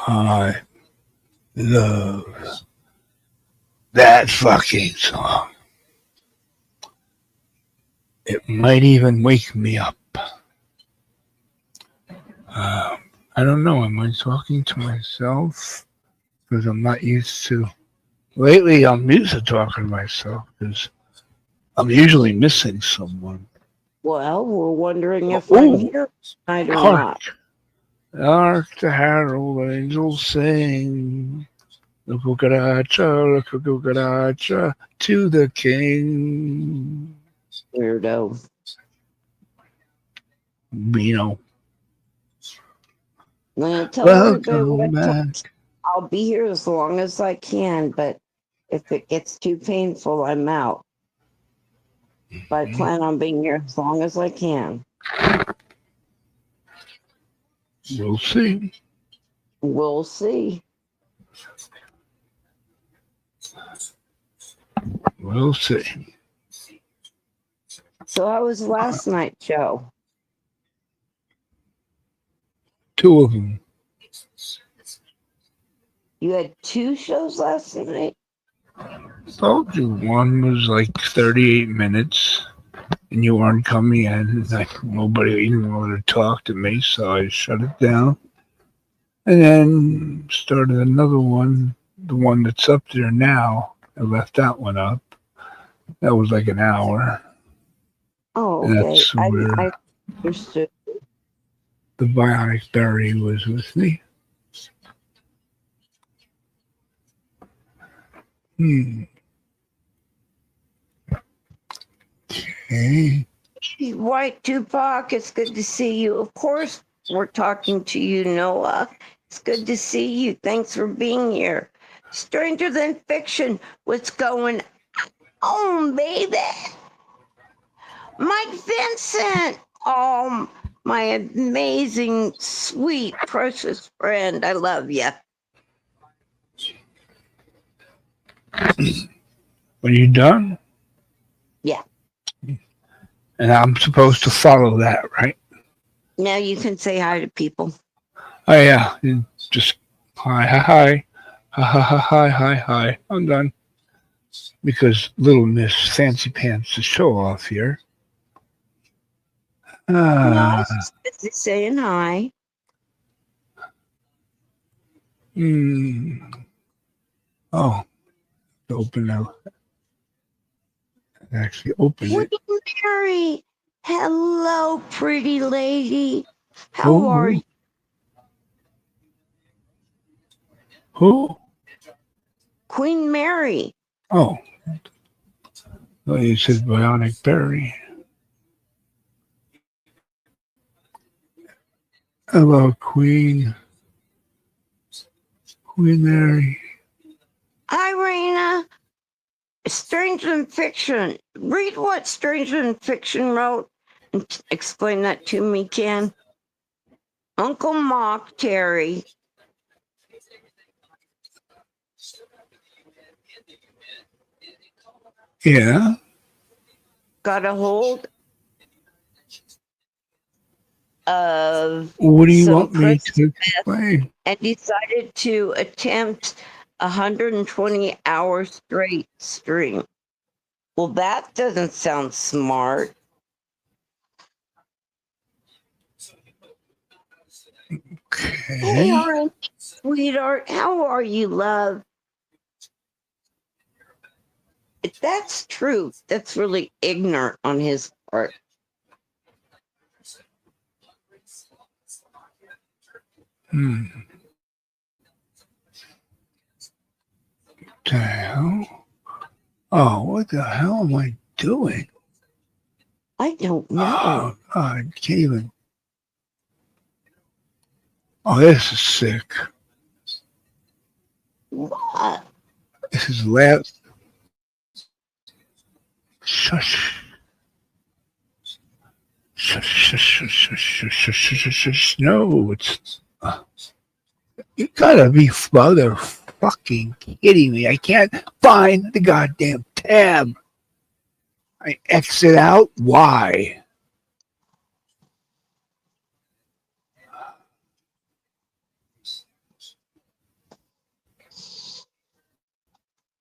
I love that fucking song. It might even wake me up. I don't know. Am I talking to myself? Because I'm not used to. Lately, I'm used to talking to myself because I'm usually missing someone. Well, we're wondering if I'm Oh, here tonight or not. hark! Hark the herald angels sing. The cucaracha, the cucaracha to the king. Weirdo. You know, I'm going to tell everybody what welcome I told. back. I'll be here as long as I can, but if it gets too painful, I'm out. But I plan on being here as long as I can. We'll see. We'll see. We'll see. So, how was last night, Joe? Two of them. You had two shows last night? Told you one was like 38 minutes and you weren't coming in. Like nobody even wanted to talk to me, so I shut it down. And then started another one, the one that's up there now. I left that one up. That was like an hour. Oh, And okay. that's where I understood. the Bionic Berry was with me. Hmm. Okay. White Tupac, it's good to see you. Of course, we're talking to you, Noah. It's good to see you. Thanks for being here. Stranger Than Fiction, what's going on, baby? Mike Vincent, my amazing, sweet, precious friend. I love you. Are you done? Yeah. And I'm supposed to follow that, right? Now you can say hi to people. Oh yeah. Just hi, hi, hi. Hi, hi, hi, hi, hi, hi. I'm done. Because little Miss Fancy Pants to show off here. No, I was Ah, just busy saying hi. mm, oh, open now. Actually, open Queen it. Mary. Hello, pretty lady. How are Who? you? Who? Queen Mary. Oh, oh, you said Bionic Berry. Hello, Queen. Queen Mary. Hi, Raina. Stranger Than Fiction. Read what Stranger Than Fiction wrote and explain that to me, Ken. Uncle Mock Terry. Yeah. Got a hold of What do you some want me crystal to meth explain? and decided to attempt a 120-hour straight stream. Well, that doesn't sound smart. Hey, Okay. Orange, sweetheart, how are you, love? If that's true, that's really ignorant on his part. Hmm. The hell? Oh, what the hell am I doing? I don't know. Oh, God, I can't even. Oh, this is sick. What? This is last. Shush. Shush, shush, shush, shush, shush, shush, shush, shush. No, it's. You gotta be motherfucking kidding me. I can't find the goddamn tab. I exit out. Why?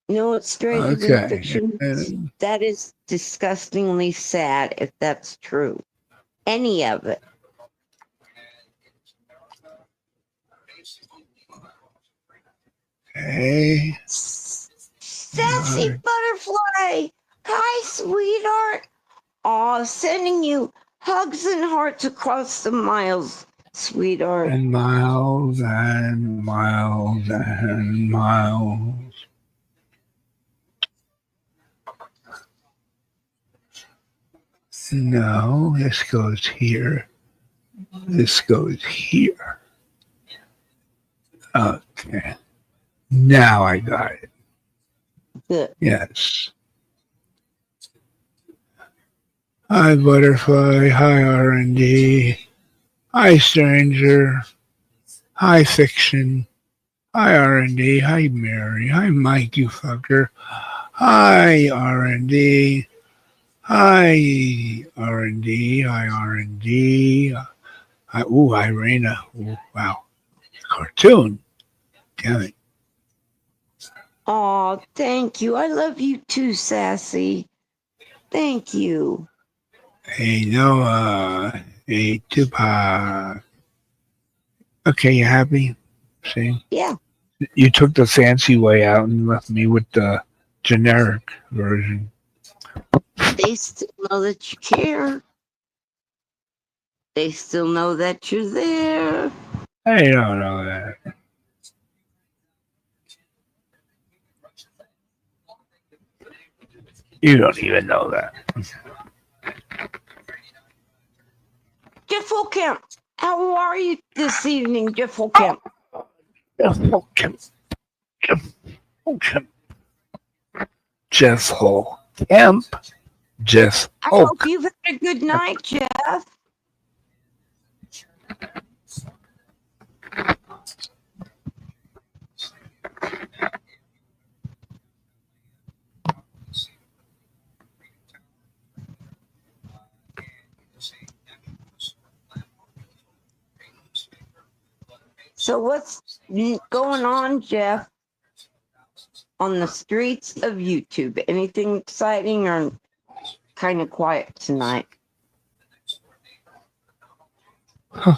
You know what's stranger than Okay. fiction? That is disgustingly sad if that's true. Any of it. Okay. Sassy butterfly! Hi, sweetheart! Aw, sending you hugs and hearts across the miles, sweetheart. And miles and miles and miles. No, this goes here. This goes here. Okay. Now I got it. Good. Yes. Hi, Butterfly. Hi, R&D. Hi, Stranger. Hi, Fiction. Hi, R&D. Hi, Mary. Hi, Mike, you fucker. Hi, R&D. Hi, R&D. Hi, R&D. Hi, ooh, Irena. Ooh, wow. Cartoon. Damn it. Aw, thank you. I love you too, Sassy. Thank you. Hey, Noah. Hey, Tupac. Okay, you happy? See? Yeah. You took the fancy way out and left me with the generic version. They still know that you care. They still know that you're there. I don't know that. You don't even know that. Jeff Holcamp, how are you this evening, Jeff Holcamp? Jeff Holcamp. Jeff Holcamp. Jeff Holcamp. Jeff I Holk. hope you've had a good night, Jeff. So what's going on, Jeff, on the streets of YouTube? Anything exciting or kind of quiet tonight? Huh.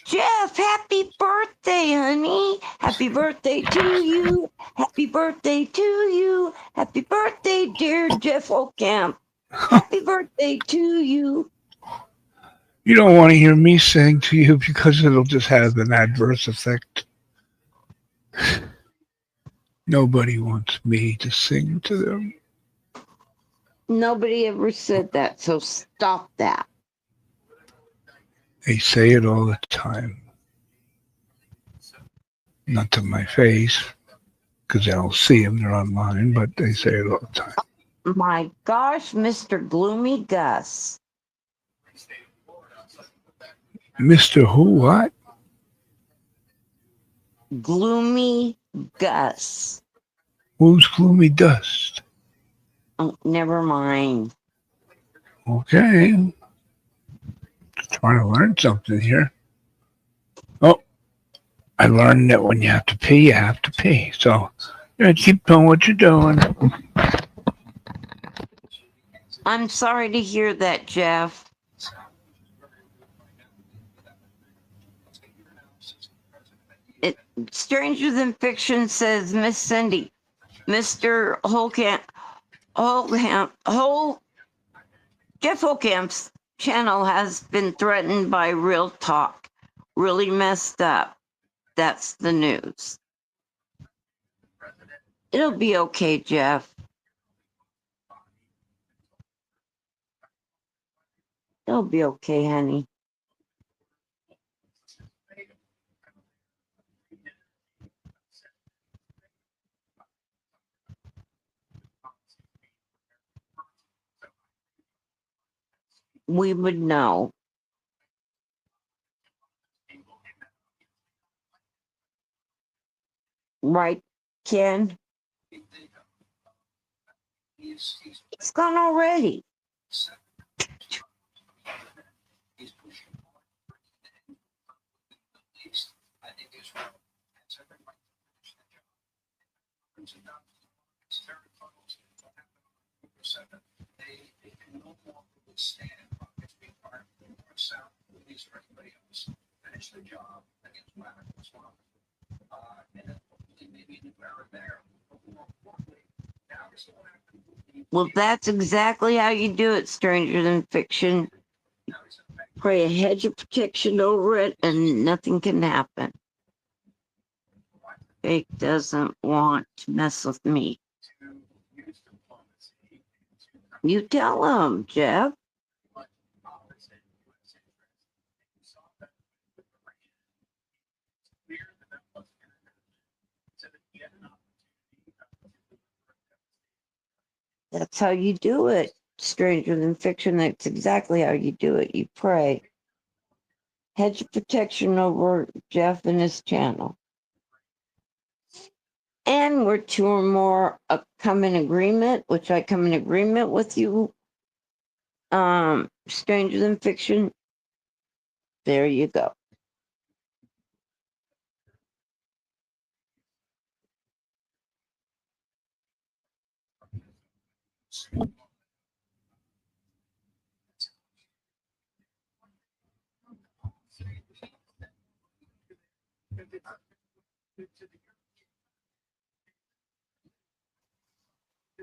Jeff, happy birthday, honey. Happy birthday to you. Happy birthday to you. Happy birthday, dear Jeff Holcamp. Happy birthday to you. You don't want to hear me sing to you because it'll just have an adverse effect. Nobody wants me to sing to them. Nobody ever said that, so stop that. They say it all the time. Not to my face, because I don't see them, they're online, but they say it all the time. My gosh, Mr. Gloomy Gus. Mr. Who, what? Gloomy Gus. Who's Gloomy Dust? Oh, never mind. Okay. Trying to learn something here. Oh, I learned that when you have to pee, you have to pee. So keep doing what you're doing. I'm sorry to hear that, Jeff. Stranger Than Fiction says, Miss Cindy, Mr. Jeff Holcamp's channel has been threatened by Real Talk. Really messed up. That's the news. It'll be okay, Jeff. It'll be okay, honey. We would know. Right, Ken? It's gone already. Well, that's exactly how you do it, Stranger Than Fiction. Pray a hedge of protection over it and nothing can happen. Fake doesn't want to mess with me. You tell him, Jeff. That's how you do it, Stranger Than Fiction. That's exactly how you do it. You pray. Hedge of protection over Jeff and his channel. And we're two or more come in agreement, which I come in agreement with you, Stranger Than Fiction. There you go.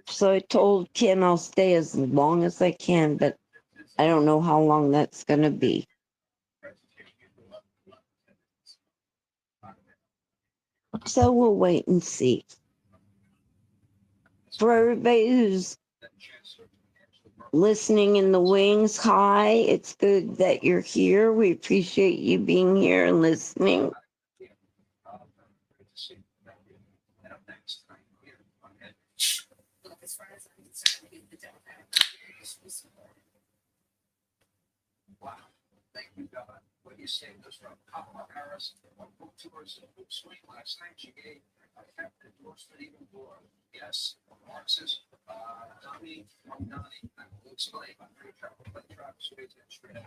So I told Ken I'll stay as long as I can, but I don't know how long that's going to be. So we'll wait and see. For everybody who's listening in the wings, hi, it's good that you're here. We appreciate you being here and listening. Wow. Thank you, God. What you saved us from Kamala Harris, one book tours and book swing last night. She gave a captain endorsement even more. Yes, Marxist, Donnie, I will explain. I'm very careful to play Travis Wade straight out.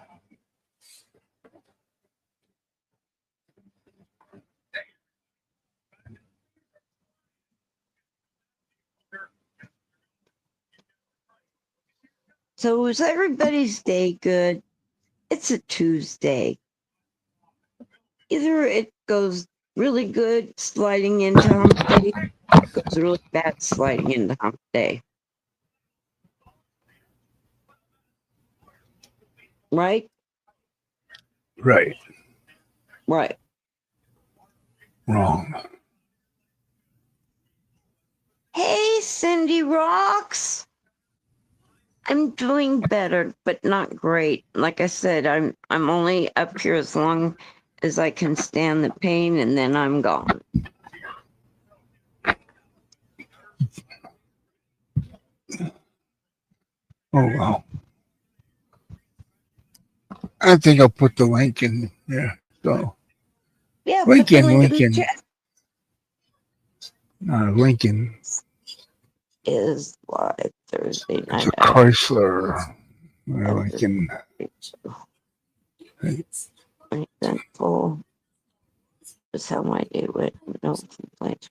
So was everybody's day good? It's a Tuesday. Either it goes really good sliding into hump day, or it goes really bad sliding into hump day. Right? Right. Right. Wrong. Hey, Cindy Rocks. I'm doing better, but not great. Like I said, I'm only up here as long as I can stand the pain, and then I'm gone. Oh, wow. I think I'll put the link in there. So, Yeah, put the link in the Lincoln. chat. Lincoln. Is live Thursday It's night. a Chrysler. Lincoln. I'm thankful. That's how my day went. No complaints.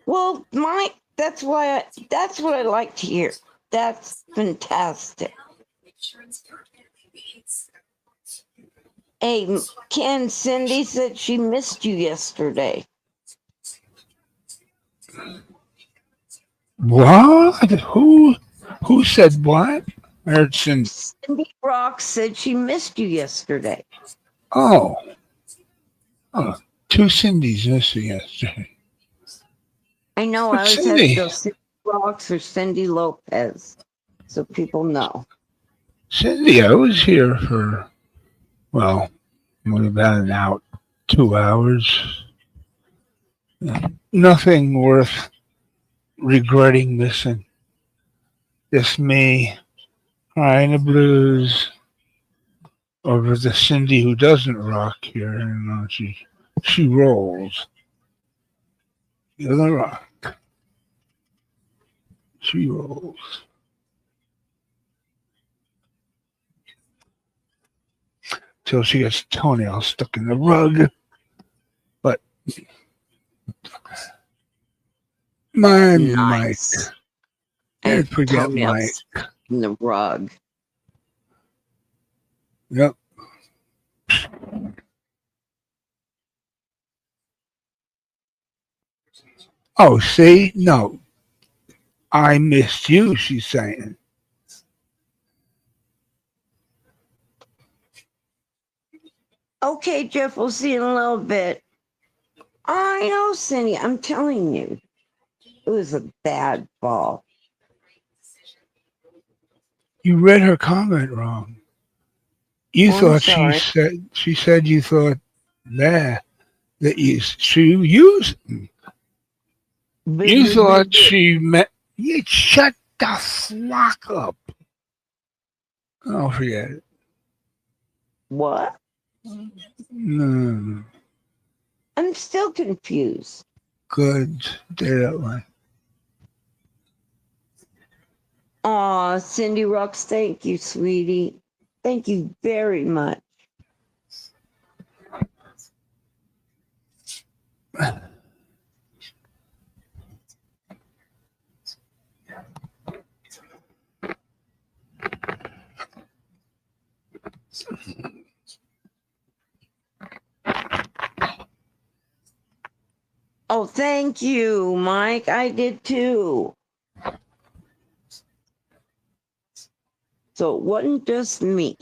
Well, Mike, that's what I like to hear. That's fantastic. Hey, Ken, Cindy said she missed you yesterday. What? Who said what? I heard Cindy. Cindy Rock said she missed you yesterday. Oh, two Cindy's missing yesterday. I know. But I always Cindy. have to go Cindy Rocks or Cindy Lopez, so people know. Cindy, I was here for, well, about 2 hours. Nothing worth regretting missing. Just me crying the blues over the Cindy who doesn't rock here. And she rolls. She doesn't rock. She rolls. Till she gets toenails stuck in the rug. My Mike. Nice. Can't forget Mike. Toenails in the rug. Yep. Oh, see? No. I missed you, she's saying. Okay, Jeff, we'll see you in a little bit. I know, Cindy. I'm telling you, it was a bad fall. You read her comment wrong. You I'm thought sorry. she said you thought that you thought she meant you shut the flock up. Oh, forget it. What? No, I'm still confused. good. Stay that way. Aw, Cindy Rocks, thank you, sweetie. Thank you very much. Oh, thank you, Mike. I did too. So it wasn't just me.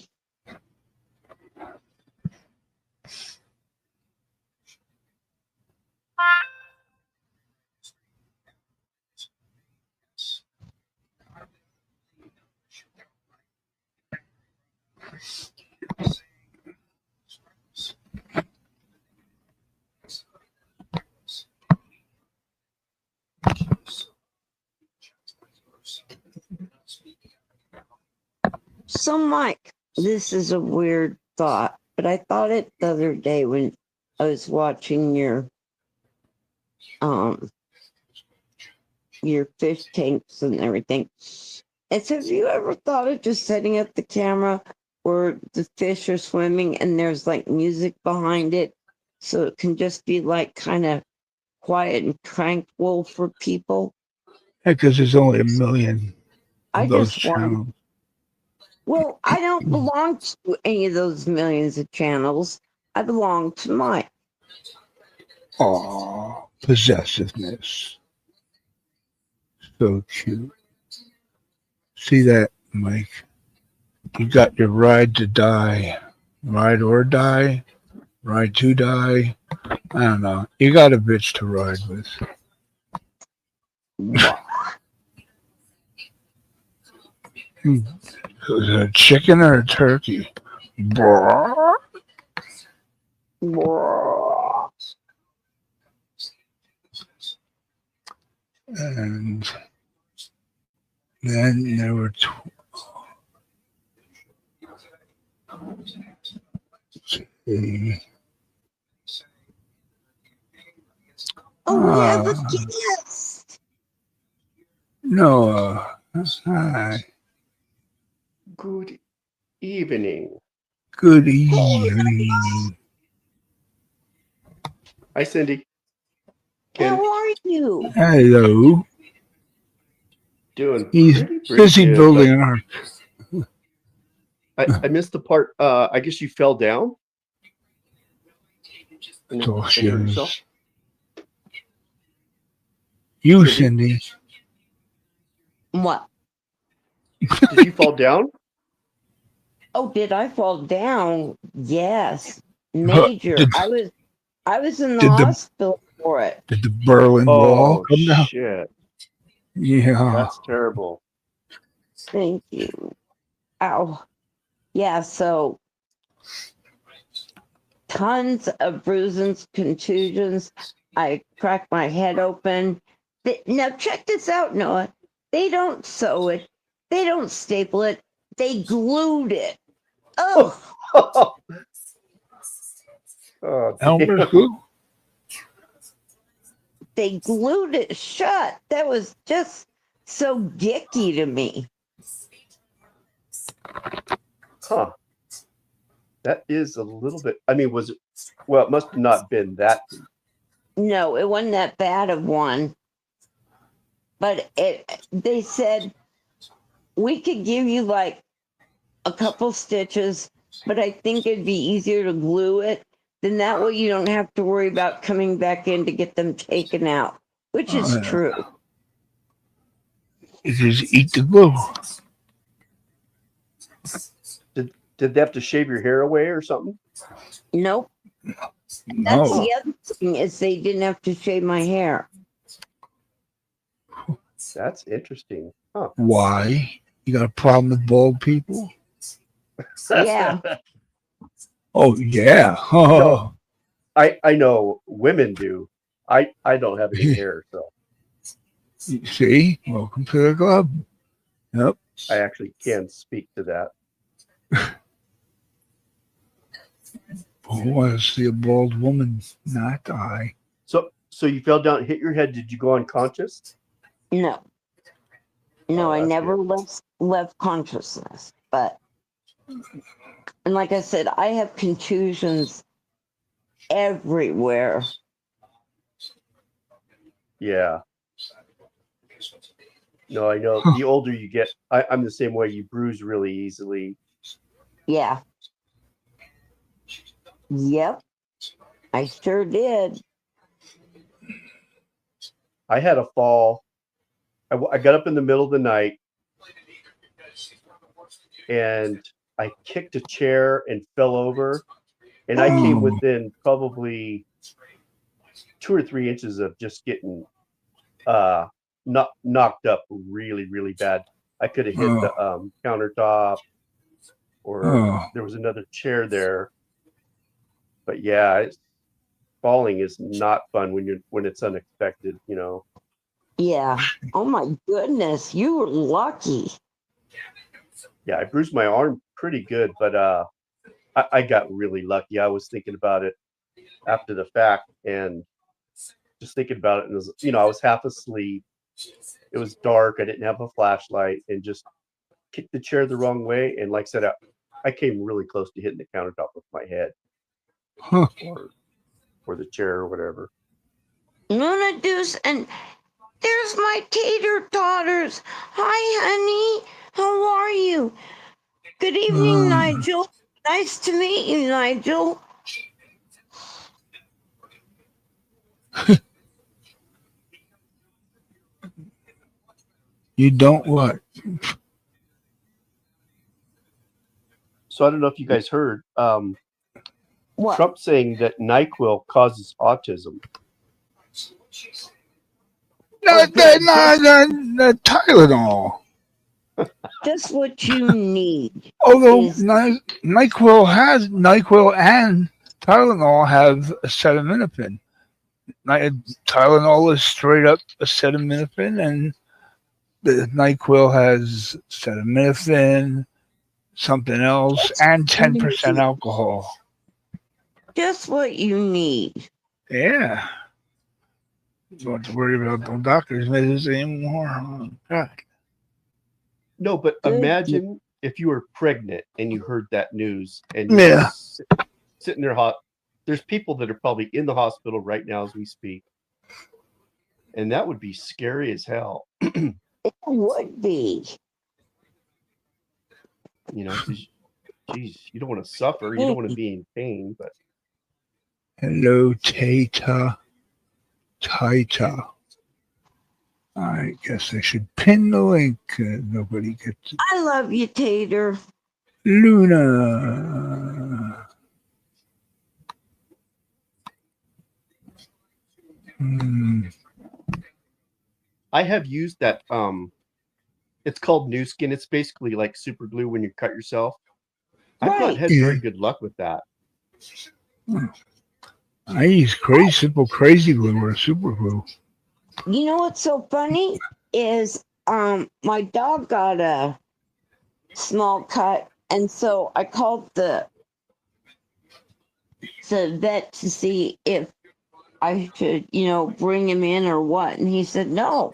So, Mike, this is a weird thought, but I thought it the other day when I was watching your fish tanks and everything. And so have you ever thought of just setting up the camera where the fish are swimming and there's like music behind it so it can just be like kind of quiet and tranquil for people? Because there's only a million I of those just want. channels. Well, I don't belong to any of those millions of channels. I belong to Mike. Aw, possessiveness. So cute. See that, Mike? You got your ride to die. Ride or die. Ride to die. I don't know. You got a bitch to ride with. Was it a chicken or a turkey? Brrr. And then there were Oh, we have a guest. Noah. Hi. Good evening. Good evening. Hi, Cindy. Ken, How are you? Hello. doing He's pretty busy good, building an ark. but I missed the part. I guess you fell down and So hurt she yourself. is. You, Cindy? Cindy. What? Did you fall down? Oh, did I fall down? Yes. Major. I was in the Did the- hospital for it. Did the Berlin Wall Oh come down? shit! Yeah. That's terrible. Thank you. Ow. Yeah, so tons of bruises, contusions. I cracked my head open. Now check this out, Noah. They don't sew it. They don't staple it. They glued it. Oh, Oh, Elmer's damn. glue? they glued it shut. That was just so gicky to me. Huh? That is a little bit. I mean, was it? Well, it must have not been that deep. No, it wasn't that bad of one. But they said we could give you like a couple stitches, but I think it'd be easier to glue it. Then that way you don't have to worry about coming back in to get them taken out, which is Yeah. true. You just eat the glue. Did they have to shave your hair away or something? Nope. That's No. the other thing is they didn't have to shave my hair. That's interesting. Huh. Why? You got a problem with bald people? Yeah. Oh yeah. Oh, I know women do. I don't have any hair, so see? Welcome to the club. Yep. I actually can speak to that. Who wants to see a bald woman not die? So you fell down, hit your head. Did you go unconscious? No. No, Oh, I that's never good. left consciousness. But and like I said, I have contusions everywhere. Yeah. No, I know. The older you get, I'm the same way. You bruise really easily. Yeah. Yep. I sure did. I had a fall. I got up in the middle of the night and I kicked a chair and fell over. And I came Oh. within probably 2 or 3 inches of just getting knocked up really, really bad. I could have hit the countertop, or Oh. there was another chair there. But yeah, falling is not fun when it's unexpected, you know. Yeah. Oh my goodness. You were lucky. Yeah, I bruised my arm pretty good, but I got really lucky. I was thinking about it after the fact and just thinking about it, and it was, I was half asleep. It was dark. I didn't have a flashlight, and just kicked the chair the wrong way. And like I said, I came really close to hitting the countertop with my head, Huh. or the chair or whatever. Luna Deuce, and there's my tater daughters. Hi, honey. How are you? Good evening, Nigel. Nice to meet you, Nigel. You don't what? So I don't know if you guys heard What? Trump saying that NyQuil causes autism. No, the Tylenol. Just what you need. Although Is- NyQuil and Tylenol have acetaminophen. Tylenol is straight up acetaminophen, and the NyQuil has acetaminophen, something else, and 10% alcohol. Just what you need. Yeah. Don't have to worry about the doctor's visits anymore. Oh, God. No, but Good. imagine if you were pregnant and you heard that news and you're Yeah. sitting there hot. There's people that are probably in the hospital right now as we speak. And that would be scary as hell. It would be. 'Cause, geez, you don't want to suffer. You don't want to be in pain, but Hello, Taita. I guess I should pin the link. Nobody gets it. I love you, Tater. Luna. I have used that. It's called New Skin. It's basically like super glue when you cut yourself. I've not had very good luck with that. I use simple crazy glue or super glue. You know what's so funny is my dog got a small cut, and so I called the vet to see if I should, bring him in or what, and he said no.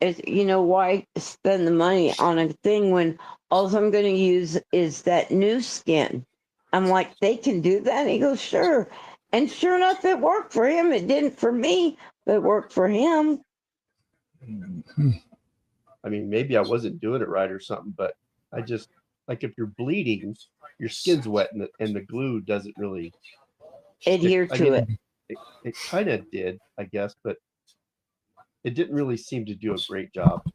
Why spend the money on a thing when all I'm going to use is that New Skin? I'm like, they can do that? And he goes, sure. And sure enough, it worked for him. It didn't for me, but it worked for him. I mean, maybe I wasn't doing it right or something, but I just like if you're bleeding, your skin's wet and the glue doesn't really Adhere I to mean, it. it kind of did, I guess, but it didn't really seem to do a great job.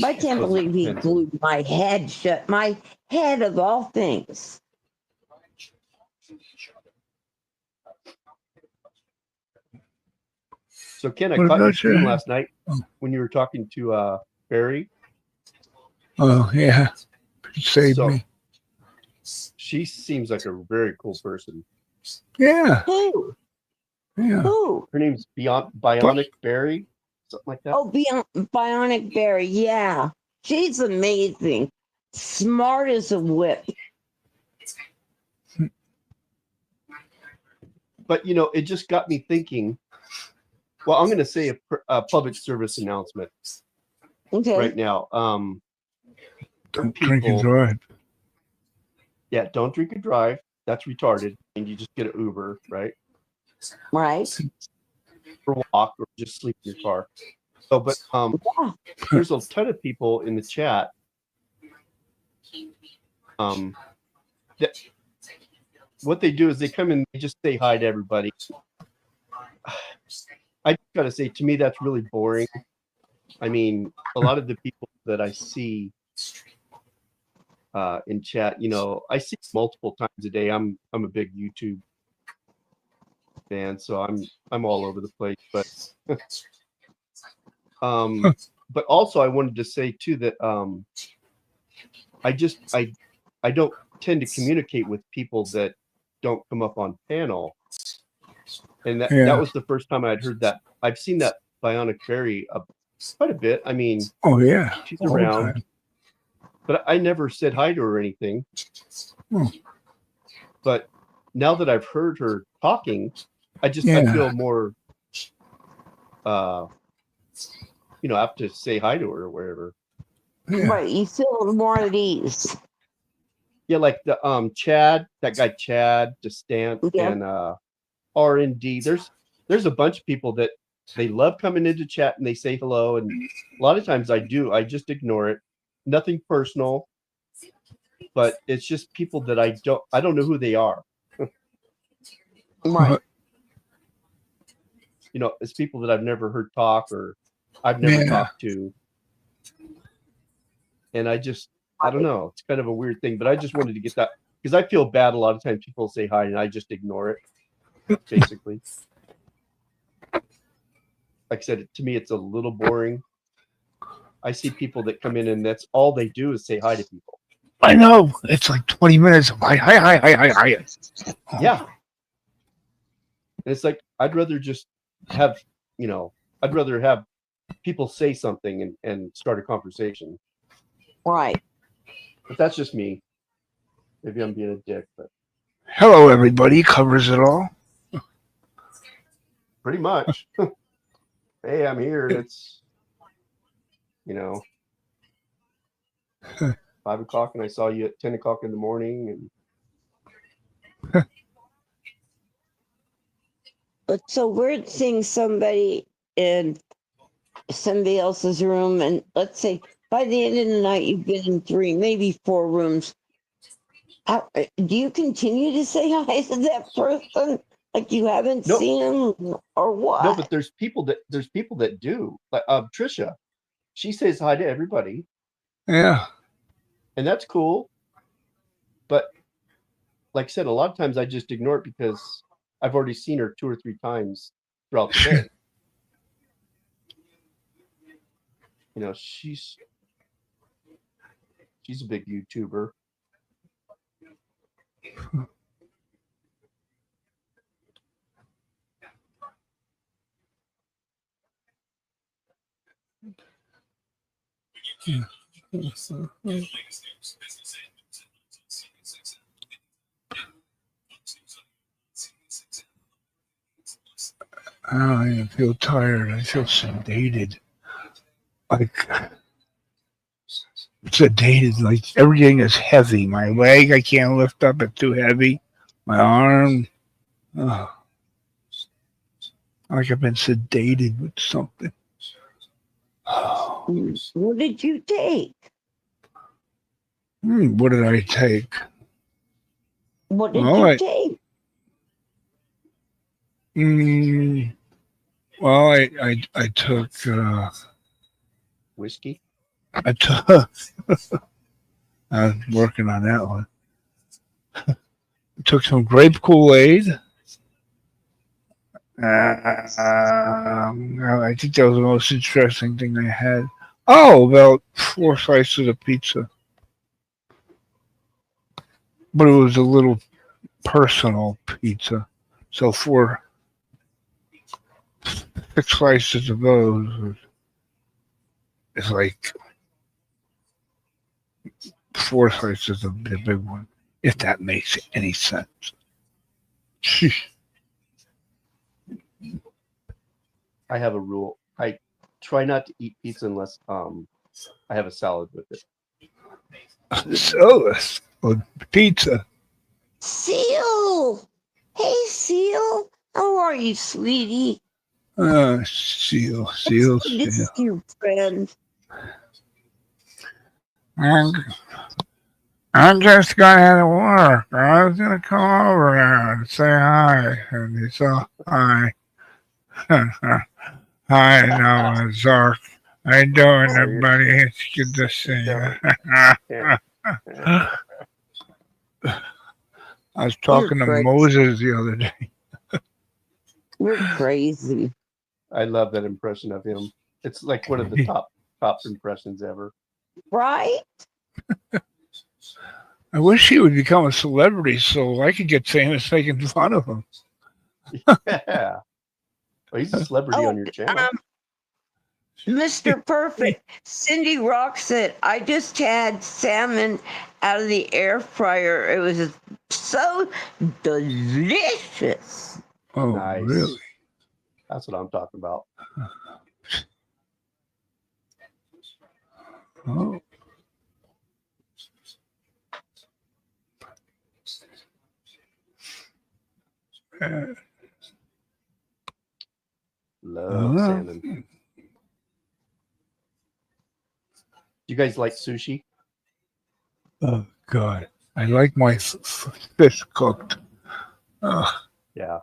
I can't believe he glued my head shut. My head of all things. So Ken, I What caught your about stream you? last night when you were talking to Barry. Oh, yeah. Saved So me. she seems like a very cool person. Yeah. Who? Yeah. Who? Her name's Bionic Barry, something like that. Oh, Bionic Barry. Yeah. She's amazing. Smart as a whip. But you know, it just got me thinking. Well, I'm going to say a public service announcement Okay. right now. Don't drink and drive. Yeah, don't drink and drive. That's retarded. And you just get an Uber, right? Right. Or walk, or just sleep in your car. So, but Yeah. there's a ton of people in the chat. That what they do is they come in, they just say hi to everybody. I gotta say, to me, that's really boring. I mean, a lot of the people that I see in chat, you know, I see multiple times a day. I'm a big YouTube fan, so I'm all over the place. But but also I wanted to say too that I don't tend to communicate with people that don't come up on panel. And that was the first time I'd heard that. I've seen that Bionic Barry quite a bit. I mean, oh yeah, she's all around, but I never said hi to her or anything. But now that I've heard her talking, I feel more, you know, I have to say hi to her or wherever. Yeah. Right. You feel more at ease. Yeah, like the Chad, that guy Chad DeStant, Yeah. and R&D. There's a bunch of people that they love coming into chat and they say hello, and a lot of times I just ignore it. Nothing personal, but it's just people that I don't know who they are. Right. You know, it's people that I've never heard talk or I've never talked to. And I don't know. It's kind of a weird thing, but I just wanted to get that because I feel bad a lot of times people say hi and I just ignore it, basically. Like I said, to me, it's a little boring. I see people that come in and that's all they do is say hi to people. I know. It's like 20 minutes of hi. Yeah. And it's like, I'd rather just have, you know, I'd rather have people say something and start a conversation. Right. But that's just me. Maybe I'm being a dick, but Hello, everybody. Covers it all. pretty much. Hey, I'm here. It's, you know, 5 o'clock and I saw you at 10 o'clock in the morning. And But so we're seeing somebody in somebody else's room, and let's say by the end of the night you've been in 3, maybe 4 rooms. Do you continue to say hi to that person like you haven't seen them, or what? No, but there's people that do. Like Trisha, she says hi to everybody. Yeah. And that's cool. But like I said, a lot of times I just ignore it because I've already seen her 2 or 3 times throughout the day. You know, she's a big YouTuber. I feel tired. I feel sedated. Like sedated. Like everything is heavy. My leg, I can't lift up; it's too heavy. My arm, oh, like I've been sedated with something. Oh, What did you take? what did I take? What did Well, you take? Mm, well, I took Whiskey. I took I was working on that one. Took some grape Kool-Aid. I think that was the most interesting thing I had. Oh, about 4 slices of pizza, but it was a little personal pizza. So 6 slices of those is like 4 slices of the big one, if that makes any sense. Sheesh. I have a rule. I try not to eat pizza unless I have a salad with it. So, pizza. Seal! Hey, Seal. How are you, sweetie? Seal. Good to see you, friend. I just got out of work. I was gonna come over there and say hi, and he saw hi. Hi, Noah, Zark. How you doing, everybody? It's good to see you. I was talking to crazy. Moses the other day. You're crazy. I love that impression of him. It's like one of the top impressions ever. Right? I wish he would become a celebrity so I could get famous making fun of him. Yeah. Well, he's a celebrity on your channel. Mr. Perfect, Cindy Rock said, I just had salmon out of the air fryer. It was so delicious. Oh, Nice. really? That's what I'm talking about. Oh. Love salmon. Do you guys like sushi? Oh, God. I like my fish cooked. Oh. Yeah.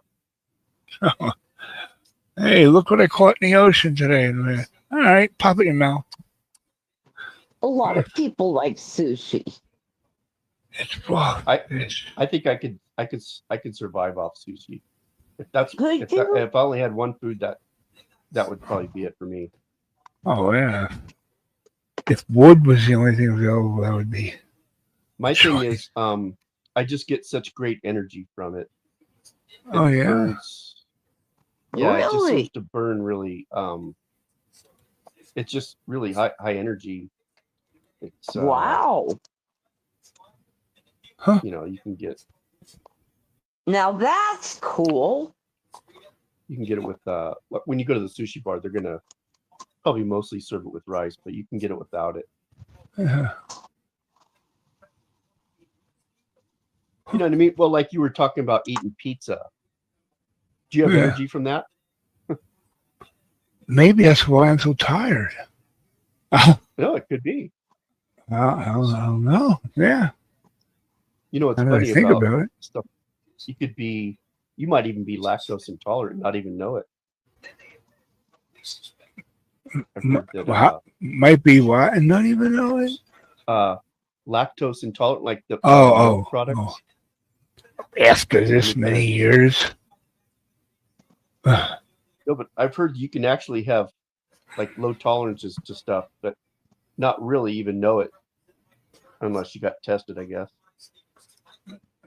Hey, look what I caught in the ocean today. All right, pop it in your mouth. A lot of people like sushi. It's raw fish. I think I could survive off sushi. Could you? If I only had one food, that would probably be it for me. Oh, yeah. If wood was the only thing available, that would be. My thing is, I just get such great energy from it. Oh, yeah. Burns, yeah, it just Really? seems to burn really. It's just really high energy. It's Wow. You know, you can get Now that's cool. it with when you go to the sushi bar, they're gonna probably mostly serve it with rice, but you can get it without it. Yeah. You know what I mean? Well, like you were talking about eating pizza. Do you have energy from that? Maybe that's why I'm so tired. No, it could be. I don't know. Yeah. You know what's Now that I funny think about about it. stuff? You might even be lactose intolerant, and not even know it. I've heard that, might be what and not even know it. Lactose intolerant, like the milk products. Oh. After this many years. No, but I've heard you can actually have like low tolerances to stuff, but not really even know it unless you got tested, I guess.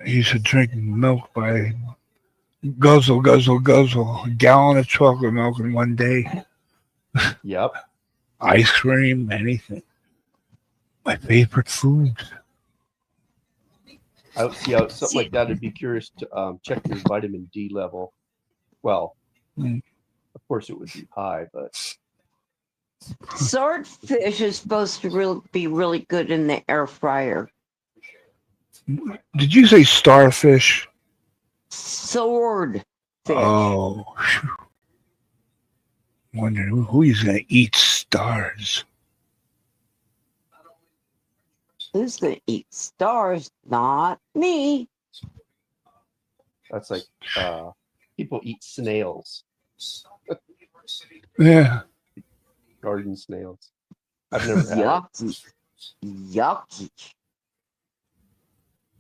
I used to drink milk by guzzle, a gallon of chocolate milk in one day. Yep. Ice cream, anything. My favorite food. I would see how something like that. I'd be curious to check your vitamin D level. Well, of course it would be high, but Swordfish is supposed to be really good in the air fryer. Did you say starfish? Swordfish. Oh, phew. Wondering who's gonna eat stars. Who's gonna eat stars? Not me. That's like people eat snails, Yeah. garden snails. I've never had it. Yucky. Yucky.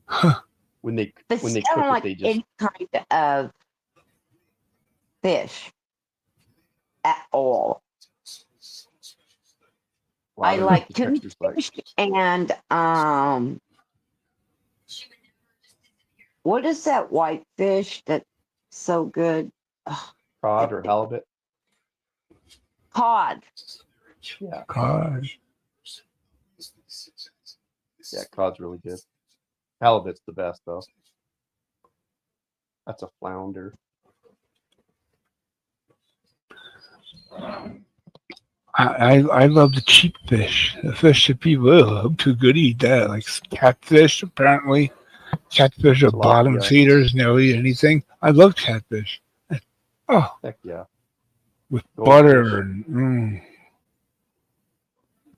Huh. When they But when see, they I cook don't it, like they just any kind of fish at all. wow, I don't know like what the texture's like. tuna fish and what is that white fish that's so good? Ugh, Cod or halibut. cod. Yeah, God. yeah, cod's really good. Halibut's the best though. That's a flounder. I love the cheap fish. The fish that people, I'm too good to eat that. Like catfish, apparently. Catfish are bottom Tilapia. feeders and they'll eat anything. I love catfish. Oh, Heck yeah. with Goldfish. butter and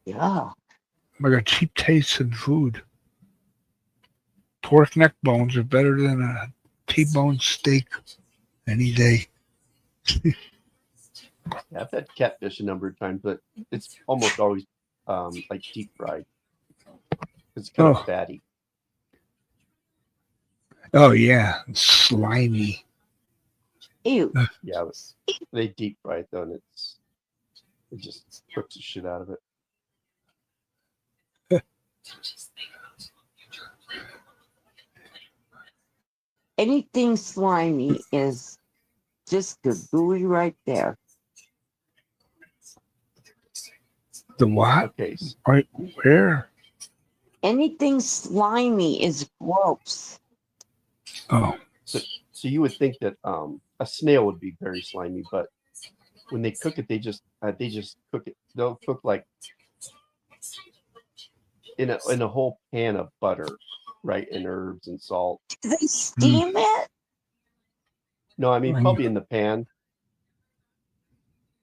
Yeah. like a cheap taste in food. Pork neck bones are better than a T-bone steak any day. Yeah, I've had catfish a number of times, but it's almost always like deep fried. It's kind Oh. of fatty. Oh yeah, slimy. Ew. Yeah, they deep fry it though, and it just cooks the shit out of it. Anything slimy is just the gooey right there. The what? Okay, Right where? Anything slimy is gross. Oh, so you would think that a snail would be very slimy, but when they cook it, they just cook it. They'll cook like in a whole pan of butter, right, and herbs and salt. Do they steam it? No, I mean Mm. probably in the pan.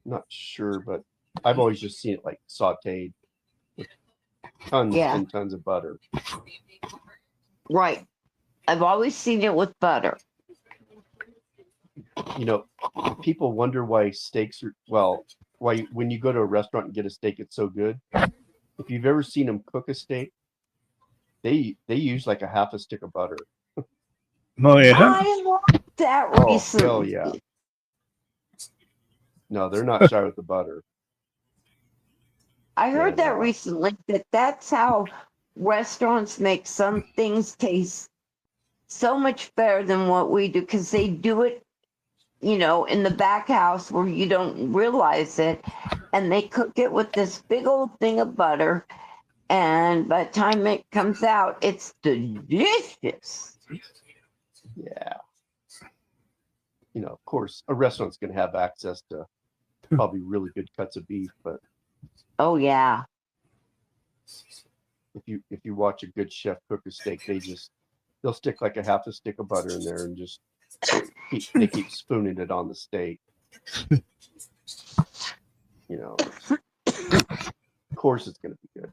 Not sure, but I've always just seen it like sautéed with tons Yeah. and tons of butter. Right. I've always seen it with butter. You know, people wonder why steaks are why when you go to a restaurant and get a steak, it's so good. If you've ever seen them cook a steak, they use like a half a stick of butter. oh yeah. I learned that Oh, recently. hell yeah. No, they're not shy with the butter. I heard Yeah, that no. recently that that's how restaurants make some things taste so much better than what we do because they do it, you know, in the back house where you don't realize it, and they cook it with this big old thing of butter, and by the time it comes out, it's delicious. Yeah. You know, of course, a restaurant's going to have access to probably really good cuts of beef, but Oh yeah. if you watch a good chef cook a steak, they'll stick like a half a stick of butter in there and just keep spooning it on the steak. You know, of course it's going to be good.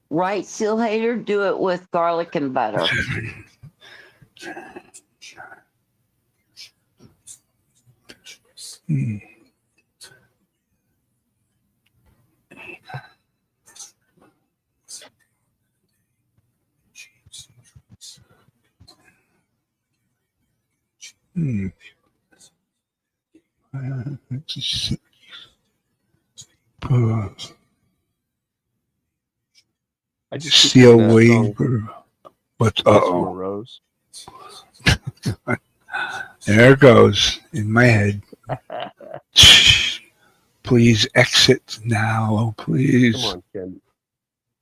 Right, Seal Hater, do it with garlic and butter. Hmm. Hmm. Let's see. I just keep Seal thinking of that song, waiver. What's Kiss from a uh-oh. Rose. There it goes in my head. Please exit now, Come please. on, Ken.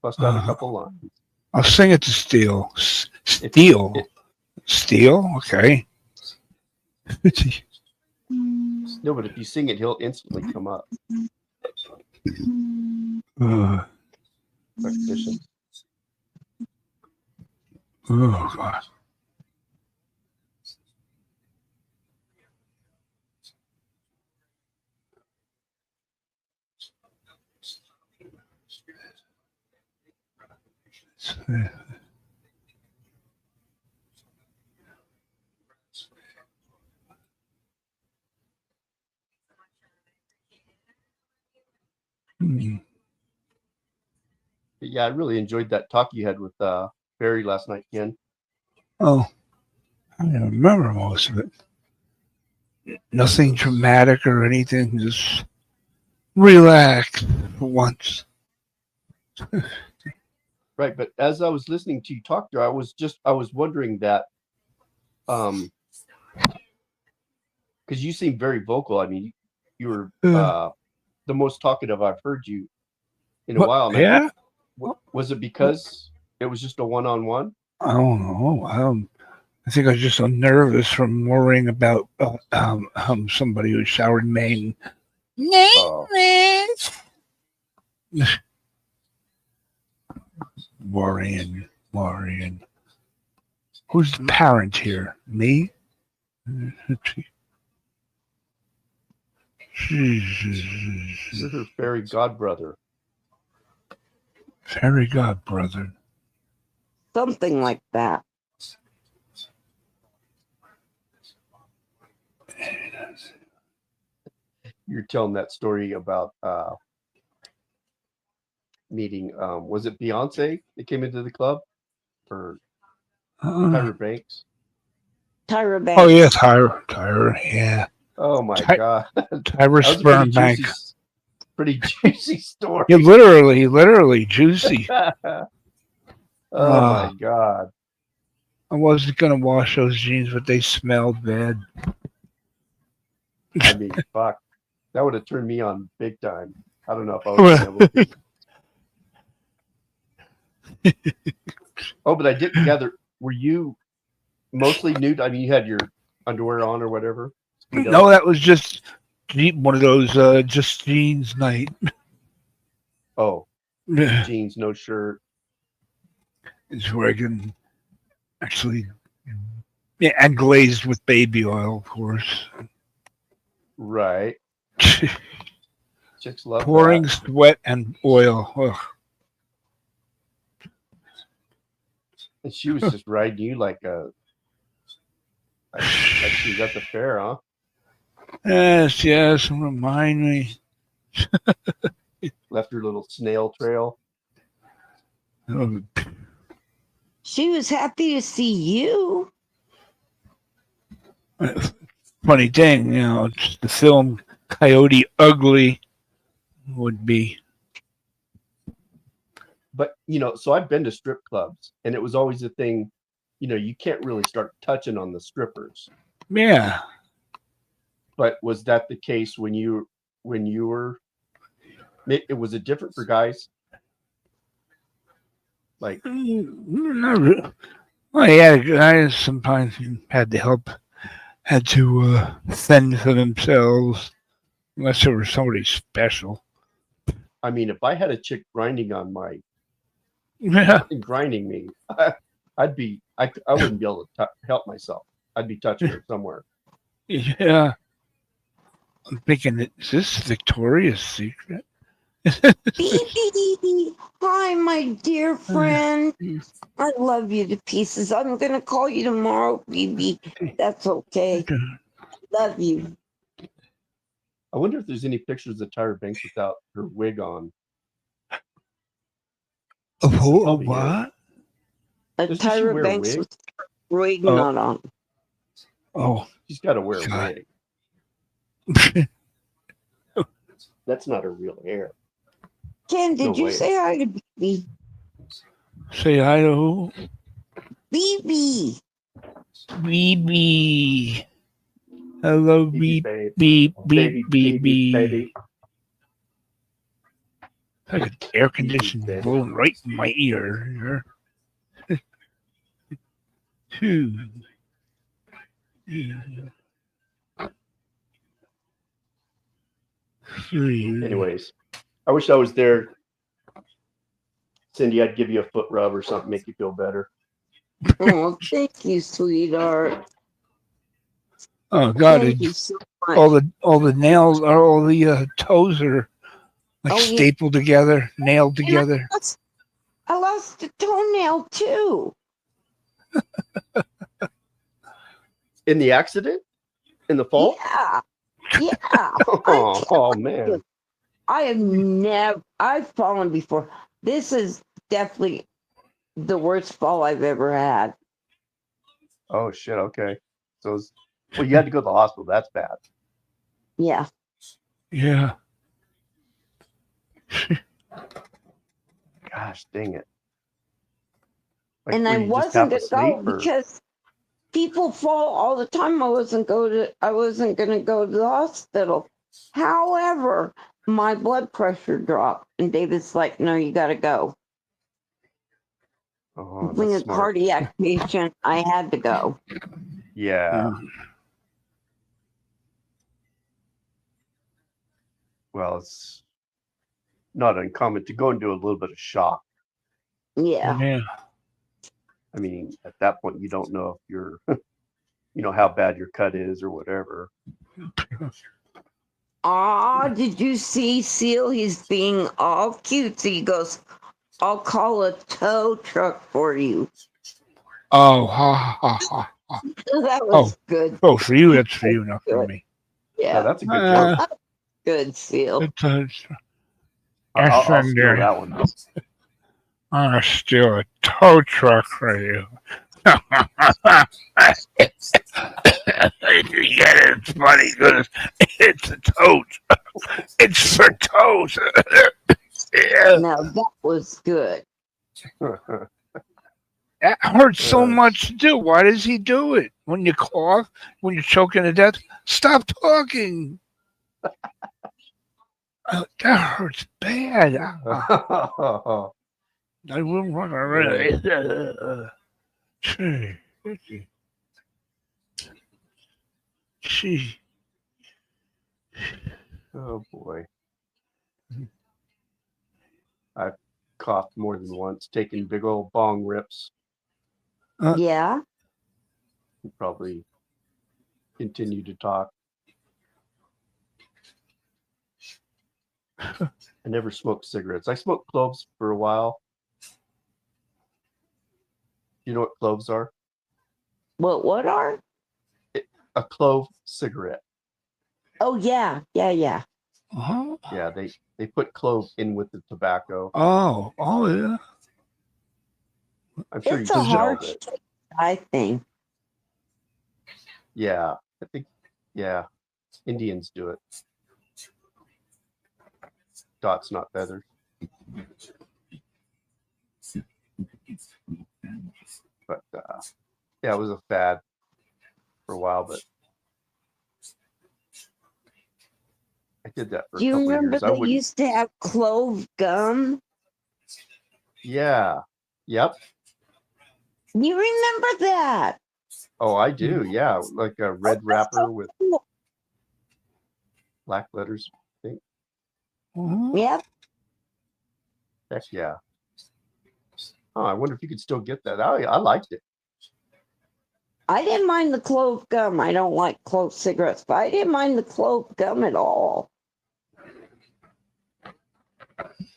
Bust out a couple lines. I'll sing it to Steel. Steel. it- Steel? Okay. No, but if you sing it, he'll instantly come up. Recognition. Oh, God. Hmm. But yeah, I really enjoyed that talk you had with Barry last night, Ken. Oh, I don't remember most of it. Nothing dramatic or anything. Just relax for once. Right, but as I was listening to you talk there, I was wondering that because you seem very vocal. I mean, you were the most talkative I've heard you in a What? while. And Yeah? was it because it was just a one-on-one? I don't know. I think I was just so nervous from worrying about somebody who showered in Maine. Oh. Worrying. Who's the parent here? Me? You're her fairy godbrother. Fairy godbrother. Something like that. You're telling that story about meeting. Was it Beyonce that came into the club, or Tyra Banks? Tyra Banks. Oh yeah, Tyra. Yeah. Oh my God, Tyra that was a Sperm Bank. Pretty juicy story. Yeah, literally juicy. Oh my God. I wasn't gonna wash those jeans, but they smelled bad. I mean, fuck. That would have turned me on big time. I don't know if I would have been able to. Oh, but I didn't gather. Were you mostly nude? I mean, you had your underwear on or whatever? No, that was just one of those just jeans night. Oh, jeans, no shirt. It's where I can actually, yeah, and glazed with baby oil, of course. Right. Chicks love pouring that. Sweat and oil. Ugh. And she was just riding you like she was at the fair, huh? Yes. Remind me. Left her little snail trail. Oh, She was happy to see you. funny thing, it's the film Coyote Ugly would be. But so I've been to strip clubs, and it was always a thing. You can't really start touching on the strippers. Yeah. But was that the case when you were? It was it different for guys? Like, not really. Well, yeah, guys sometimes had to fend for themselves, unless there was somebody special. I mean, if I had a chick grinding on grinding me, I wouldn't be able to help myself. I'd be touching her somewhere. Yeah. I'm thinking, is this Victoria's Secret? BB, hi, my dear friend. I love you to pieces. I'm gonna call you tomorrow, BB. That's okay. Love you. I wonder if there's any pictures of Tyra Banks without her wig on. Oh, what? Tyra Banks with wig not on. Oh, she's got to wear a wig. That's not her real hair. Ken, did you say hi to BB? Say hi to who? BB. BB. Hello, beep, beep, beep, beep, beep. Like an air conditioner blowing right in my ear. Anyways, I wish I was there. Cindy, I'd give you a foot rub or something, make you feel better. Oh, thank you, sweetheart. Oh God, Thank you so much. all the nails, all the toes are like Oh, yeah. stapled together, nailed together. I lost a toenail too. In the accident? In the fall? Yeah. Yeah. Oh man. I've fallen before. This is definitely the worst fall I've ever had. Oh shit, okay. So well, you had to go to the hospital. That's bad. Yeah. Yeah. Gosh dang it. Like, And I were you just wasn't half gonna go asleep, or? because people fall all the time. I wasn't gonna go to the hospital. However, my blood pressure dropped and David's like, no, you gotta go. Oh, Being that's a smart. cardiac patient, I had to go. Yeah. Well, it's not uncommon to go into a little bit of shock. Yeah. Yeah. I mean, at that point, you don't know if you're, how bad your cut is or whatever. Did you see Seal? He's being all cutesy. He goes, I'll call a tow truck for you. Oh, ha ha ha. That was good. Oh, for you, that's for you, not for Good. me. Yeah, Yeah. that's a good joke. Good, Seal. I'll steal that one. I'm gonna steal a tow truck for you. You get it? It's funny because it's a tow truck. It's for toes. Yeah. Now that was good. That hurts so much to do. Why does he do it? When you cough, when you're choking to death, stop talking. That hurts bad. I wouldn't want to really. Gee. Oh boy. I've coughed more than once, taking big old bong rips. Yeah. Probably continue to talk. I never smoked cigarettes. I smoked cloves for a while. You know what cloves are? What are? A clove cigarette. Oh yeah. Yeah. Uh-huh. Yeah, they put clove in with the tobacco. Oh, yeah. I'm sure It's you a can smell hard it. taste, I think. Yeah, I think, yeah, Indians do it. Dots, not feathers. But yeah, it was a fad for a while, but I did that for Do a you couple of remember years. they used to have clove gum? Yeah. Yep. You remember that? Oh, I do. Yeah, like a red wrapper with black letters. I think. Yep. Heck yeah. Oh, I wonder if you could still get that. I liked it. I didn't mind the clove gum. I don't like clove cigarettes, but I didn't mind the clove gum at all.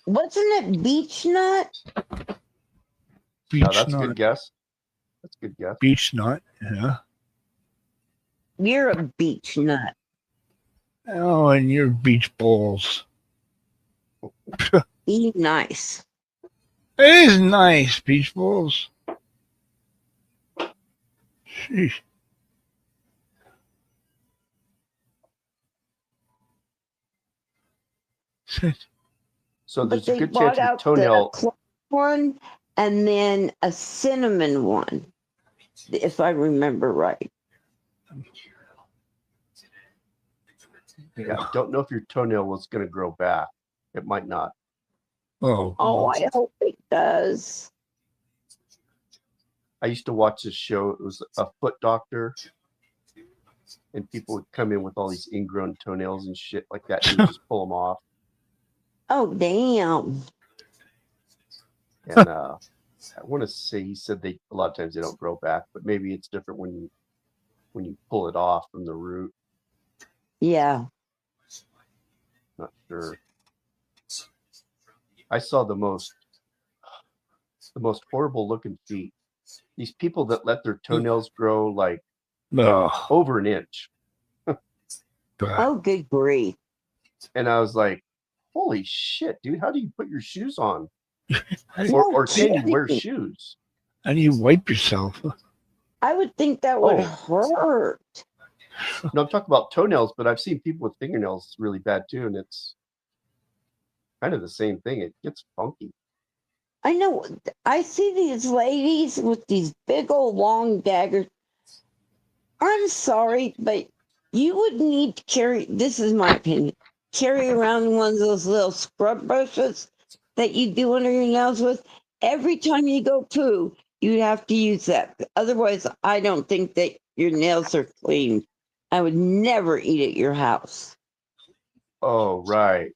Wasn't it beech nut? Beech No, that's nut. a good guess. That's a good guess. Beech nut. Yeah. You're a beech nut. Oh, and your beach balls. Be nice. It is nice, beach balls. Sheesh. So But there's a they good bought chance your out the toenail. clove one and then a cinnamon one, if I remember right. Yeah, I don't know if your toenail was going to grow back. It might not. Oh. Oh, I hope it does. I used to watch this show. It was a foot doctor, and people would come in with all these ingrown toenails and shit like that. And just pull them off. Oh, damn. And I want to say he said a lot of times they don't grow back, but maybe it's different when you pull it off from the root. Yeah. Not sure. I saw the most horrible looking feet. These people that let their toenails grow like Oh, over an inch. Oh, good grief. And I was like, holy shit, dude, how do you put your shoes on? No Or can you wear kidding. shoes? and you wipe yourself. I would think that would Oh. hurt. No, I'm talking about toenails, but I've seen people with fingernails really bad too, and it's kind of the same thing. It gets funky. I know. I see these ladies with these big old long daggers. I'm sorry, but you would need to carry, this is my opinion, carry around one of those little scrub brushes that you do under your nails with. Every time you go poo, you have to use that. Otherwise, I don't think that your nails are clean. I would never eat at your house. Oh, right.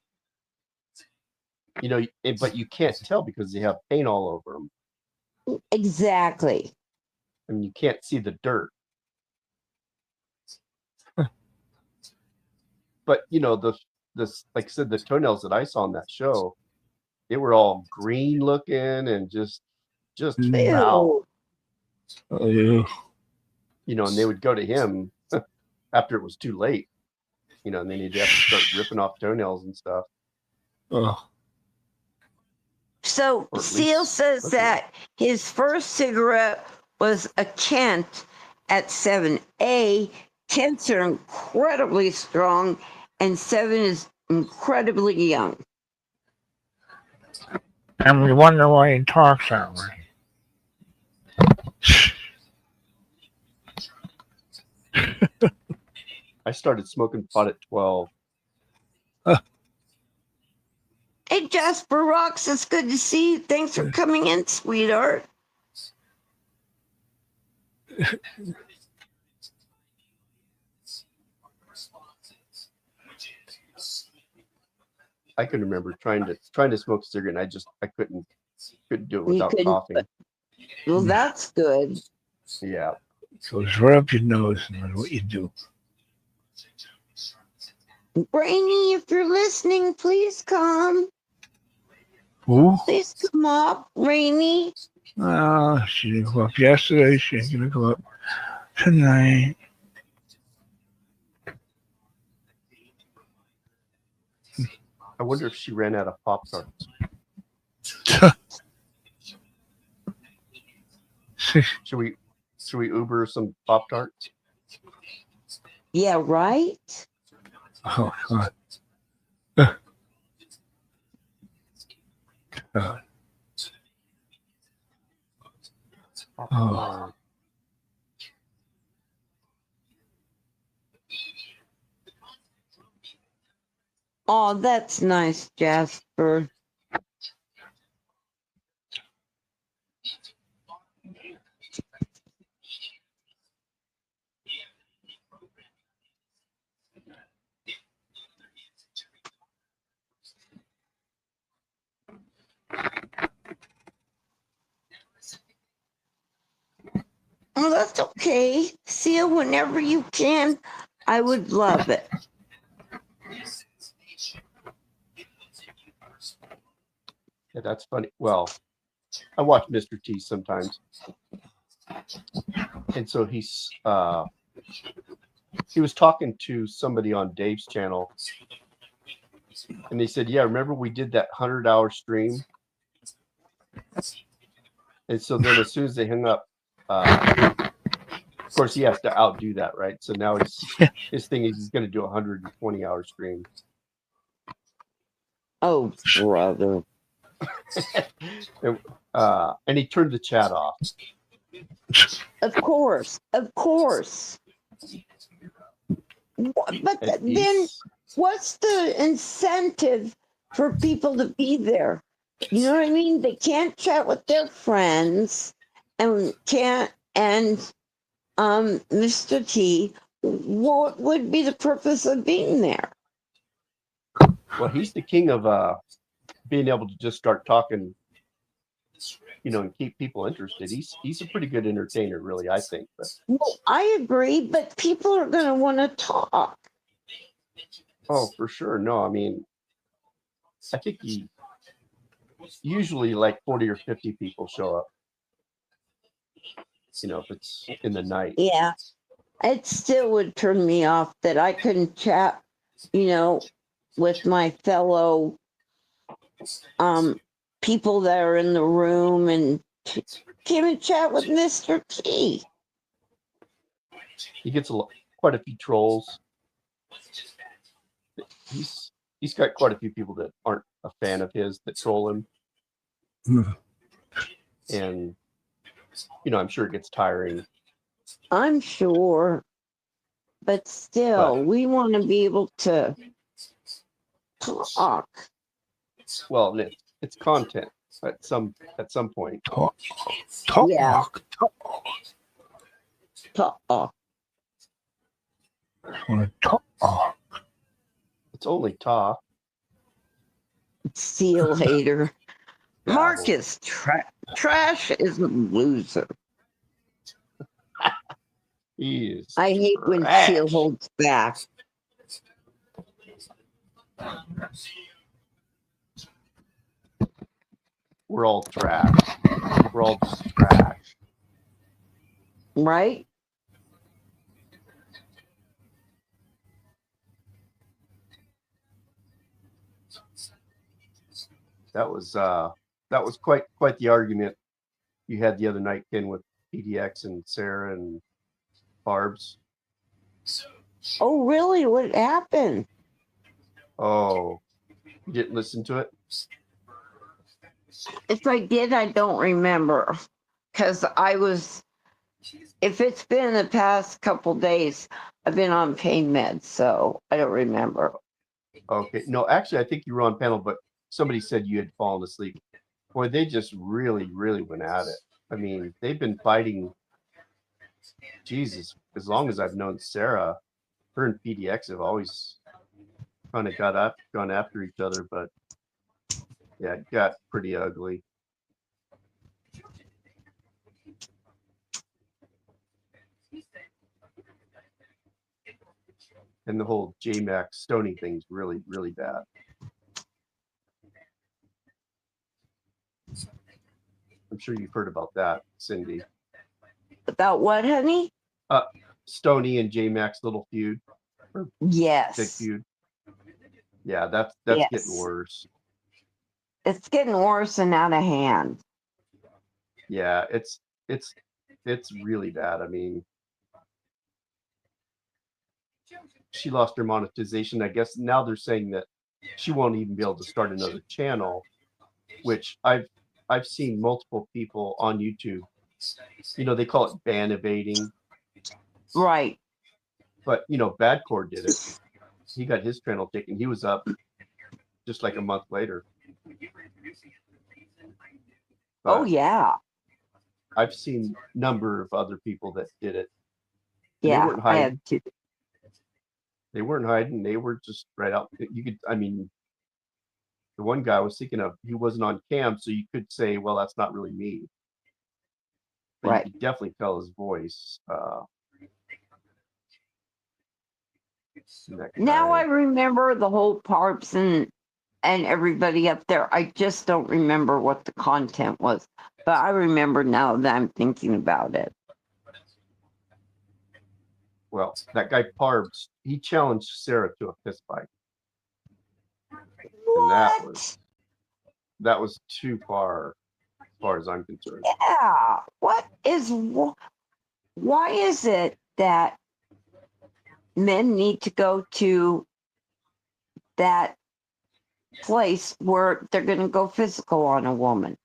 But you can't tell because they have paint all over them. Exactly. I mean, you can't see the dirt. But the like I said, the toenails that I saw on that show, they were all green looking and just foul. Ew. Oh, And they would go to him after it was too late. And then he'd have to start ripping off toenails and stuff. oh, So Or at Seal least says looking that his first cigarette was a Kent at 7A. Kents are incredibly strong, and 7 is incredibly young. and we wonder why he talks that way. I started smoking pot at 12. Hey, Jasper Rocks, it's good to see you. Thanks for coming in, sweetheart. I can remember trying to smoke a cigarette, and I couldn't do it without couldn't- coughing. Well, that's good. Yeah. Goes right up your nose, no matter what you do. Brainy, if you're listening, please come. Who? Please come up, Rainy. She didn't go up yesterday. She ain't gonna go up tonight. I wonder if she ran out of Pop-Tarts. Should we Uber some Pop-Tarts? Yeah, right? Oh, God. God. Oh. Oh, that's nice, Jasper. Oh, that's okay. Seal whenever you can. I would love it. Yeah, that's funny. Well, I watch Mr. T sometimes, and so he was talking to somebody on Dave's channel, and they said, "Yeah, remember we did that 100-hour stream?" And so then, as soon as they hung up, of course, he has to outdo that, right? So now his thing is he's going to do a 120-hour stream. Oh, brother. And he turned the chat off. Of course. But And then what's the incentive for people to be there? You know what I mean? They can't chat with their friends and Mr. T what would be the purpose of being there? Well, he's the king of being able to just start talking, and keep people interested. He's a pretty good entertainer, really, I think. But Well, I agree, but people are going to want to talk. oh, for sure. No, I mean, I think he usually like 40 or 50 people show up. If it's in the night. Yeah. It still would turn me off that I couldn't chat, with my fellow people that are in the room and came and chat with Mr. T. He gets quite a few trolls. He's got quite a few people that aren't a fan of his that troll him. And I'm sure it gets tiring. I'm sure. But still, we want to be able to talk. Well, it's content at some point. Talk. Yeah. Talk. I want to talk. It's only talk. See you later. Yeah. Marcus, trash is a loser. He is. I hate when trash. Teal holds back. We're all trash. We're all just trash. Right? That was quite the argument you had the other night, Ken, with PDX and Sarah and Barb's. Oh, really? What happened? Oh, you didn't listen to it? If I did, I don't remember. Because if it's been the past couple days, I've been on pain meds, so I don't remember. Okay. No, actually, I think you were on panel, but somebody said you had fallen asleep. Boy, they just really, really went at it. I mean, they've been fighting, Jesus, as long as I've known Sarah. Her and PDX have always kind of gone after each other, but yeah, it got pretty ugly. And the whole J-Max Stoney thing's really, really bad. I'm sure you've heard about that, Cindy. About what, honey? Stoney and J-Max little feud. Big Yes. feud. Yeah, that's Yes. getting worse. It's getting worse and out of hand. Yeah, it's really bad. I mean, she lost her monetization. I guess now they're saying that she won't even be able to start another channel, which I've seen multiple people on YouTube. They call it ban evading. Right. But Badcore did it. He got his channel taken. He was up just like a month later. But Oh, yeah. I've seen a number of other people that did it. Yeah, They weren't I hiding. had to. They weren't hiding. They were just right out. The one guy I was thinking of, he wasn't on cam, so you could say, well, that's not really me. But Right. you could definitely tell his voice. Now I remember the whole Parps and everybody up there. I just don't remember what the content was. But I remember now that I'm thinking about it. Well, that guy Parbs, he challenged Sarah to a fist fight. What? And that was too far as far as I'm concerned. Yeah. Why is it that men need to go to that place where they're going to go physical on a woman?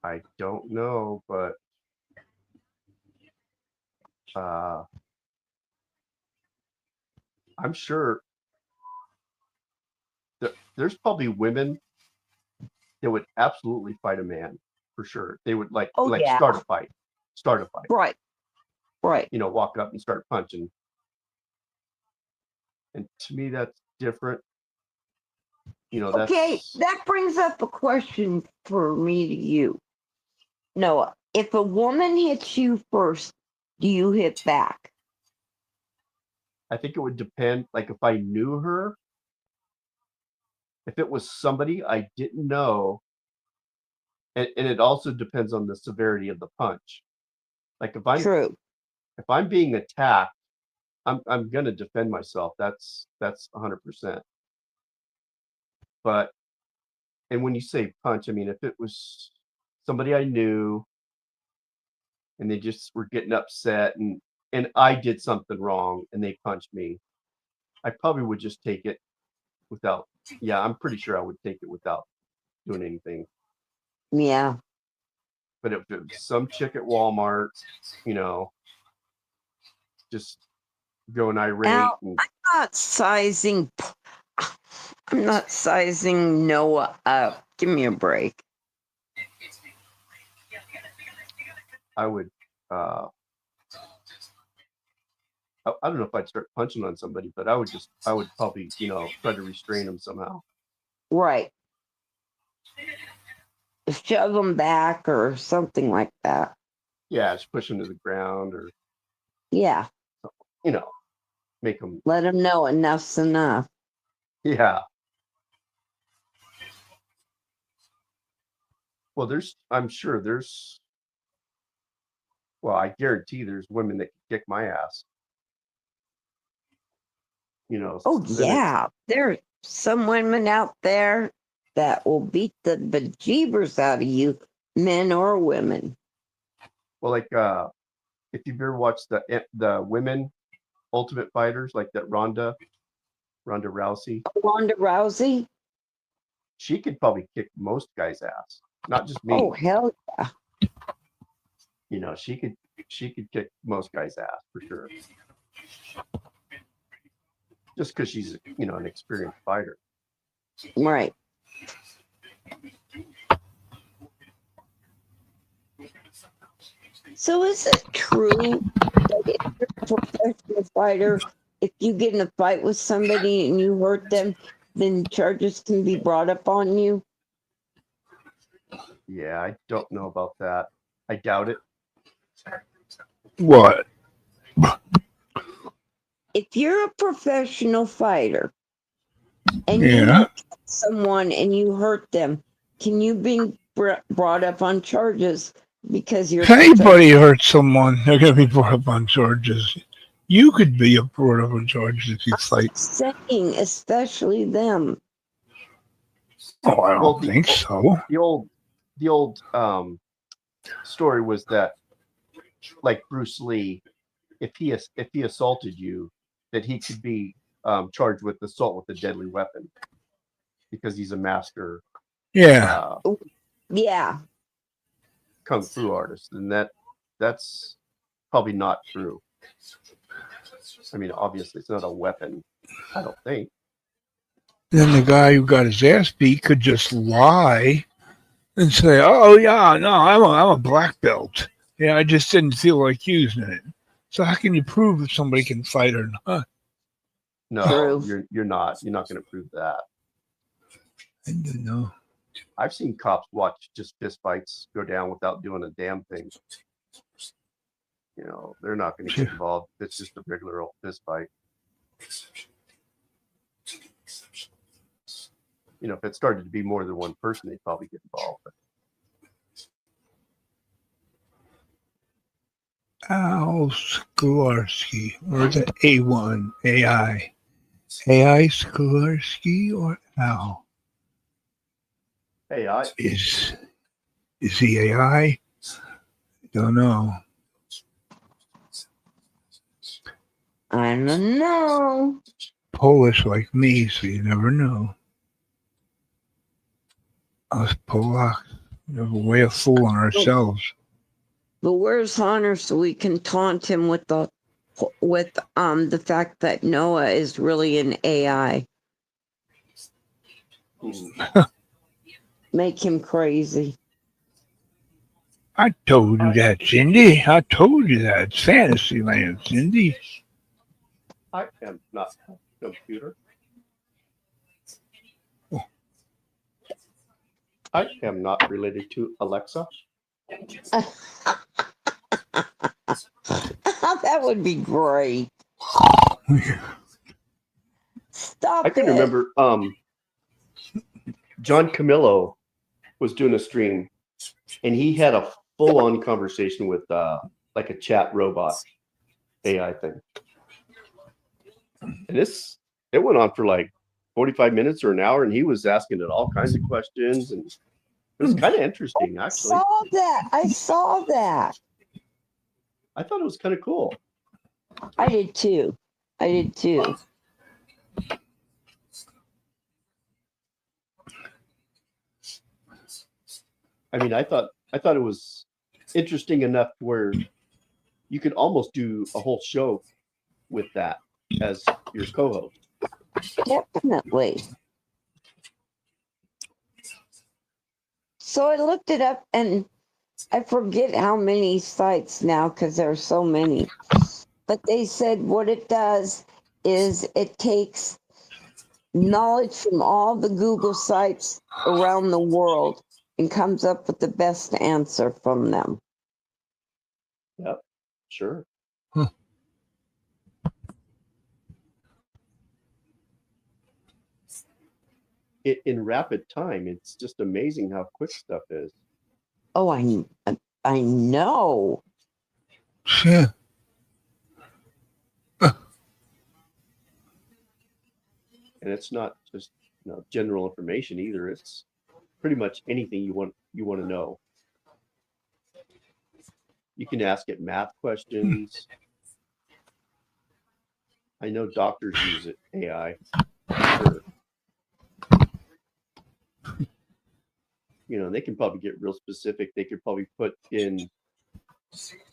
I don't know, but I'm sure there's probably women that would absolutely fight a man for sure. They would yeah. start a fight. Right. Right. walk up and start punching. And to me, that's different. Okay, That's that brings up a question for me to you. Noah, if a woman hits you first, do you hit back? I think it would depend. Like if I knew her, if it was somebody I didn't know, and it also depends on the severity of the punch. Like True. if I'm being attacked, I'm gonna defend myself. That's 100%. But and when you say punch, I mean if it was somebody I knew and they just were getting upset and I did something wrong and they punched me, I probably would just take it without. Yeah, I'm pretty sure I would take it without doing anything. Yeah. But if it was some chick at Walmart, just going irate Now, and not sizing. I'm not sizing Noah up. Give me a break. I would I don't know if I'd start punching on somebody, but I would probably, try to restrain them somehow. Right. Shove them back or something like that. Yeah, just push them to the ground or, Yeah. make them. Let them know enough's enough. Yeah. Well, I'm sure I guarantee there's women that can kick my ass. Oh, then yeah. There's some women out there that will beat the bejeebers out of you, men or women. Well, like, if you've ever watched the women Ultimate Fighters, like that Ronda Rousey, Ronda Rousey? she could probably kick most guys' ass, not just me. Oh, hell yeah. She could kick most guys' ass for sure. Just because she's, an experienced fighter. Right. So is it true that if you're a professional fighter, if you get in a fight with somebody and you hurt them, then charges can be brought up on you? Yeah, I don't know about that. I doubt it. What? If you're a professional fighter and you Yeah. hit someone and you hurt them, can you be brought up on charges because you're If anybody hurts someone, they're going to be brought up on charges. You could be brought up on charges if you fight. saying, especially them? Oh, I don't Well, think so. The old story was that, like Bruce Lee, if he assaulted you, that he could be charged with assault with a deadly weapon because he's a master Yeah. Yeah. kung fu artist, and that's probably not true. I mean, obviously, it's not a weapon. I don't think. Then the guy who got his ass beat could just lie and say, "Oh yeah, no, I'm a black belt. Yeah, I just didn't feel like using it." So how can you prove if somebody can fight or not? No, True. you're not going to prove that. I don't know. I've seen cops watch just fist fights go down without doing a damn thing. They're not going to get involved. It's just a regular old fist fight. If it started to be more than one person, they'd probably get involved. Al Skolarski, or is it A1 AI? AI Skolarski or Al? AI. Is he AI? Don't know. I don't know. Polish like me, so you never know. Us Polacks have a way of fooling ourselves. But where's Hunter so we can taunt him with the fact that Noah is really an AI? Make him crazy. I told you that, Cindy. I told you that. It's Fantasyland, Cindy. I am not a computer. Oh. I am not related to Alexa. That would be great. Stop I can it. remember John Camillo was doing a stream and he had a full-on conversation with like a chat robot AI thing. And it went on for like 45 minutes or an hour, and he was asking it all kinds of questions, and it was kind of interesting, actually. I saw that. I thought it was kind of cool. I did too. I mean, I thought it was interesting enough where you could almost do a whole show with that as your co-host. Definitely. So I looked it up, and I forget how many sites now because there are so many. But they said what it does is it takes knowledge from all the Google sites around the world and comes up with the best answer from them. Yep, sure. Huh. In rapid time, it's just amazing how quick stuff is. Oh, I know. Yeah. And it's not just general information either. It's pretty much anything you want to know. You can ask it math questions. I know doctors use it, AI. Sure. They can probably get real specific. They could probably put in,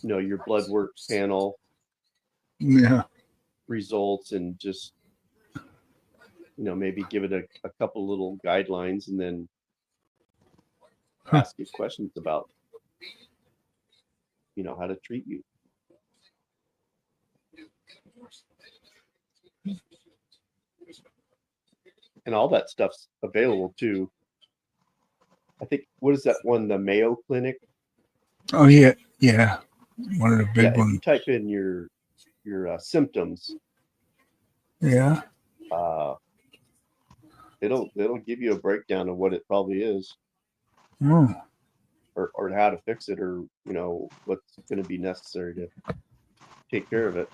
your blood work panel Yeah. results and just, maybe give it a couple little guidelines and then ask it questions about, how to treat you. And all that stuff's available too. I think, what is that one, the Mayo Clinic? Oh, yeah. Yeah. One of the big If ones. you type in your symptoms, Yeah. it'll give you a breakdown of what it probably is, Oh. or how to fix it, or what's going to be necessary to take care of it.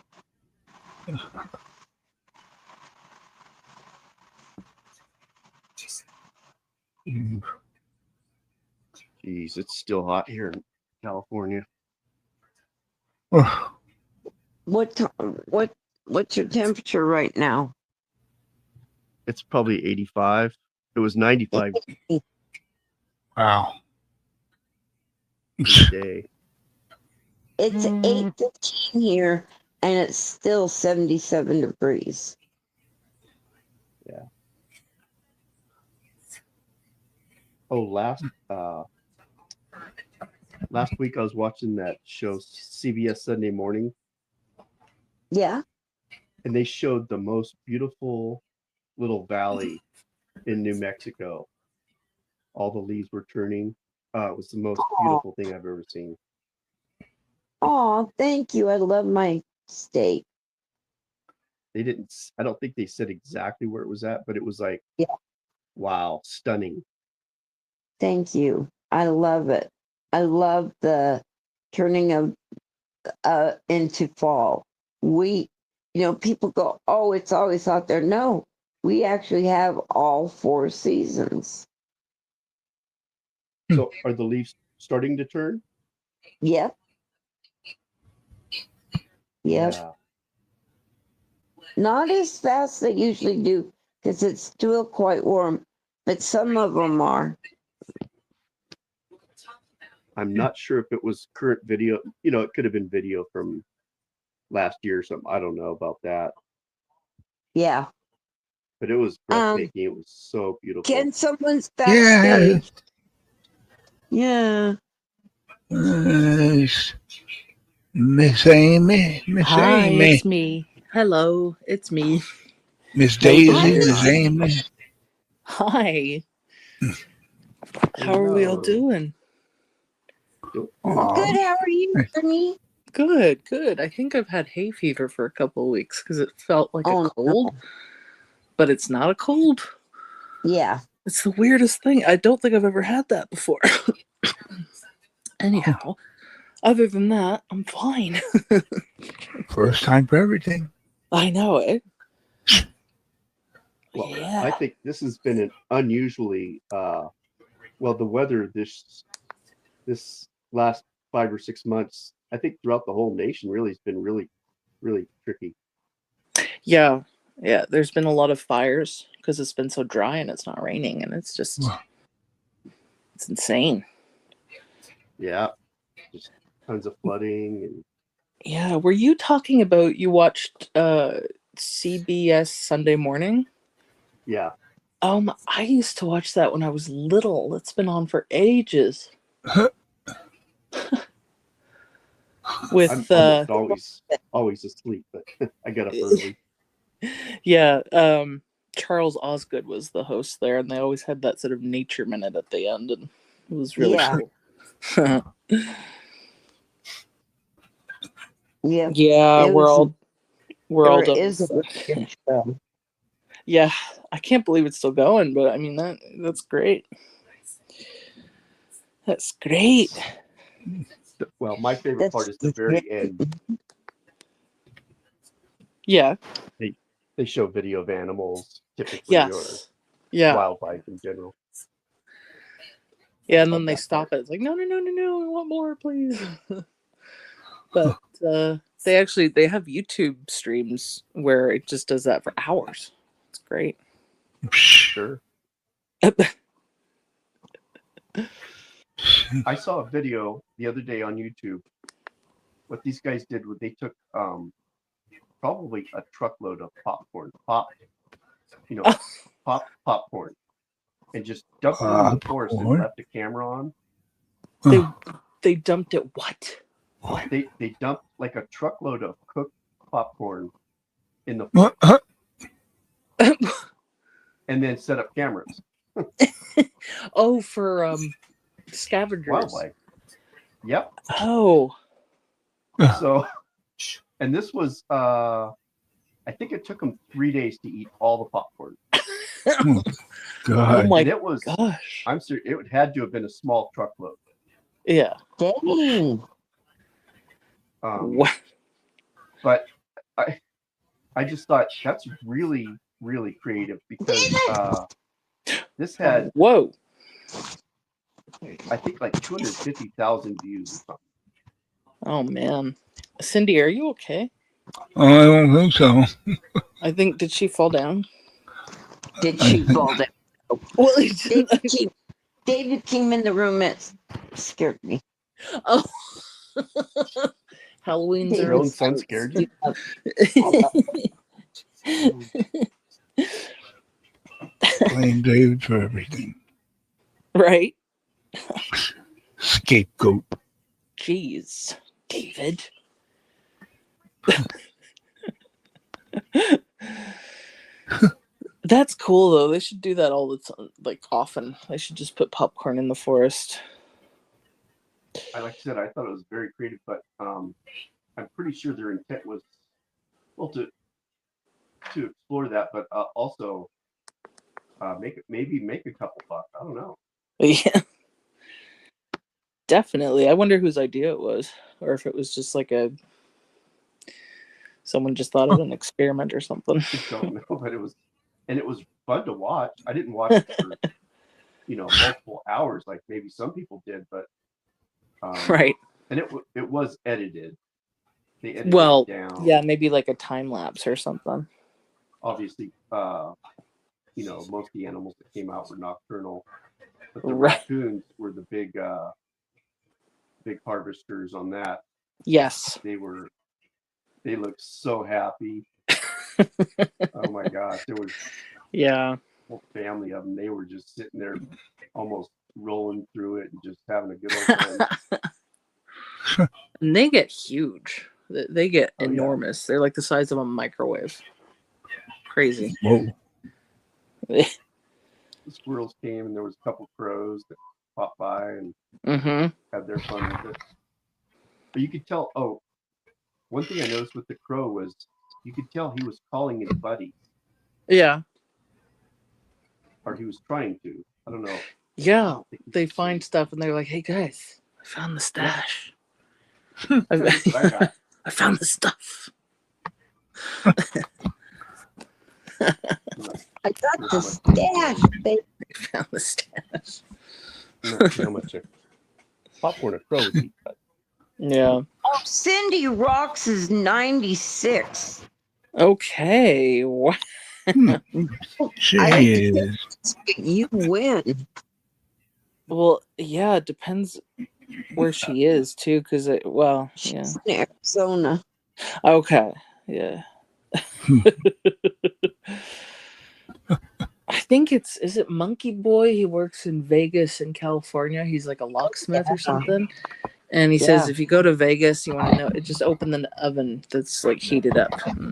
Jeez, it's still hot here in California. Oh. What's your temperature right now? It's probably 85. It was 95 Wow. today. It's 8:15 here, and it's still 77 degrees. Yeah. Oh, last week I was watching that show, CBS Sunday Morning. Yeah. And they showed the most beautiful little valley in New Mexico. All the leaves were turning. It was the most beautiful thing I've ever seen. Oh, thank you. I love my state. I don't think they said exactly where it was at, but it was like, yeah. Wow, stunning. Thank you. I love it. I love the turning of into fall. People go, oh, it's always out there. No, we actually have all 4 seasons. So are the leaves starting to turn? Yep. Yeah. Not as fast as they usually do, because it's still quite warm, but some of them are. I'm not sure if it was current video. It could have been video from last year or something. I don't know about that. Yeah. But it was breathtaking. It was so beautiful. Can someone's backstage? Yeah. Miss Amy, Hi, it's me. Hello, it's me. Miss How we doing? Daisy, Miss Amy. Hi. How are we all doing? Aw, Good. How are you, Ernie? Good, good. I think I've had hay fever for a couple of weeks because it felt like Oh, a cold, but it's not a cold. Yeah. It's the weirdest thing. I don't think I've ever had that before. Anyhow, other than that, I'm fine. first time for everything. I know it. Well, Yeah. I think this has been an unusually well, the weather this last 5 or 6 months, I think throughout the whole nation really has been really, really tricky. Yeah. Yeah. There's been a lot of fires because it's been so dry and it's not raining, and it's just, it's insane. Yeah. Just tons of flooding and Yeah, were you talking about you watched CBS Sunday Morning? yeah. I used to watch that when I was little. It's been on for ages. With I'm almost always asleep, but I got up early. yeah, Charles Osgood was the host there, and they always had that sort of nature minute at the end, and it was really cool. Yeah. Yeah, It we're was- all There done. is a good show. Yeah, I can't believe it's still going, but I mean that's great. That's great. Well, my favorite part is the very end. Yeah. They show video of animals typically or Yes. Yeah. wildlife in general. Yeah, and then they stop it. It's like, no, I want more, please. But they have YouTube streams where it just does that for hours. It's great. Sure. I saw a video the other day on YouTube. What these guys did was they took probably a truckload of popcorn, popcorn, and just dumped it in the forest and left the camera on. They dumped it what? They dumped like a truckload of cooked popcorn in the forest and then set up cameras. Oh, for scavengers. Wildlife. Yep. Oh. So, and this was I think it took them 3 days to eat all the popcorn. God. Oh my and it was, gosh. I'm serious, it had to have been a small truckload. Yeah. Dang. What? But I just thought that's really, really creative because this had, whoa, I think like 250,000 views or something. Oh man, Cindy, are you okay? I don't think so. I think, did she fall down? Did she fall down? Well, David came in the room and scared me. Oh. Halloween's Your own son scared you? Blame David for everything. Right? Scapegoat. Jeez, David. That's cool though. They should do that all the time, like often. They should just put popcorn in the forest. Like I said, I thought it was very creative, but I'm pretty sure their intent was, well, to explore that, but also make a couple bucks. I don't know. Yeah, definitely. I wonder whose idea it was, or if it was just like someone just thought of an experiment or something. I don't know, but it was fun to watch. I didn't watch it for multiple hours like maybe some people did, but right. And it was edited. They edited it down. Yeah, maybe like a time lapse or something. Obviously, most of the animals that came out were nocturnal, but the Right. raccoons were the big harvesters on that. Yes. They looked so happy. Oh my gosh, there was Yeah. a whole family of them. They were just sitting there almost rolling through it and just having a good old time. And they get huge. They get Oh, yeah. enormous. They're like the size of a microwave. Crazy. Whoa. The squirrels came, and there was a couple crows that popped by and Mm-hmm. had their fun with it. But you could tell. Oh, one thing I noticed with the crow was you could tell he was calling his buddy, Yeah. or he was trying to. I don't know. I Yeah. don't think he They could find see. stuff and they're like, hey guys, I found the stash. That's what I got. I found the stuff. I got the stash, baby. I found the stash. I'm not sure how much popcorn a crow would eat. But Yeah. Oh, Cindy Rocks is 96. Okay. What? She I- is. You win. Well, yeah, it depends where she is too, because yeah. She's in Arizona. Okay. Yeah. I think is it Monkey Boy? He works in Vegas in California. He's like a locksmith or something. And he says if you go to Vegas, you want to know, just open the oven that's like heated up.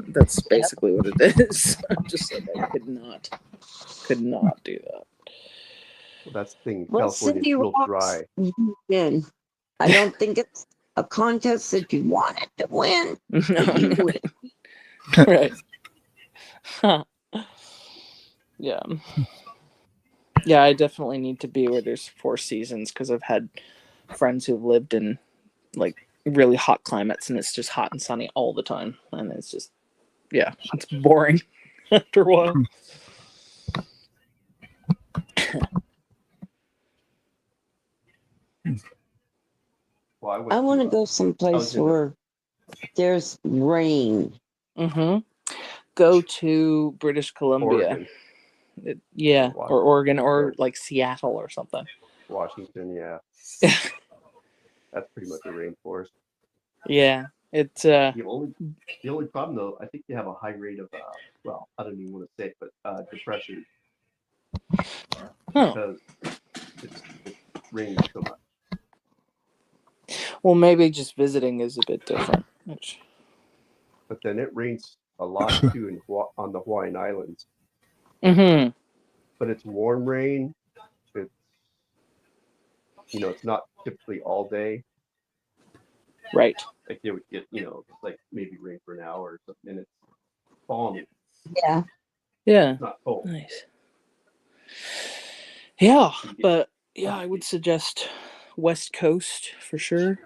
That's basically what it is. I'm just like, I could not do that. well, that's the thing. Well, California's Cindy real Rocks, dry. you win. I don't think it's a contest that you wanted to win. but you win. Right. Huh. Yeah. Yeah, I definitely need to be where there's 4 seasons because I've had friends who've lived in like really hot climates and it's just hot and sunny all the time. And it's just, yeah, it's boring after a while. Well, I want to to go I someplace was in the- where there's rain. Mm-hmm. Go to British Columbia. Oregon, Yeah, Washington. or Oregon or like Seattle or something. Washington, yeah. That's pretty much a rainforest. Yeah, it's The only problem though, I think they have a high rate of well, I don't even want to say it, but depression oh, because it's raining so much. well, maybe just visiting is a bit different. Which, But then it rains a lot too on the Hawaiian Islands. mm-hmm. But it's warm rain. It's it's not typically all day. Right. Like they would get like maybe rain for an hour or something, and it's balmy. Yeah. Yeah. It's not cold. Nice. Yeah, but yeah, I would suggest West Coast for sure.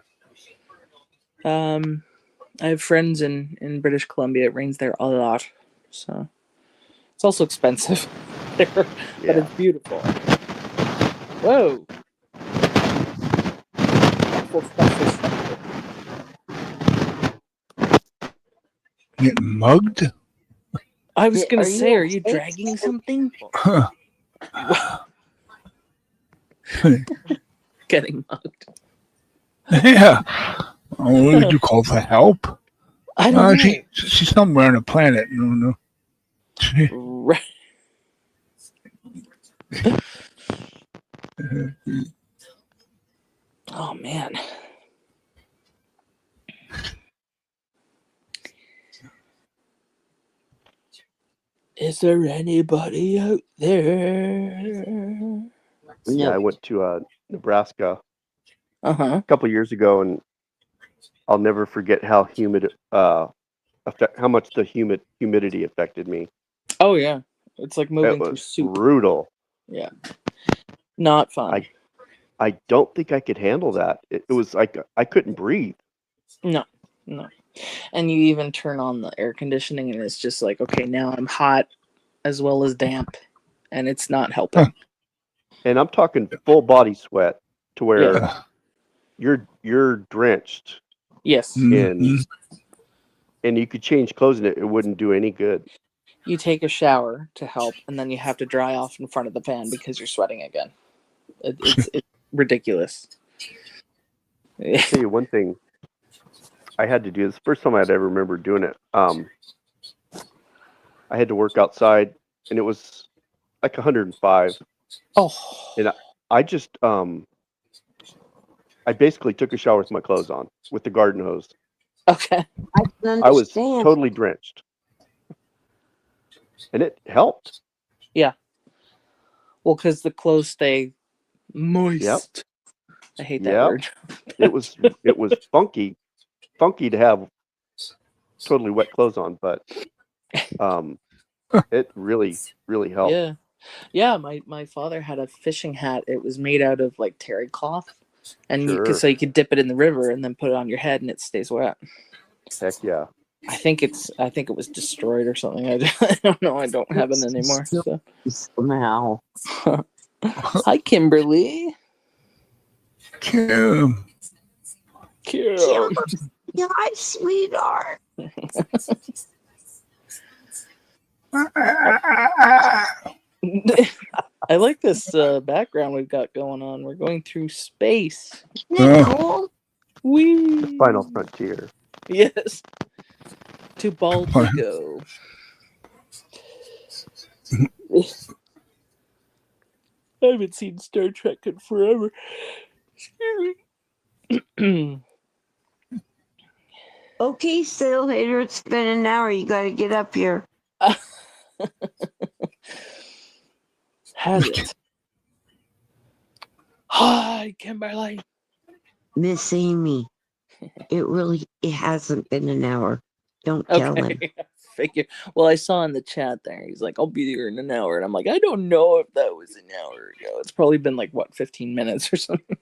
I have friends in British Columbia. It rains there a lot, so it's also expensive there, but Yeah. it's beautiful. Whoa. Getting mugged? I was gonna Are you say, are you okay? dragging something? Huh. Getting mugged. Yeah. Oh, would you call for help? I don't know. She's somewhere on the planet. No. Right. Oh man. Is there anybody out there? Yeah, I No. went to Nebraska Uh-huh. a couple years ago, and I'll never forget how how much the humidity affected me. Oh yeah. It's like It moving through was soup. brutal. Yeah. Not fun. I don't think I could handle that. It was like I couldn't breathe. No. And you even turn on the air conditioning and it's just like, okay, now I'm hot as well as damp and it's not helping. And I'm talking full body sweat to where Yeah. you're drenched, Yes. Mhm. and you could change clothes and it wouldn't do any good. You take a shower to help and then you have to dry off in front of the fan because you're sweating again. It's ridiculous. I'll tell you one thing I had to do. This first time I'd ever remember doing it. I had to work outside and it was like 105. Oh. I just I basically took a shower with my clothes on with the garden hose. Okay. I can I was understand. totally drenched, and it helped. Well, because the clothes stay moist. Yep. I hate that Yep. word. It was funky to have totally wet clothes on, but it really helped. Yeah. Yeah, my father had a fishing hat. It was made out of like terry cloth, and Sure. so you could dip it in the river and then put it on your head and it stays wet. Heck yeah. I think it was destroyed or something. I don't know. I don't have it anymore. So. Somehow. Hi, Kimberly. Kim. Cute. Yeah, hi, sweetheart. I like this background we've got going on. We're going through space. Isn't that cool? Whee! Final frontier. Yes. To Baltico. I haven't seen Star Trek in forever. Excuse me. Okay, sail hater, it's been an hour. You got to get up here. Has it? Hi, Kimberly. Miss Amy, it hasn't been an hour. Don't tell him. Okay. Figure. Well, I saw in the chat there. He's like, "I'll be there in an hour," and I'm like, "I don't know if that was an hour ago. It's probably been like 15 minutes or something."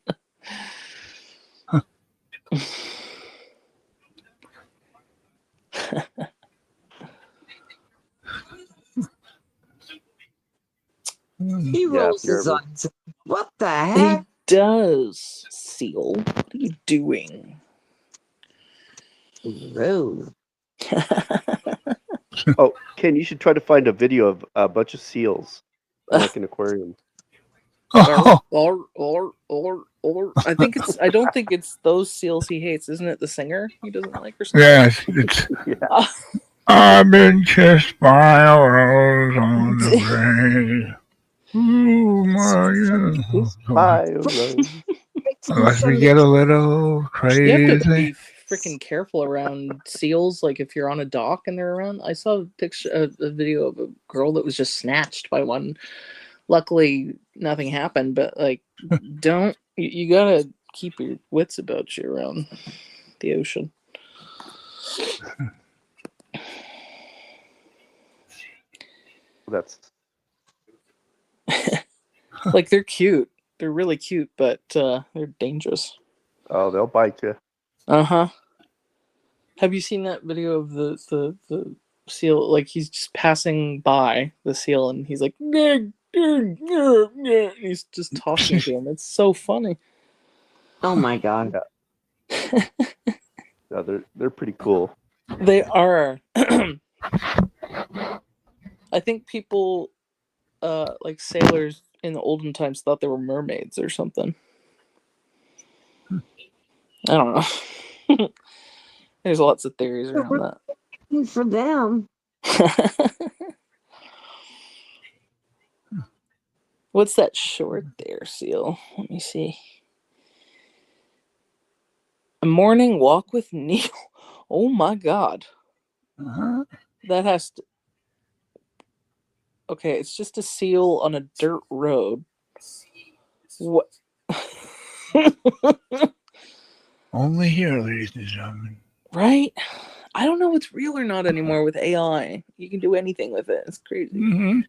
He rolls you're his ever- eyes. What the He heck? does, Seal. What are you doing? Rude. Oh, Ken, you should try to find a video of a bunch of seals in like an aquarium. or I think it's. I don't think it's those seals he hates. Isn't it the singer he doesn't like or something? Yes, it's. Yeah. I've been kissed by a rose on the grave. Ooh, my. Let me get a little You have crazy. to be freaking careful around seals. Like if you're on a dock and they're around. I saw a video of a girl that was just snatched by one. Luckily, nothing happened. But like, don't you gotta keep your wits about you around the ocean. That's Like they're cute. They're really cute, but they're dangerous. they'll bite you. Uh-huh. Have you seen that video of the seal? Like he's just passing by the seal and he's like, and he's just talking to him. It's so funny. Oh my God. Yeah, they're pretty cool. They are. I think people, like sailors in the olden times, thought they were mermaids or something. I don't know. There's lots of theories around that. For them. What's that short there, Seal? Let me see. A morning walk with Neil. Oh my God. Uh-huh. That has to. Okay, it's just a seal on a dirt road. What? Only here, ladies and gentlemen. Right? I don't know what's real or not anymore with AI. You can do anything with it. It's crazy. Mm-hmm.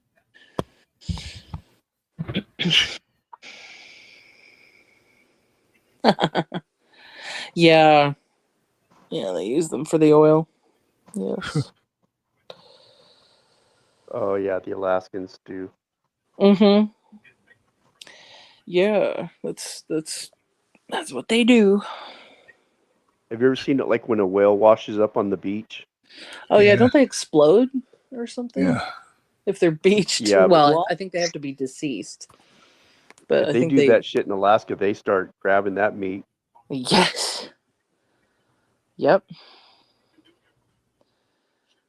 Yeah. Yeah, they use them for the oil. Yes. Oh yeah, the Alaskans do. Mm-hmm. Yeah, that's what they do. Have you ever seen it like when a whale washes up on the beach? Oh yeah, Yeah. don't they explode or something? Yeah. If they're beached. Yeah, Well, I think they have to be deceased. But If I they think do that shit in Alaska, they start grabbing that meat. Yes. Yep.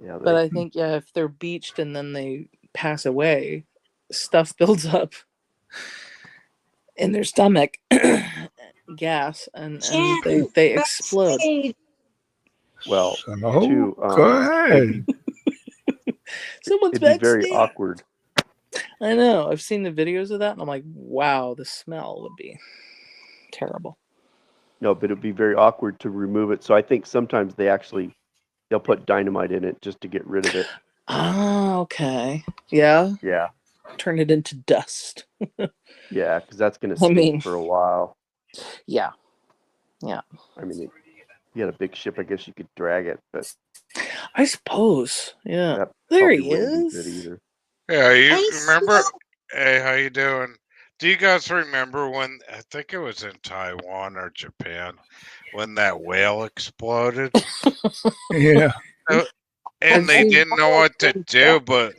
Yeah, But I think if they're beached and then they pass away, stuff builds up in their stomach, gas and Jan, they explode. backstage. Well, So, to go ahead. Someone's it'd be very backstage. awkward. I know. I've seen the videos of that, and I'm like, wow, the smell would be terrible. No, but it'd be very awkward to remove it. So I think sometimes they'll put dynamite in it just to get rid of it. Ah, okay. Yeah, Yeah, turn it into dust. yeah, because that's gonna I stink mean- for a while. Yeah. I mean, you got a big ship. I guess you could drag it, but I suppose. Yeah. that There probably he wouldn't be good is. either. Yeah, you Hey, remember? Snow. Hey, how you doing? Do you guys remember when I think it was in Taiwan or Japan when that whale exploded Yeah. and I've they seen- didn't know what to do, but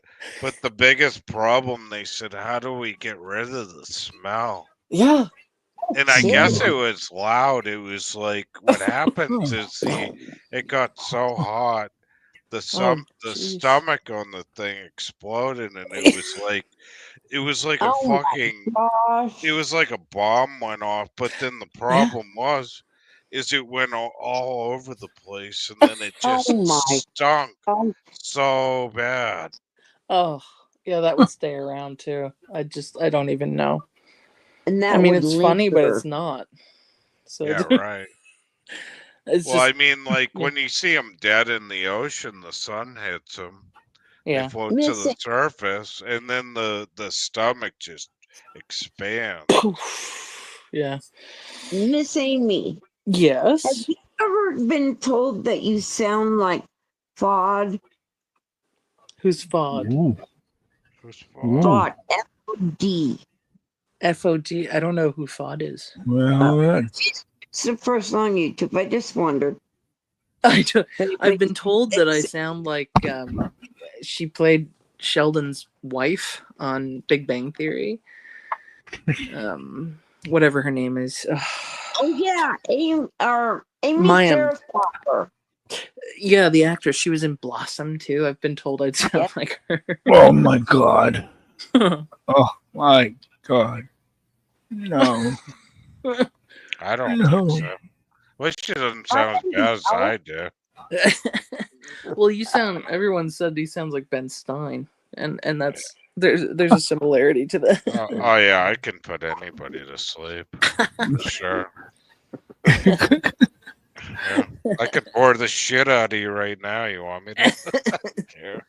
the biggest problem they said, how do we get rid of the smell? Yeah. And I Yeah. guess it was loud. It was like what happens is it got so hot, the jeez. stomach on the thing exploded, and it was like a Oh my fucking. gosh. It was like a bomb went off, but then the problem is it went all over the place, and then it just Oh my stunk God. so bad. Oh, yeah, that would stay around too. I don't even know. And that I mean, would it's funny, but linger. it's not. So Yeah, right. it's Well, I just, mean, like yeah. when you see them dead in the ocean, the sun hits them. yeah. They float to Miss the it. surface, and then the stomach just expands. Yeah. Miss Amy, have Yes. you ever been told that you sound like Fod? Who's FOD? Ooh. Who's Ooh. fault? Fod. F-O-D. FOD. I don't know who FOD is. Well, It's the first on YouTube. I just wondered. I've been told that I sound like she played Sheldon's wife on Big Bang Theory. Whatever her name is. Oh yeah, Amy Mayim. Farrah Fowler. Yeah, the actress. She was in Blossom too. I've been told I'd sound Yeah. like her. oh my God. Oh my God. No. I don't No. think so. Well, she doesn't sound as bad as I do. Well, everyone said he sounds like Ben Stein, and that's there's a similarity to that. Oh yeah, I can put anybody to sleep. Sure. Yeah. I could bore the shit out of you right now. You want me to? Yeah.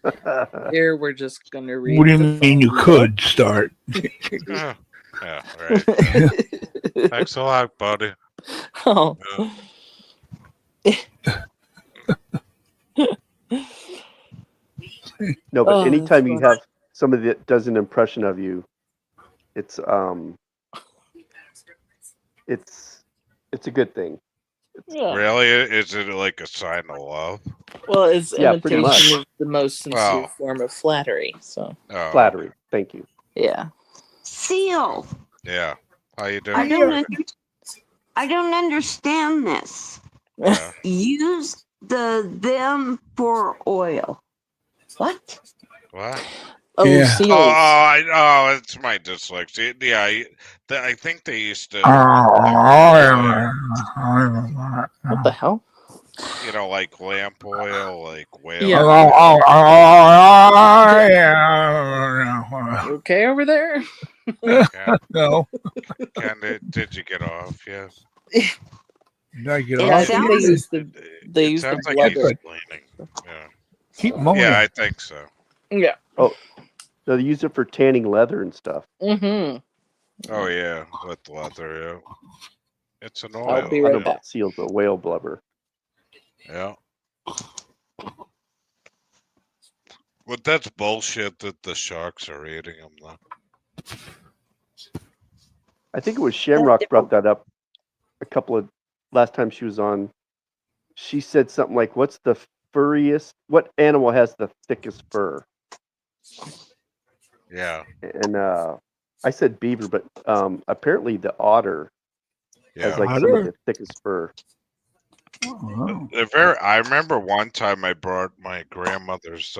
Here we're just gonna read. What do you the mean you phone. could start? Yeah, right. Thanks a lot, buddy. Oh. No, but Oh, that's anytime you funny. have somebody that does an impression of you, it's a good thing. Yeah. Really? Is it like a sign of love? Well, it's Yeah, pretty imitation much. is the most sincere Wow. form of flattery. So Oh, Flattery. Thank you. yeah. Seal. Yeah. How you I doing? don't understand this. Yeah. Use them for oil. What? What? Oh, Yeah. seals. It's my dyslexia. Yeah, I think they used to, What the hell? like lamp oil, like whale. Yeah. Yeah. You okay over there? No. Did you get off? Yeah. Did I get It Yeah, I off? think sounds- they It use the sounds like blubber. he's cleaning. Yeah. Keep mowing. Yeah, I think so. Yeah. So they use it for tanning leather and stuff. Mm-hmm. Oh yeah, with leather. Yeah. It's an I'll oil. be I right know back. about seals, but whale blubber. Yeah. But that's bullshit that the sharks are eating them, though. I think it was Shamrock brought that up a couple of last time she was on. She said something like, "What's the furriest? What animal has the thickest fur?" Yeah. And I said beaver, but apparently the otter has Yeah. like some Otter? of the thickest fur. Oh. I remember one time I brought my grandmother's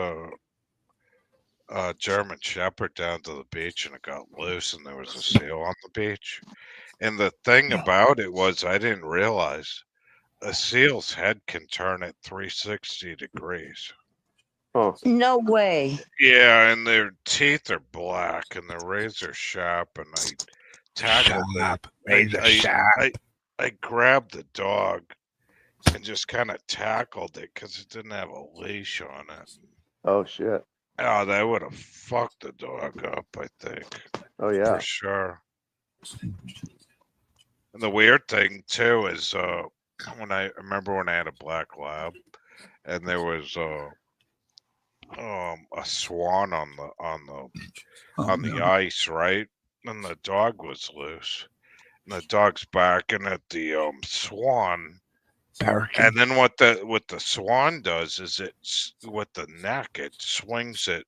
German Shepherd down to the beach, and it got loose, and there was a seal on the beach. And the thing about it was, I didn't realize a seal's head can turn at 360 degrees. Oh, No way. Yeah, and their teeth are black and they're razor sharp. And I tackled it. Sharp, razor sharp. I grabbed the dog and just kind of tackled it because it didn't have a leash on it. oh shit. Oh, that would have fucked the dog up, I think. Oh yeah. For sure. And the weird thing too is when I remember when I had a black lab and there was a swan on the ice, right? And the dog was loose. And the dog's barking at the swan. Barking. And then what the swan does is with the neck, it swings it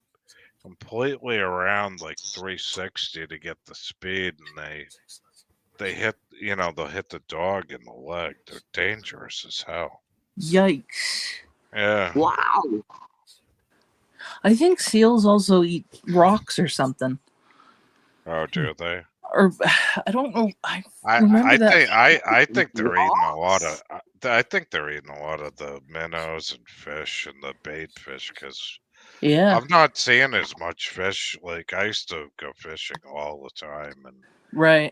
completely around like 360 to get the speed, and they hit, they'll hit the dog in the leg. They're dangerous as hell. Yikes. Yeah. Wow. I think seals also eat rocks or something. Oh, do they? Or I don't know. I think they're eating a lot of. I think they're eating a lot of the minnows and fish and the bait fish because yeah. I'm not seeing as much fish. Like I used to go fishing all the time, and Right.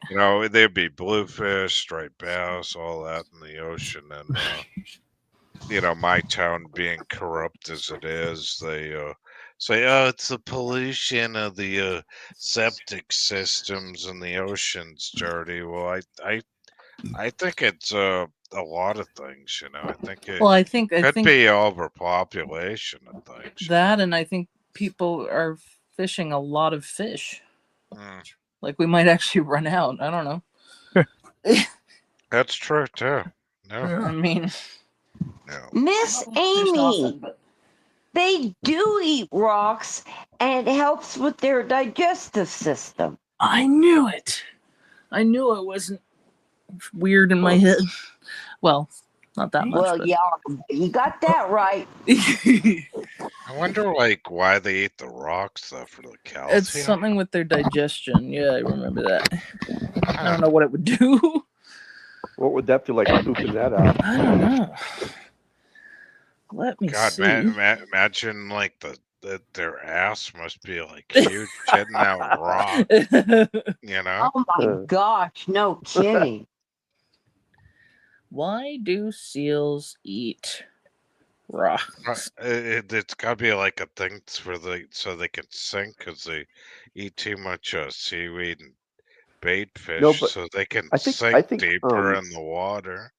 there'd be bluefish, striped bass, all that in the ocean, and my town being corrupt as it is, they say, "Oh, it's the pollution of the septic systems and the ocean's dirty." Well, I think it's a lot of things. I think it Well, I think could be overpopulation of things. that, and I think people are fishing a lot of fish. Like we might actually run out. I don't know. That's true too. No, I mean, no. Miss there's Amy, nothing, but- they do eat rocks and it helps with their digestive system. I knew it. I knew it wasn't weird in my head. Well, not that much. Well, but... yeah, you got that right. I wonder, why they eat the rocks though for the calcium. It's something with their digestion. Yeah, I remember that. I don't know what it would do. What would that feel like pooping that out? I don't know. Let me God, see. imagine their ass must be like huge, shedding out rock. Oh my gosh, no kidding. Why do seals eat rocks? It's got to be like a thing so they can sink because they eat too much seaweed and bait fish, No, but so they can I sink think, deeper in the water.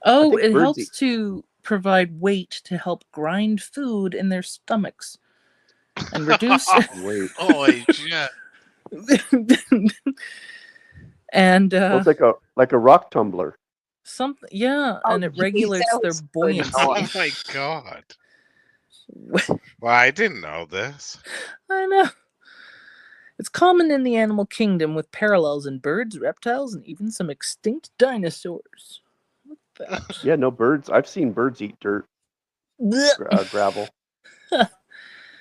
Oh, think it birds helps eat- to provide weight to help grind food in their stomachs and reduce. Wait. Holy shit! And Well, it's like a rock tumbler. something, yeah, Oh, and it geez, regulates that their was good. buoyancy. Oh my god! Well, I didn't know this. I know. It's common in the animal kingdom with parallels in birds, reptiles, and even some extinct dinosaurs. What the- Yeah, no birds. I've seen birds eat dirt, Blech. gravel.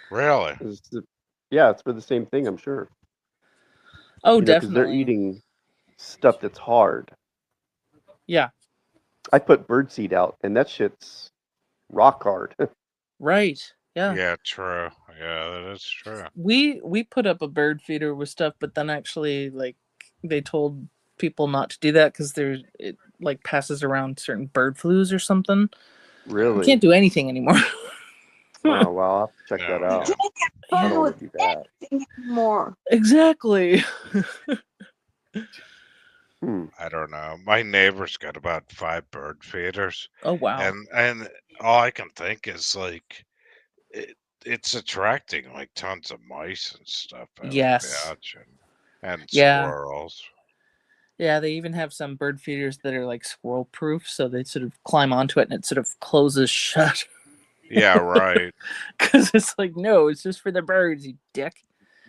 Really? It's for the same thing, I'm sure. Oh, Because definitely. they're eating stuff that's hard. Yeah, I put birdseed out, and that shit's rock hard. right. Yeah. Yeah, true. Yeah, that is true. We put up a bird feeder with stuff, but then actually, they told people not to do that because it passes around certain bird flus or something. Really? You can't do anything anymore. Oh, wow. I'll have to check that Yeah. out. Fun I don't with want to do that. anything anymore. Exactly. I don't know. My neighbor's got about 5 bird feeders, Oh wow. and all I can think is it's attracting tons of mice and stuff. I would Yes. imagine. And Yeah. squirrels. Yeah, they even have some bird feeders that are squirrel proof, so they sort of climb onto it and it sort of closes shut. Yeah, right. Because it's no, it's just for the birds, you dick.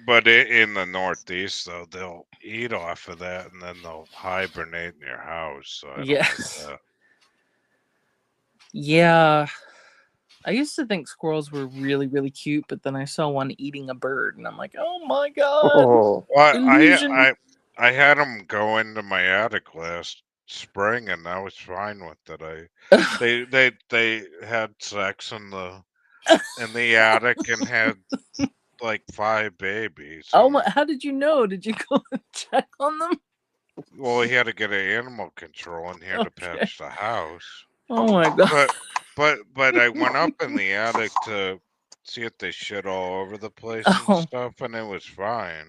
But in the Northeast, though, they'll eat off of that and then they'll hibernate in your house. So I don't Yes. like that. Yeah. I used to think squirrels were really, really cute, but then I saw one eating a bird, and I'm like, oh my god. Oh, Well, Illusion. I had them go into my attic last spring, and I was fine with it. They had sex in the attic and had like 5 babies. Oh And, my! How did you know? Did you go and check on them? well, he had to get an animal control in here to Okay. patch the house. Oh my god! But I went up in the attic to see if they shit all over the place and Oh stuff, and it was fine.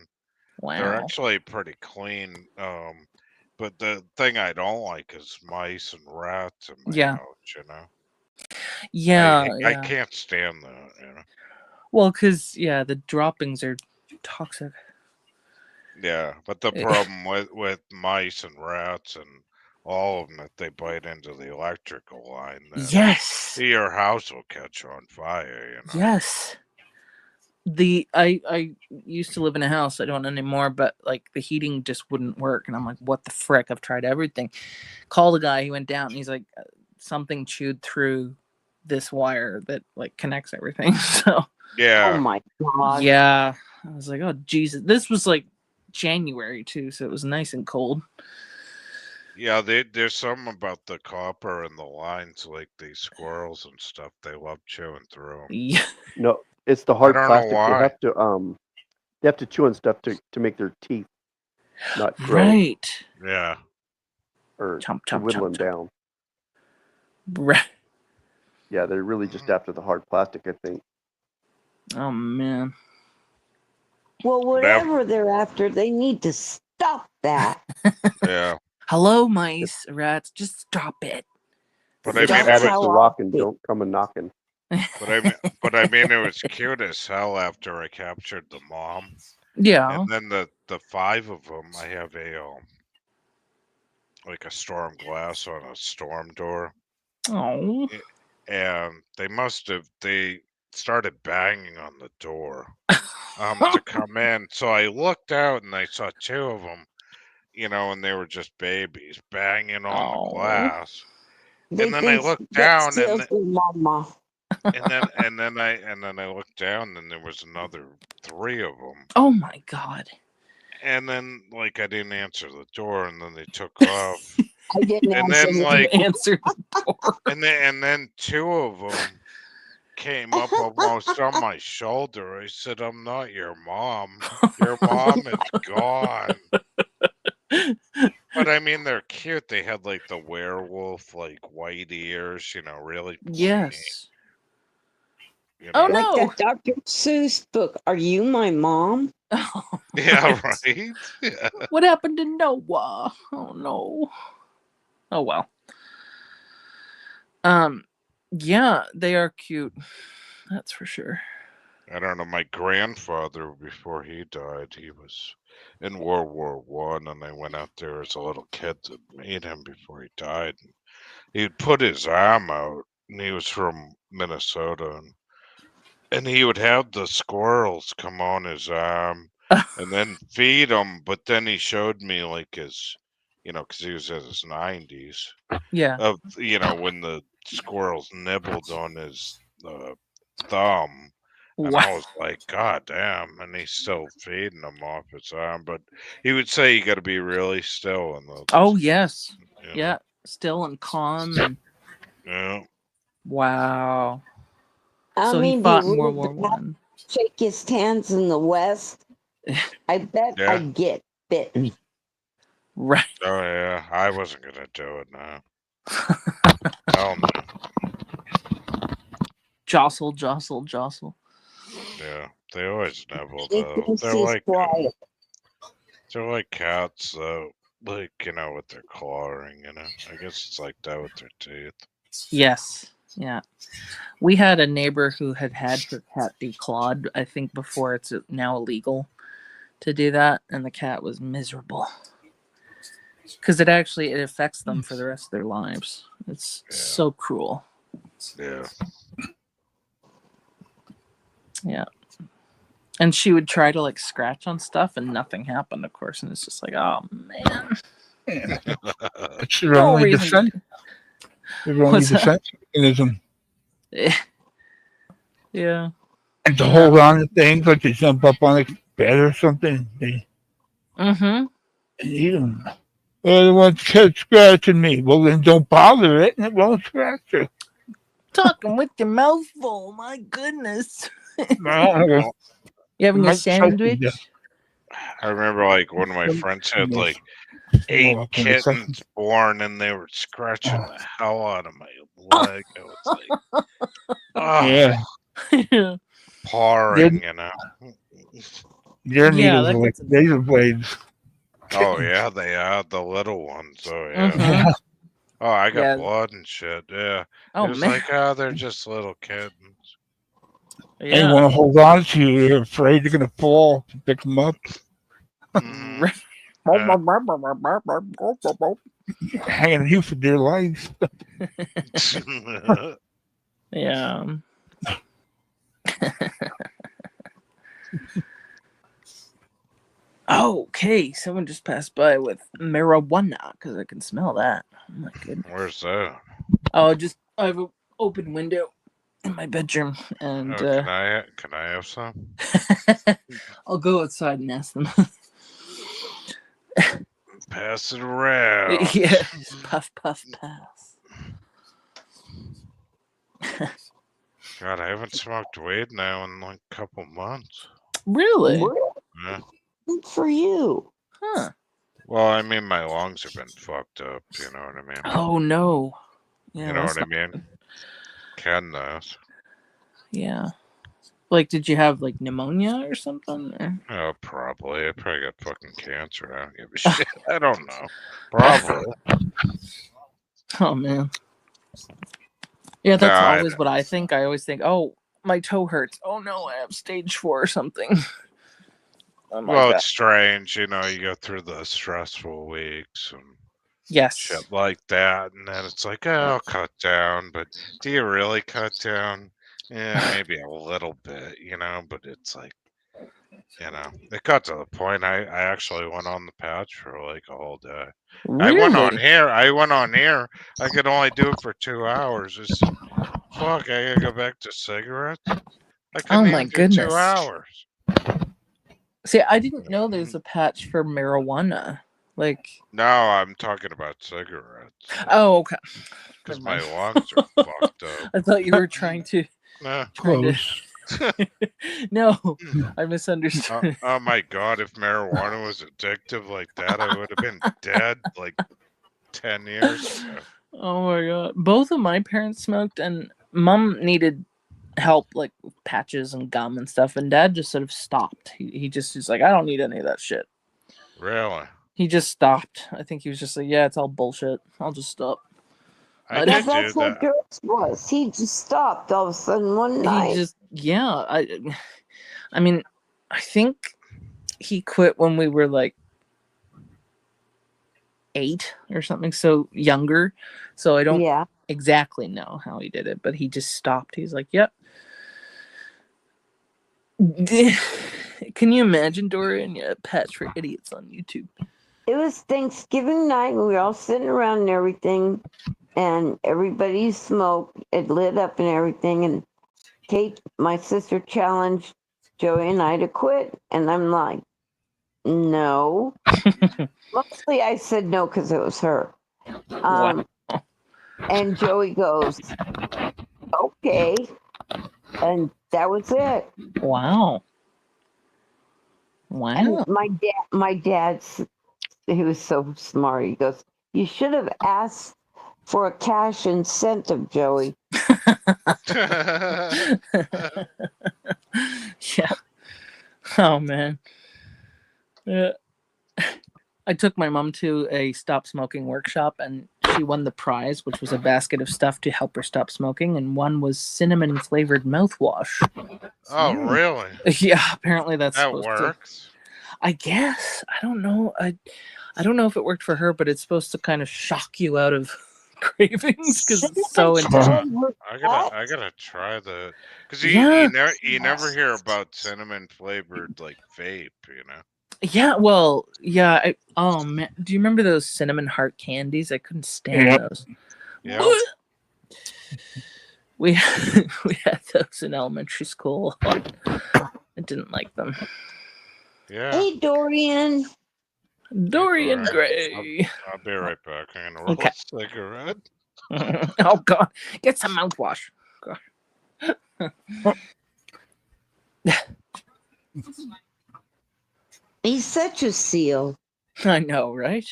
They're wow! actually pretty clean. But the thing I don't like is mice and rats in my Yeah, house. yeah, I yeah. can't stand that. Well, because yeah, the droppings are toxic. Yeah, but the problem with mice and rats and all of them, if they bite into the electrical line, then Yes, your house will catch on fire. yes. I used to live in a house. I don't anymore, but like the heating just wouldn't work, and I'm like, what the frick? I've tried everything. Called a guy. He went down, and he's like, something chewed through this wire that like connects everything. So Oh Yeah, my God. yeah, I was like, oh Jesus. This was like January too, so it was nice and cold. yeah. There's something about the copper and the lines, like these squirrels and stuff. They love chewing through 'em. Yeah, No, it's the I hard don't know plastic. why. They have to chew on stuff to make their teeth not grow right. Yeah, or Chomp to chomp whittle chomp them chomp. down. Right. Yeah, they're really just after the hard plastic, I think. Oh man. Well, whatever they're after, they need to stop that. yeah. Hello, mice, rats. Just stop it. But I Just mean, That's it addicts was, how are I rocking. feel. Don't come a knocking. but I mean, it was cute as hell after I captured the mom, Yeah. and then the 5 of them. I have like a storm glass on a storm door, Oh. and they started banging on the door to come in. So I looked out and I saw 2 of them, and they were just babies banging on the Oh. glass. They And then I think looked that down steals their mama. and then I looked down and there was another 3 of them. Oh my god. And then like I didn't answer the door and then they took off. I didn't And answer then the like Answer the door. and then 2 of them came up almost on my shoulder. I said, "I'm not your mom. Your mom is gone." But I mean, they're cute. They had like the werewolf, like white ears, really pointy. Yes. You Oh know? like no. that Dr. Seuss book. Are you my mom? Oh, Yeah, right. Yeah. what happened to Noah? Oh no. Oh well. Yeah, they are cute. That's for sure. I don't know. My grandfather, before he died, he was in World War One, and I went out there as a little kid to meet him before he died. And he'd put his arm out, and he was from Minnesota, and he would have the squirrels come on his arm and then feed them. But then he showed me like his, because he was in his 90s, Yeah. of when the squirrels nibbled on his thumb. And Wow. I was like, God damn. And he's still feeding them off his arm. But he would say you got to be really still. Oh yes. you know, Yeah. Still and calm. And... Yeah. Wow. I So he mean, fought be in rude World War to have One. shake his hands in the West. I bet Yeah. I get bitten. Right. Oh, yeah. I wasn't going to do it now. Hell no. Jostle, jostle, jostle. Yeah. They always nibble, He though. thinks he's quiet. They're like cats, though. Like, with their clawing, I guess it's like that with their teeth. Yes. Yeah. We had a neighbor who had her cat declawed, I think, before it's now illegal to do that, and the cat was miserable. Because it affects them for the rest of their lives. It's so cruel. Yeah. Yeah. And she would try to like scratch on stuff and nothing happened, of course. And it's just like, oh man. Yeah. It's their No only reason defense. Their only What's that? defense mechanism. Yeah. And to hold on to things like they jump up on a bed or something. Mm-hmm. You don't know. Well, it won't keep scratching me. Well, then don't bother it, and it won't scratch you. Talking with your mouth full. My goodness. Well, You having a Mike Tyson sandwich? does. I remember like one of my friends had like Well, 8 kittens born, and they were scratching the hell out of my leg. I was like, oh, Yeah, Yeah, pawing, you know. your needles that are like gets razor blades. Oh yeah, they are the little ones. Oh yeah. Mhm. Oh, I got Yeah. blood and shit. Yeah. Oh It was man. like, oh, they're just little kittens. They Yeah. want to hold on to you. They're afraid you're going to fall to pick them up. Mhm. Hanging on you for dear life. Yeah. Oh, okay. Someone just passed by with marijuana because I can smell that. Oh my goodness. Where's that? Oh, just I have an open window in my bedroom, and Oh, can I have some? I'll go outside and ask them. Pass it around. Yeah, puff, puff, pass. God, I haven't smoked weed now in like a couple months. Really? Yeah. Good for you. Huh. Well, I mean, my lungs have been fucked up. You know what I mean? Oh no. Yeah. You know that's what I not- mean? Ken knows. Yeah. Like, did you have like pneumonia or something? Or? Oh, probably. I probably got fucking cancer. I don't give a shit. I don't know. Probably. Oh man. Yeah, that's No, I always what I think. I always think, oh, my toe hurts. Oh no, I have stage 4 or something. Oh my Well, God. it's strange, you know, you go through the stressful weeks and Yes. shit like that, and then it's like, oh, I'll cut down, but do you really cut down? Yeah, maybe a little bit, you know, but it's like, you know, it got to the point I actually went on the patch for like a whole day. I went on here. I could only do it for 2 hours. It's fuck, I gotta go back to cigarettes. I couldn't my even do goodness. 2 hours. See, I didn't know there's a patch for marijuana. Like, No, I'm talking about cigarettes. oh, okay. Because Never my mind. lungs are fucked up. I thought you were trying to. Nah. Close. No, I misunderstood. Oh my god, if marijuana was addictive like that, I would have been dead like 10 years ago. Oh my God. Both of my parents smoked, and mom needed help like with patches and gum and stuff, and dad just sort of stopped. He's like, I don't need any of that shit. Really? He just stopped. I think he was just like, yeah, it's all bullshit. I'll just stop. I But did Yeah, do that's what that. George was. He just stopped all of a sudden one night. He just, yeah. I mean, I think he quit when we were like 8 or something, so younger. So I don't Yeah. exactly know how he did it, but he just stopped. He's like, yep. Can you imagine, Dorian? Yeah, Patch for Idiots on YouTube. It was Thanksgiving night, and we were all sitting around and everything, and everybody smoked. It lit up and everything. And Kate, my sister, challenged Joey and I to quit, and I'm like, no. Mostly I said no because it was her. And Joey goes, okay. And that was it. Wow. And my dad's, he was so smart. He goes, you should have asked for a cash incentive, Joey. Yeah. Oh man. Yeah. I took my mom to a stop smoking workshop, and she won the prize, which was a basket of stuff to help her stop smoking, and one was cinnamon flavored mouthwash. Oh, really? Yeah, apparently that's That supposed works? to. I guess. I don't know. I don't know if it worked for her, but it's supposed to kind of shock you out of cravings because it's so intense. I gotta try that. Because Yeah. you never hear about cinnamon flavored like vape, you know? Yeah, well, yeah. Oh man, do you remember those cinnamon heart candies? I couldn't stand Yep. those. Yeah. We had those in elementary school. I didn't like them. Yeah. Hey, Dorian. Dorian Alright. Gray. I'll be right back. I'm gonna roll Okay. a cigarette. Oh God, get some mouthwash. He's such a seal. I know, right?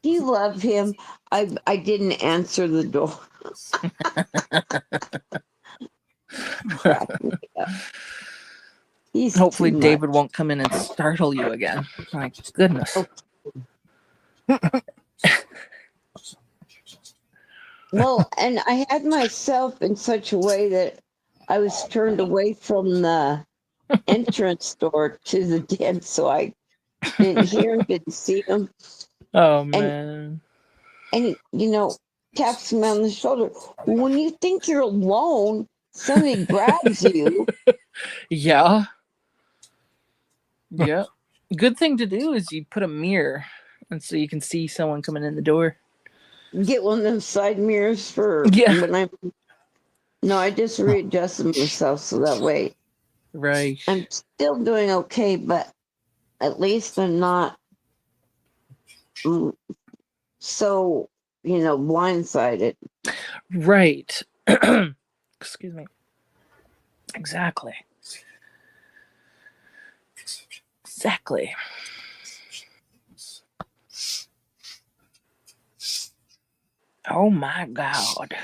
Do you love him? I didn't answer the door. Crack me up. He's Hopefully, too David much. won't come in and startle you again. My goodness. Well, and I had myself in such a way that I was turned away from the entrance door to the den, so I didn't hear him, didn't see him. Oh man. And he, taps me on the shoulder. When you think you're alone, somebody grabs you. Yeah. Yeah. Good thing to do is you put a mirror, and so you can see someone coming in the door. Get one of them side mirrors for Yeah. when I'm. No, I just readjusted myself so that way Right. I'm still doing okay, but at least I'm not so blindsided. Right. Excuse me. Exactly. Exactly. Oh my God.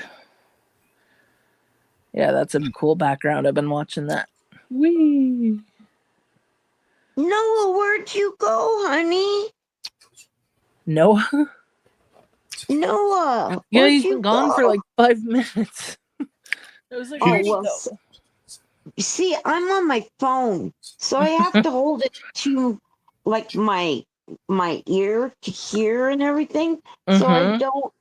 Yeah, that's a cool background. I've been watching that. Whee! Noah, where'd you go, honey? Noah? Noah, Yeah, where'd he's you been gone go? for like 5 minutes. It was like, Oh, where'd he well, go? see, I'm on my phone, so I have to hold it to like my ear to hear and everything. So Mhm.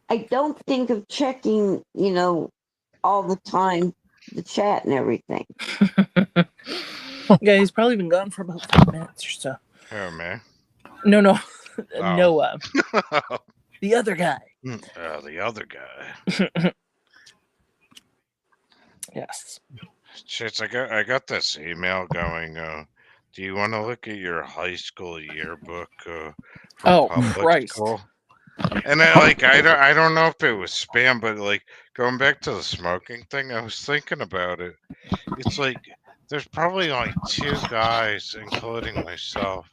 I don't think of checking, all the time the chat and everything. Yeah, he's probably been gone for about 5 minutes or so. Oh man. No. Oh. Noah. The other guy. The other guy. Yes. Shit, I got this email going. Do you want to look at your high school yearbook for Oh, public Christ. school? And I don't know if it was spam, but like going back to the smoking thing, I was thinking about it. It's like there's probably like 2 guys, including myself,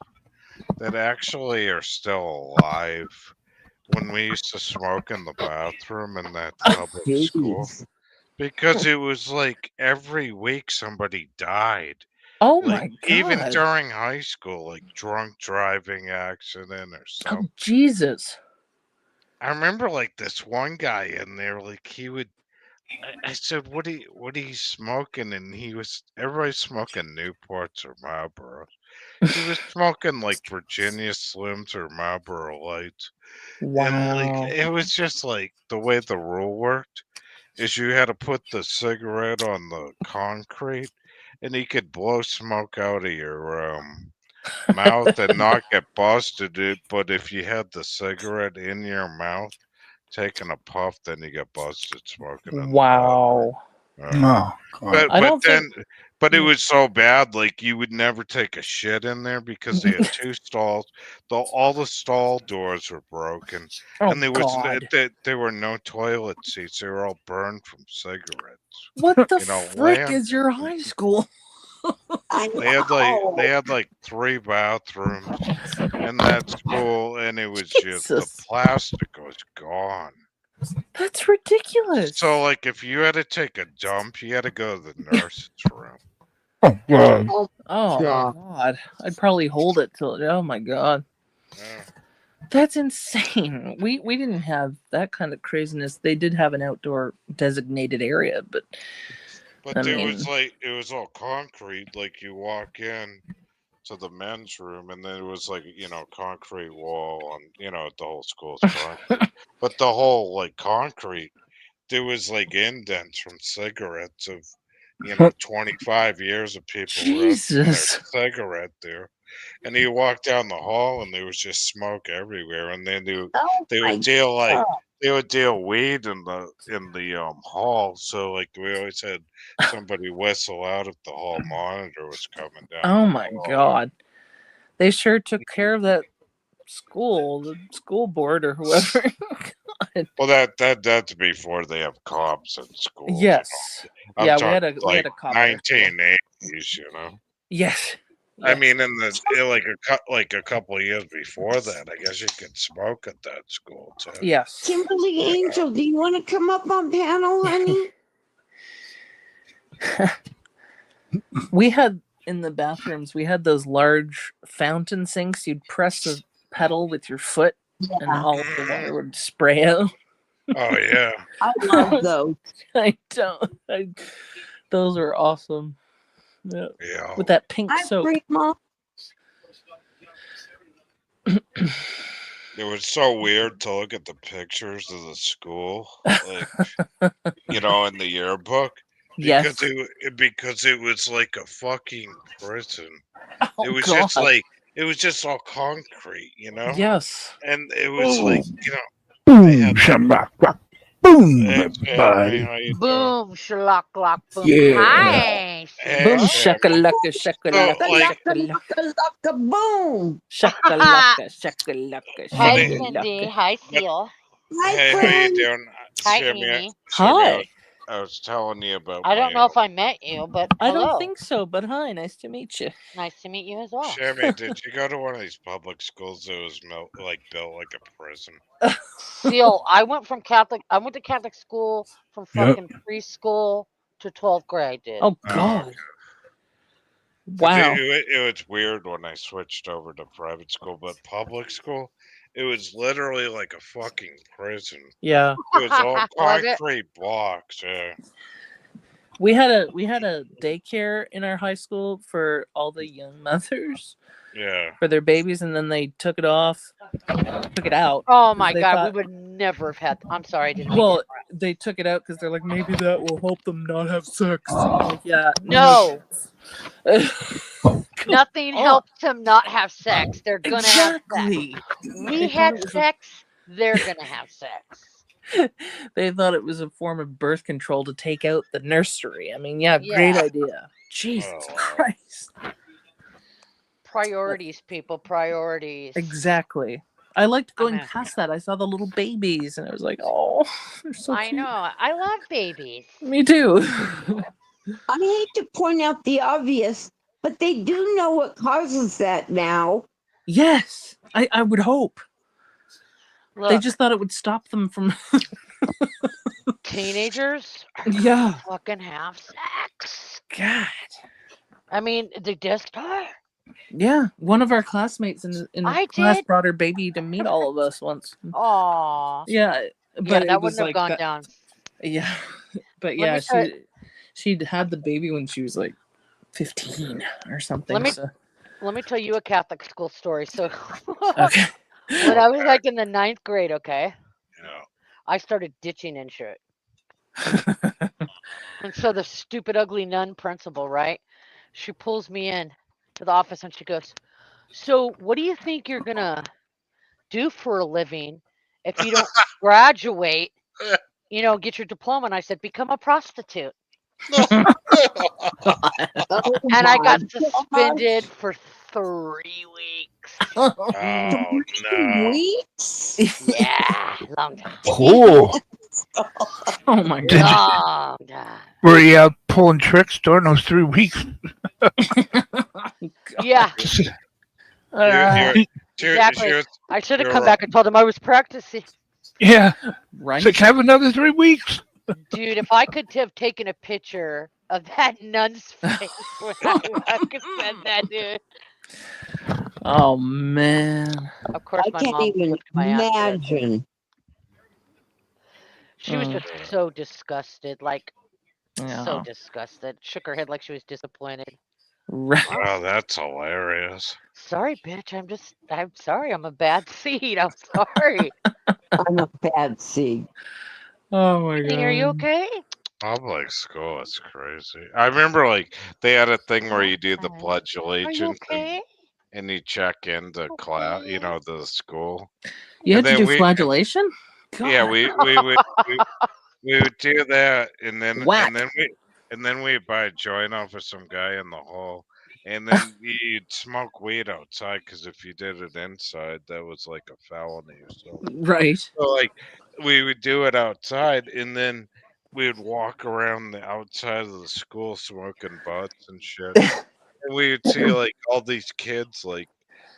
that actually are still alive when we used to smoke in the bathroom in that public school. Jeez. Because it was like every week somebody died. Oh Like my God. even during high school, like drunk driving accident or Oh, something. Jesus. I remember like this one guy in there, like he would. I said, "What are you smoking?" And everybody's smoking Newports or Marlboros. He was smoking like Virginia Slims or Marlboro Lights, and like Wow. it was just like the way the rule worked is you had to put the cigarette on the concrete, and you could blow smoke out of your mouth and not get busted. But if you had the cigarette in your mouth, taking a puff, then you get busted smoking in the bathroom. Wow. Oh, God. I don't think. But it was so bad, like you would never take a shit in there because they had 2 stalls. All the stall doors were broken, Oh and there was God. there were no toilet seats. They were all burned from cigarettes. What the You know, frick land. is your high school? I They had like 3 bathrooms in that school, and it was just the Jesus. plastic was gone. That's ridiculous. So like if you had to take a dump, you had to go to the nurse's room. Oh, God. Oh God. God. I'd probably hold it till. Oh my God. Yeah. That's insane. We didn't have that kind of craziness. They did have an outdoor designated area, but But I there mean, was like it was all concrete. Like you walk in to the men's room, and then it was like concrete wall, and the whole school's concrete. But the whole like concrete, there was like indents from cigarettes of 25 years of people resting their Jesus. cigarette there. And you walk down the hall, and there was just smoke everywhere. And then Oh they my would deal God. weed in the hall. So like we always had somebody whistle out if the hall monitor was coming down. Oh the my hall. God. They sure took care of that school, the school board or whoever. God. Well, that's before they have cops in schools. Yes. I'm Yeah, talking we had like a cop. at our school. 1980s. You know. Yes. I Yes. mean, like a couple of years before that, I guess you could smoke at that school too. Yes. Kimberly Angel, do you want to come up on panel, honey? We had in the bathrooms, we had those large fountain sinks. You'd press the pedal with your foot, and all of the water would spray out. Oh yeah. I love those. Those are awesome. Yeah. Yeah. With that pink Hi, soap. Primo. It was so weird to look at the pictures of the school, like in the yearbook. Yes. Because it was like a fucking prison. Oh, It was God. just like it was just all concrete, Yes. And it was like Boom, shamrock, rock, boom, everybody. how you doing? Boom, shlock, lock, boom. Yeah. Hi. Hey, Boom, hey, shakalaka, shakalaka, like- shakalaka, Boom. shakalaka, shakalaka, Hi, Honey. Cindy. shakalaka. Hi, Seal. Hi, hey, how you friend. doing? Hi, Sammy, Amy. Hi. I was telling you about. I don't know if I met you, but I hello. don't think so, but hi, nice to meet you. Nice to meet you as well. Sammy, did you go to one of these public schools that was built like a prison? Seal, I went to Catholic school from Yep. fucking preschool to 12th grade, dude. Oh God. 'Cause Wow. It was weird when I switched over to private school, but public school, it was literally like a fucking prison. Yeah. It was all Was it? concrete blocks. Yeah. We had a daycare in our high school for all the young mothers Yeah. for their babies, and then they took it out. Oh my They God, thought- we would never have had. I'm sorry, I didn't mean to Well, interrupt. they took it out because they're like, maybe that will help them not have sex. I'm like, yeah. No, nothing Oh. helps them not have sex. They're gonna Exactly. have sex. They We thought had it was a- sex. They're gonna have sex. They thought it was a form of birth control to take out the nursery. I mean, yeah, great Yeah. idea. Jesus Oh. Christ. Priorities, people. Priorities. Exactly. I liked going asking. past that. I saw the little babies, and I was like, oh, they're so I cute. know. I love babies. Me too. I hate to point out the obvious, but they do know what causes that now. Yes, I would hope. Look, They just thought it would stop them from. teenagers are gonna Yeah. fucking have sex. God. I mean, they just are. Yeah, one of our classmates in the I class did. brought her baby to meet all of us once. Aw. Yeah, but Yeah, it that was wouldn't have like gone that- down. Yeah, but Let yeah, me tell she'd had the baby when she was like 15 or something. Let me- so- Let me tell you a Catholic school story. So, Okay. when I was like in the 9th grade, okay, Yeah. I started ditching and shit. And so the stupid, ugly nun principal, right? She pulls me in to the office and she goes, "So, what do you think you're gonna do for a living if you don't graduate? Get your diploma?" And I said, "Become a prostitute." Oh, And I got my suspended for 3 weeks. Oh God. no. Weeks? Yeah, long time. Cool. Oh my Did you- god. Long time. Were you out pulling tricks during those 3 weeks? Yeah, Exactly. I should have You're come right. back and told him I was practicing. Yeah. Right. So can I have another 3 weeks? Dude, if I could have taken a picture of that nun's face when I could said that, dude. Oh man. Of course, I my can't mom even whipped my ass. for it. imagine. She was just so disgusted, like Yeah. so disgusted. Shook her head like she was disappointed. Right. Oh, that's hilarious. Sorry, bitch. I'm sorry. I'm a bad seed. I'm sorry. I'm a bad seed. Oh my god. Honey, are you okay? Public school is crazy. I remember like they had a thing where you do the Okay. Pledge of Are you Allegiance okay? and you check into class, Okay. the school. You had And to then do flagellation? Yeah, God. we would do that, and then Whack. and then we'd buy a joint off of some guy in the hall, And then you'd smoke weed outside because if you did it inside, that was like a felony or something. Right. So like we would do it outside, and then we would walk around the outside of the school smoking butts and shit. And we would see like all these kids like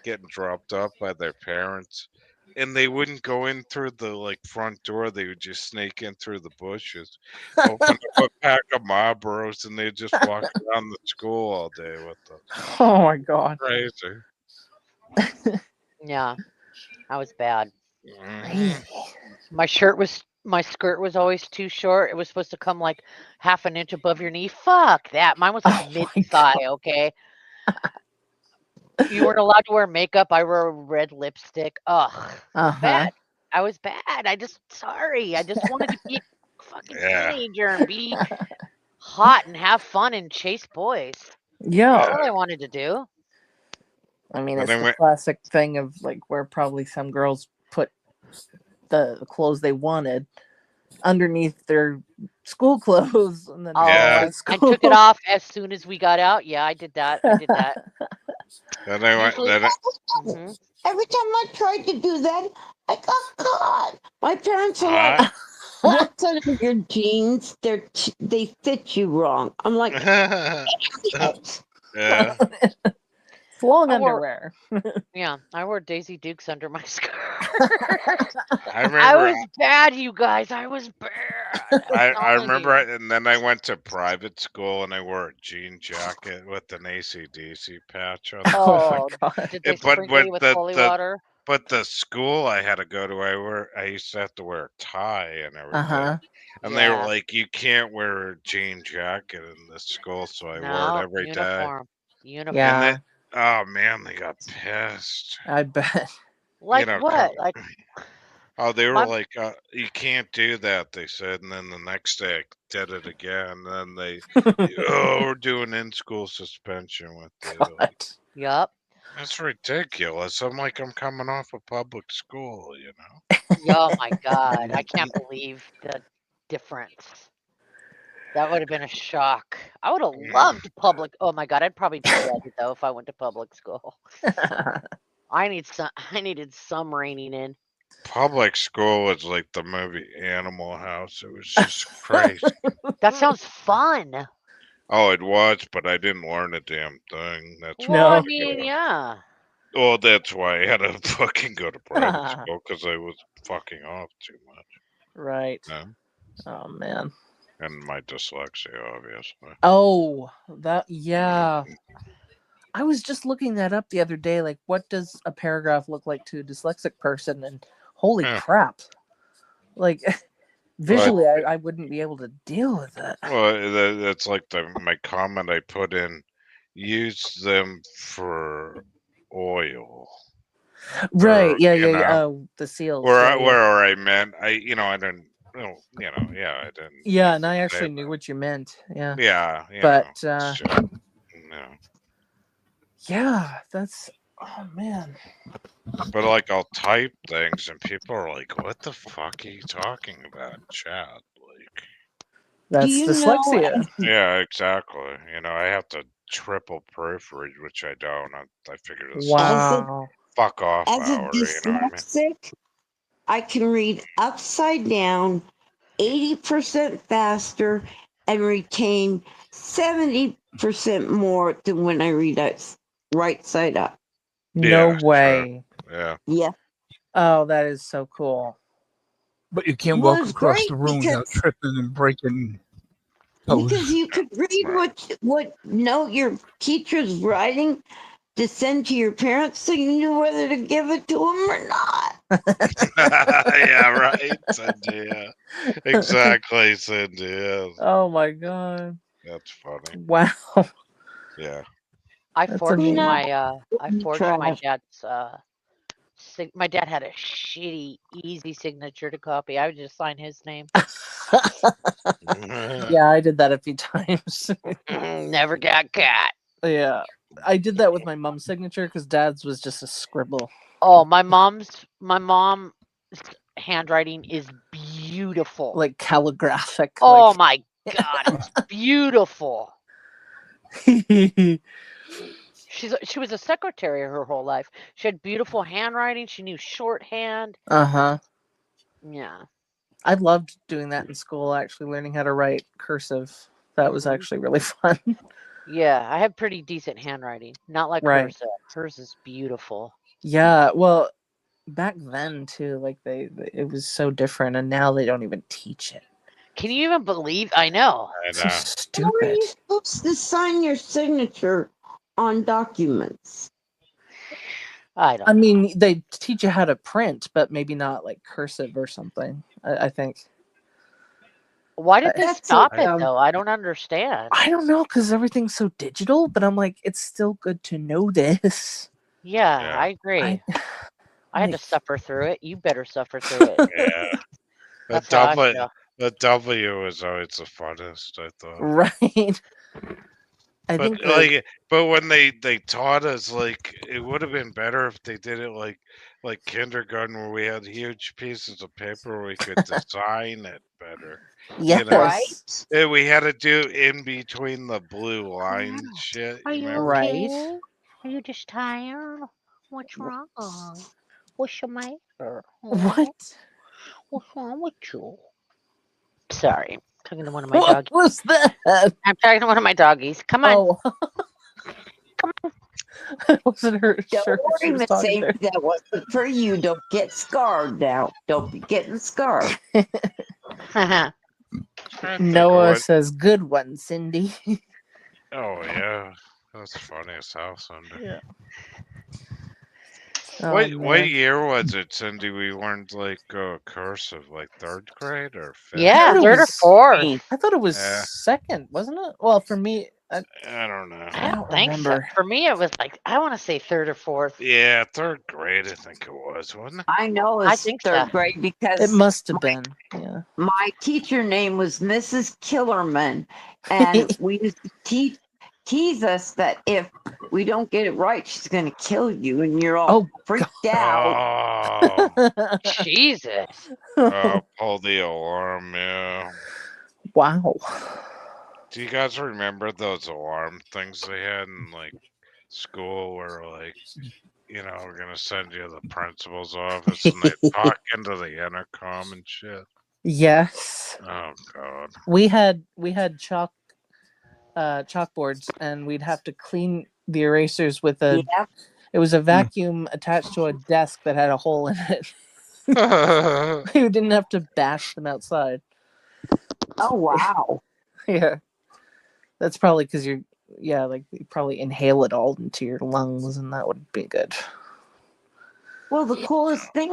getting dropped off by their parents, and they wouldn't go in through the like front door. They would just sneak in through the bushes, open up a pack of Marlboros, and they'd just walk around the school all day with them. Oh my god. Crazy. Yeah, that was bad. Mhm. My skirt was always too short. It was supposed to come like half an inch above your knee. Fuck that. Mine was like Oh my mid thigh, okay? You weren't allowed to wear makeup. I wore red lipstick. Ugh. Uh-huh. Bad. I was bad. I just wanted to be a fucking Yeah. teenager and be hot and have fun and chase boys. Yeah. That's all I wanted to do. I mean, But it's then the we- classic thing of like where probably some girls put the clothes they wanted underneath their school clothes and then Oh, Yeah. to and school. took it off as soon as we got out. Yeah, I did that. I did that. Then I went. Usually- Then Mhm. Every time I tried to do that, I got caught. My parents are like, Huh? "What's under your jeans? They fit you wrong." I'm like, yeah. It's long I wore- underwear. Yeah, I wore Daisy Dukes under my skirt. I remember. I was bad, you guys. I was bad. I telling remember, you. and then I went to private school, and I wore a jean jacket with an AC/DC patch on it. Oh Oh, my god. did they It- but- sprinkle but you with the- holy the- water? But the school I had to go to, I used to have to wear a tie and everything. Uh-huh. And they were Yeah. like, "You can't wear a jean jacket in this school," so I wore No, it every day. uniform. Uniform. Yeah. And then, oh man, they got pissed. I bet. Like know, what? Like Oh, they were My- like, "You can't do that," they said. And then the next day I did it again. And then they, "Oh, we're doing in-school suspension with you." Like, God. yup. that's ridiculous. I'm like, I'm coming off a public school, you know? Oh my god. I can't believe the difference. That would have been a shock. I would have loved public. Oh my god, I'd probably be dead though if I went to public school. I needed some reining in. Public school was like the movie Animal House. It was just crazy. That sounds fun. Oh, it was, but I didn't learn a damn thing. That's Well, I No. mean, yeah. well, that's why I had to fucking go to private school because I was fucking off too much. Right. Yeah. Oh man. And my dyslexia, obviously. Oh, yeah. I was just looking that up the other day. Like, what does a paragraph look like to a dyslexic person? And holy Yeah. crap! Like, visually, I wouldn't be able to deal with it. Well, that's like my comment I put in. Use them for oil. Right? Yeah, you yeah, yeah. know, The seals. Where yeah, I, yeah. where I meant, I didn't. Well, I didn't. Yeah, and I actually say knew that. what you meant. Yeah. Yeah, But, it's just, Yeah, that's. Oh man. But like I'll type things and people are like, "What the fuck are you talking about in chat?" Like, That's you know- dyslexia. yeah, exactly. I have to triple proofread, which I don't. I figured it's Wow. fuck off As a hour. You know what I mean? dyslexic, I can read upside down 80% faster and retain 70% more than when I read it right side up. No Yeah, way. Yeah. Yeah. Oh, that is so cool. But you can't Well, walk it's across great the room without because- tripping and breaking Because toes. you could read what note your teacher's writing to send to your parents so you knew whether to give it to them or not. Yeah, right. Cynthia. Exactly, Cynthia. Oh my god. That's funny. Wow. Yeah. I That's forged amazing. I forged my Trash. dad's my dad had a shitty easy signature to copy. I would just sign his name. Yeah, I did that a few times. Never got caught. Yeah. I did that with my mom's signature because dad's was just a scribble. Oh, my mom's handwriting is beautiful. Like calligraphic. oh my god, it's beautiful. Like... She was a secretary her whole life. She had beautiful handwriting. She knew shorthand. Uh-huh. Yeah. I loved doing that in school, actually learning how to write cursive. That was actually really fun. Yeah, I have pretty decent handwriting. Not like Right. hers. Hers is beautiful. Yeah, well, back then too, like it was so different, and now they don't even teach it. Can you even believe? I know. And So How are stupid. you supposed to sign your signature on documents? I don't I know. mean, they teach you how to print, but maybe not like cursive or something. I think. Why did they That's stop it okay. though? I don't understand. I don't know, because everything's so digital. But I'm like, it's still good to know this. Yeah, Yeah. I agree. I I had to like- suffer through it. You better suffer through it. yeah. The That's how I W, feel. the W is always the funnest, I thought. right. I But think that like, but when they taught us, like, it would have been better if they did it like kindergarten, where we had huge pieces of paper where we could design it better. yes, know, Right? Yeah, we had to do in between the blue line Wow. shit. Are You you remember? right. okay? Are you just tired? What's wrong? What's the matter? What? What's wrong with you? Sorry, talking to one of my What doggies. was that? I'm talking to one of my doggies. Come on. Oh, I wasn't sure Don't who she worry, was Miss talking Avery, to. that wasn't for you. Don't get scarred now. Don't be getting scarred. Trying to think of Noah what- says, "Good one, Cindy." Oh yeah, that's funny as hell, Cindy. Yeah. Oh, What man. year was it, Cindy? We learned like cursive, like third grade or fifth? Yeah, thought it third or was- fourth. I thought it was Yeah. second, wasn't it? Well, for me, I don't know. I don't don't think remember. so. For me, it was like I want to say third or fourth. Yeah, third grade, I think it was, wasn't it? I know I it's think third so. grade it because must have been. Yeah. my teacher name was Mrs. Killerman, and we used to tease us that if we don't get it right, she's going to kill you, and you're all Oh, freaked out. Oh, Jesus. pull the alarm, yeah. Wow. Do you guys remember those alarm things they had in like school where like, we're gonna send you to the principal's office and they talk into the intercom and shit? Yes. Oh god. We had chalkboards, and we'd have to clean the erasers with a. Yeah. It was a vacuum attached to a desk that had a hole in it. You didn't have to bash them outside. Oh, wow. Yeah, that's probably because you probably inhale it all into your lungs, and that would be good. Well, the coolest thing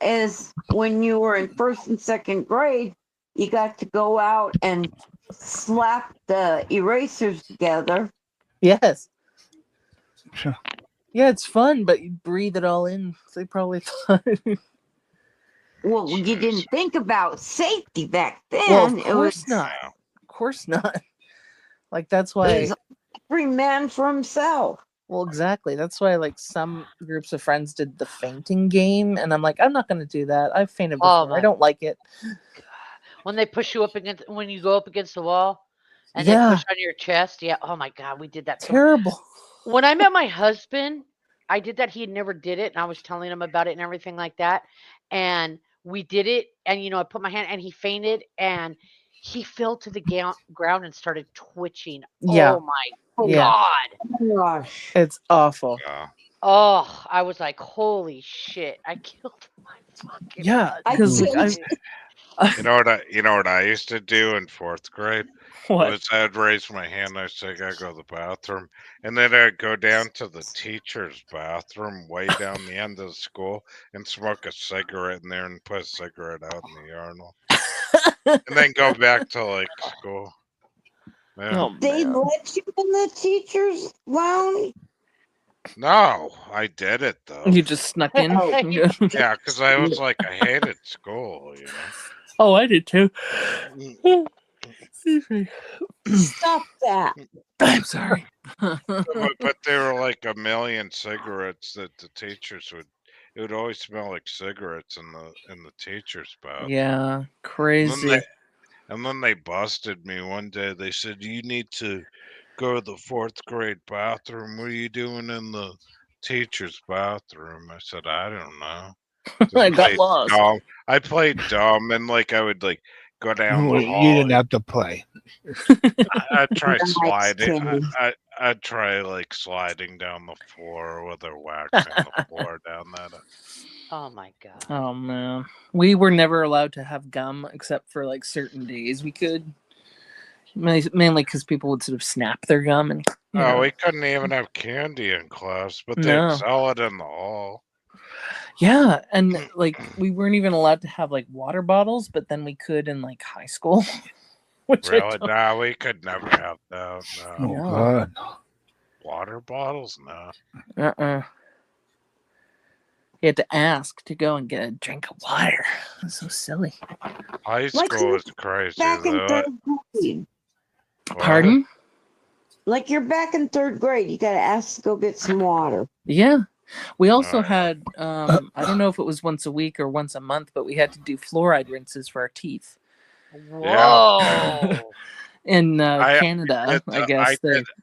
is when you were in first and second grade, you got to go out and slap the erasers together. Yes. Sure. Yeah, it's fun, but you breathe it all in. So they probably thought. Well, you didn't think about safety back then. Well, of It course was not. Yeah. Of course not. Like that's it why. was every man for himself. Well, exactly. That's why, like, some groups of friends did the fainting game, and I'm like, I'm not going to do that. I've fainted before. Oh, I my don't like it. When they push you up against, when you go up against the wall and Yeah. they push on your chest. Yeah. Oh my God, we did that. Terrible. When I met my husband, I did that. He had never did it, and I was telling him about it and everything like that. And we did it, and I put my hand, and he fainted, and he fell to the ground and started twitching. Yeah. Oh my Yeah. God. Oh, gosh. It's awful. Yeah. Oh, I was like, holy shit! I killed my fucking. Yeah, I because like changed You know what I used to do in fourth grade? what? Was I'd raise my hand, I'd say I gotta go to the bathroom, and then I'd go down to the teacher's bathroom way down the end of the school and smoke a cigarette in there and put a cigarette out in the urinal. And then go back to like school. Yeah. Oh They man. let you in the teacher's lounge? No, I did it though. You just snuck in. Oh. Yeah, because I was like, I hated school, Oh, I did too. Excuse me. Stop that. I'm sorry. But there were like a million cigarettes that the teachers would. It would always smell like cigarettes in the teacher's bathroom. Yeah, And crazy. then they busted me one day. They said, you need to go to the fourth grade bathroom. What are you doing in the teacher's bathroom? I said, I don't know. I Just got played lost. dumb. I played dumb, and like I would like go down No, the you hall. didn't have to play. I'd try Nice, sliding. Kenny. I'd try like sliding down the floor with her waxing the floor down that. Oh my god. Oh man, we were never allowed to have gum except for like certain days. We could mainly because people would sort of snap their gum and you know. We couldn't even have candy in class, but No. they'd sell it in the hall. Yeah, and like we weren't even allowed to have like water bottles, but then we could in like high school. Which I Really? don't- No, we could never have that. Oh, No. No. God. Water bottles? No. You had to ask to go and get a drink of water. That's so silly. High Like school you was crazy, Back in though. third grade. What? Pardon? Like you're back in third grade. You got to ask to go get some water. Yeah. We also Alright. had I don't know if it was once a week or once a month, but we had to do fluoride rinses for our teeth. Whoa. In I Canada, I guess.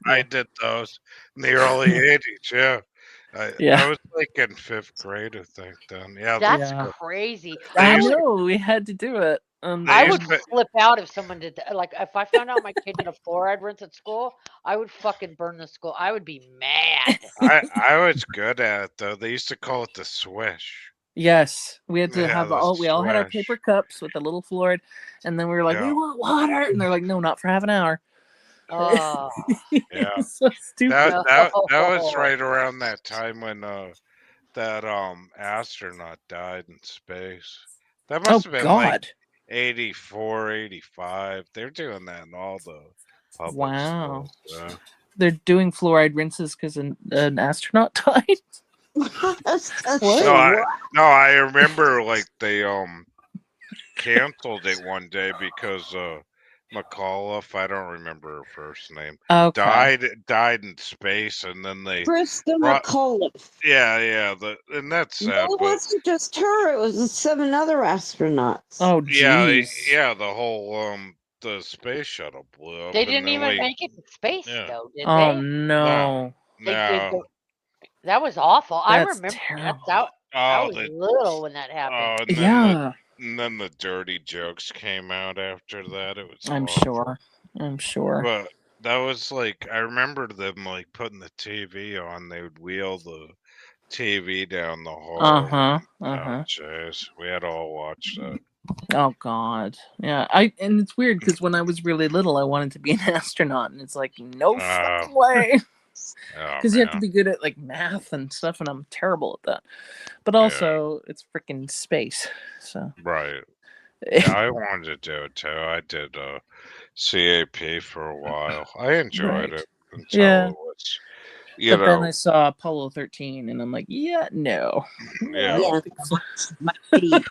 I did those in the early 80s, yeah. Yeah. I was like in 5th grade, I think, then. Yeah, That's Yeah. crazy. They I used to- know we had to do it. They I used would to- flip out if someone did that. Like, if I found out my kid did a fluoride rinse at school, I would fucking burn the school. I would be mad. I was good at it, though. They used to call it the swish. Yes, we had to Yeah, have the we all had our swish. paper cups with a little fluoride, and then we were like, we Yeah. want water, and they're like, no, not for half an hour. Oh, Yeah. So stupid. That was right around that time when that astronaut died in space. That must have been like God! 84, 85. They're doing that in all the public Wow. schools. Yeah. They're doing fluoride rinses because an astronaut died. No, I remember like they canceled it one day because McAuliffe, I don't remember her first name, Okay. died in space, and then they Krista Right. McAuliffe. yeah and that's No, sad, it but wasn't just her. It was the 7 other astronauts. Oh, yeah, jeez. the whole the space shuttle blew up. they and didn't then even we- make it to space, Yeah. though, did Oh they? no. They did. No. That was awful. I That's remember terrible. that. I Oh, was the, little when that happened. and then Yeah, and then the dirty jokes came out after that. It was I'm awful. sure. I'm sure. But that was like I remember them like putting the TV on. They would wheel the TV down the hall. Uh-huh. Oh jeez, we had to all watch that. Oh God. Yeah. And it's weird because when I was really little, I wanted to be an astronaut, and it's like no fucking way. Oh, Because you have to man. be good at like math and stuff, and I'm terrible at that. But also, it's freaking space. So Right. Yeah, I wanted to do it too. I did CAP for a while. I enjoyed Right. it until Yeah. it was, but then I saw Apollo 13, and I'm like, yeah, no. Yeah. Yeah. My feet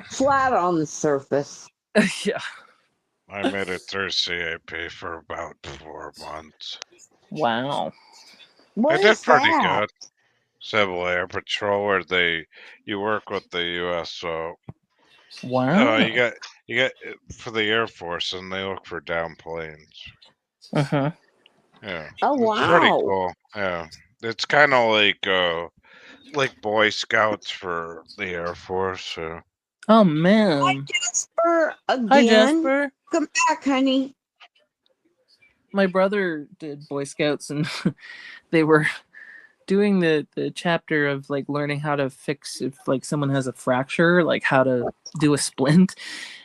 flat on the surface. Yeah. I made it through CAP for about 4 months. Wow. What I did is pretty that? good. Civil Air Patrol, where you work with the U.S. Wow. You got for the Air Force, and they look for down planes. Uh-huh. Yeah. Oh, It's pretty wow. cool. Yeah. It's kind of like Boy Scouts for the Air Force. So. Oh Hi, man. Jasper. Again. Hi, Jasper. Come back, honey. My brother did Boy Scouts, and they were doing the chapter of like learning how to fix if like someone has a fracture, like how to do a splint,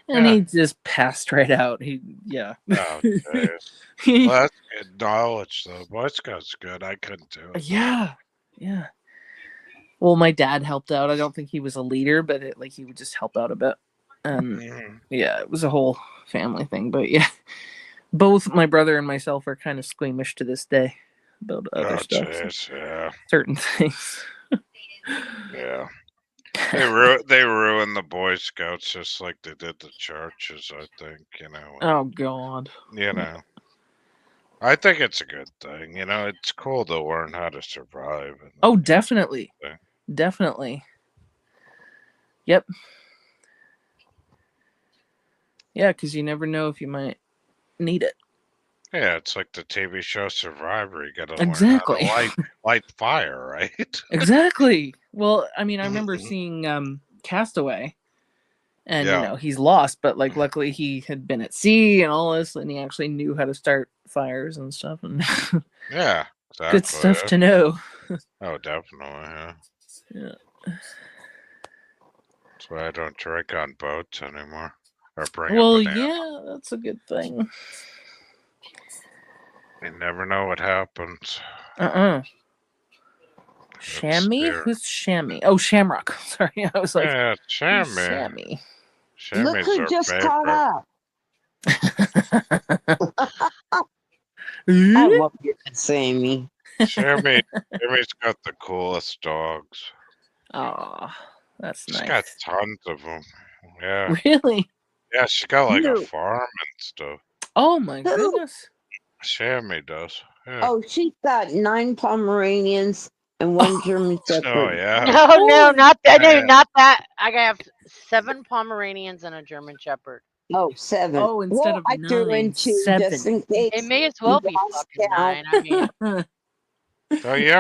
and Yeah. he just passed right out. Oh, jeez. Well, that's good knowledge, though. Boy Scouts good. I couldn't do it. Yeah. Well, my dad helped out. I don't think he was a leader, but he would just help out a bit. Mhm. Yeah, it was a whole family thing. But yeah, both my brother and myself are kind of squeamish to this day about other Oh, stuff, jeez. Yeah. certain things. Yeah. They ruined the Boy Scouts just like they did the churches, I think, Oh God. I think it's a good thing. It's cool to learn how to survive. Oh, definitely. Okay. Definitely. Yep. Yeah, because you never know if you might need it. Yeah, it's like the TV show Survivor. You gotta Exactly. learn how to light fire, right? Exactly. Well, I mean, I remember seeing Castaway, and Yeah. he's lost, but like luckily he had been at sea and all this, and he actually knew how to start fires and stuff, and Yeah, exactly. good stuff to know. Oh, definitely. Yeah. Yeah. That's why I don't drink on boats anymore. Or bring Well, a banana. yeah, that's a good thing. You never know what happens. Chamois? scary. Who's Chamois? Oh, Shamrock. Sorry, I was like, Yeah, who's chamois. Chamois? Look Chamois who are just caught favorite. up. I love you, Sammy. Chamois got the coolest dogs. Oh, that's She's nice. got tons of them. Yeah. Really? Yeah, she got like a Who? farm and stuff. Oh my Who? goodness. Chamois does. Yeah. Oh, she's got 9 Pomeranians and 1 German Oh Shepherd. yeah. No, Holy- not that. No, Yeah. not that. I have 7 Pomeranians and a German Shepherd. Oh, 7. Oh, instead well, of I threw 9, in 2 just 7. in case. It may as well be lost fucking count. 9. I mean, Don't you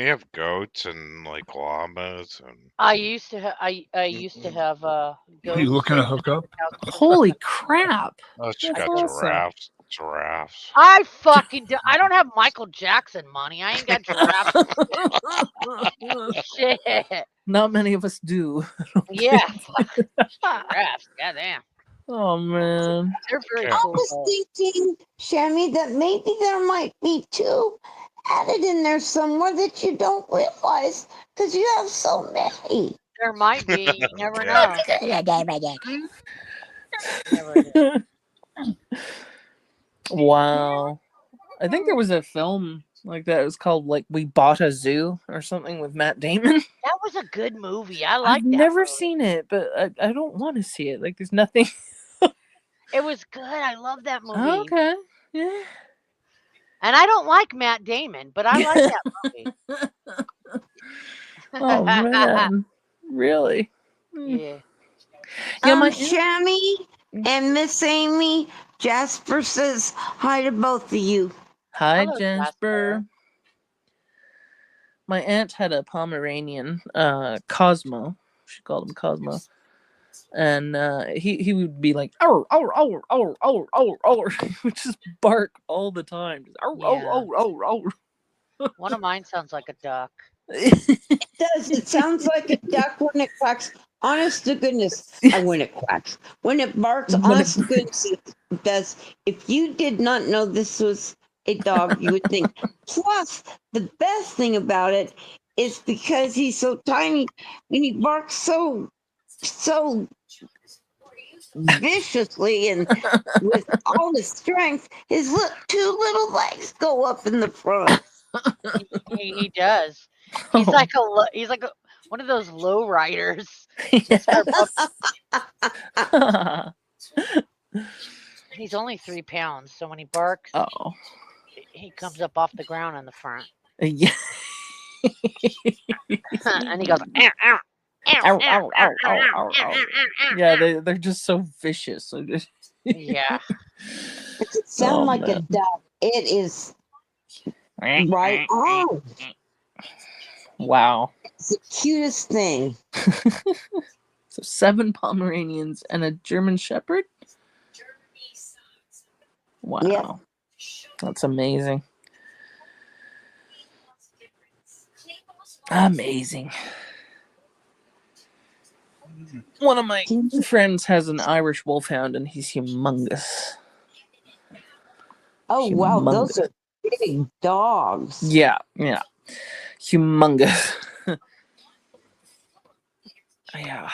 have goats and like llamas and I used to. I used to have Are you goats. looking to hook up? Holy crap. oh, she That's got awesome. giraffes. I fucking do. I don't have Michael Jackson money. I ain't got giraffes. Shit. Not many of us do. Yeah. Giraffes. Goddamn. Oh man. They're very Yeah. I cool. was thinking, Shammy, that maybe there might be 2 added in there somewhere that you don't realize because you have so many. There might be. You never Yeah. know. Never know. Wow. I think there was a film like that. It was called like We Bought a Zoo or something with Matt Damon. That was a good movie. I like I've that. never movie. seen it, but I don't want to see it. Like there's nothing. It was good. I love that movie. Okay. Yeah. And I don't like Matt Damon, but I like that movie. Oh man. Really? Yeah. Yeah, my Shammy and Miss Amy, Jasper says hi to both of you. Hi, Hello, Jasper. Jasper. My aunt had a Pomeranian, Cosmo. She called him Cosmo. And he would be like, oh, oh, oh, oh, oh, oh, oh. He would just bark all the time. Just, oh, Yeah. oh. One of mine sounds like a duck. It does. It sounds like a duck when it quacks. Honest to goodness, when it quacks. When it barks, When honest it- to goodness, it does. If you did not know this was a dog, you would think. Plus, the best thing about it is because he's so tiny and he barks so viciously and with all his strength, his 2 little legs go up in the front. He does. He's like one of those low riders. He's only 3 pounds, so when he barks, Oh. he comes up off the ground in the front, Yeah. and he goes, ow, ow, ow, Ow, ow, ow, ow, ow, ow. Yeah, they're just so vicious. So just- Yeah. Does it sound Oh, like a man. duck? It is right on. Wow. It's the cutest thing. So 7 Pomeranians and a German Shepherd? Wow. Yep. That's amazing. Amazing. One of my friends has an Irish wolfhound and he's humongous. Oh wow, those Humongous. are big dogs. Yeah. Humongous. Yeah.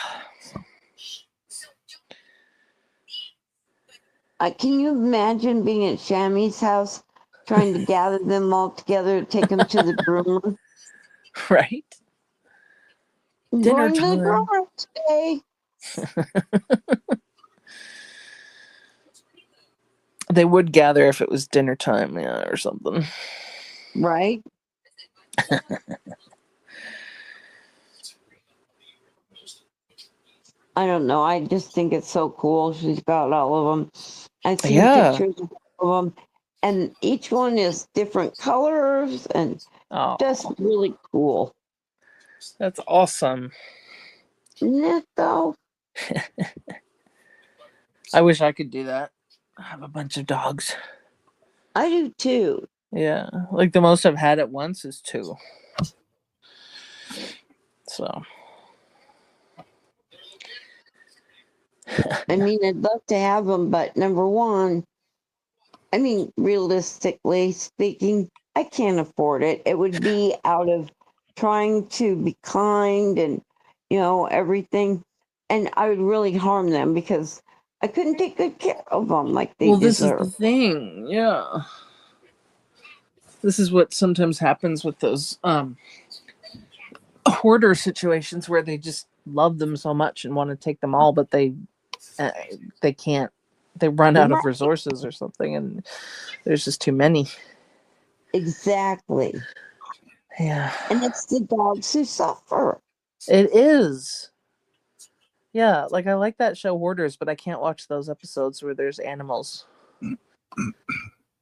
Can you imagine being at Shammy's house, trying to gather them all together, take them to the groomer? Right? Dinner Going to the time. groomer today. They would gather if it was dinner time, yeah, or something. Right? I don't know. I just think it's so cool. She's got all of them. I see Yeah. pictures of them. and each one is different colors and Oh, just really cool. that's awesome. Isn't it though? I wish I could do that. I have a bunch of dogs. I do too. Yeah, like the most I've had at once is 2. So I mean, I'd love to have them, but number one, I mean, realistically speaking, I can't afford it. It would be out of trying to be kind and, everything. And I would really harm them because I couldn't take good care of them like they well, this is deserve. the thing. Yeah, this is what sometimes happens with those hoarder situations where they just love them so much and want to take them all, but they can't. They run out of Right. resources or something, and there's just too many. Exactly. Yeah, And it's the dogs who suffer. it is. Yeah, like I like that show Hoarders, but I can't watch those episodes where there's animals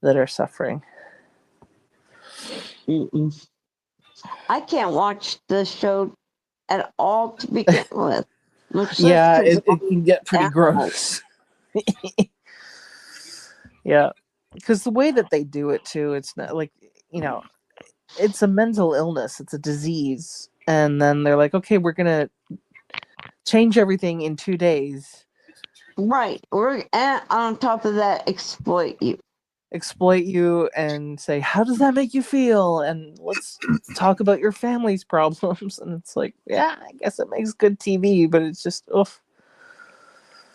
that are suffering. Mm-mm. I can't watch the show at all to begin with. Much less Yeah, 'cause it can get pretty animals. gross. Yeah, because the way that they do it too, it's not like, it's a mental illness, it's a disease, and then they're like, okay, we're gonna change everything in 2 days, Right. And on top of that, exploit you. and say, how does that make you feel, and let's talk about your family's problems. And it's like, yeah, I guess it makes good TV, but it's just, oof.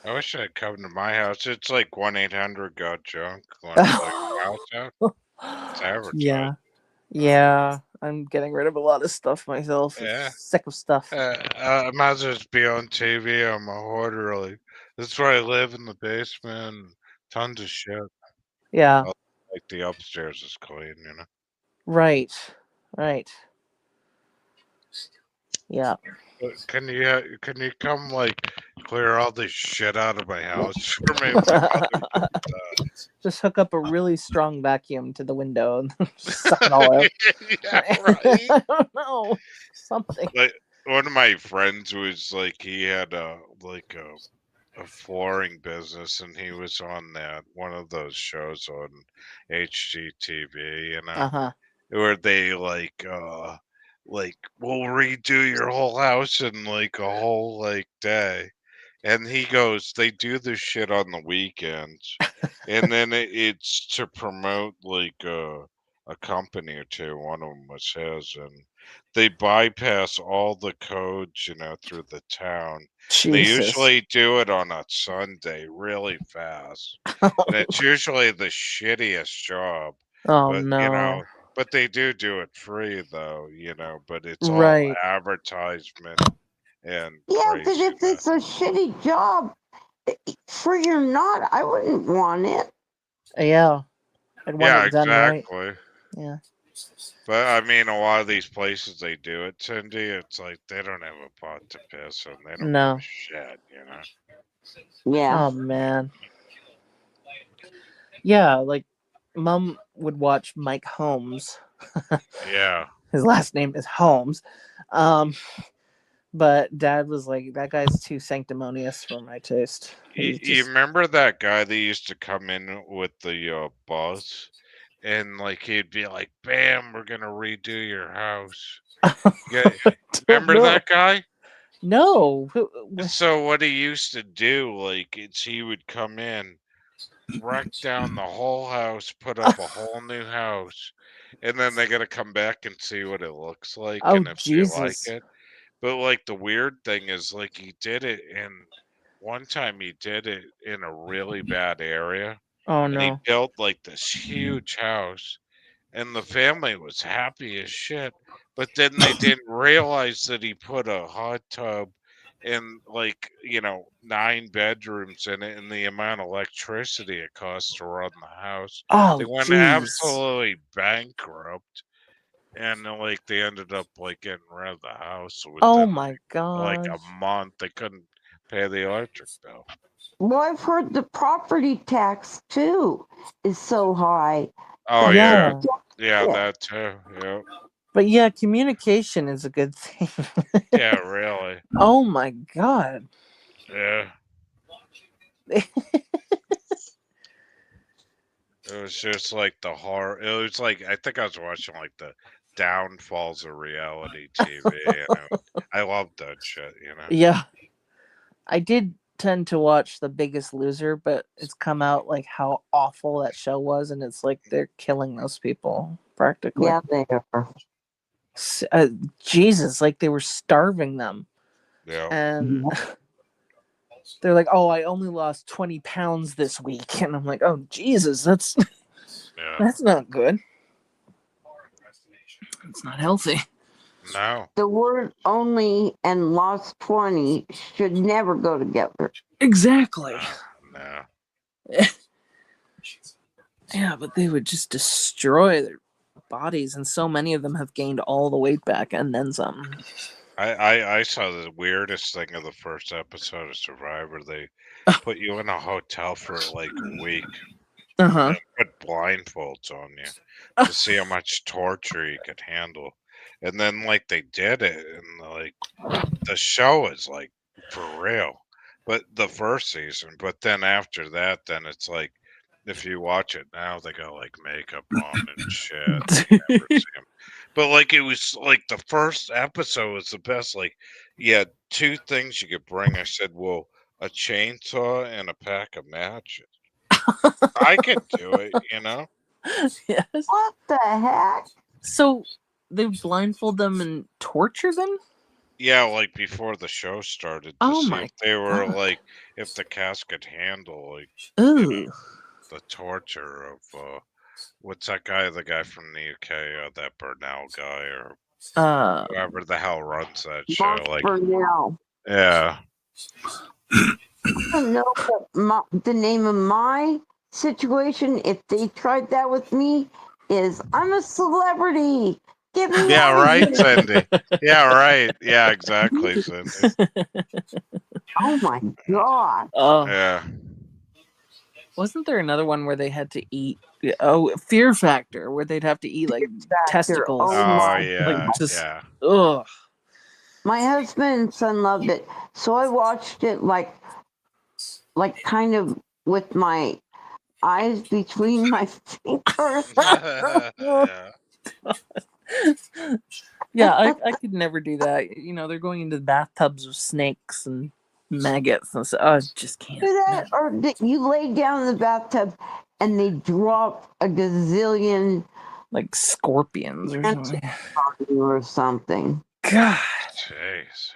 I wish I'd come to my house. It's like 1-800-GOT-JUNK. Want to check your house out? It's advertised. Yeah, I'm getting rid of a lot of stuff myself. Yeah. Sick of stuff. I might as well just be on TV. I'm a hoarder. Like, that's where I live in the basement. Tons of shit. Yeah, Like the upstairs is clean, you know. right. Yeah. But can you come like clear all this shit out of my house for me? Like, Just hook up a really strong vacuum to the window and just suck it all out. yeah, right. I don't know. Something. Like one of my friends was like he had a flooring business, and he was on that one of those shows on HGTV, Uh-huh. where they we'll redo your whole house in like a whole day. And he goes, they do this shit on the weekends, and then it's to promote like a company or two. One of them was his, and they bypass all the codes, through the town. They Jesus. usually do it on a Sunday, really fast, and it's usually the shittiest job. Oh But no. but they do it free though, But it's all Right. advertisement and Yeah, because crazy. if it's a shitty job, free or not, I wouldn't want it. Yeah. I'd want Yeah, it done right. exactly. Yeah. But I mean, a lot of these places they do it, Cindy. It's like they don't have a pot to piss, and they don't No. give a shit, Yeah. Oh man. Yeah, like Mom would watch Mike Holmes. Yeah. His last name is Holmes. But Dad was like, that guy's too sanctimonious for my taste. You remember that guy that used to come in with the bus, and like he'd be like, "Bam, we're gonna redo your house." Yeah, remember that guy? No. So what he used to do, he would come in, wreck down the whole house, put up a whole new house, and then they got to come back and see what it looks like Oh, and if they like Jesus. it. But like the weird thing is, like he did it, and one time he did it in a really bad area, Oh and he no. built like this huge house, and the family was happy as shit. But then they didn't realize that he put a hot tub and 9 bedrooms in it, and the amount of electricity it costs to run the house. Oh, They went jeez. absolutely bankrupt, and they ended up getting rid of the house within Oh my like a gosh. month. They couldn't pay the electric bill. Well, I've heard the property tax too is so high. Oh that yeah, Yeah. yeah, Yeah. that too. Yeah, But yeah, communication is a good thing. yeah, really. Oh my god. Yeah, it was just like the horror. It was like I think I was watching like the downfalls of reality TV, and I loved that shit. You know. Yeah. I did tend to watch The Biggest Loser, but it's come out like how awful that show was, and it's like they're killing those people practically. Yeah, they are. Jesus, like they were starving them, Yeah. and they're like, "Oh, I only lost 20 pounds this week," and I'm like, "Oh, Jesus, that's Yeah. not good. It's not healthy." No. The word only and lost 20 should never go together. Exactly. No. Yeah, but they would just destroy their bodies, and so many of them have gained all the weight back and then some. I saw the weirdest thing of the first episode of Survivor. They put you in a hotel for like a week, Uh-huh. and put blindfolds on you to see how much torture you could handle. And then like they did it, and like the show is like for real. But the first season, but then after that, then it's like if you watch it now, they got like makeup on and shit. Never see 'em. But like it was like the first episode was the best. Like, yeah, two things you could bring. I said, well, a chainsaw and a pack of matches. I could do it, you know. Yes. What the heck? So they blindfold them and torture them? Yeah, like before the show started to Oh see my if they were God. like if the cast could handle like Ooh. the torture of what's that guy? The guy from the UK, that Burnell guy or whoever the hell runs that show. Mark Like, Burnell. yeah, I don't know the name of my situation, if they tried that with me, is I'm a celebrity. Get me yeah, out of right, here. Cindy. Yeah, right. Yeah, exactly, Cindy. Oh my god. Oh, Yeah, wasn't there another one where they had to eat? Oh, Fear Factor, where they'd have to eat like testicles. Oh oh my yeah, Like, just- yeah. Ugh. My husband and son loved it, so I watched it like kind of with my eyes between my fingers. Yeah. Yeah, I could never do that. You know, they're going into bathtubs with snakes and maggots and stuff. I just can't. Do that, or you lay down in the bathtub and they drop a gazillion Like scorpions or something. on you or something. God. Jeez.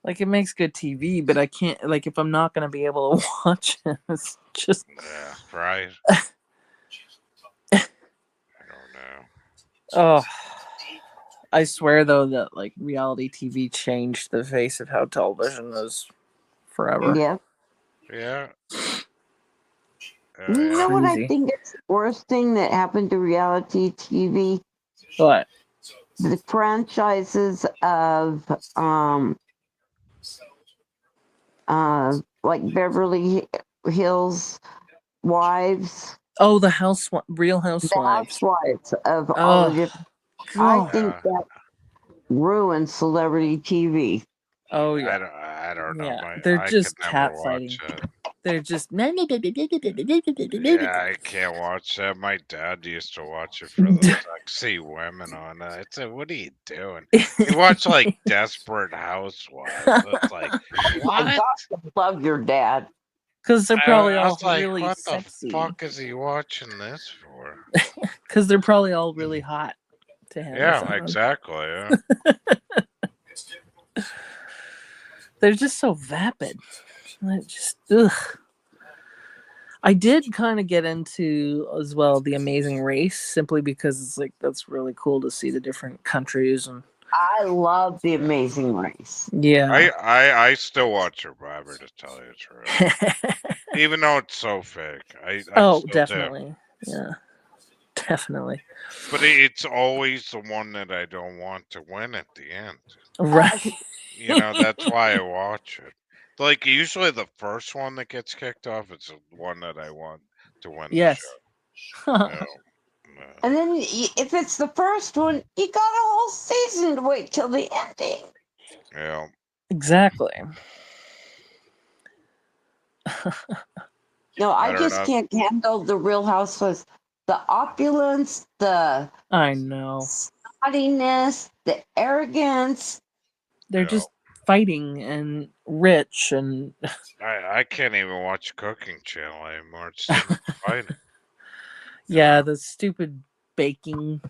Like, it makes good TV, but I can't, like, if I'm not going to be able to watch it, it's just. Yeah, right. I don't know. Oh. I swear, though, that, like, reality TV changed the face of how television is forever. Yeah. Yeah. You know what I Crazy. think is the worst thing that happened to reality TV? What? The franchises of like Beverly Hills Wives, Oh, the Real the Housewives. housewives of all the Oh, different. I God. think that ruined celebrity TV. Oh, yeah. I don't know. Yeah, My, they're I just could never catfighting. watch it. They're just. Yeah, I can't watch that. My dad used to watch it for the sexy women on it. I said, "What are you doing? You watch like Desperate Housewives." It's like, My what? God, I love your dad. Because they're probably I all was like, really what sexy. the fuck is he watching this for? Because they're probably all really hot to him. or Yeah, something. exactly. Yeah. They're just so vapid. It just ugh. I did kind of get into as well The Amazing Race, simply because it's like that's really cool to see the different countries and I love The Amazing Race. yeah. I still watch Survivor, to tell you the truth. Even though it's so fake. I Oh, still do. definitely. Yeah. Definitely. But it's always the one that I don't want to win at the end. Right. You know, that's why I watch it. Like usually the first one that gets kicked off is the one that I want to win Yes. the show. No, no. And then if it's the first one, you got a whole season to wait till the ending. Yeah. Exactly. No, I Better just not. can't handle the Real Housewives. The opulence, the I know. snottiness, the arrogance. They're Yeah. just fighting and rich and I can't even watch a cooking channel anymore. It's too much fighting. yeah, the stupid baking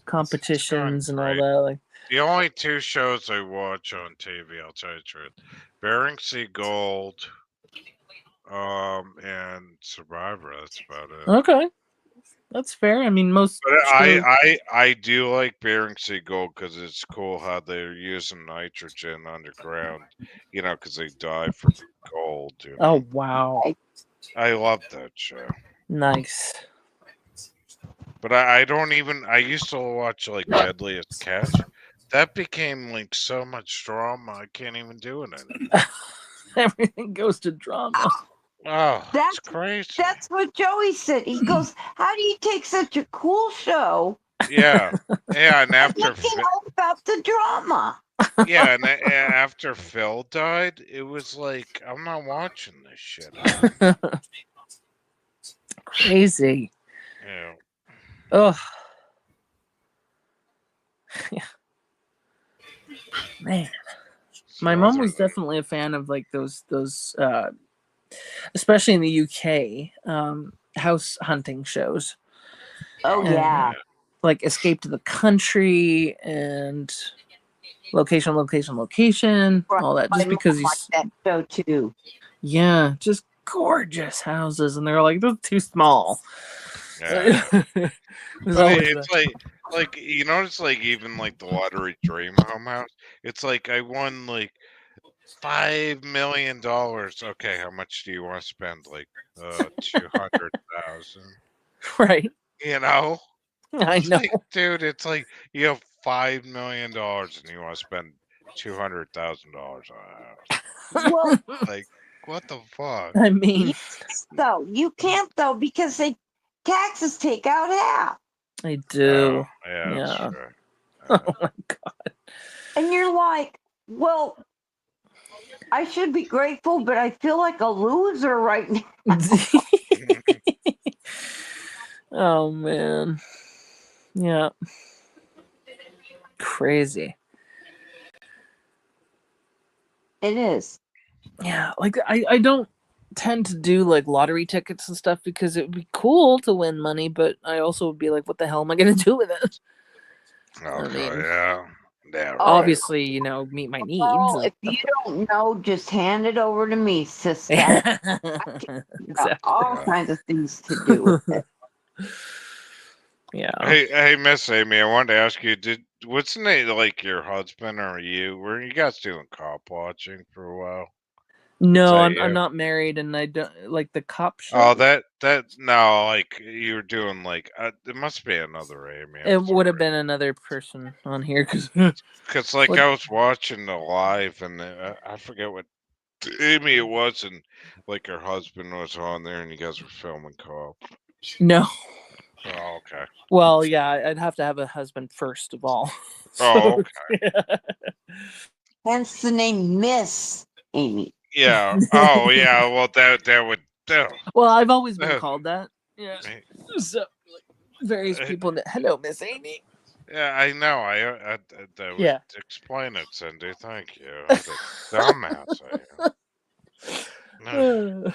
competitions and all great. that. Like, The only two shows I watch on TV, I'll tell you the truth, Bering Sea Gold, and Survivor. That's about it. okay, that's fair. I mean, most But shows- I do like Bering Sea Gold because it's cool how they're using nitrogen underground, because they dive for gold. Oh wow, I love that show. nice. But I don't even. I used to watch like Deadliest Catch. That became like so much drama. I can't even do it anymore. Everything goes to drama. Oh, it's That's crazy. that's what Joey said. He goes, "How do you take such a cool show Yeah, yeah, and and after make it all about the drama?" yeah, and after Phil died, it was like I'm not watching this shit. Crazy. Yeah. Oh, yeah. Man, my So mom those was are- definitely a fan of like those especially in the UK, house hunting shows. Oh And- yeah, Like Escape to the Country and Location, all that. Just I because like that show too. yeah, just gorgeous houses, and they're like, they're too small. Yeah. There's But always it's like you notice like even like the lottery dream home house. It's like I won like $5 million. Okay, how much do you want to spend? Like 200,000. right. You know, I it's know. like, dude, it's like you have $5 million and you want to spend $200,000 on a house. Well, Like, what the fuck? I mean, though you can't though because they taxes take out half, I do. Oh, yeah, that's Yeah. true. Oh my god. and you're like, "Well, I should be grateful, but I feel like a loser right now." Oh man. Yeah. Crazy. It is. Yeah, like I don't tend to do like lottery tickets and stuff because it would be cool to win money, but I also would be like, what the hell am I gonna do with it? Okay, mean- yeah. Yeah, right. Obviously, meet my needs. Well, if you don't know, just hand it over to me, sister. Got Exactly. all kinds of things to do with it. Yeah. Hey, Miss Amy, I wanted to ask you, what's the name, like your husband or you? Were you guys doing cop watching for a while? No, So, I'm yeah. not married, and I don't like the cop show. Oh, that no, like you were doing like it must be another Amy. It would have been another person on here because Because like What- I was watching the live and I forget what Amy it was, and like her husband was on there, and you guys were filming cop. no. Oh, okay. Well, yeah, I'd have to have a husband first of all. Oh, okay. Hence the name Miss Amy. Yeah. Oh, yeah. Well, that would. Well, I've always been Uh, called that. Yeah. Hey. So, like, various people. Hello, Miss Amy. Yeah, I know. I would Yeah. explain it, Cindy. Thank you. The dumbass I am. No,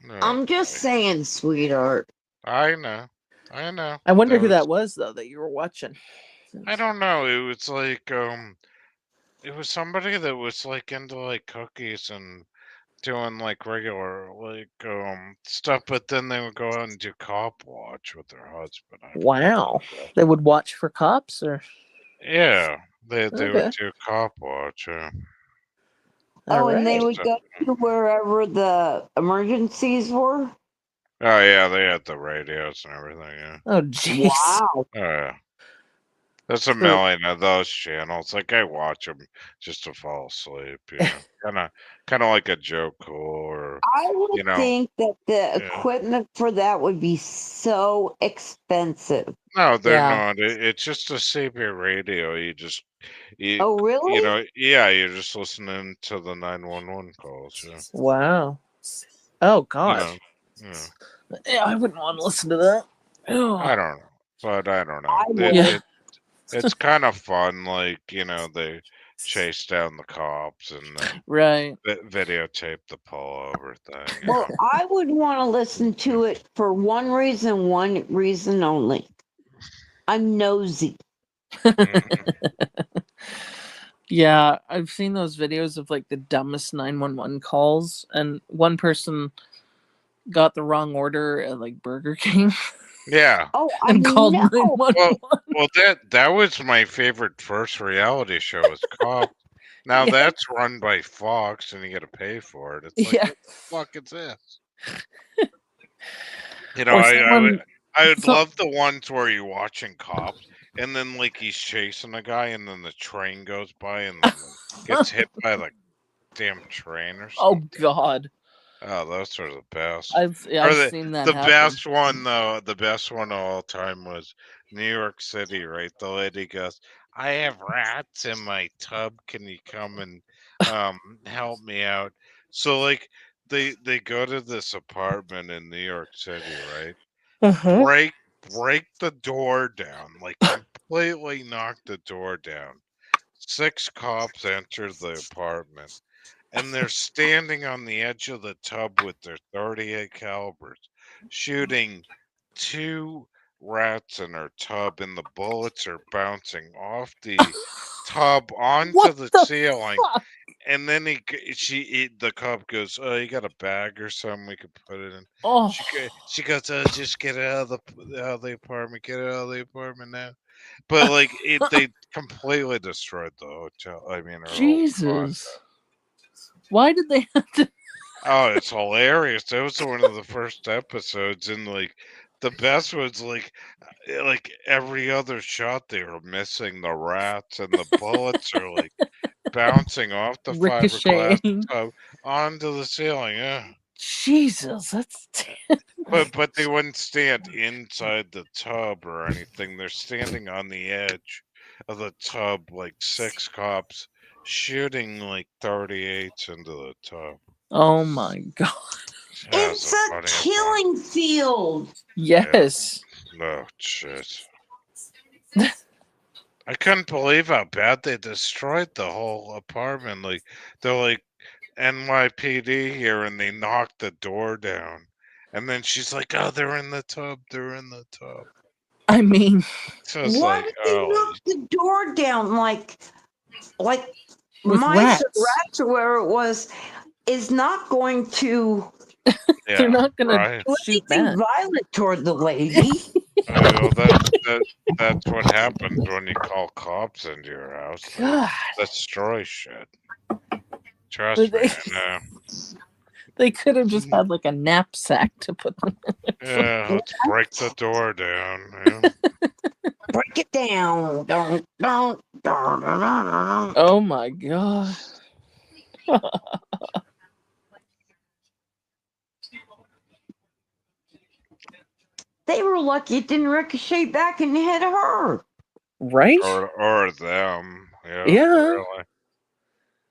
no, I'm just saying, sweetheart. I know. I know. I wonder who was- that was though that you were watching. I don't know. It was like it was somebody that was like into like cookies and doing like regular like stuff, but then they would go out and do cop watch with their husband. I forget Wow. what They would watch for cops, or Yeah, they Okay. would do cop watch. Oh, and they Alright. would go to wherever the emergencies were. Oh yeah, they had the radios and everything. Yeah. Oh, jeez. Wow. Oh yeah. There's a million of those channels. Like I watch them just to fall asleep. You know, kind of like a Joe Cool or I would you know. think that the Yeah. equipment for that would be so expensive. No, they're Yeah. not. It's just a CB radio. You Oh, really? you know, yeah, you're just listening to the 911 calls. Yeah. Wow. Oh You God. know, yeah. Yeah, I wouldn't want to listen to that. I don't know, but I don't know. I would. Yeah. It's kind of fun. Like they chase down the cops and then Right. videotape the pullover thing. You Well, I would want to listen to it for one reason only. I'm nosy. know? Mhm. Yeah, I've seen those videos of like the dumbest 911 calls, and one person got the wrong order at like Burger King Yeah. Oh, I and called know. 911. Well, that was my favorite first reality show. Was Cop. Now Yeah. that's run by Fox, and you got to pay for it. It's like, Yeah. what the fuck is this? You know, Or I would some- love the ones where you're watching Cops, and then like he's chasing a guy, and then the train goes by, and then gets hit by the damn train or Oh something. God. Oh, those are the best. I've seen that The happen. best one though, the best one of all time was New York City, right? The lady goes, "I have rats in my tub. Can you come and help me out?" So like they go to this apartment in New York City, right? Uh-huh. Break the door down, like completely knock the door down. 6 cops enter the apartment and they're standing on the edge of the tub with their 38 calibers, shooting 2 rats in her tub, and the bullets are bouncing off the tub onto What the the ceiling. fuck? And then the cop goes, "Oh, you got a bag or something we could put it in?" Oh, She goes, "Oh, just get out of the apartment. Get out of the apartment now." But like they completely destroyed the hotel. I mean, her whole Jesus. condo. Why did they have to? Oh, it's hilarious. That was one of the first episodes, and like the best was like every other shot they were missing the rats, and the bullets are like bouncing off the fiberglass Ricocheting. tub onto the ceiling. Yeah, Jesus, that's but they wouldn't stand inside the tub or anything. They're standing on the edge of the tub, like 6 cops shooting like 38s into the tub. oh my God. Yeah, It's the a funniest one. killing field. Yes. Oh shit. I couldn't believe how bad they destroyed the whole apartment. Like they're like NYPD here, and they knocked the door down. And then she's like, "Oh, they're in the tub. They're in the tub." I mean, So it's Why like, did they oh, knock the door down like with mice or rats. rats or where it was is not going to yeah, They're not gonna right. do shoot anything back. violent toward the lady. Well, that's what happens when you call cops into your house. They God. destroy shit. Trust But me, they- I know. They could have just had like a knapsack to put them in. Yeah, let's break the door down. Yeah. Break it down. Don't. Oh my God. They were lucky it didn't ricochet back and hit her. Right? Or them. Yeah. Yeah. Really.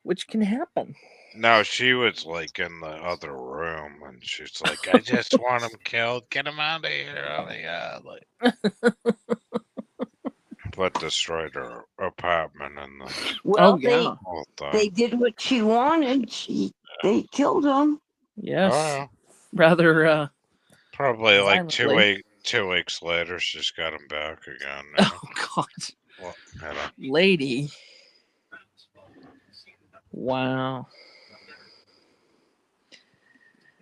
Which can happen. No, she was like in the other room, and she's like, "I just want him killed. Get him out of here!" Oh my god! But destroyed her apartment and the Well, yeah. whole thing. they did what she wanted. They killed him. Yes. Oh, yeah. Rather Probably like violently. 2 weeks later, she's got him back again. Oh God. Well, you know. Lady. Wow.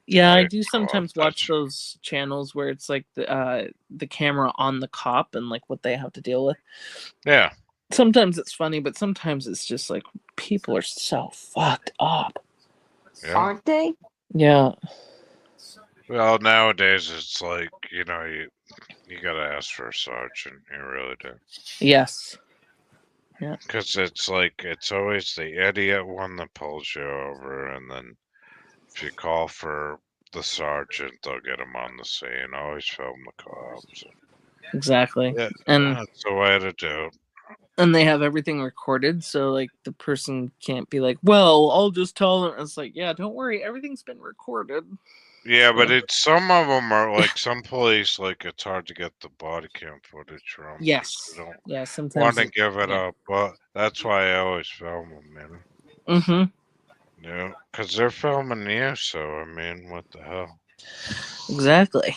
Yeah, I I do love sometimes that watch show. those channels where it's like the camera on the cop and like what they have to deal with. Yeah. Sometimes it's funny, but sometimes it's just like people are so fucked up. Yeah. Aren't they? Yeah. Well, nowadays it's like you gotta ask for a sergeant. You really do. Yes. Because it's like it's always the idiot one that pulls you over, and then if you call for the sergeant, they'll get him on the scene. Always film the cops. Exactly. Yeah, And that's the way to do it. they have everything recorded, so like the person can't be like, well, I'll just tell them. It's like, yeah, don't worry, everything's been recorded. Yeah, but it's some of them are like some police. Like it's hard to get the body cam footage from. 'Cause Yes. they don't Yeah, sometimes want to give it yeah. up, but that's why I always film them, man. Yeah, because they're filming you, so I mean, what the hell? Exactly.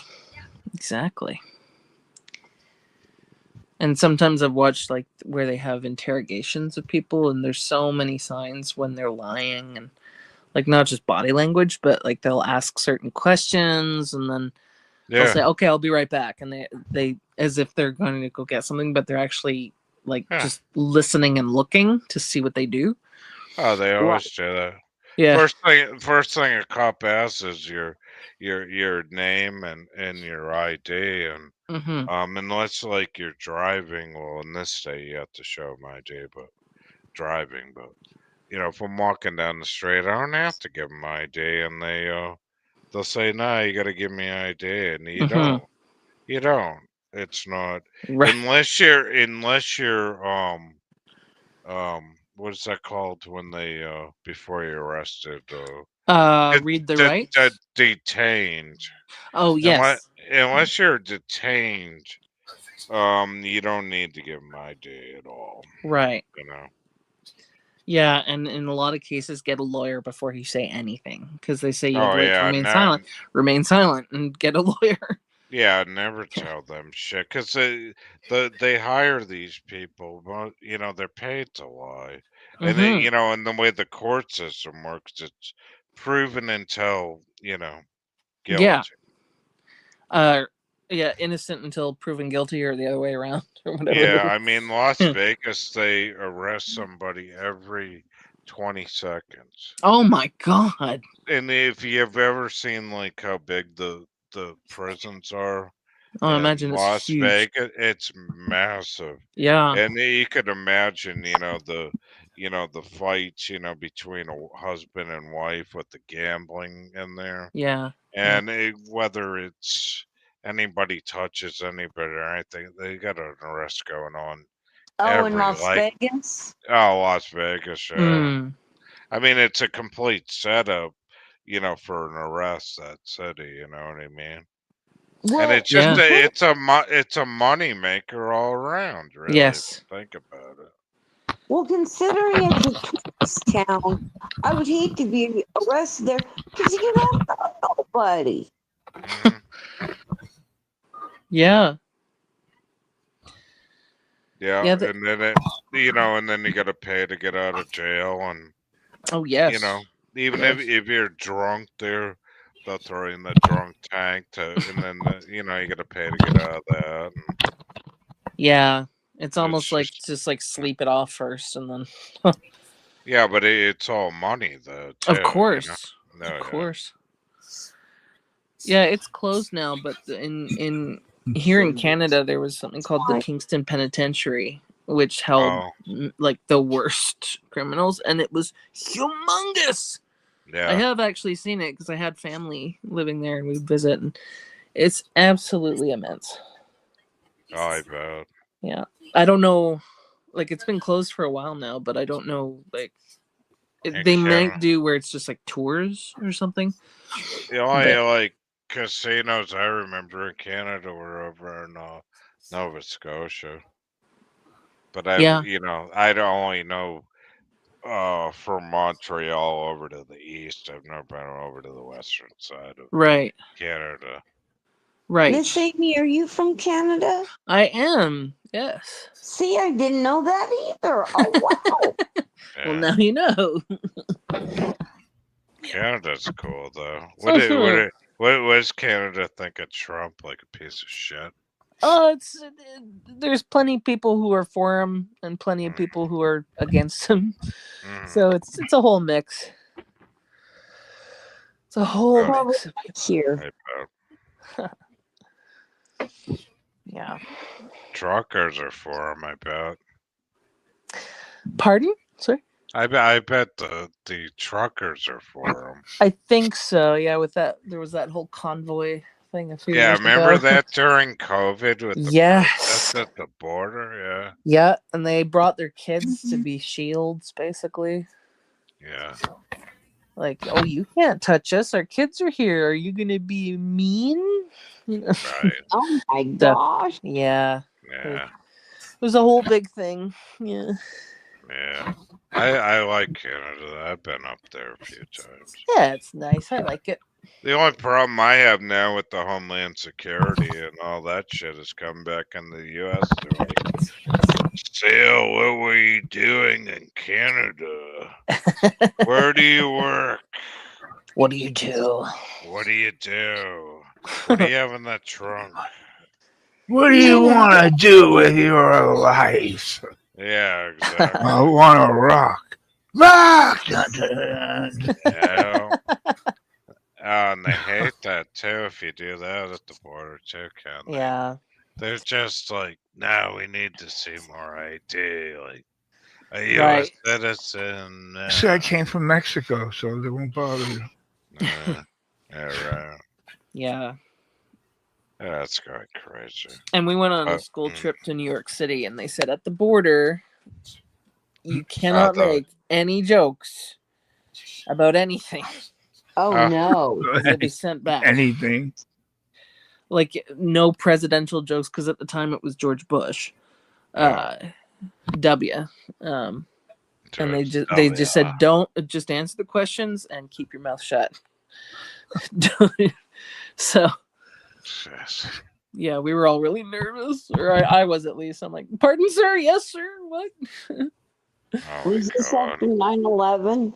And sometimes I've watched like where they have interrogations of people, and there's so many signs when they're lying, and like not just body language, but like they'll ask certain questions, and then they'll Yeah, say, "Okay, I'll be right back," and they as if they're going to go get something, but they're actually like yeah. just listening and looking to see what they do. Oh, they Right. always do that. Yeah. First thing a cop asks is your name and your ID, and Mm-hmm. unless like you're driving, well, in this state you have to show my ID, but driving, but you know, if I'm walking down the street, I don't have to give them my ID, and they'll say, "No, you got to give me ID," and you Mm-hmm. don't. You don't. It's not Right. unless you're what is that called when they before you're arrested Read the rights. detained. Oh yes. Unless you're detained, you don't need to give them ID at all. Right. You know. Yeah, and in a lot of cases, get a lawyer before you say anything, because they say you have Oh the right to yeah, remain silent, and get a lawyer. yeah, never tell them shit because they hire these people, but you know they're paid to lie, and Mm-hmm. you know, and the way the court system works, it's proven until guilty. Yeah. Yeah, innocent until proven guilty, or the other way around, or whatever. Yeah, I mean Las Vegas, they arrest somebody every 20 seconds, Oh my god. and if you've ever seen like how big the prisons are. Oh, I In imagine it's Las huge. Vegas, it's massive. Yeah. And you could imagine, the fights, between a husband and wife with the gambling in there. Yeah. And whether it's anybody touches anybody or anything, they got an arrest going on Oh, in every Las Vegas? Las Vegas, yeah. Mm. I mean, it's a complete setup, for an arrest, that city, you know what I mean? Well, And it's just it's a money maker all around, really. Yes. If you think about it. well, considering it's a tourist town, I would hate to be arrested there because you don't know nobody. Mhm. Yeah. Yeah, Yeah, and then and then you got to pay to get out of jail, and Oh yes. even Yes. if you're drunk there, they'll throw you in the drunk tank and then you got to pay to get out of that. And Yeah. It's almost it's like just like sleep it off first, and then. yeah, but it's all money though, too. Of course. No, Of yeah. course. Yeah, it's closed now, but in here in Canada, there was something called the Kingston Penitentiary, which held like the worst criminals, and it was humongous. Yeah. I have actually seen it because I had family living there, and we'd visit, and it's absolutely immense. Oh, I bet. Yeah, I don't know, like it's been closed for a while now, but I don't know, like they might do where it's just like tours or something. The only like casinos I remember in Canada were over in Nova Scotia. But I'd only know from Montreal over to the east. I've never been over to the western side of Canada. Right. Miss Amy, are you from Canada? I am. Yes. See, I didn't know that either. Oh wow. Well, now you know. Canada's cool though. What does Canada think of Trump? Like a piece of shit? Oh, there's plenty of people who are for him and plenty of people who are against him. So it's a whole mix. It's a whole mix of here. Yeah. Truckers are for him, I bet. Pardon? Sorry. I bet the truckers are for them. I think so. Yeah, with that, there was that whole convoy thing a few Yeah, years remember ago. that during COVID with the Yes. protests at the border? Yeah, and they brought their kids to be shields, basically. Yeah. Like, oh, you can't touch us. Our kids are here. Are you gonna be mean? You know? Right. Oh my gosh. Yeah, Yeah. it was a whole big thing. Yeah. Yeah. I like Canada. I've been up there a few times. Yeah, it's nice. I like it. The only problem I have now with the Homeland Security and all that shit is coming back in the U.S. They're like, Seal, what were you doing in Canada? Where do you work? What do you do? What do you do? What do you have in that trunk? What do you want to do with your life? Yeah, exactly. I want to rock. Rock! Dun, dun, dun. Yeah. And they hate that too if you do that at the border too, can't they? Yeah. They're just like, no, we need to see more ID. Like, are you Right. a citizen? See, I came from Mexico, so they won't bother you. Yeah, right. Yeah. That's going crazy. And we went on a school Mm. trip to New York City, and they said at the border, you cannot thought- make any jokes about anything. Oh no. They'll be sent back. Anything. Like no presidential jokes, because at the time it was George Bush, W. And they just said, don't just answer the questions and keep your mouth shut. So Yes. yeah, we were all really nervous, or I was at least. I'm like, pardon, sir? Yes, sir. What? Oh my Was this God. after 9/11?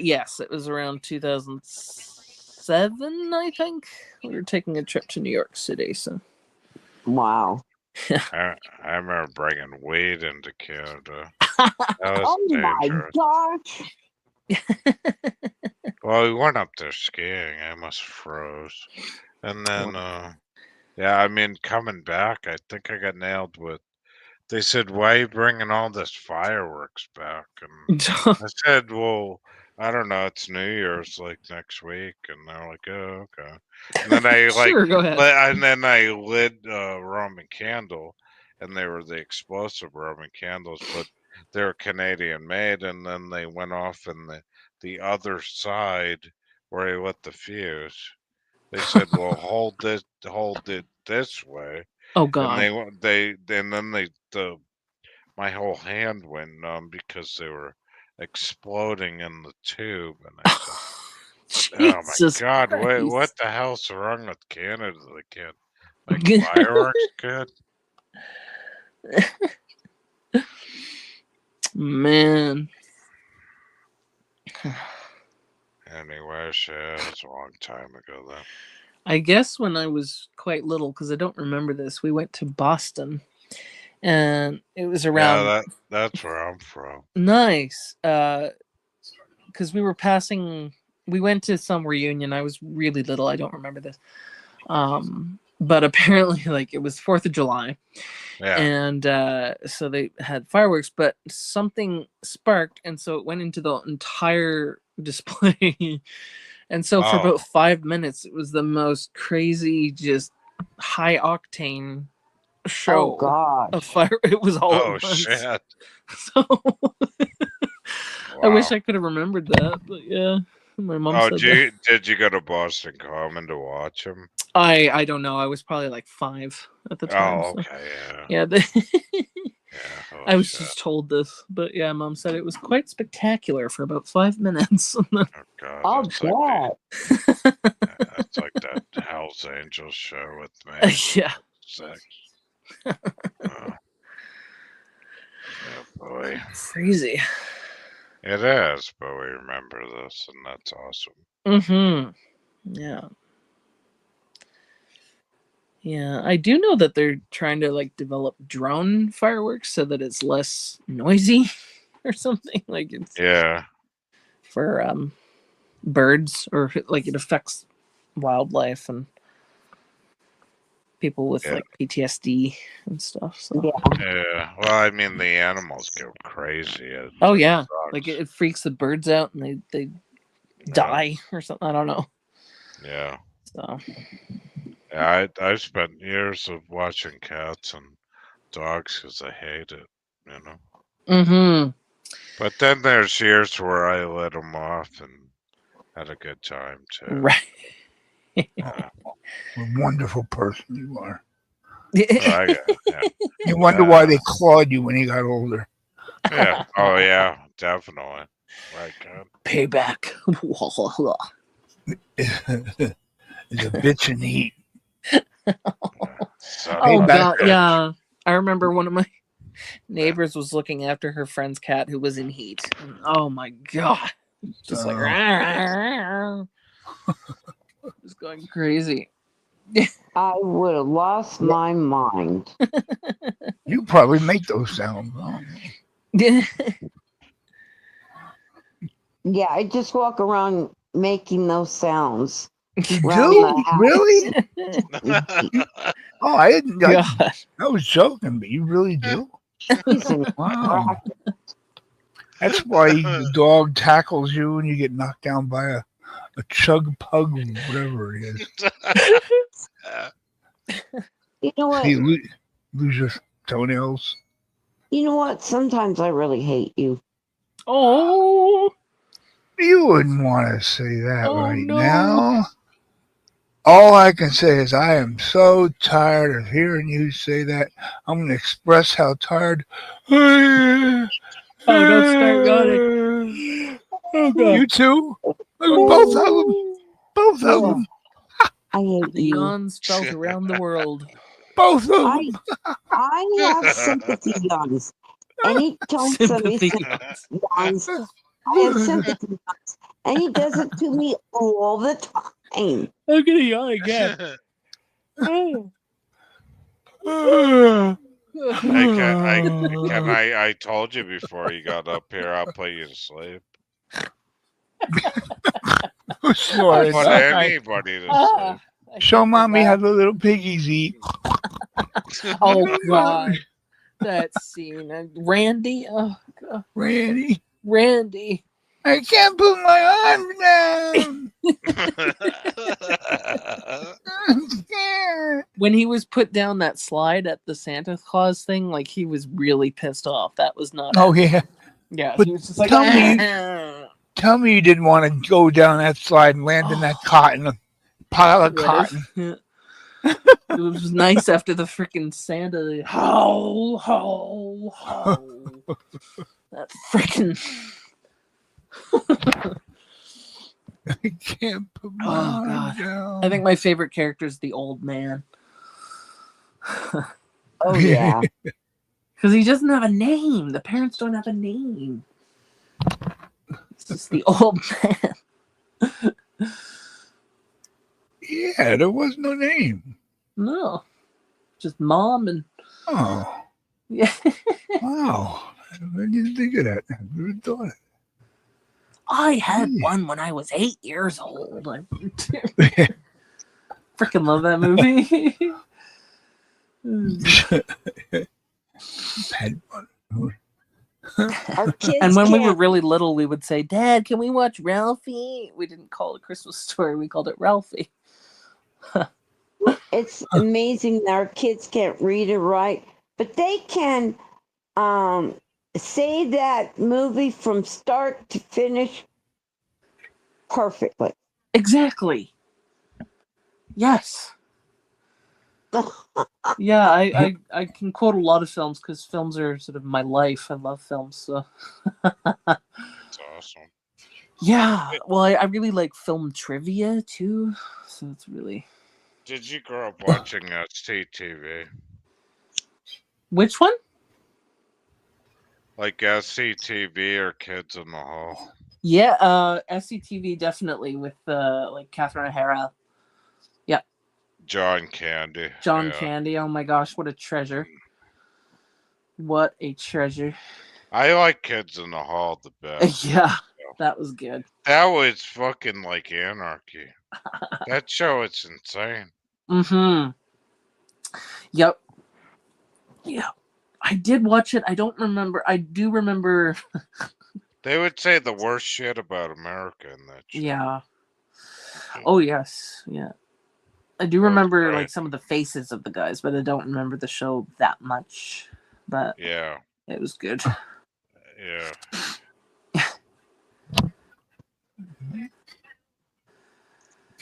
Yes, it was around 2007, I think. We were taking a trip to New York City, so Wow. I remember bringing weed into Canada. That was Oh my dangerous. gosh. Well, we went up there skiing. I almost froze. And then, yeah, I mean, coming back, I think I got nailed with. They said, "Why are you bringing all this fireworks back?" And I said, "Well, I don't know. It's New Year's like next week." And they're like, "Oh, okay." And then I like, Sure, go ahead. and then I lit a Roman candle, and they were the explosive Roman candles, but they were Canadian made. And then they went off in the other side where I lit the fuse. They said, "Well, hold it this way." Oh And God. my whole hand went numb because they were exploding in the tube, and I said, "Oh my Jesus God, Christ. what the hell's wrong with Canada? They can't make fireworks good." Man. Anyways, yeah, it was a long time ago though. I guess when I was quite little, because I don't remember this, we went to Boston, and it was around Yeah, that's where I'm from. nice. Because we went to some reunion. I was really little. I don't remember this. But apparently, like, it was 4th of July, Yeah. and so they had fireworks, but something sparked, and so it went into the entire display. And so for about 5 minutes, it was the most crazy, just high octane show Oh God. of fire. It was all Oh at once. shit! So I wish Wow. I could have remembered that, but yeah, my mom Oh, said that. did you go to Boston Common to watch him? I don't know. I was probably like 5 at the time. Oh, so- okay, yeah. Yeah, Yeah, I was shit. just told this, but yeah, Mom said it was quite spectacular for about 5 minutes. Oh God, Oh that's like God. that's like that Hell's Angels show with me. Yeah. Sick. Oh boy, Crazy. it is, but we remember this, and that's awesome. Mm-hmm. Yeah. Yeah, I do know that they're trying to like develop drone fireworks so that it's less noisy or something. Like it's Yeah, for birds, or like it affects wildlife, and people with Yeah. like PTSD and stuff. So. Yeah. Yeah. Well, I mean, the animals go crazy. Oh yeah, sucks. like it freaks the birds out and they die or something. I don't know. Yeah. So Yeah, I spent years of watching cats and dogs because I hate it, you know. mm-hmm. But then there's years where I let them off and had a good time too. Right. Yeah. What a wonderful person you are. Yeah. You wonder why they clawed you when you got older. Yeah. Oh yeah, definitely. Right, God. Payback. It's a bitch in the heat. So, Oh Payback god, bitch. yeah. I remember one of my neighbors was looking after her friend's cat who was in heat. And, oh my god. Just like just going crazy. I would have lost my mind. You probably make those sounds. Huh? Yeah, I just walk around making those sounds. You Around do? the house. Really? Oh, I didn't. God. I was joking, but you really do? Reason. Wow. That's why the dog tackles you and you get knocked down by a chug pug, whatever it is. You know what? You lose your toenails. You know what? Sometimes I really hate you. Oh, You wouldn't want to say that Oh, right no. now. All I can say is I am so tired of hearing you say that. I'm going to express how tired. don't start yawning. Oh god. You too? Look at both of them. Both of Yeah. them. I hate The you. yawns felt around the world. Both of them. I have sympathy yawns. Anytime somebody Sympathy. yawns, I have sympathy yawns. And he does it to me all the time. I'm gonna yawn again. I told you before you got up here, I'll put you to sleep. Sure, Put anybody to sleep. show mommy how the little piggies eat. Oh god, that scene. And Randy, oh god, Randy, Randy. I can't put my arm down. When he was put down that slide at the Santa Claus thing, like he was really pissed off. That was not. Oh yeah. Yeah, But he was just like, tell me- "Ah." Tell me you didn't want to go down that slide and land in that cotton pile of cotton. It was nice after the freaking Santa. Ho, ho, ho. That freaking. I can't put my Oh, arm God. down. I think my favorite character is the old man. Oh, yeah. Because he doesn't have a name. The parents don't have a name. It's just the old man. Yeah, there was no name. No. Just mom and. Oh, Yeah. wow. I didn't think of that. I never thought it. I had one when I was 8 years old. I freaking love that movie. Had one. Our kids And when we were can't- really little, we would say, Dad, can we watch Ralphie? We didn't call it a Christmas Story. We called it Ralphie. It's amazing that our kids can't read or write, but they can say that movie from start to finish perfectly. Exactly. Yes. Yeah, I can quote a lot of films because films are sort of my life. I love films. So. It's awesome. Yeah. Well, I really like film trivia too. So it's really. Did you grow up watching SCTV? Which one? Like SCTV or Kids in the Hall? Yeah, SCTV definitely with like Catherine O'Hara, John Candy. John yeah. Candy. Oh my gosh, what a treasure! What a treasure! I like Kids in the Hall the best. Yeah, that was good. That was fucking like anarchy. That show is insane. Mm-hmm. Yep. Yeah. I did watch it. I don't remember. I do remember. They would say the worst shit about America in that show. Yeah. Oh yes. Yeah. I do That was remember great. like some of the faces of the guys, but I don't remember the show that much. But Yeah, it was good. yeah.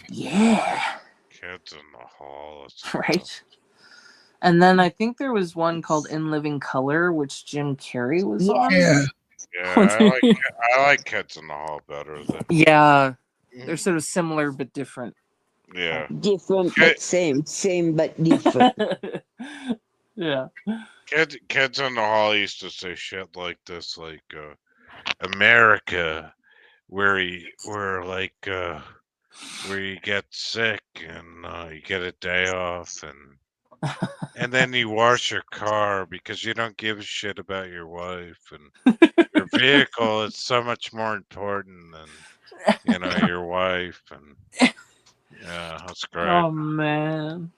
Yeah. Kids in the Hall. It's Right. And then I think there was one called In Living Color, which Jim Carrey was on. Yeah. Yeah, I like Kids in the Hall better. Yeah. They're sort of similar but different. Yeah. Different Okay. but same but different. Yeah. Kids in the Hall used to say shit like this, like America, where you get sick and you get a day off and then you wash your car because you don't give a shit about your wife and your vehicle is so much more important than your wife and yeah, that's great. Oh man.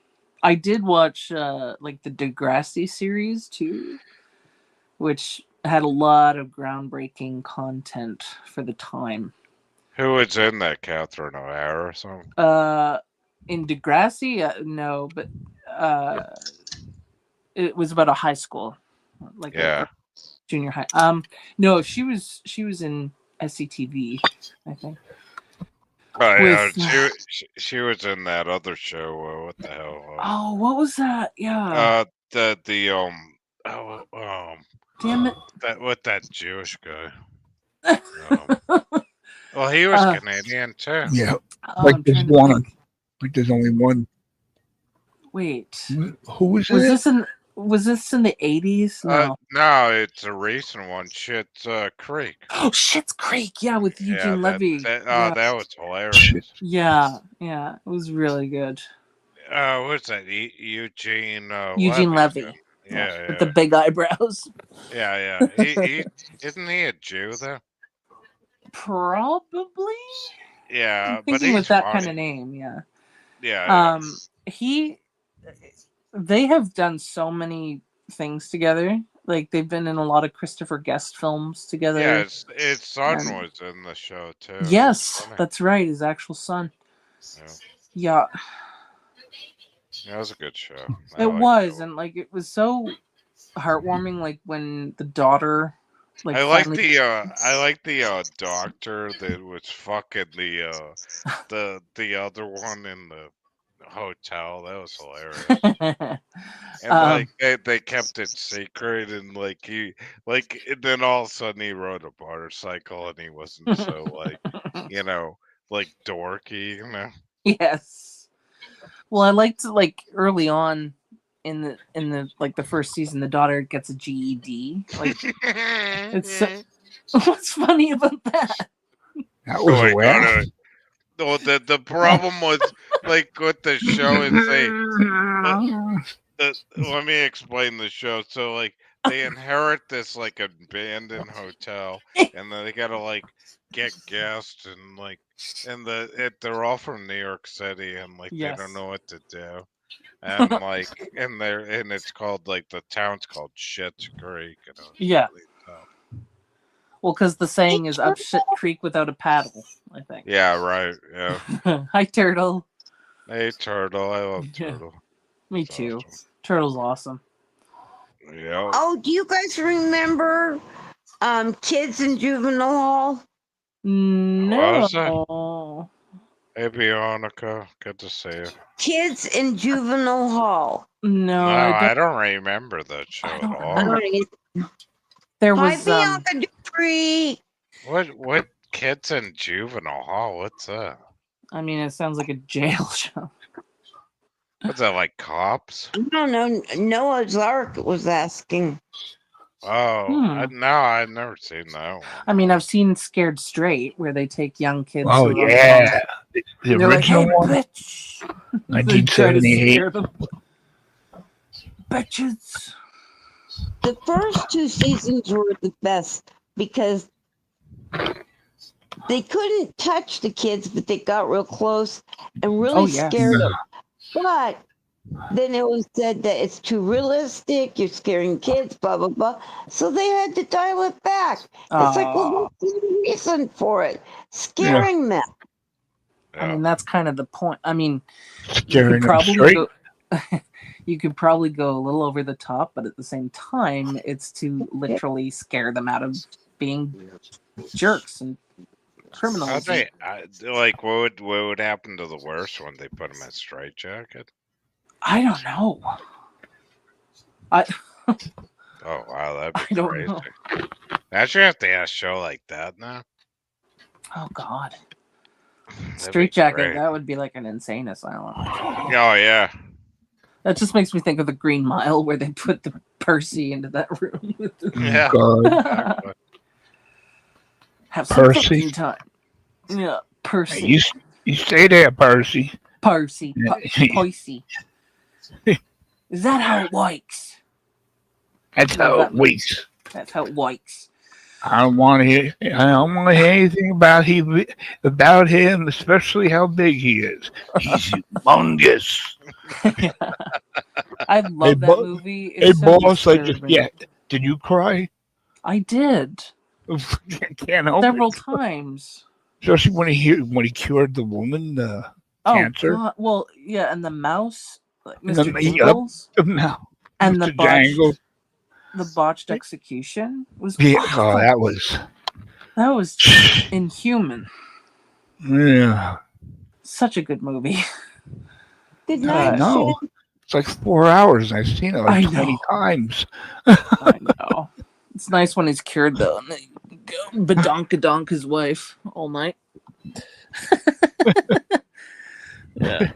I did watch like the Degrassi series too, which had a lot of groundbreaking content for the time. Who was in that? Catherine O'Hara or something? In Degrassi, no, but it was about a high school, like a junior high. No, she was in SCTV, I think. Oh yeah, she was in that other show. What the hell? Oh, what was that? Yeah. Damn it! With that Jewish guy. Well, he was Canadian too. Yeah. I'm Like there's trying to one. think. Like there's only one. Wait, Who was was it? this in the 80s? No. No, it's a recent one. Schitt's Creek. Oh, Schitt's Creek. Yeah, with Eugene Levy. That was hilarious. Yeah, it was really good. What's that? Eugene Levy. Yeah, with the big eyebrows. Yeah. He isn't he a Jew though? Probably. Yeah, I'm thinking with that kind of name. Yeah. Yeah. They have done so many things together. Like they've been in a lot of Christopher Guest films together. Yeah, his son was in the show too. Yes, that's right. His actual son. Yeah. Yeah, it was a good show. It was, and like it was so heartwarming. Like when the daughter, like I like the doctor that was fucking the other one in the hotel. That was hilarious. And they kept it secret, and and then all of a sudden he rode a motorcycle, and he wasn't so like dorky. Yes. Well, I liked early on in the like the first season, the daughter gets a GED. Like, it's so, what's funny about that? That was No, the problem was like with the show is let me explain the show. So like they inherit this like abandoned hotel, and then they gotta like get guests and they're all from New York City, and like they don't know what to do, and and it's called like the town's called Schitt's Creek. Yeah. Well, because the saying is up shit creek without a paddle, I think. Yeah, right. Yeah. Hi, Turtle. Hey, Turtle. I love Turtle. Me too. Awesome. Turtle's awesome. Yeah. Oh, do you guys remember Kids in Juvenile Hall? No. Hey, Bionica. Good to see you. Kids in Juvenile Hall. No, I don't remember that show at all. There was Bianca Dupree. What Kids in Juvenile Hall? What's that? I mean, it sounds like a jail show. What's that, like cops? No, Noah's Ark was asking. Oh, no, I've never seen that one. I mean, I've seen Scared Straight, where they take young kids. Oh, yeah. The original one? Bitch. 1978. Bitches. The first two seasons were the best because they couldn't touch the kids, but they got real close and really scared them. But then it was said that it's too realistic, you're scaring kids, blah, blah, blah. So they had to dial it back. It's like, well, what's the reason for it? Scaring them. I mean, that's kind of the point. I mean, you could Scaring them probably straight. go. You could probably go a little over the top, but at the same time, it's to literally scare them out of being jerks and criminals. How'd they, like, what would happen to the worst when they put them in straitjacket? I don't know. Oh wow, that'd be I don't crazy. know. Imagine if they had a show like that now. Oh God. That'd be Straight jacket, great. that would be like an insane asylum. Oh yeah. That just makes me think of the Green Mile where they put the Percy into that room. With the... Yeah. God. Exactly. Have some Percy? fucking time. Yeah, Percy. You stay there, Percy. Percy. Yeah. Percy. Is that how it works? That's how it works. That's how it works. I don't want to hear. I don't want to hear anything about him, especially how big he is. He's humongous. I love that movie. It's Hey, so boss, I just disturbing. Did you cry? I did I can't help several it. times. Especially when he cured the woman, cancer. God. Well, yeah, and the mouse, like And Mr. the- Jingles, No, and the Mr. Jangle. botched execution was Yeah, awful. oh, that was inhuman. Yeah. Such a good movie. Good I night, know. Shan. It's like 4 hours. I've seen it I like 20 know. times. I know. It's nice when he's cured though. And they go badonkadonk his wife all night. Yeah.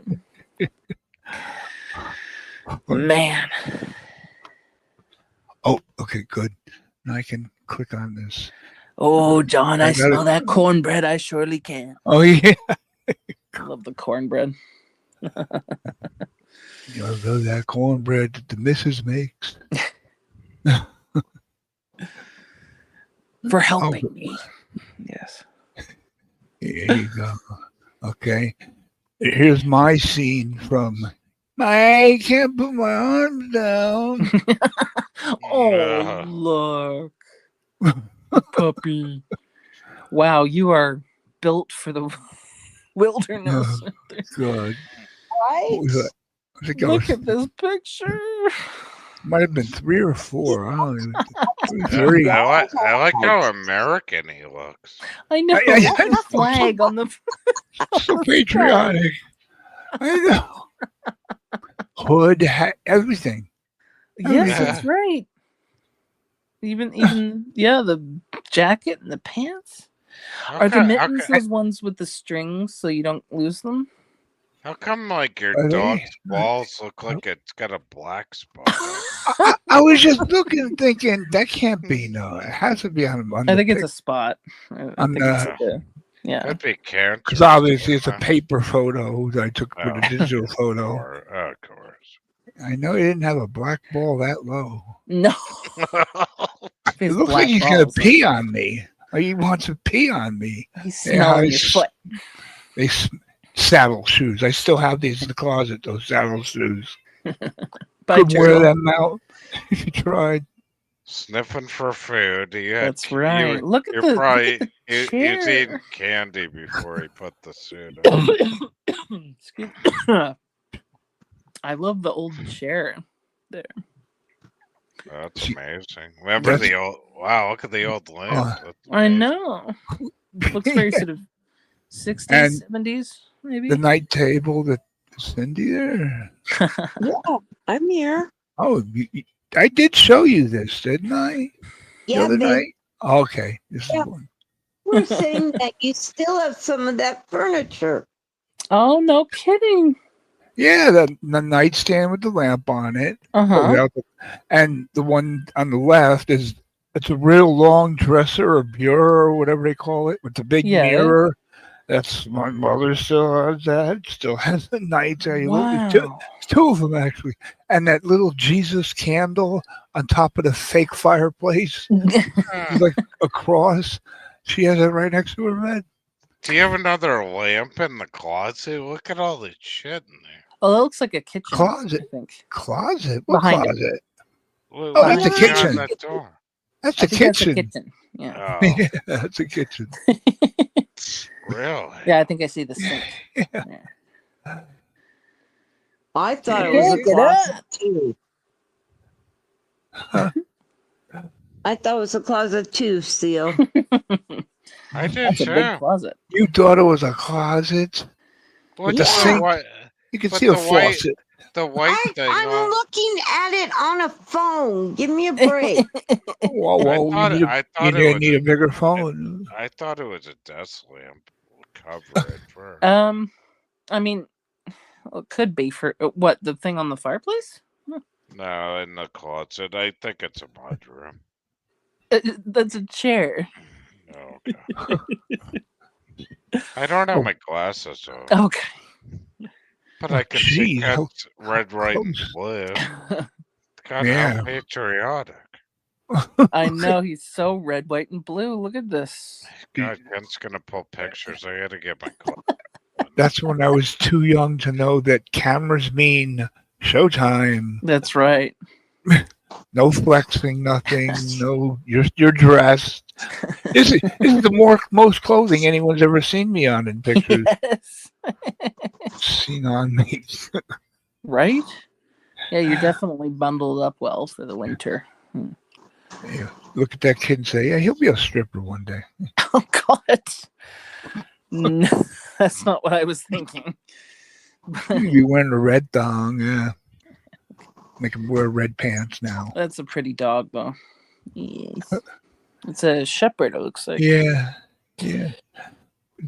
Man. Oh, okay, good. Now I can click on this. Oh, John, I I got smell it. that cornbread. I surely can. Oh, yeah. I love the cornbread. You love that cornbread that the missus makes. For helping me. Yes. Here you go. Okay. Here's my scene from I can't put my arms down. Oh, Yeah. look. Puppy. Wow, you are built for the wilderness. Good. Right? What was that? I think I Look was, at this picture. might have been 3 or 4. I don't even. Yeah, 3. I like how American he looks. I know. I the know. flag on the. So patriotic. I know. Hood, hat, everything. Yes, Yeah. that's right. Even yeah, the jacket and the pants. Are the mittens those ones with the strings so you don't lose them? How come like your Are they? dog's balls look like it's got a black spot? I was just looking, thinking that can't be. No, it has to be on I think it's a spot. I On think it's the- yeah. That'd be cancer. because obviously it's a paper photo that I took with a Oh. digital photo. Of course. I know he didn't have a black ball that low. No. It His looks black like he's gonna balls. pee on me. Like he wants to pee on me. He's Yeah, smelling your he's- foot. They saddle shoes. I still have these in the closet. Those saddle shoes. By Couldn't wear Turtle. them out if you tried. Sniffing for food. That's right. Look at You're the, probably look at the he's chair. eating candy before he put the suit on. Excuse me. I love the old chair there. That's amazing. Remember That's- the old? Wow, look at the old lamp. That's I amazing. know. Looks very sort of 60s, And 70s, maybe. The night table that Cindy there. Yeah, I'm here. Oh, I did show you this, didn't I? The Yeah, other babe. night. Okay, this Yeah. is one. We're saying that you still have some of that furniture. Oh, no kidding. Yeah, the nightstand with the lamp on it. Uh-huh. Without and the one on the left it's a real long dresser or bureau or whatever they call it with the big Yeah. mirror. That's my mother still has that. Still has the night table. Wow. Two of them actually, and that little Jesus candle on top of the fake fireplace, it's like a cross. She has it right next to her bed. Do you have another lamp in the closet? Look at all this shit in there. Oh, that looks like a kitchen. Closet. I think. Closet? What Behind it. closet? What, Oh, that's what's a behind kitchen. that door? That's I a think that's a kitchen. kitchen. Yeah. Oh, Yeah, that's a kitchen. really? Yeah, I think I see the sink. Yeah. Yeah. I thought it was a Pick it closet up. too. Huh. I thought it was a closet too, Seal. I did That's a too. big closet. You thought it was a closet? With the sink? white, You can But see a the white- faucet. the white thing. I'm on, looking at it on a phone. Give me a break. Whoa, I whoa! thought, You I need, thought you it was. need a bigger phone. I thought it was a desk lamp cover at first. I mean, well, it could be for what, the thing on the fireplace? No, in the closet. I think it's a mudroom. That's a chair. Okay. I don't have Oh. my glasses on, Okay. but Oh, I can see geez, how cats red, white, and close. blue. God, Yeah. how patriotic. I know, he's so red, white, and blue. Look at this. God, Kent's gonna pull pictures. I gotta get my glasses. That's when I was too young to know that cameras mean showtime. That's right. No flexing, nothing. No, you're dressed. This is the most clothing anyone's ever seen me on in pictures. Yes. Seen on me. Right? Yeah, you're definitely bundled up well for the winter. Yeah. Look at that kid and say, "Yeah, he'll be a stripper one day." Oh, God. No, that's not what I was thinking. He'll be wearing a red thong. Yeah. Make him wear red pants now. That's a pretty dog, though. Yes. It's a shepherd, it looks like. Yeah. Yeah.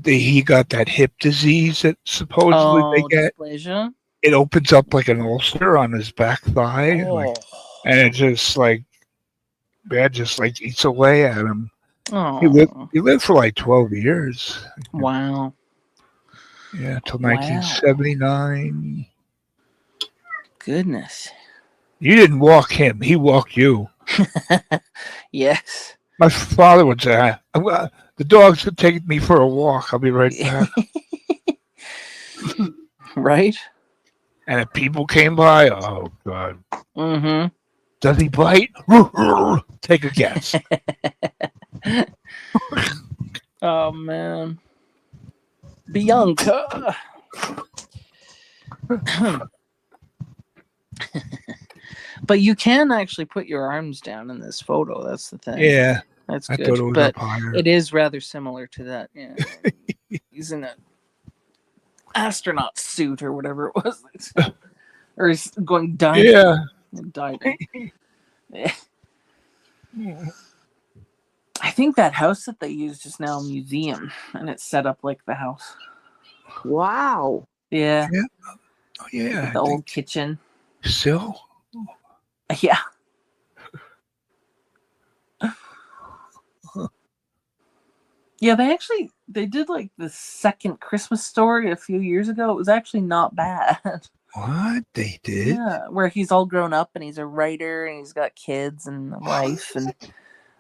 He got that hip disease that supposedly they get. Dysplasia? It opens up like an ulcer on his back thigh, Oh. and it just like eats away at him. Oh. He lived for like 12 years. Wow. Yeah, till Wow. 1979. Goodness. You didn't walk him; he walked you. Yes. My father would say, "The dog's gonna take me for a walk. I'll be right back." Right? And if people came by, oh God, Mm-hmm. does he bite? Take a guess. Oh, man. Bianca. But you can actually put your arms down in this photo. That's the thing. Yeah, That's I good. thought it was But up higher. it is rather similar to that. Yeah. He's in an astronaut suit or whatever it was. Or he's going diving. Yeah. Diving. I think that house that they used is now a museum, and it's set up like the house. Wow. Yeah. Oh, yeah. The old kitchen. Still? Yeah. Yeah, they did like the second Christmas Story a few years ago. It was actually not bad. What? They did? Yeah, where he's all grown up and he's a writer and he's got kids and a wife and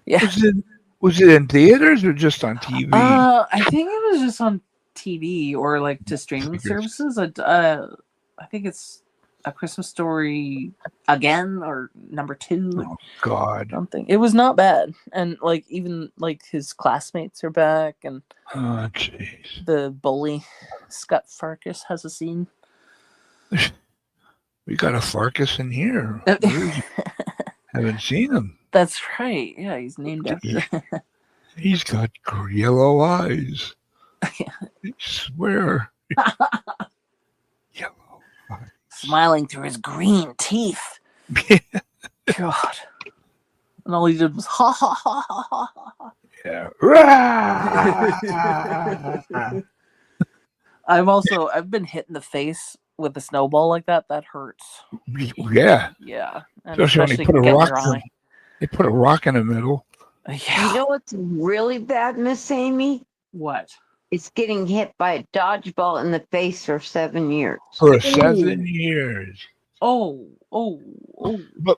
yeah. Was it in theaters or just on TV? I think it was just on TV or like to streaming Figures. services. I think it's A Christmas Story again or number 2. Oh, God. Something. It was not bad, and like even like his classmates are back, and Oh, jeez. the bully Scott Farkas has a scene. We got a Farkas in here. Haven't seen him. That's right. Yeah, he's named after. He's got yellow eyes. I swear. Yellow eyes. Smiling through his green teeth. God. And all he did was ha ha ha ha ha ha. Yeah. I've been hit in the face with a snowball like that. That hurts. Yeah. Yeah. And Especially when they put a getting rock your in, eye. they put a rock in the middle. Yeah. You know what's really bad, Miss Amy? What? It's getting hit by a dodgeball in the face for 7 years. For 7 years. Oh.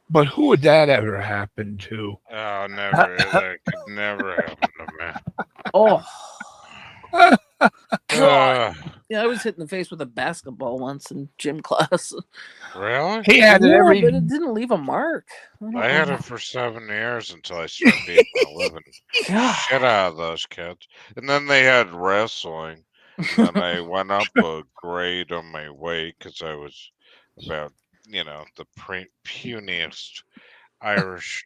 But who would that ever happen to? Oh, never. That could never happen to me. Oh. God. Yeah, I was hit in the face with a basketball once in gym class. Really? He had it Yeah, every. but it didn't leave a mark. I don't I had know. it for 7 years until I started beating the living God. shit out of those kids. And then they had wrestling. And then I went up a grade on my weight because I was about, the puniest Irish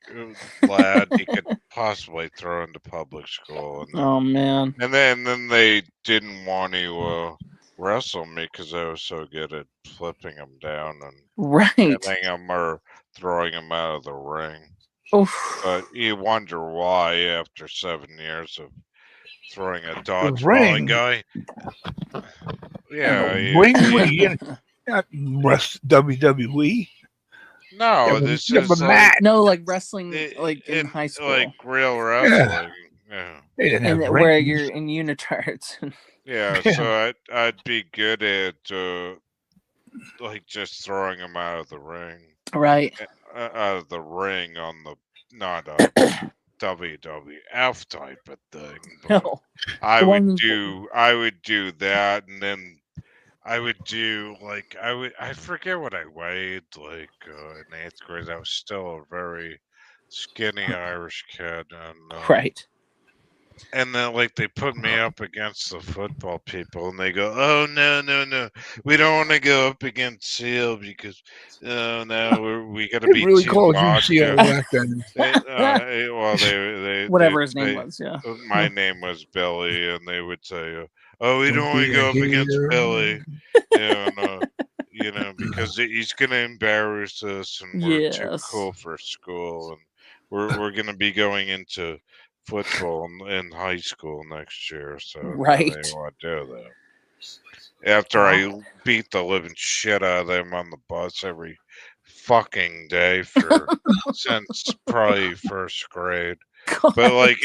lad you could possibly throw into public school. And then, Oh man. and then they didn't want to wrestle me because I was so good at flipping them down and Right. hitting them or throwing them out of the ring. Oof. But you wonder why after 7 years of throwing a dodgeball ring. guy. Yeah, Ring where you not WWE. no, this is like No, like wrestling, i- like in high school, like real wrestling. Yeah, They didn't and have where rings. you're in unitards. yeah. Yeah. So I'd be good at like just throwing them out of the ring, Right. out of the ring on the not a WWF type of thing. But No. I The would ones- do that, and then I would do like I forget what I weighed like in 8th grade. I was still a very skinny Irish kid, Right. and then like they put me up against the football people, and they go, "Oh no, we don't want to go up against Seal because no, we got to They be really too called you macho." Seal back then. Whatever his name was, yeah. My name was Billy, and they would say, "Oh, we don't want to go up against Billy," and because he's gonna embarrass us, and we're too Yes. cool for school, and we're gonna be going into football in high school next year, so no, they Right. didn't want to do that. After I beat the living shit out of them on the bus every fucking day since probably 1st grade. God. But like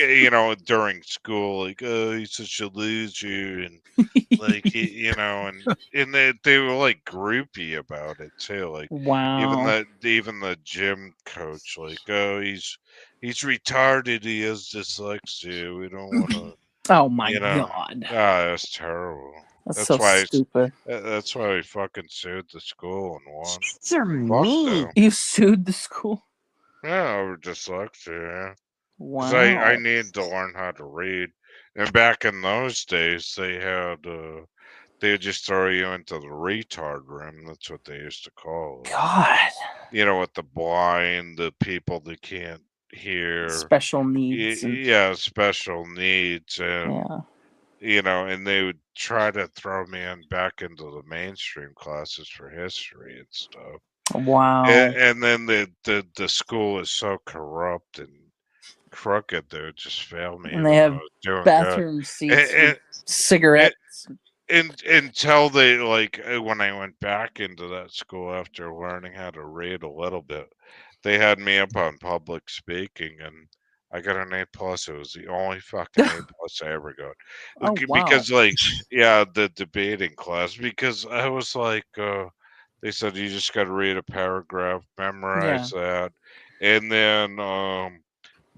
during school, like, oh, he's such a loser, and like and they were like groupie about it too. Like Wow. even the gym coach, like, oh, he's retarded. He has dyslexia. We don't want to. Oh my God. God. That's terrible. That's so why stupid. That's why we fucking sued the school and won. Kids are Fuck mean. them. You sued the school? Yeah, over dyslexia. Yeah. Wow. Because I needed to learn how to read. And back in those days, they would just throw you into the retard room. That's what they used to call it. God. With the blind, the people that can't hear. Special needs. Yeah, special needs. And, yeah. and they would try to throw me back into the mainstream classes for history and stuff. Wow. And then the school is so corrupt and crooked, they would just fail me. And they have doing bathroom good. seats with cigarettes. Until they when I went back into that school after learning how to read a little bit, they had me up on public speaking, and I got an A+. It was the only fucking A+ I ever got. Oh, wow. Because the debating class, because I was like, they said you just got to read a paragraph, memorize that, and then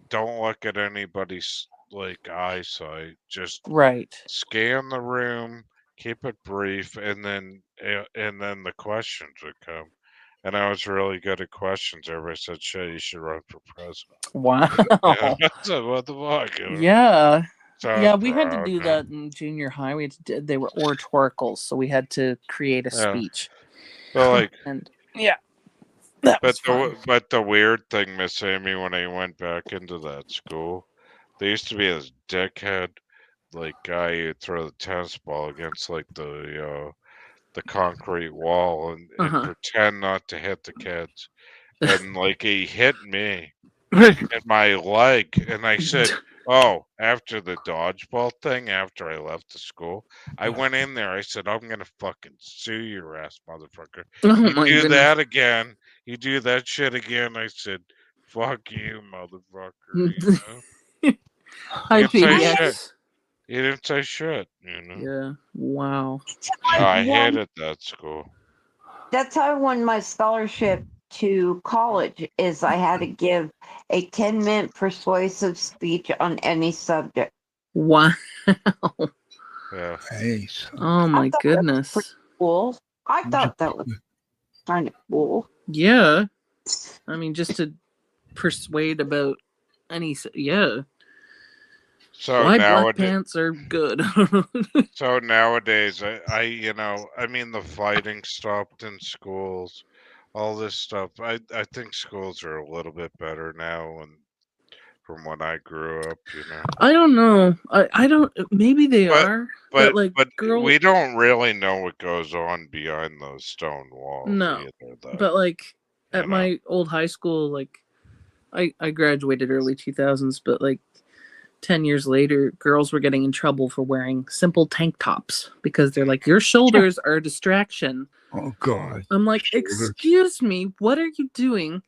don't look at anybody's eyesight. Just right. Scan the room, keep it brief, and then the questions would come. And I was really good at questions. Everybody said, "Shit, you should run for president." Wow. I said, "What the fuck?" Yeah. So I Yeah, was we had to proud, do man. that in junior high. They were oratoricals, so we had to create a Yeah. speech. But and that was fun. but the weird thing, Miss Amy, when I went back into that school, there used to be this dickhead guy who'd throw the tennis ball against the concrete wall and pretend not to hit the kids, and he hit me in my leg, and I said, "Oh," after the dodgeball thing, after I left the school, I went in there. I said, "I'm gonna fucking sue your ass, motherfucker. Oh You my do goodness. that again. You do that shit again." I said, "Fuck you, motherfucker." I You didn't say yes. shit. You didn't say shit. Yeah. Wow. I hated that school. That's how I won my scholarship to college. Is I had to give a 10-minute persuasive speech on any subject. Wow. Yeah. Hey, so Oh my thought that was goodness. Cool. I Would thought you- that was kind of cool. Yeah. I mean, just to persuade about yeah. So Why black nowadays, pants are good. so nowadays, I mean, the fighting stopped in schools, all this stuff. I think schools are a little bit better now, and from when I grew up, you know. I don't know. I don't. Maybe they But are, but like but girl. we don't really know what goes on behind those stone walls No, either, though. but like you at know? my old high school, like I graduated early 2000s, but like 10 years later, girls were getting in trouble for wearing simple tank tops because they're like, your shoulders are a distraction. Oh God. I'm like, Shoulders. excuse me, what are you doing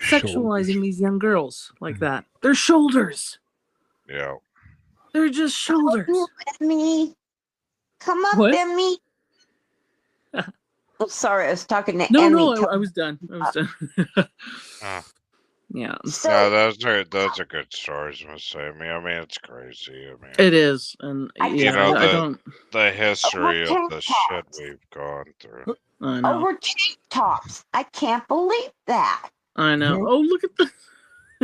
Shoulders. sexualizing these young girls like that? Their shoulders. Yeah. They're just shoulders. Emmy, come up, What? Emmy. Oh, sorry, I was talking to No, Emmy. no, I was done. I was done. Uh, Yeah, So, no, those are good stories, Miss Amy. I mean, it's crazy. I mean, it is, and I yeah, know, I the- don't. the history of tank the shit tops. we've gone through. I know. over tank tops. I can't believe that. I know. No. Oh, look at the.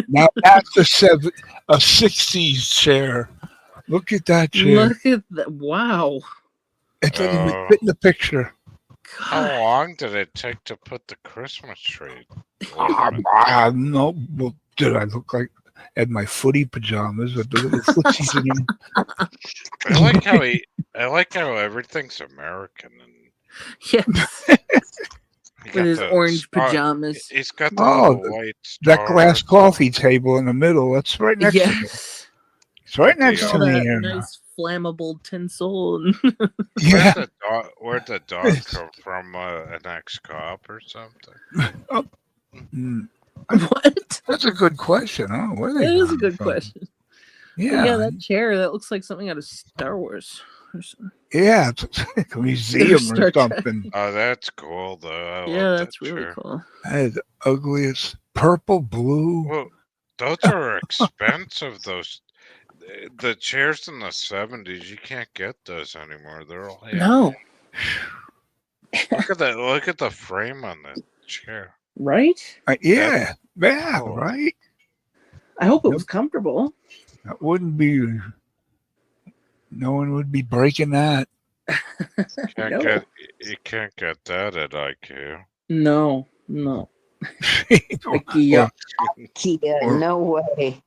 Now that's a 60s chair. Look at that chair. Look at that! Wow. It doesn't even Oh. fit in the picture. How God. long did it take to put the Christmas tree? I don't know. Well, did I look like I had my footy pajamas with the little footsies in them? I like how everything's American and Yes. he With his the orange star- pajamas. He's got the Oh, little white That star. glass coffee table in the middle. That's right next to me. Yes. It's right Yeah. next All to me that here. now. nice flammable tinsel and Yeah. Where'd the dog come from? An ex-cop or something? Mm, what? That's a good question. Oh, where they That is a coming good from? question. But Yeah. yeah, that chair that looks like something out of Star Wars. Or something. Yeah, it's like a museum Star or Trek. something. Oh, that's cool though. I Yeah, love that's that really chair. cool. That is the ugliest purple, blue. Well, those are expensive. The chairs in the 70s, you can't get those anymore. They're all No, Look at the frame on that chair. right? Yeah, yeah, Oh. right. I hope it Nope. was comfortable. That wouldn't be. No one would be breaking that. No. You can't get that at IKEA. No. or, IKEA. Kia, Or- no way.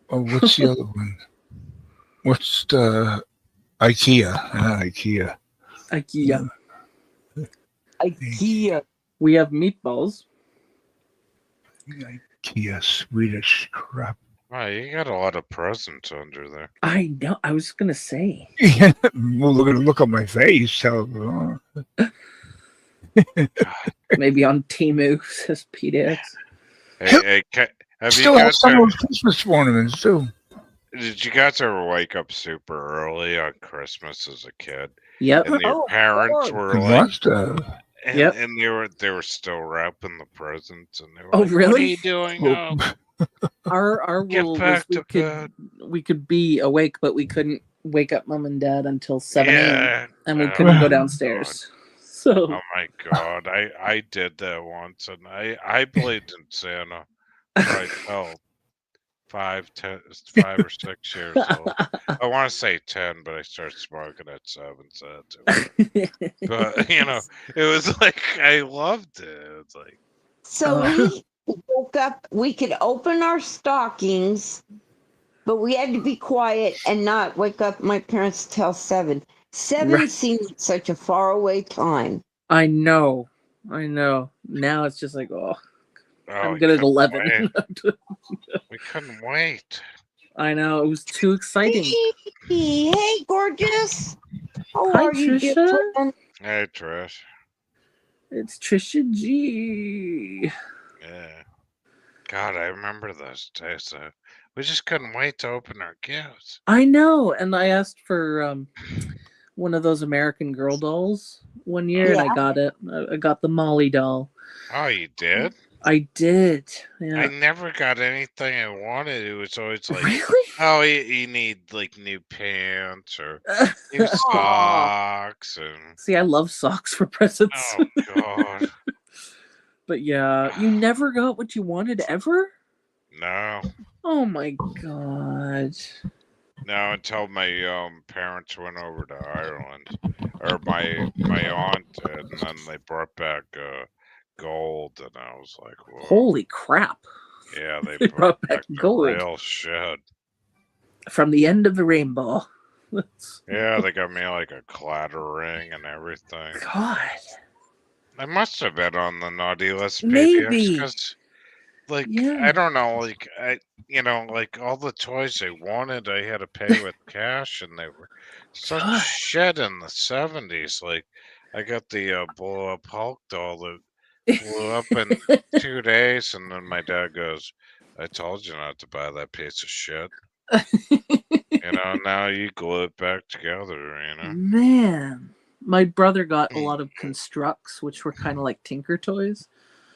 or what's the other one? What's the IKEA? Not IKEA. IKEA. IKEA. We have meatballs. IKEA Swedish crap. Wow, you got a lot of presents under there. I know. I was gonna say. Well, look at my face. Tell, Maybe on Temu, says PDX. Hey, have you Still have guys some of ever, those Christmas ornaments too. did you guys ever wake up super early on Christmas as a kid? Yep. And your Oh, parents Lord. were I like, must have. and, Yep. and they were still wrapping the presents, and they were Oh, like, "What are really? you doing Well, up? Our Get rule was back to bed." we could be awake, but we couldn't wake up mom and dad until 7 a.m. Yeah. and we Oh, couldn't go my downstairs. So Oh my god, I did that once, and I believed in Santa right till 5 or 6 years old. I want to say 10, but I started smoking at 7, so that's it. But it was like I loved it. It's like So Uh. we woke up, we could open our stockings, but we had to be quiet and not wake up my parents till 7. 7 Right. seemed such a faraway time. I know. Now it's just like, oh, I'm we good at couldn't 11. wait. We couldn't wait. I know, it was too exciting. Hey, gorgeous. How Hi, are you, dear Trisha. friend? Hey, Trish. It's Trisha G. Yeah. God, I remember those days. We just couldn't wait to open our gifts. I know, and I asked for one of those American Girl dolls one year, and I Yeah. got it. I got the Molly doll. Oh, you did? I did. I Yeah. never got anything I wanted. It was always like, Really? oh, you need like new pants or new socks, and See, I love socks for presents. oh god, But yeah, you never got what you wanted ever? no, Oh my god. no. Until my parents went over to Ireland, or my aunt did, and then they brought back gold, and I was like, whoa, Holy crap. yeah, they They brought brought back back the gold. real shit. From the end of the rainbow. Yeah, they got me like a clatter ring and everything. God. I must have been on the naughty list, Maybe. because, like, Yeah. I don't know, like, like all the toys I wanted, I had to pay with cash, and they were such God. shit in the 70s. Like, I got the blow up Hulk doll that blew up in 2 days, and then my dad goes, I told you not to buy that piece of shit. Now you glue it back together, Man. My brother got a lot of constructs, which were kind of like Tinker toys.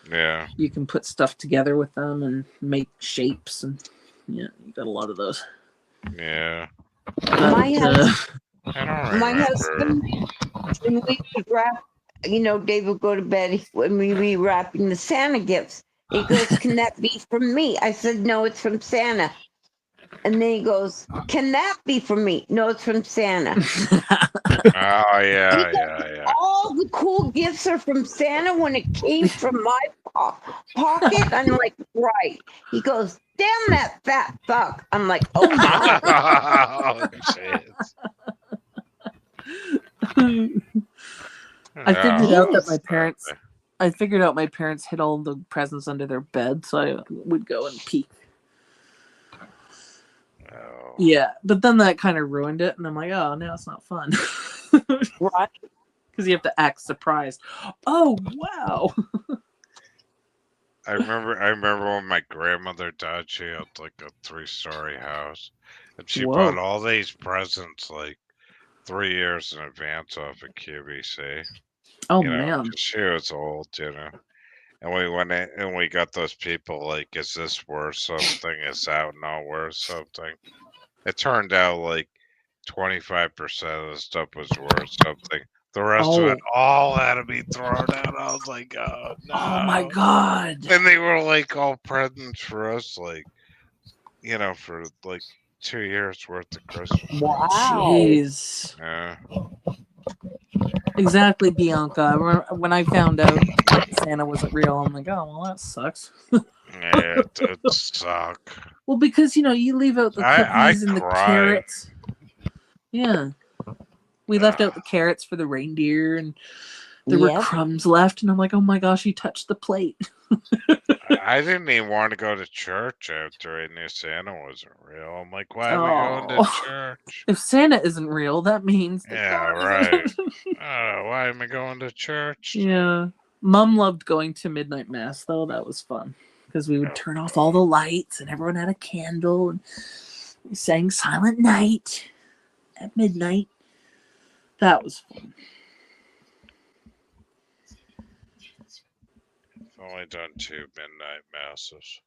Yeah. You can put stuff together with them and make shapes, and yeah, you got a lot of those. Yeah. My husband, I don't my remember. husband, when we would wrap, Dave would go to bed when we were wrapping the Santa gifts. He goes, "Can that be from me?" I said, "No, it's from Santa." And then he goes, "Can that be from me?" "No, it's from Santa." Oh, yeah. All the cool gifts are from Santa when it came from my pocket. I'm like, right. He goes, "Damn that fat fuck." I'm like, oh my. Oh, jeez. I figured out that Jeez. my parents. I figured out my parents hid all the presents under their bed, so I would go and peek. Oh. Yeah, but then that kind of ruined it, and I'm like, oh, now it's not fun. Right. Because you have to act surprised. Oh, wow. I remember when my grandmother died, she had like a 3-story house. And she Whoa. bought all these presents like 3 years in advance off of QVC. Oh, You know, man. 'cause she was old, And we went in and we got those people like, is this worth something? Is that not worth something? It turned out like 25% of the stuff was worth something. The rest of it all had to be thrown out. I was like, oh no. Oh, my God. And they were like all presents for us, like, for like 2 years worth of Christmas. Wow. Jeez. Yeah. Exactly, Bianca. When I found out Santa wasn't real, I'm like, oh, well, that sucks. Yeah, it did suck. Well, because, you leave out the cookies and the cried. carrots. Yeah. We left out the carrots for the reindeer, and there were Yep. crumbs left, and I'm like, oh my gosh, he touched the plate. I didn't even want to go to church after I knew Santa wasn't real. I'm like, why are we going to Oh. church? If Santa isn't real, that means that Yeah, God right. isn't. Why am I going to church? Yeah. Mom loved going to midnight mass, though. That was fun. Because we would turn off all the lights, and everyone had a candle, and we sang Silent Night at midnight. That was fun. I've only done 2 midnight masses.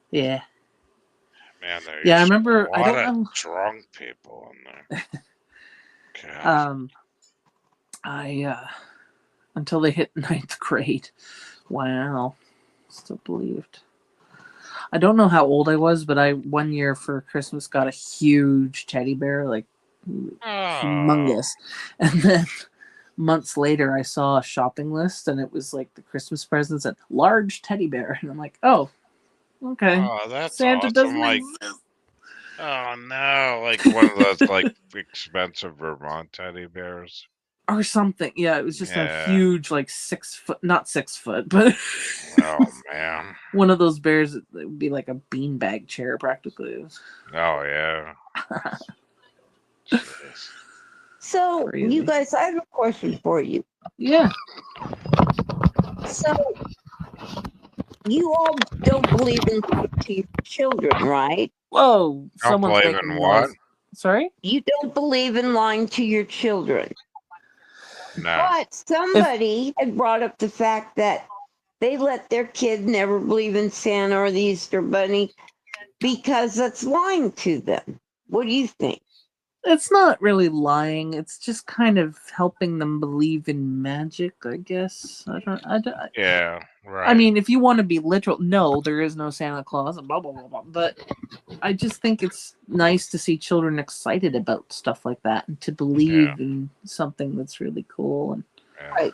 Yeah. Man, there's Yeah, I remember. a I lot don't of know. drunk people in there. God. Until they hit 9th grade. Wow. Still believed. I don't know how old I was, but I one year for Christmas got a huge teddy bear, like humongous. And then months later I saw a shopping list, and it was like the Christmas presents and large teddy bear. And I'm like, oh, okay. Oh, that's Santa awesome. doesn't Like, exist. oh no, like one of those like expensive Vermont teddy bears. Or something. Yeah, it was just a Yeah. huge, like 6 foot, not 6 foot, but Oh man. one of those bears that would be like a beanbag chair practically. It was Oh yeah. Jeez. So, Crazy. you guys, I have a question for you. Yeah. So, you all don't believe in your children, right? Whoa. Don't Someone's believe making in what? noise. Sorry? You don't believe in lying to your children. No. But somebody had brought up the fact that they let their kid never believe in Santa or the Easter Bunny because that's lying to them. What do you think? It's not really lying. It's just kind of helping them believe in magic, I guess. Yeah, I right. mean, if you want to be literal, no, there is no Santa Claus, and blah blah blah blah. But I just think it's nice to see children excited about stuff like that and to believe in something that's really cool. And Yeah. Right.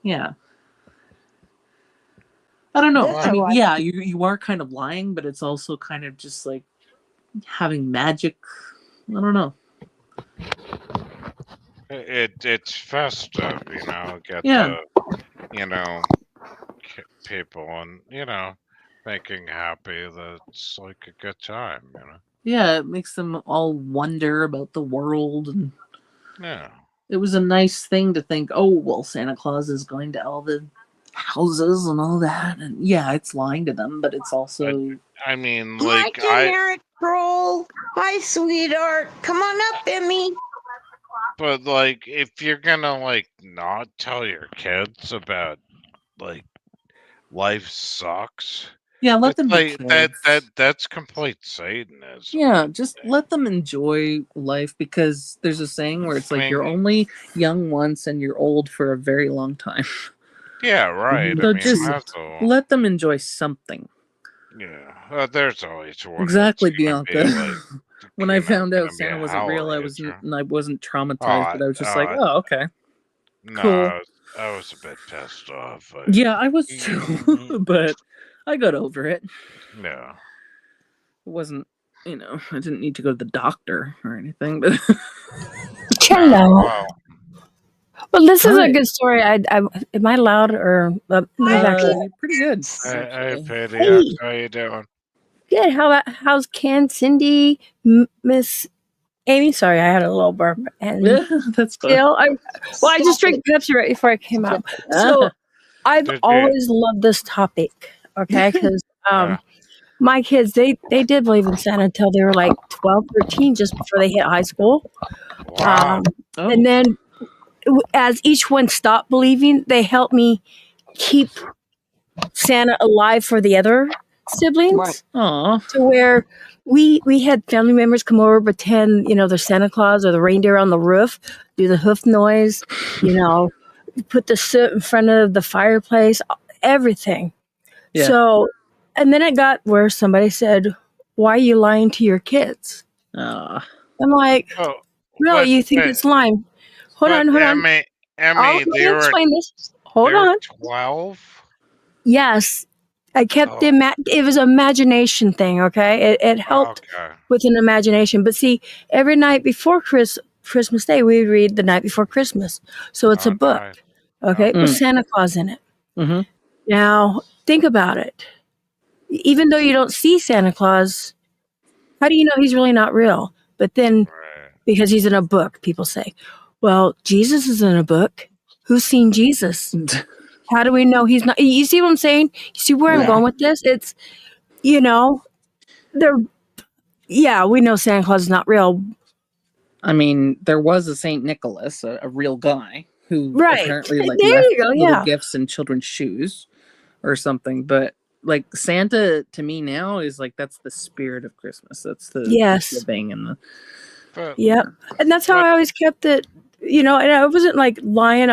yeah, I don't know. That's I mean, how I yeah, you are kind of lying, but it's also kind of just like having magic. I don't know. It's festive, you know. Get Yeah. the, you know, people and making happy. That's like a good time, you know. Yeah, it makes them all wonder about the world, and Yeah. it was a nice thing to think, oh, well, Santa Claus is going to all the houses and all that, and yeah, it's lying to them, but it's also I mean, My like generic troll. Hi, sweetheart. Come on up, Emmy. but like if you're gonna like not tell your kids about like life sucks, yeah, let it's them be like kids. that's complete Satanism. Yeah, just let them enjoy life, because there's a saying where it's I like you're mean, only young once and you're old for a very long time. yeah, right. So I mean, just that's all. let them enjoy something. Yeah, there's always one Exactly, that's gonna Bianca. be like, When I found out gonna be Santa a wasn't real, I Hellraiser. wasn't traumatized, Oh, but I was just like, oh, okay, no, cool. I was a bit pissed off. But Yeah, I was too, but I got over it. no. It wasn't, I didn't need to go to the doctor or anything, but Hello. Well, Well, this is Hi. a good story. Am I loud or Hi, pretty good. hey, Actually. Petty, Hey. how you doing? Good. How's Ken, Cindy, Miss Amy? Sorry, I had a little burp. And Yeah, that's fun. Jill. I just drank Pepsi right before I came out. So I've Did you? always loved this topic. Okay, because my kids they did believe in Santa until they were like 12, 13, just before they hit high school. Wow. Oh. And then as each one stopped believing, they helped me keep Santa alive for the other siblings. Right. Aw. To where we had family members come over, pretend, they're Santa Claus or the reindeer on the roof, do the hoof noise, put the soot in front of the fireplace, everything. Yeah. So, and then it got where somebody said, "Why are you lying to your kids?" Aw. I'm like, Oh, really? You think it's lying? Hold on. Emmy, I'll they were explain this. Hold they were on. 12. Yes, I kept Oh. it was an imagination thing. Okay, it helped Okay. with an imagination. But see, every night before Christmas Day, we read The Night Before Christmas. So it's a book. Nice. Okay, Mm. with Santa Claus in it. Mm-hmm. Now think about it. Even though you don't see Santa Claus, how do you know he's really not real? But then, Right. because he's in a book, people say, "Well, Jesus is in a book. Who's seen Jesus?" How do we know he's not? You see what I'm saying? You see where I'm Yeah. going with this? It's, we know Santa Claus is not real. I mean, there was a Saint Nicholas, a real guy who Right. apparently There left you go, little yeah. gifts in children's shoes or something. But like Santa to me now is like that's the spirit of Christmas. That's the Yes. giving and the But Yep. And that's how I always kept it, and I wasn't like lying.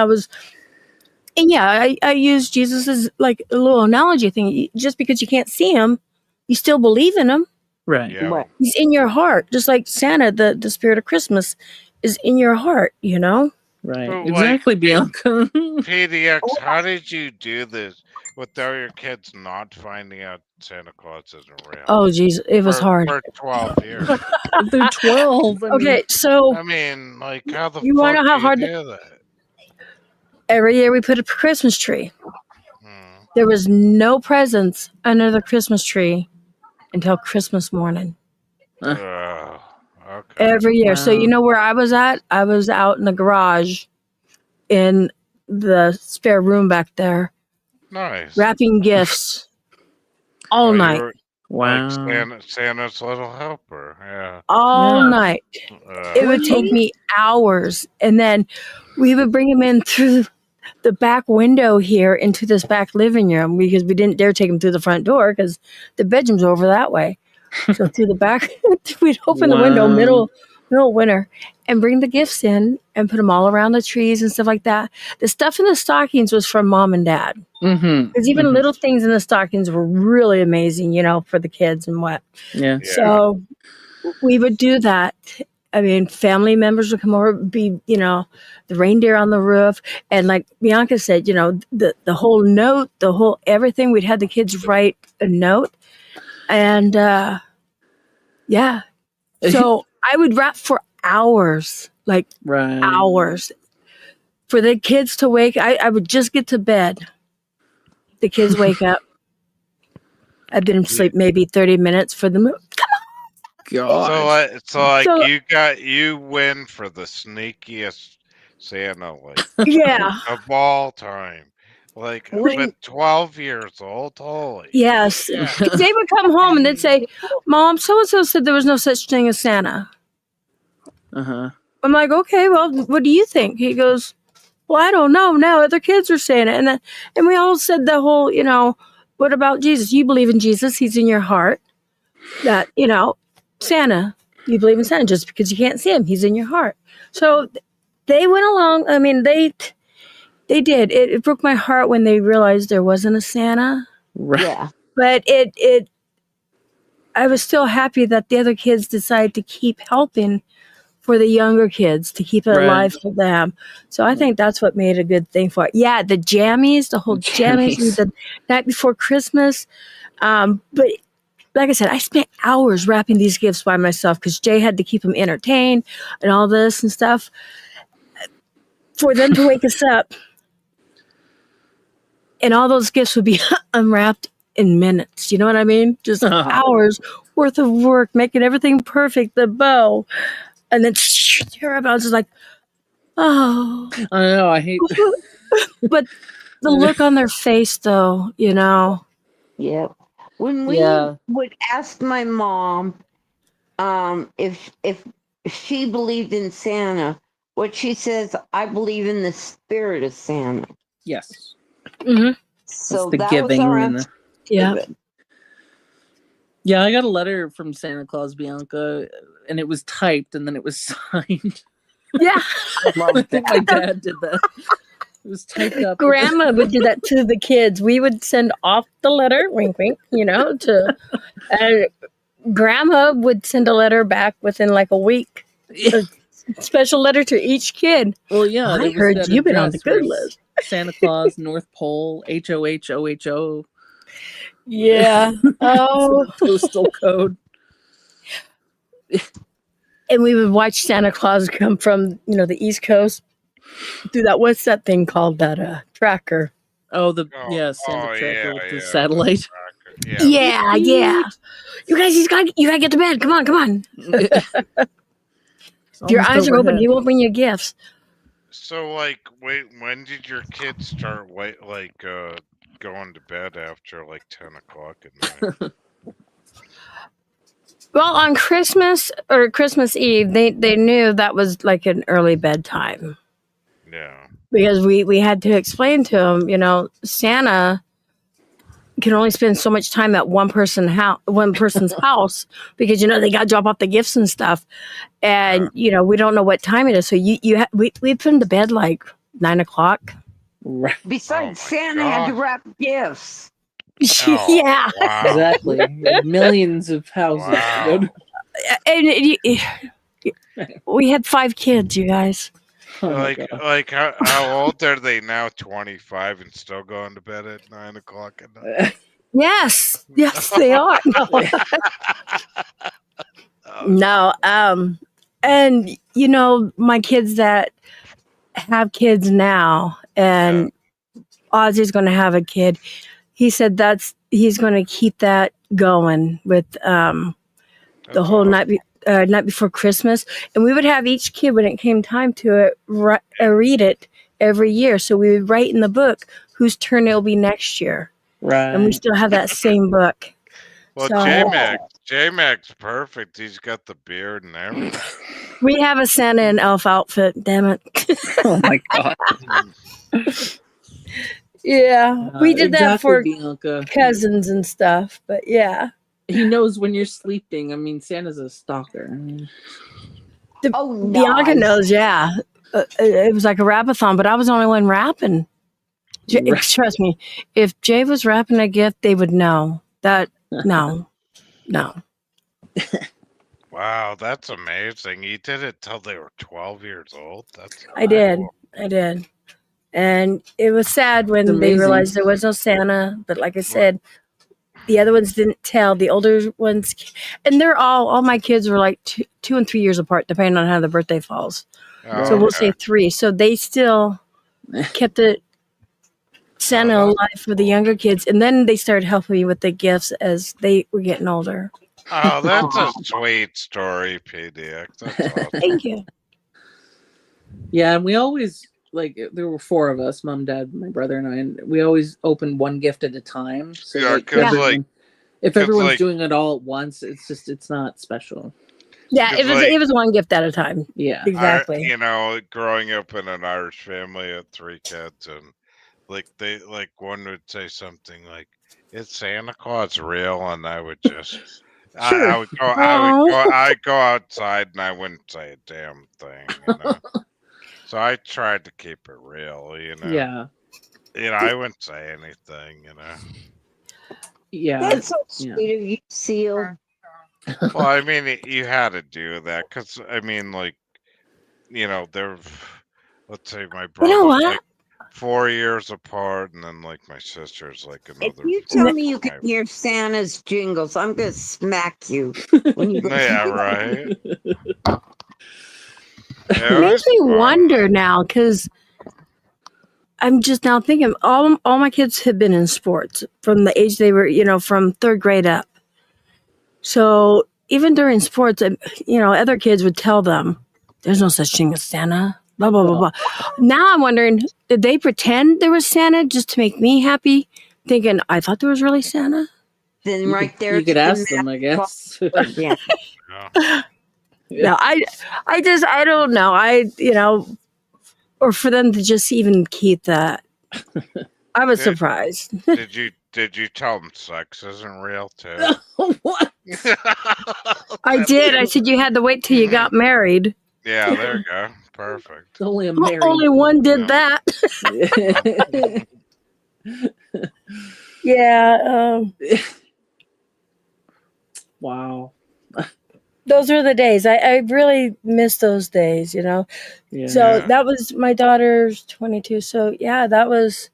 I used Jesus as like a little analogy thing. Just because you can't see him, you still believe in him. right. yeah. Right. He's in your heart. Just like Santa, the spirit of Christmas is in your heart, Right. But, Exactly, Bianca. PDX, how did you do this without your kids not finding out Santa Claus isn't real? Oh, geez, it was hard. For 12 years. They're 12. I mean, Okay, so I mean, like, how the You fuck wanna know how do hard you to- do that? every year we put a Christmas tree. Hmm. There was no presents under the Christmas tree until Christmas morning. Okay. Every year. So Wow. you know where I was at? I was out in the garage in the spare room back there, Nice. wrapping gifts all Oh, you night. were Wow. like Santa's little helper. Yeah. All Yeah. night. It would take me hours. And then we would bring him in through the back window here into this back living room because we didn't dare take them through the front door because the bedroom's over that way. So through the back, we'd open the window Wow. middle of winter and bring the gifts in and put them all around the trees and stuff like that. The stuff in the stockings was from mom and dad. Mm-hmm. Because even little things in the stockings were really amazing, for the kids and what. Yeah. Yeah. So we would do that. I mean, family members would come over, be, the reindeer on the roof. And like Bianca said, the whole note, the whole everything, we'd have the kids write a note. And yeah. So I would rap for hours, like Right. hours. For the kids to wake, I would just get to bed. The kids wake up. I've been asleep maybe 30 minutes for them. God. So- you win for the sneakiest Santa Yeah. of all time. Like When- with 12 years old, holy. Yes. Yeah. They would come home and they'd say, Mom, so-and-so said there was no such thing as Santa. Uh-huh. I'm like, okay, well, what do you think? He goes, well, I don't know. Now other kids are saying it. And we all said the whole, what about Jesus? You believe in Jesus. He's in your heart. That, Santa, you believe in Santa just because you can't see him. He's in your heart. So they went along. I mean, they did. It broke my heart when they realized there wasn't a Santa. Right. Yeah. But I was still happy that the other kids decided to keep helping for the younger kids to keep it Right. alive for them. So I think that's what made a good thing for it. Yeah, the jammies, the whole jammies, Jammies. the night before Christmas. But like I said, I spent hours wrapping these gifts by myself because Jay had to keep them entertained and all this and stuff. For them to wake us up, and all those gifts would be unwrapped in minutes. You know what I mean? Just hours worth of work, making everything perfect, the bow. And then I was just like, oh. I don't know. I hate. But the look on their face, though, Yep. When we Yeah. would ask my mom if she believed in Santa, what she says, I believe in the spirit of Santa. Yes. Mm-hmm. So the that giving was our and the- answer. Yeah. Yeah, I got a letter from Santa Claus, Bianca, and it was typed and then it was signed. Yeah. I think my dad did that. It was typed up. Grandma would do that to the kids. We would send off the letter, wink, wink, and Grandma would send a letter back within like a week. A special letter to each kid. Well, yeah. I there was heard that you've been on the address good where list. Santa Claus, North Pole, HOHOHO. Yeah. Oh. Postal code. And we would watch Santa Claus come from, the East Coast through that, what's that thing called, that tracker? Oh, Santa Tracker with the satellite. Yeah. Yeah. You guys, you gotta get to bed. Come on. If your eyes are open, he won't bring you gifts. So, like, wait, when did your kids start going to bed after like 10 o'clock at night? Well, on Christmas or Christmas Eve, they knew that was like an early bedtime Yeah. because we had to explain to them, Santa can only spend so much time at one person's house because they got to drop off the gifts and stuff, and we don't know what time it is. So we put them to bed like 9 o'clock. Right. Besides, Oh my Santa had to God. wrap gifts. Oh, Yeah, Wow. Exactly. Millions of houses. Wow. and we had 5 kids, you guys. Oh my God. Like how old are they now? 25 and still going to bed at 9 o'clock at night? Yes, they are. No, and my kids that have kids now, and Ozzy's going to have a kid. He said he's going to keep that going with the whole night before Christmas, and we would have each kid when it came time to it read it every year. So we would write in the book whose turn it'll be next year, Right. and we still have that same book. Well, So- J-Mac's perfect. He's got the beard and everything. We have a Santa and elf outfit. Damn it. Oh my god. Yeah, we did that exactly, for Bianca. cousins and stuff. But yeah, He knows when you're sleeping. I mean, Santa's a stalker. Oh, Bianca nice. knows. Yeah, it was like a rap-a-thon, but I was the only one rapping. Trust me, if Jay was rapping a gift, they would know that. No. Wow, that's amazing. You did it till they were 12 years old. That's I did. cool. I did. And it was sad when It's they amazing. realized there was no Santa. But like I said, the other ones didn't tell. The older ones, and they're all my kids were like 2 and 3 years apart, depending on how the birthday falls. Oh, So we'll okay. say 3. So they still kept it Santa Oh, alive for the younger kids. And then they started helping me with the gifts as they were getting older. Oh, that's a sweet story, PDX. That's awesome. Thank you. Yeah, and we always like there were 4 of us, mom, dad, my brother, and I, and we always opened one gift at a time. So Yeah, like, 'cause, everyone- if 'cause, everyone's like- doing it all at once, it's not special. Yeah, It's it was one gift at a time. Yeah. Exactly. You know, growing up in an Irish family of 3 kids, and like one would say something like, "Is Santa Claus real?" And I would just, Sure. I'd go outside and I wouldn't say a damn thing. You know? So I tried to keep it real. You know. Yeah. You know, I wouldn't say anything. You know. Yeah. That's so Yeah. sweet of you, Seal. Well, I mean, you had to do that because I mean, like, you know, let's say my brother's You know what? like 4 years apart, and then like my sister's like If another. you tell me you 5. can hear Santa's jingles, I'm going to smack you. When you go, Yeah, right. It Yeah, makes me it's fun. wonder now because I'm just now thinking all my kids have been in sports from the age they were, from 3rd grade up. So even during sports, other kids would tell them, "There's no such thing as Santa." Blah blah blah blah. Now I'm wondering, did they pretend there was Santa just to make me happy? Thinking I thought there was really Santa. then right there. You could it's ask the them, I guess. map. Yeah. Yeah. No, I don't know. Or for them to just even keep that. I was Did- surprised. Did you tell them sex isn't real too? What? I did. I said you had to wait till you got married. Yeah, there you go. Perfect. Only a married. Only one did Yeah. that. Yeah. Wow. Those were the days. I really miss those days, Yeah. So Yeah. that was my daughter's 22. So yeah, that was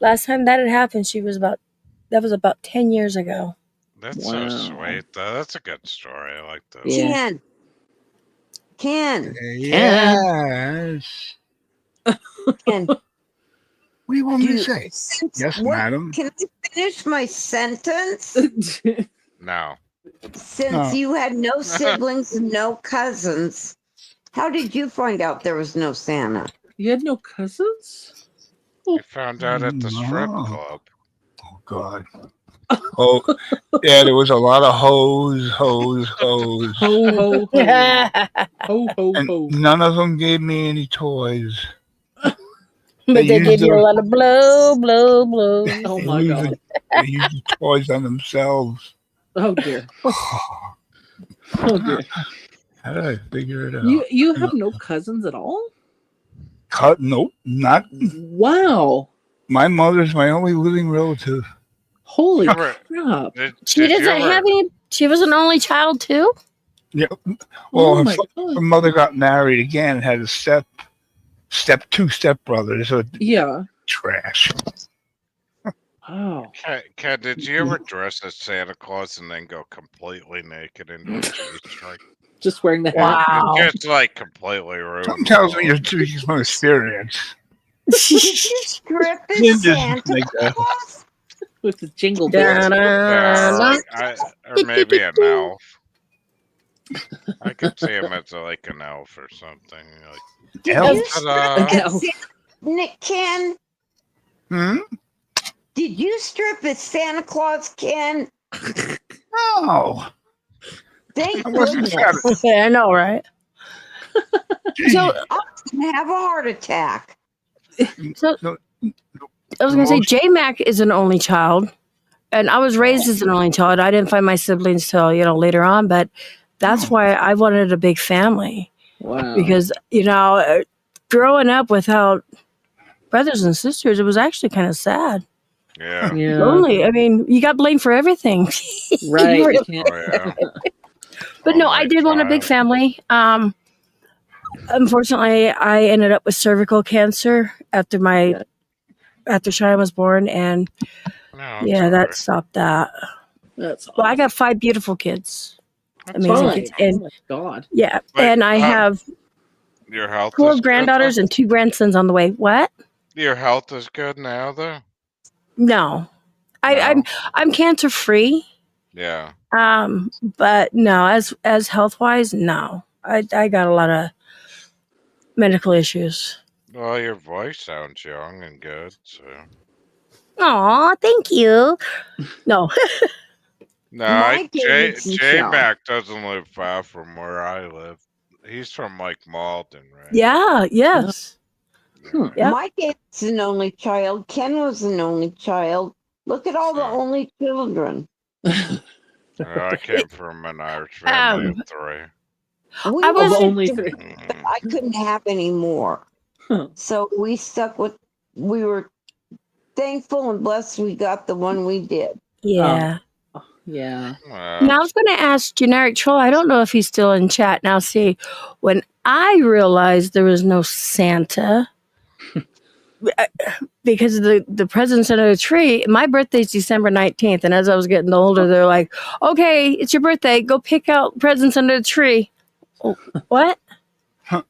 last time that had happened. That was about 10 years ago. That's Wow. so sweet. That's a good story. I like that. Yeah. Ken. Yes. Ken. What do you want me to do- say? since- Yes, what- madam. Can I finish my sentence? No. Since No. you had no siblings and no cousins, how did you find out there was no Santa? You had no cousins? You found out at the strip No. club. Oh God. Oh, yeah. There was a lot of hoes. Ho ho ho. Ho ho And ho. none of them gave me any toys. But They they used gave you a those- lot of blow. Oh They my used god. the- They used the toys on themselves. Oh dear. Oh dear. How did I figure it out? You have no cousins at all? Cut? Nope, not. Wow. My mother's my only living relative. Holy You ever- crap. She did you doesn't ever- have any. She was an only child too. Yeah. Well, Oh her, my her god. mother got married again and had a two stepbrothers. So Yeah. trash. Wow. Kat, did you ever dress as Santa Claus and then go completely naked into a cheese truck? Just wearing the hat Wow. Just like completely ruined. Something tells me you're speaking from experience. Did you strip as Didn't just Santa make that. Claus? with the jingle bells. Yeah, or maybe an elf. I could see him as like an elf or something. Like, Did Elf? you ta-da. strip as Elf. Nick Ken? Hmm? Did you strip as Santa Claus, Ken? No. Thank I wasn't goodness. I know, right? So, I'm gonna have a heart attack. so No, I was gonna say, most- J Mac is an only child, and I was raised as an only child. I didn't find my siblings till later on, but that's why I wanted a big family Wow. because growing up without brothers and sisters, it was actually kind of sad. Yeah. Yeah. Lonely. I mean, you got blamed for everything. Right. Really. You can't. Oh yeah. But no, I did want a big family. Unfortunately, I ended up with cervical cancer after Cheyenne was born, and No, that stopped that. That's Well, I got 5 beautiful kids, amazing kids, Oh and my God. yeah, Wait, and I have your health. 4 is granddaughters good, and 2 grandsons on the way. What? though? Your health is good now, though. No, I'm cancer free. Yeah. But no, as health wise, no, I got a lot of medical issues. Well, your voice sounds young and good. So. Aw, thank you. No, No, My David's J young. Mac doesn't live far from where I live. He's from like Malden, right? yeah, yes. Yeah. Yeah. My David's an only child. Ken was an only child. Look at all the only children. I came from an Irish family of 3. We I was- wanted only to- 3. but I couldn't have any more. Huh. So we stuck with, we were thankful and blessed we got the one we did. Yeah. Yeah. Now I was going to ask Generic Troll. I don't know if he's still in chat now. See, when I realized there was no Santa because of the presents under the tree, my birthday's December 19th. And as I was getting older, they're like, okay, it's your birthday. Go pick out presents under the tree. Oh, what? Huh.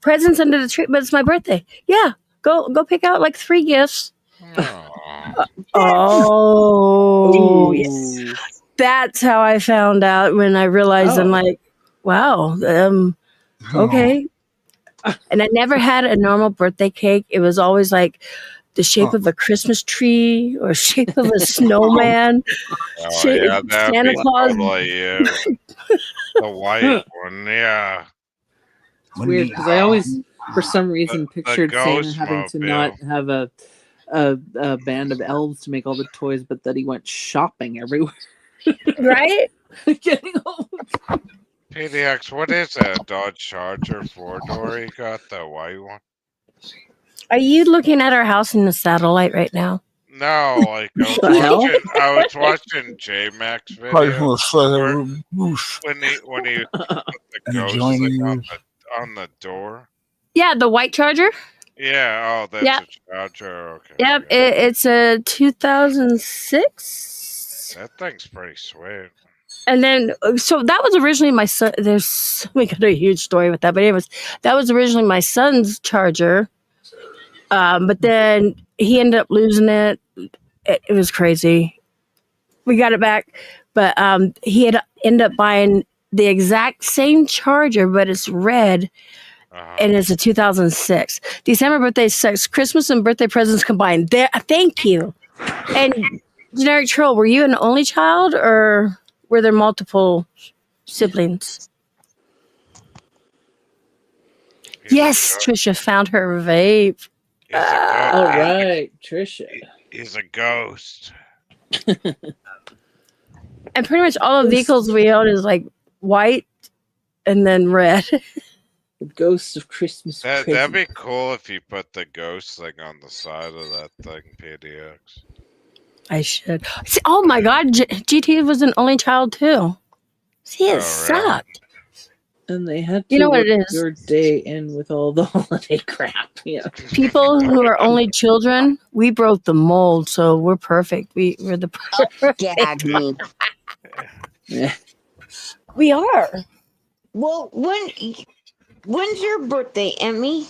Presents under the tree, but it's my birthday. Yeah. Go pick out like 3 gifts. Aw. Oh, yes. Ooh. That's how I found out when I realized I'm Oh. like, wow, okay. And I never had a normal birthday cake. It was always like the shape of a Christmas tree or shape of a snowman. Oh, Shit, yeah, that'd Santa be Claus. totally you. The white one, yeah. It's weird because I always, for some reason, the pictured Santa ghost having to mobile. not have a band of elves to make all the toys, but that he went shopping everywhere, Right? getting all. PDX, what is that Dodge Charger 4-door you got, the white one? Are you looking at our house in the satellite right now? No, like The hell? I was watching J Max video Probably a feather roof. when he put the And ghost joining thing you. on the door. Yeah, the white Charger. Yeah, oh, that's Yeah. a Charger. Okay. Yep, okay. it's a 2006. That thing's pretty sweet. And then, so that was originally my son. We got a huge story with that, but anyways, that was originally my son's Charger. But then he ended up losing it. It was crazy. We got it back, but he had ended up buying the exact same Charger, but it's red, and it's a 2006. December birthday, 6 Christmas and birthday presents combined. There, thank you. And Generic Troll, were you an only child, or were there multiple siblings? He's a Yes, go- Trisha found her vape. He's a All ghost. right, Trisha. He's a ghost. And pretty much all the vehicles we own is like white and then red. The ghost of Christmas That'd present. be cool if you put the ghost thing on the side of that thing, PDX. I should. See, oh my God, GT was an only child too. He has Oh, really? sucked. And they had to You know what it work is? your day in with all the holiday crap. Yeah. People who are only children, we broke the mold, so we're perfect. We're the perfect. Gag me. Yeah. We are. Well, when's your birthday, Emmy?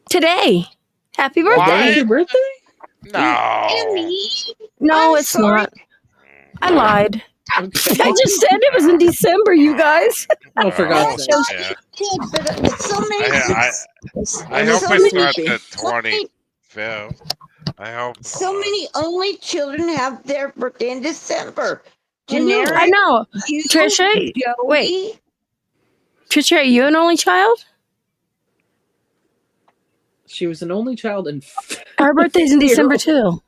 Today. Happy Why? birthday. Today's your birthday? No. Emmy. No, I'm it's sorry. not. I lied. Okay. I just said it was in December, you guys. Oh, for God's sake. Yeah. Kid, but so many. I I'm hope so it's not sleepy. the so many 25th. I hope So not. many only children have their birthday in December. I Generic, know. you, Trisha, Joey, wait. Trisha, are you an only child? She was an only child and Our birthday's in December too.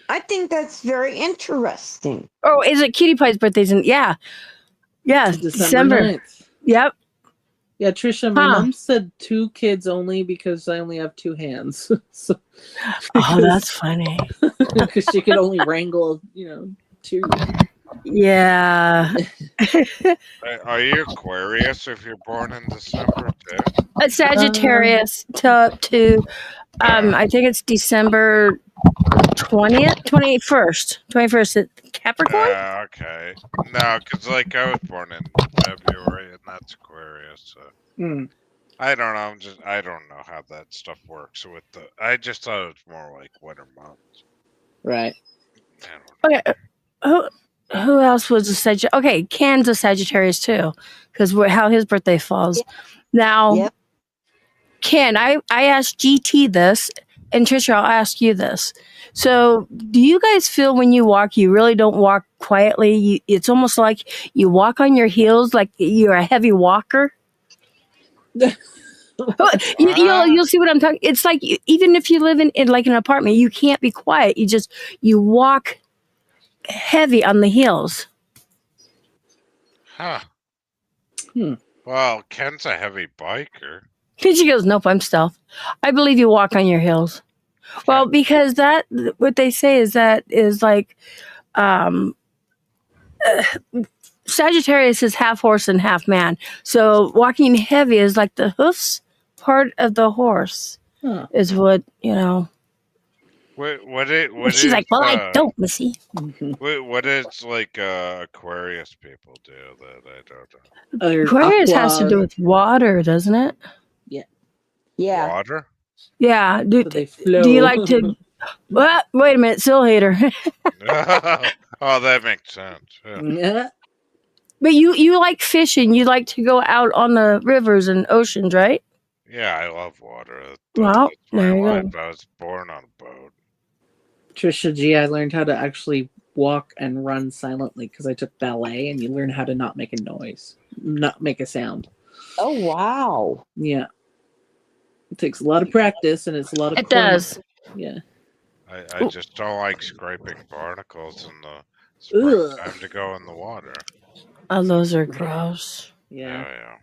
I think that's very interesting. Oh, is it Cutie Pie's birthday's in? Yeah. Yeah, December December. 9th. Yep. Yeah, Trisha, my Huh. mom said 2 kids only because I only have 2 hands. So, Oh, that's funny. because she could only wrangle, 2. Yeah. Are you Aquarius if you're born in December too? A Sagittarius to I think it's December 20th, 21st, Capricorn. Okay. No, because like I was born in February and that's Aquarius. So. Mm. I don't know. I don't know how that stuff works with the. I just thought it was more like winter months. Right. I don't know. Okay. Who else was a Sagittarius? Okay, Ken's a Sagittarius too, because how his birthday falls. Now, Yep. Ken, I asked GT this, and Trisha, I'll ask you this. So, do you guys feel when you walk, you really don't walk quietly? It's almost like you walk on your heels, like you're a heavy walker. You'll see what I'm talking. It's like even if you live in like an apartment, you can't be quiet. You walk heavy on the heels. Huh. Hmm. Well, Ken's a heavy biker. She goes, nope, I'm stealth. I believe you walk on your heels. Well, because what they say is that is like, Sagittarius is half horse and half man. So walking heavy is like the hoofs part of the horse is what, What She's like, well, I don't, Missy. What is like Aquarius people do that I don't know? Aquarius has to do with water, doesn't it? Yeah. Water? Yeah. Do they flow. you like to? Well, wait a minute, Sil Hater. Oh, that makes sense. Yeah. Yeah. But you like fishing. You like to go out on the rivers and oceans, right? Yeah, I love water. Well, That's my there you life. go. I was born on a boat. Trisha G, I learned how to actually walk and run silently because I took ballet, and you learn how to not make a noise, not make a sound. Oh, wow. Yeah. It takes a lot of practice, and it's a lot of It does. Yeah. I just don't like scraping barnacles in the springtime to go in the water. Oh, those are gross. Yeah. Yeah.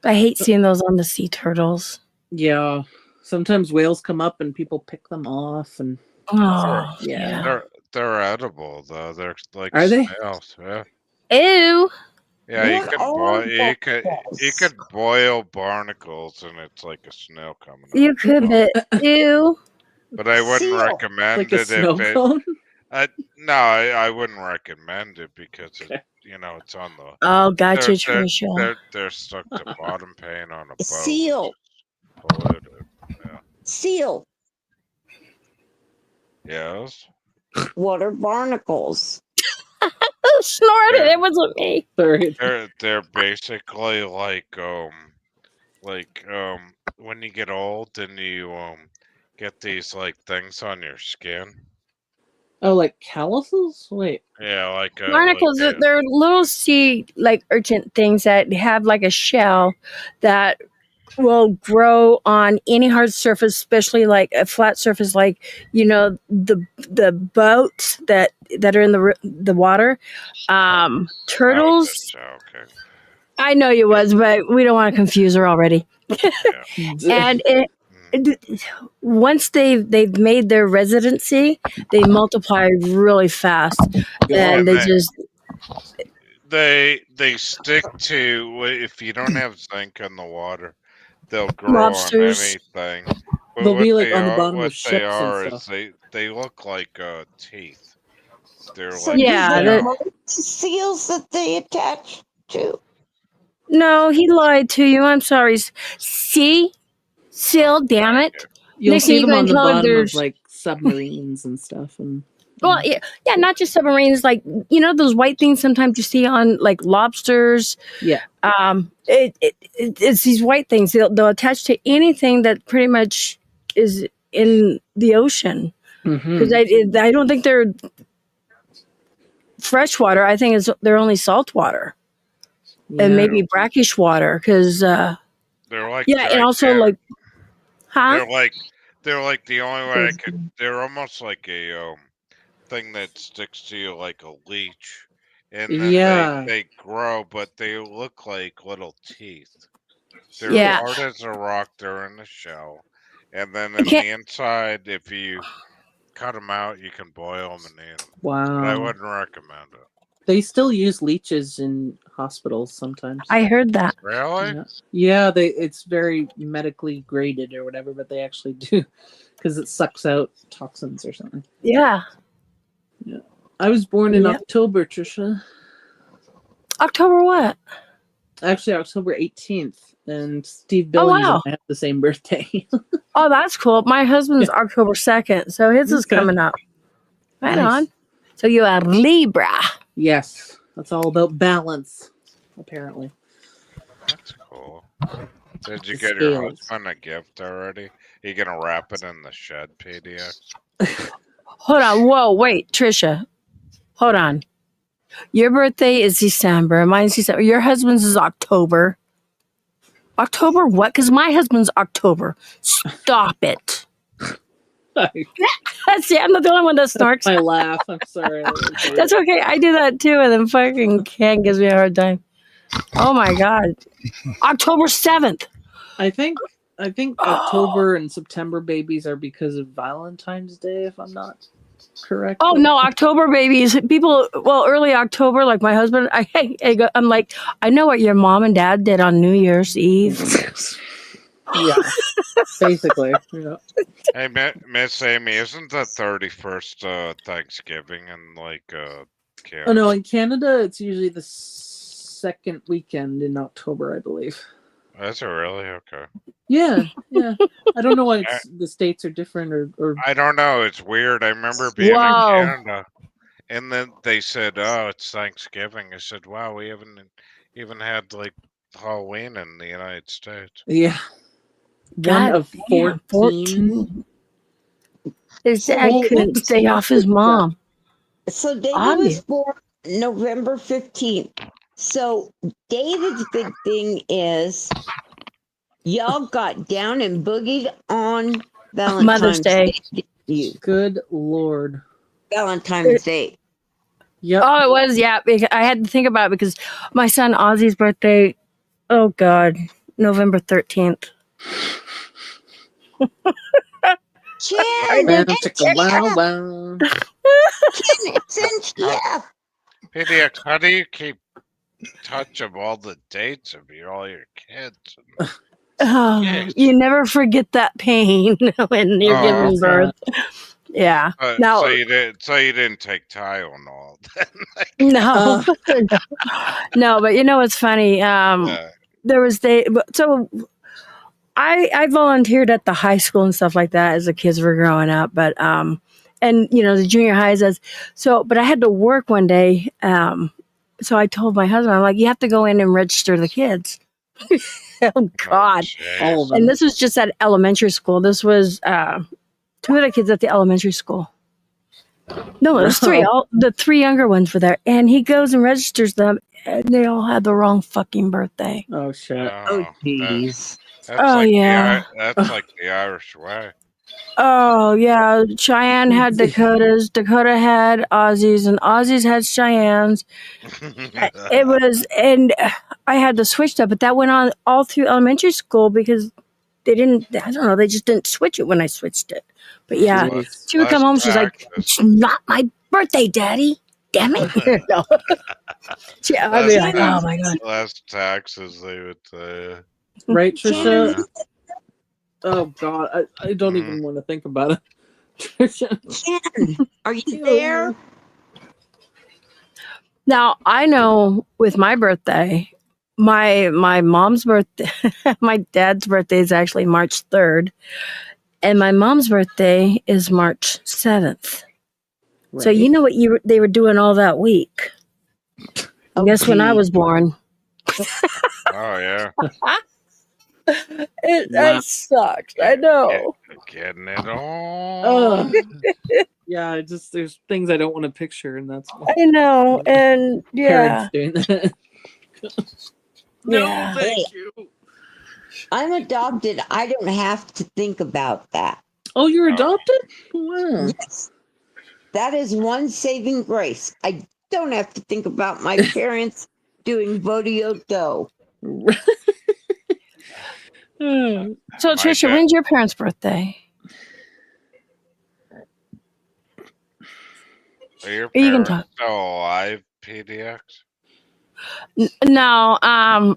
I hate seeing those on the sea turtles. Yeah. Sometimes whales come up and people pick them off, and Oh, yeah. They're edible though. They're like Are they? snails. Yeah. Ew. Yeah, What are you could boil barnacles and it's like a snail coming You out. could, ew. But I wouldn't Seal. recommend Like a it snow if it. cone. No, I wouldn't recommend it because it's on the. Oh, gotcha, They're, Trisha. they're stuck to bottom paint on a boat. Seal. Polluted. Yeah. Seal. Yes. What are barnacles? Oh, snorted. It wasn't me. Sorry. They're basically like when you get old and you get these like things on your skin. Oh, like calluses? Wait. Yeah, like Barnacles, they're little sea like urchin things that have like a shell that will grow on any hard surface, especially like a flat surface, like the boats that are in the water. Turtles. Okay. I know you was, but we don't want to confuse her already. And once they've made their residency, they multiply really fast, and they stick to if you don't have zinc in the water, they'll grow Lobsters. on anything. But They'll be what like they on the are- bottom what of ships and is stuff. they look like teeth. They're So like Yeah, these are that- seals that they attach to. No, he lied to you. I'm sorry. See, Sil, damn it. You'll Next see thing them you're on gonna the tell him bottom there's- of like submarines and stuff. And Well, yeah, not just submarines. Like those white things sometimes you see on like lobsters. yeah. It's these white things. They'll attach to anything that pretty much is in the ocean. Because I don't think they're freshwater. I think they're only saltwater. and maybe brackish water because They're like yeah, and also gigantic. like, huh? They're like the only way I could. They're almost like a thing that sticks to you like a leech, and then Yeah. they grow, but they look like little teeth. They're Yeah. hard as a rock. They're in the shell, and then I in can't. the inside, if you cut them out, you can boil them and eat them. But I Wow. wouldn't recommend it. They still use leeches in hospitals sometimes. I heard that. Really? Yeah, yeah. It's very medically graded or whatever, but they actually do because it sucks out toxins or something. Yeah. I was born in Yep. October, Trisha. October what? Actually, October 18th, and Steve Oh, Billings wow. and I have the same birthday. Oh, that's cool. My husband's October 2nd, so his is Okay. coming up. Right Nice. on. So you are Libra. Yes, that's all about balance, apparently. That's cool. Did you The get your scales. husband a gift already? You gonna wrap it in the shed, PDX? Hold on. Whoa, wait, Trisha. Hold on. Your birthday is December. Mine's December. Your husband's is October. October what? Because my husband's October. Stop it. See, I'm not the only one that snorks. My laugh. I'm sorry. That's okay. I do that too, and then fucking Ken gives me a hard time. Oh my god. October 7th. I think October and September babies are because of Valentine's Day, if I'm not correct. Oh no, October babies. People, well, early October, like my husband. I'm like, I know what your mom and dad did on New Year's Eve. Yeah, basically. Yeah. Hey, Miss Amy, isn't the 31st Thanksgiving in like Canada? Oh no, in Canada it's usually the second weekend in October, I believe. Is it really? Okay. Yeah. I don't know why the states are different or I don't know. It's weird. I remember being Wow. in Canada, and then they said, "Oh, it's Thanksgiving." I said, "Wow, we haven't even had like Halloween in the United States." yeah. God One of damn, 14. His dad couldn't stay off his mom. So David Obvious. was born November 15th. So David's big thing is y'all got down and boogied on Valentine's Mother's Day. didn't you Good Lord. Valentine's Day. Yep. Oh, it was, yeah. Because I had to think about it because my son Ozzy's birthday, oh God, November 13th. Jen, Wow, it's chicka, wow, wow. in yeah. PDX, how do you keep touch of all the dates of all your kids? Oh, Yes. you never forget that pain when you're Oh, giving birth. Yeah. Now, so you didn't take Tylenol. no, no, but you know what's funny? Yeah. There was so I volunteered at the high school and stuff like that as the kids were growing up, but and you know the junior highs but I had to work one day. So I told my husband, I'm like, you have to go in and register the kids. Oh God. All of them. And this was just at elementary school. This was two of the kids at the elementary school. No, it was three. The three younger ones were there. And he goes and registers them, and they all had the wrong fucking birthday. Oh shit. Oh, jeez. That's Oh, like yeah. that's like the Irish way. Oh, yeah. Cheyenne had Dakota's. Dakota had Ozzy's, and Ozzy's had Cheyenne's. It was, and I had to switch that, but that went on all through elementary school because they didn't, I don't know, they just didn't switch it when I switched it. But yeah, Jeez. she would come home, she's like, Taxes. it's not my birthday, Daddy. Damn it. No. I'd be like, oh my God. Less taxes, they would say. Right, Trisha? Yeah. Oh God, I don't even want to think about it. Trisha. Ken, are you there? Now, I know with my birthday, my mom's birthday, my dad's birthday is actually March 3rd, and my mom's birthday is March 7th. So you know what they were doing all that week. Guess when I was born. Oh yeah. That sucks. I know. Getting it on. Oh. Yeah, there's things I don't want to picture, and that's why I know. And yeah. parents doing that. Yeah. thank you. I'm adopted. I don't have to think about that. Oh, you're adopted? Wow. Yes. That is one saving grace. I don't have to think about my parents doing Vodio Do. So, My Trisha, dad- when's your parents' birthday? Are your You can parents talk. still alive, PDX? No, I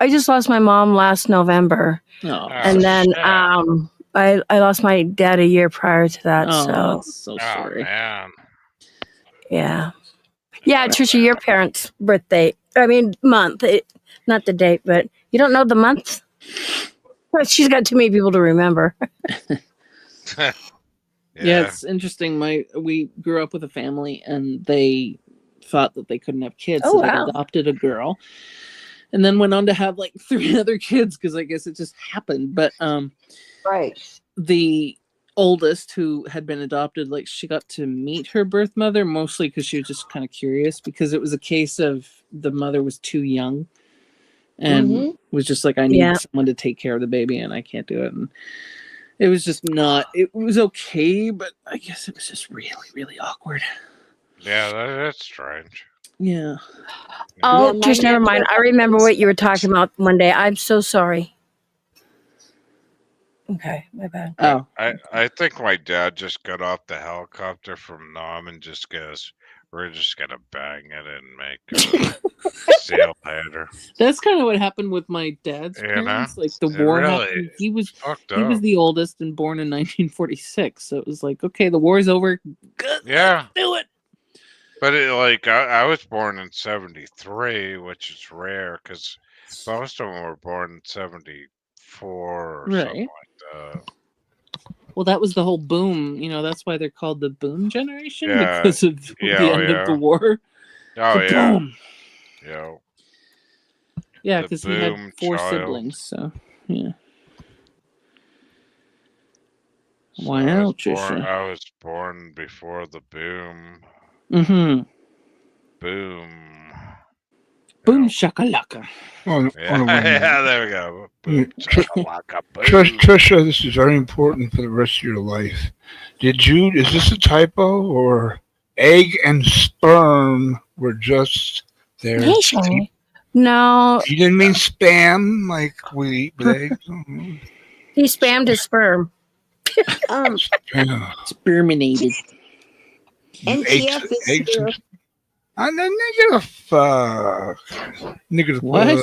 just lost my mom last November, Oh, and then shit. I lost my dad a year prior to that. oh, So that's so Oh sorry. man. yeah, Trisha, your parents' birthday. I mean, month, not the date, but you don't know the month. Well, she's got too many people to remember. Yeah, it's interesting. We grew up with a family, and they thought that they couldn't have kids, Oh, so they wow. adopted a girl, and then went on to have like 3 other kids because I guess it just happened. But Right. the oldest, who had been adopted, like she got to meet her birth mother mostly because she was just kind of curious, because it was a case of the mother was too young and Mhm. was just like, I need Yeah. someone to take care of the baby, and I can't do it. And it was just not. It was okay, but I guess it was just really, really awkward. Yeah, that's strange. Yeah. Oh, Yeah, my Trish, never mind. I remember what you were talking about one day. I'm so sorry. Okay, my bad. Oh, I think my dad just got off the helicopter from Nam and just goes, "We're just gonna bang it and make see you later." that's kind of what happened with my dad's You know? parents. Like the It war really happened. He was Fucked he was up. the oldest and born in 1946. So it was like, okay, the war's over. Good, Yeah, do it. but I was born in '73, which is rare because most of them were born in '74 or something Right. like that. Well, that was the whole boom. You know, that's why they're called the boom generation, Yeah, because of the end of the war. Oh The yeah, boom. yeah. Yeah, The because he had boom 4 child. siblings. So yeah. So Wow, Trisha. I was born before the boom. Mm-hmm. Boom. Boom Yeah. shakalaka. Oh, Yeah, oh, wait a minute. yeah, there we go. Boom, Tr- chakalaka, boom. Trisha, this is very important for the rest of your life. Is this a typo, or egg and sperm were just there? Hey, Shani. No, You didn't mean spam like we eat with eggs? Mhm. he spammed his sperm. Yeah. Sperminated. NTF is Eggs here. and negative fuck. Negative What?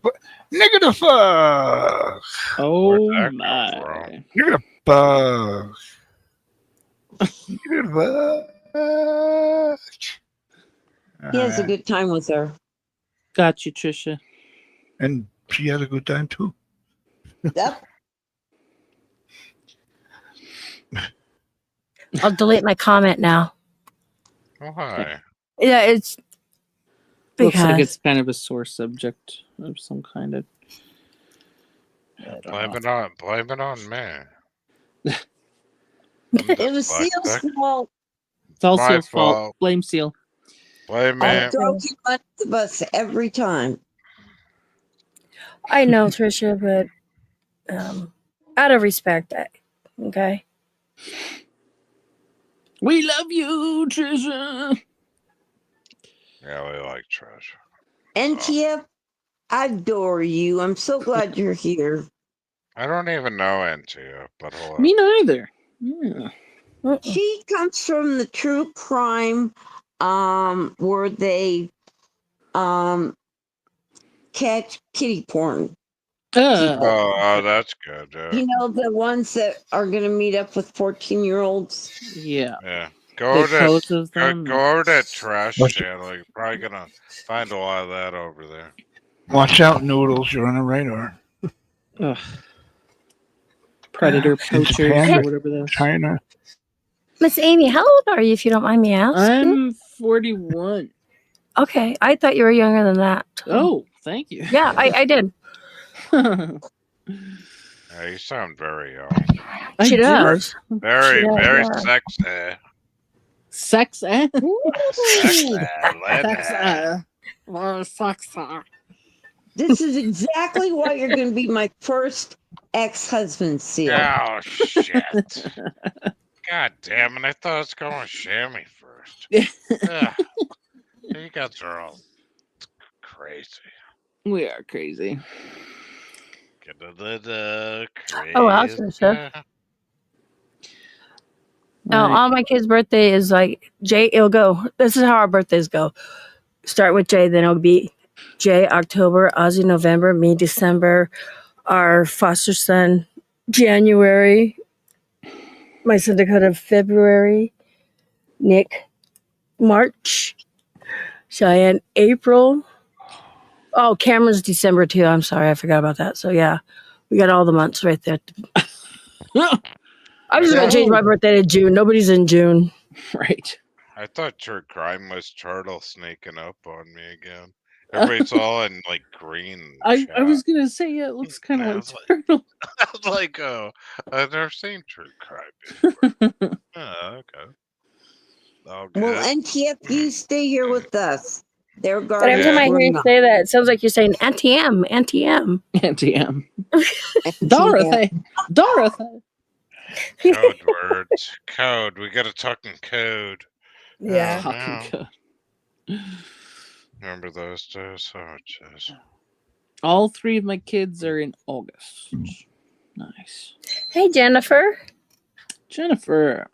fuck. Negative fuck. Oh Where'd that come my. from? Negative fuck. Negative fuck. He has a good time with her. Got you, Trisha. And she had a good time too. Yep. I'll delete my comment now. Why? Yeah, it's Looks like because it's kind of a sore subject of some kind of. I don't know. Blame it on me. It was Seal's Dyslexic. fault. It's all My Seal's fault. fault. Blame Seal. Blame I me. drove him under the bus every time. I know, Trisha, but out of respect, okay. We love you, Trisha. Yeah, we like trash. NTF, I adore you. I'm so glad you're here. I don't even know NTF, but hello. Me neither. Yeah. She comes from the true crime where they catch kitty porn. Oh, that's good. Yeah. You know, the ones that are going to meet up with 14-year-olds. Yeah. Yeah. They Go pose as to them. go over that trash channel. You're probably gonna find a lot of that over there. Watch out, Noodles. You're on the radar. Ugh. Predator In poachers Japan, or whatever that is. China. Miss Amy, how old are you, if you don't mind me asking? I'm 41. Okay, I thought you were younger than that. Oh, thank you. Yeah, I did. Yeah, you sound very young. She do. does. Very, She does, very yeah. sexy. Sex, eh? Sexy Sex, lady. Well, sex, This is exactly why you're going to be my first ex-husband, Seal. Oh shit! God damn it! I thought I was going with Shammy first. Ugh. You guys are all crazy. We are crazy. Get a little crazy. Oh, I was gonna say. No, Right. all my kids' birthday is like Jay. It'll go. This is how our birthdays go. Start with Jay, then it'll be Jay October, Ozzy November, me December, our foster son January, my son Dakota February, Nick March, Cheyenne April. Oh, Cameron's December too. I'm sorry, I forgot about that. So yeah, we got all the months right there. I was gonna change my birthday to June. Nobody's in June. Right. I thought True Crime was Turtle sneaking up on me again. Everybody's all in like green. I chat. was gonna say it looks kind Yeah, I of was like like- turtle. I was like, oh, I've never seen True Crime before. Oh, okay. All good. Well, NTF, you stay here with us. They're But every guardians. time I hear we're you not. say that, it sounds like you're saying Auntie M, Auntie M. NTM. NTF. Dorothy. Dorothy. Code words. Code. We gotta talk in code. Yeah. Oh, Talking no. code. Remember those days? Oh, jeez. All three of my kids are in August. Nice. Hey, Jennifer. Jennifer.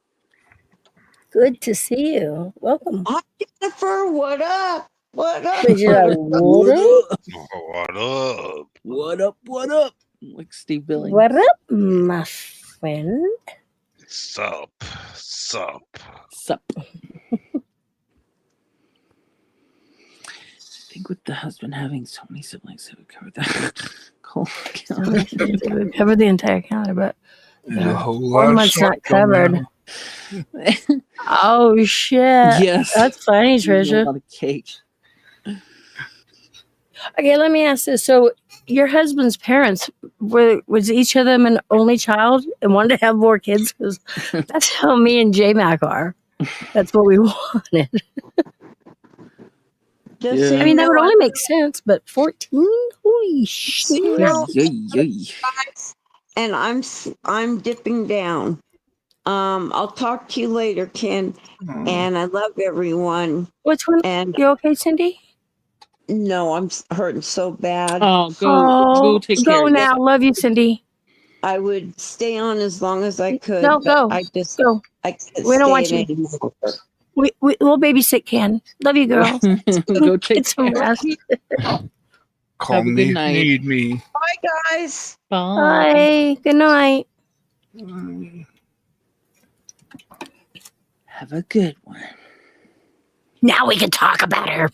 Good to see you. Welcome. Hi, Jennifer. What up? What up? Did you like, what up? What up? What up? What up? Like Steve Billings. What up, my friend? Sup? Sup? Sup? I think with the husband having so many siblings, it would cover that. Cool. We covered the entire counter, but There's a whole lot one of month's not salt going covered. on. Oh shit! Yes. That's funny, A Tricia. lot of cake. Okay, let me ask this. So, your husband's parents was each of them an only child and wanted to have more kids? Because that's how me and J Mac are. That's what we wanted. Just Yeah. so I you mean, that know, would only make sense, but 14? Holy shit! No. Yay, yay. and I'm dipping down. I'll talk to you later, Ken. And I love everyone. Which one? And You okay, Cindy? no, I'm hurting so bad. Oh, go take care. Go of now. Love you, Cindy. I would stay on as long as I could. No, but go. I just Go. I can't We don't want stay you. anymore. We'll babysit Ken. Love you, girl. Go take Get some care. rest. Call Have a me good if night. you need me. Bye, guys. Bye. Bye. Good night. Have a good one. Now we can talk about her.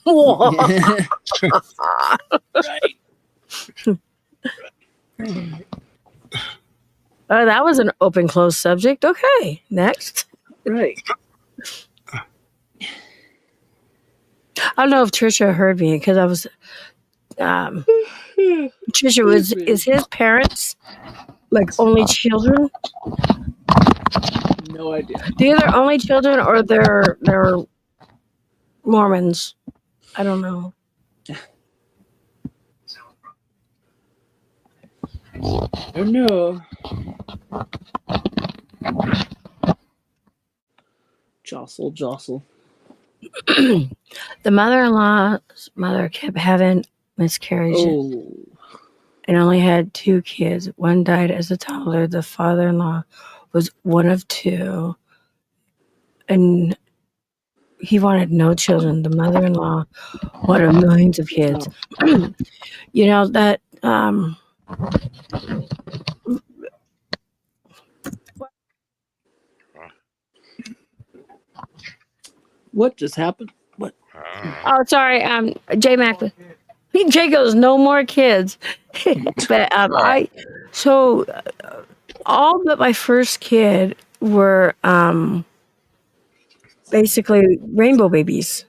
Oh, that was an open closed subject. Okay, next. Right. I don't know if Trisha heard me because I was. Trisha is his parents like only children? No idea. They're either only children or they're Mormons. I don't know. Oh no. Jostle. The mother-in-law's mother kept having miscarriages Oh. and only had 2 kids. One died as a toddler. The father-in-law was one of 2, and he wanted no children. The mother-in-law wanted millions of kids. You know that. What just happened? What? Oh, sorry. Jay Mac. Jay goes, no more kids. But all but my first kid were basically rainbow babies.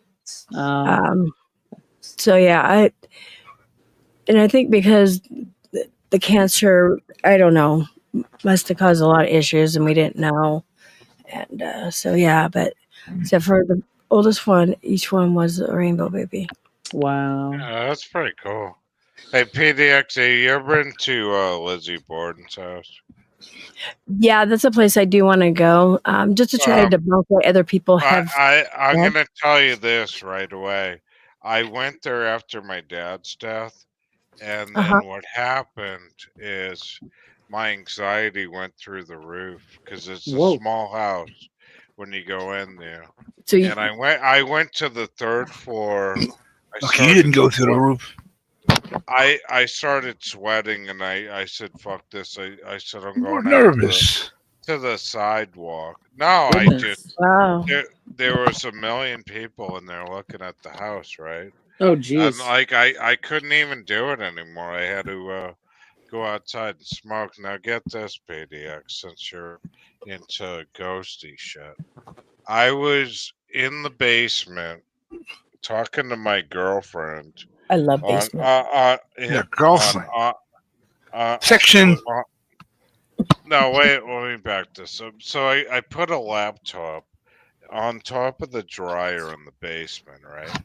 So yeah, I think because the cancer, I don't know, must have caused a lot of issues, and we didn't know. And so yeah, but except for the oldest one, each one was a rainbow baby. Wow. Yeah, that's pretty cool. Hey, PDX, have you ever been to Lizzie Borden's house? Yeah, that's a place I do want to go. Just to try to debunk what other people have. I'm said. gonna tell you this right away. I went there after my dad's death, and Uh-huh. then what happened is my anxiety went through the roof because it's a Whoa. small house when you go in there. So you, And I went to the third floor. Lucky you didn't go through the roof. I started sweating, and I said, "Fuck this!" I said, "I'm You were going out nervous. to the sidewalk." No, I Goodness. just wow. there was a million people in there looking at the house, right? Oh, And jeez. like I couldn't even do it anymore. I had to go outside and smoke. Now get this, PDX, since you're into ghosty shit. I was in the basement talking to my girlfriend I love on basement. Your girlfriend. on Section. no, wait, let me back this up. So I put a laptop on top of the dryer in the basement, right?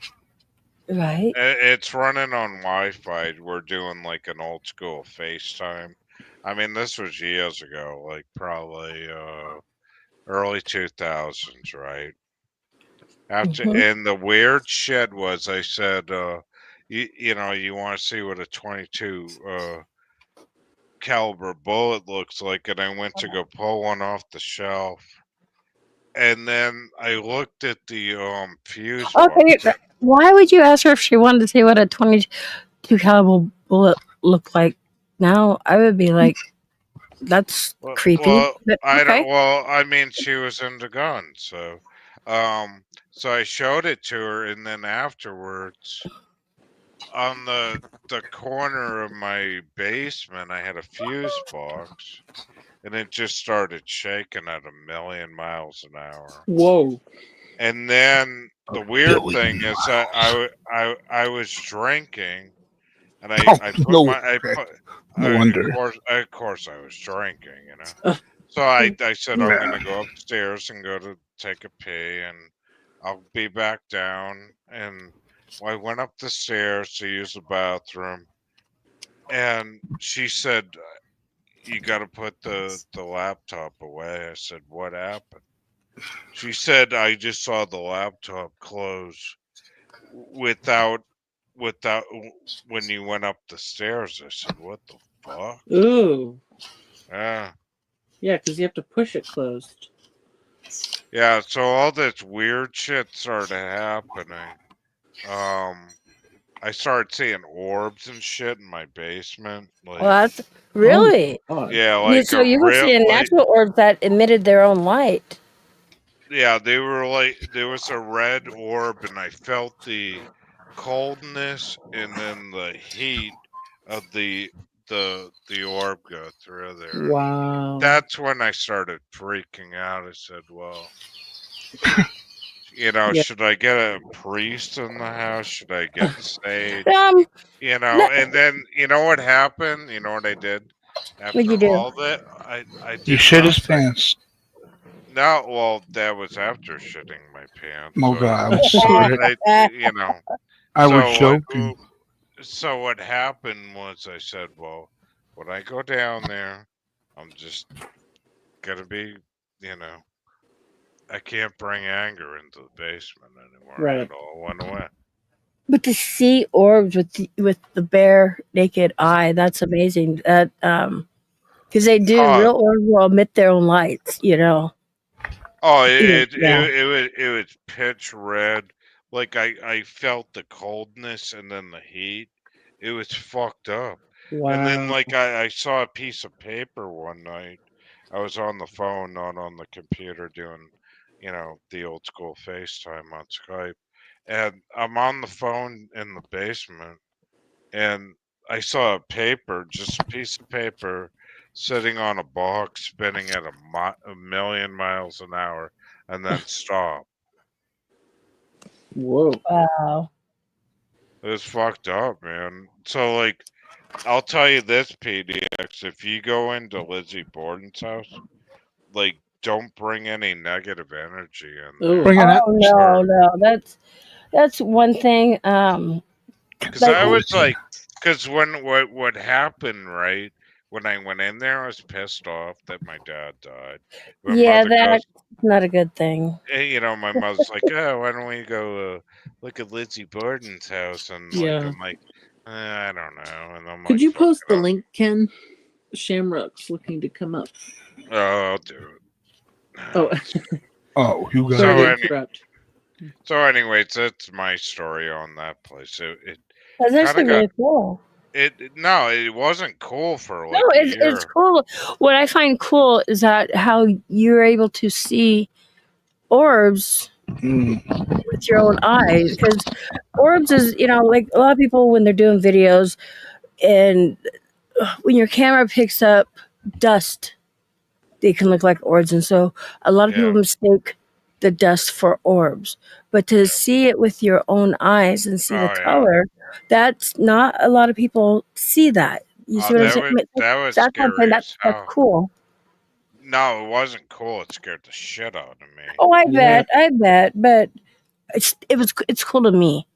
Right. It's running on Wi-Fi. We're doing like an old school FaceTime. I mean, this was years ago, like probably early 2000s, right? After Mhm. and the weird shit was, I said, you know, you want to see what a 22 caliber bullet looks like, and I went to go pull one off the shelf, and then I looked at the fuse Okay. box. Why would you ask her if she wanted to see what a 22 caliber bullet looked like? Now I would be like, that's creepy. But I don't. okay. Well, I mean, she was into guns, so I showed it to her, and then afterwards, on the corner of my basement, I had a fuse box, and it just started shaking at 1,000,000 miles an hour. Whoa. And then the weird Billy. thing is that I was drinking, and I put no, my I okay. put No wonder. of course I was drinking, you know. So I said I'm Yeah. gonna go upstairs and go to take a pee, and I'll be back down. And I went up the stairs to use the bathroom, and she said, "You got to put the laptop away." I said, "What happened?" She said, "I just saw the laptop close without when you went up the stairs." I said, "What the fuck?" Ooh. Yeah. Yeah, because you have to push it closed. Yeah, so all this weird shit started happening. I started seeing orbs and shit in my basement. Like, Well, that's really. Oh, God. yeah, like So a you were real, seeing like, natural orbs that emitted their own light. yeah, they were like, there was a red orb, and I felt the coldness and then the heat of the orb go through there. Wow. That's when I started freaking out. I said, well, you know, Yeah. should I get a priest in the house? Should I get sage? Um, You know, let, and then you know what happened? You know what I did what'd after you do? all that? I You did shit his nothing. pants. No, well, that was after shitting my pants. Oh So, God, I'm sorry. you know, I was so joking. so what happened was I said, well, when I go down there, I'm just gonna be, you know, I can't bring anger into the basement anymore. Right. It all went away. But to see orbs with the bare naked eye, that's amazing. That because they do, Oh, real orbs will emit their own lights. You know. oh, Yeah. it was pitch red. Like I felt the coldness and then the heat. It was fucked up. And then Wow. like I saw a piece of paper one night. I was on the phone, not on the computer, doing, you know, the old school FaceTime on Skype. And I'm on the phone in the basement, and I saw a paper, just a piece of paper, sitting on a box, spinning at 1,000,000 miles an hour, and then stop. Whoa. Wow. It was fucked up, man. So like, I'll tell you this, PDX, if you go into Lizzie Borden's house, like, don't bring any negative energy in Ooh. there. Bring it up. Oh no, no, that's one thing. Because Like I was like, Because what happened, right? When I went in there, I was pissed off that my dad died. My Yeah, mother that's goes, not a good thing. my mother's like, "Oh, why don't we go look at Lizzie Borden's house?" And like, Yeah. I'm like, I don't know. And I'm Could like, you "Fuck post it the up." link, Ken? Shamrock's looking to come up. Oh, I'll do it. Oh, Oh, you got So sorry to any- interrupt. So, anyways, that's my story on that place. It That's kind actually of got really cool. no, it wasn't cool for No, like a it's year. cool. What I find cool is that how you're able to see orbs with your own eyes, because orbs is, like a lot of people when they're doing videos, and when your camera picks up dust, they can look like orbs, and so a lot of people Yeah. mistake the dust for orbs. But to see it with your own eyes and see the Oh yeah. color, that's not a lot of people see that. You see what I'm saying? That was That's what I'm saying. scary as That's hell. cool. No, it wasn't cool. It scared the shit out of me. Oh, I Yeah. bet, but it's cool to me.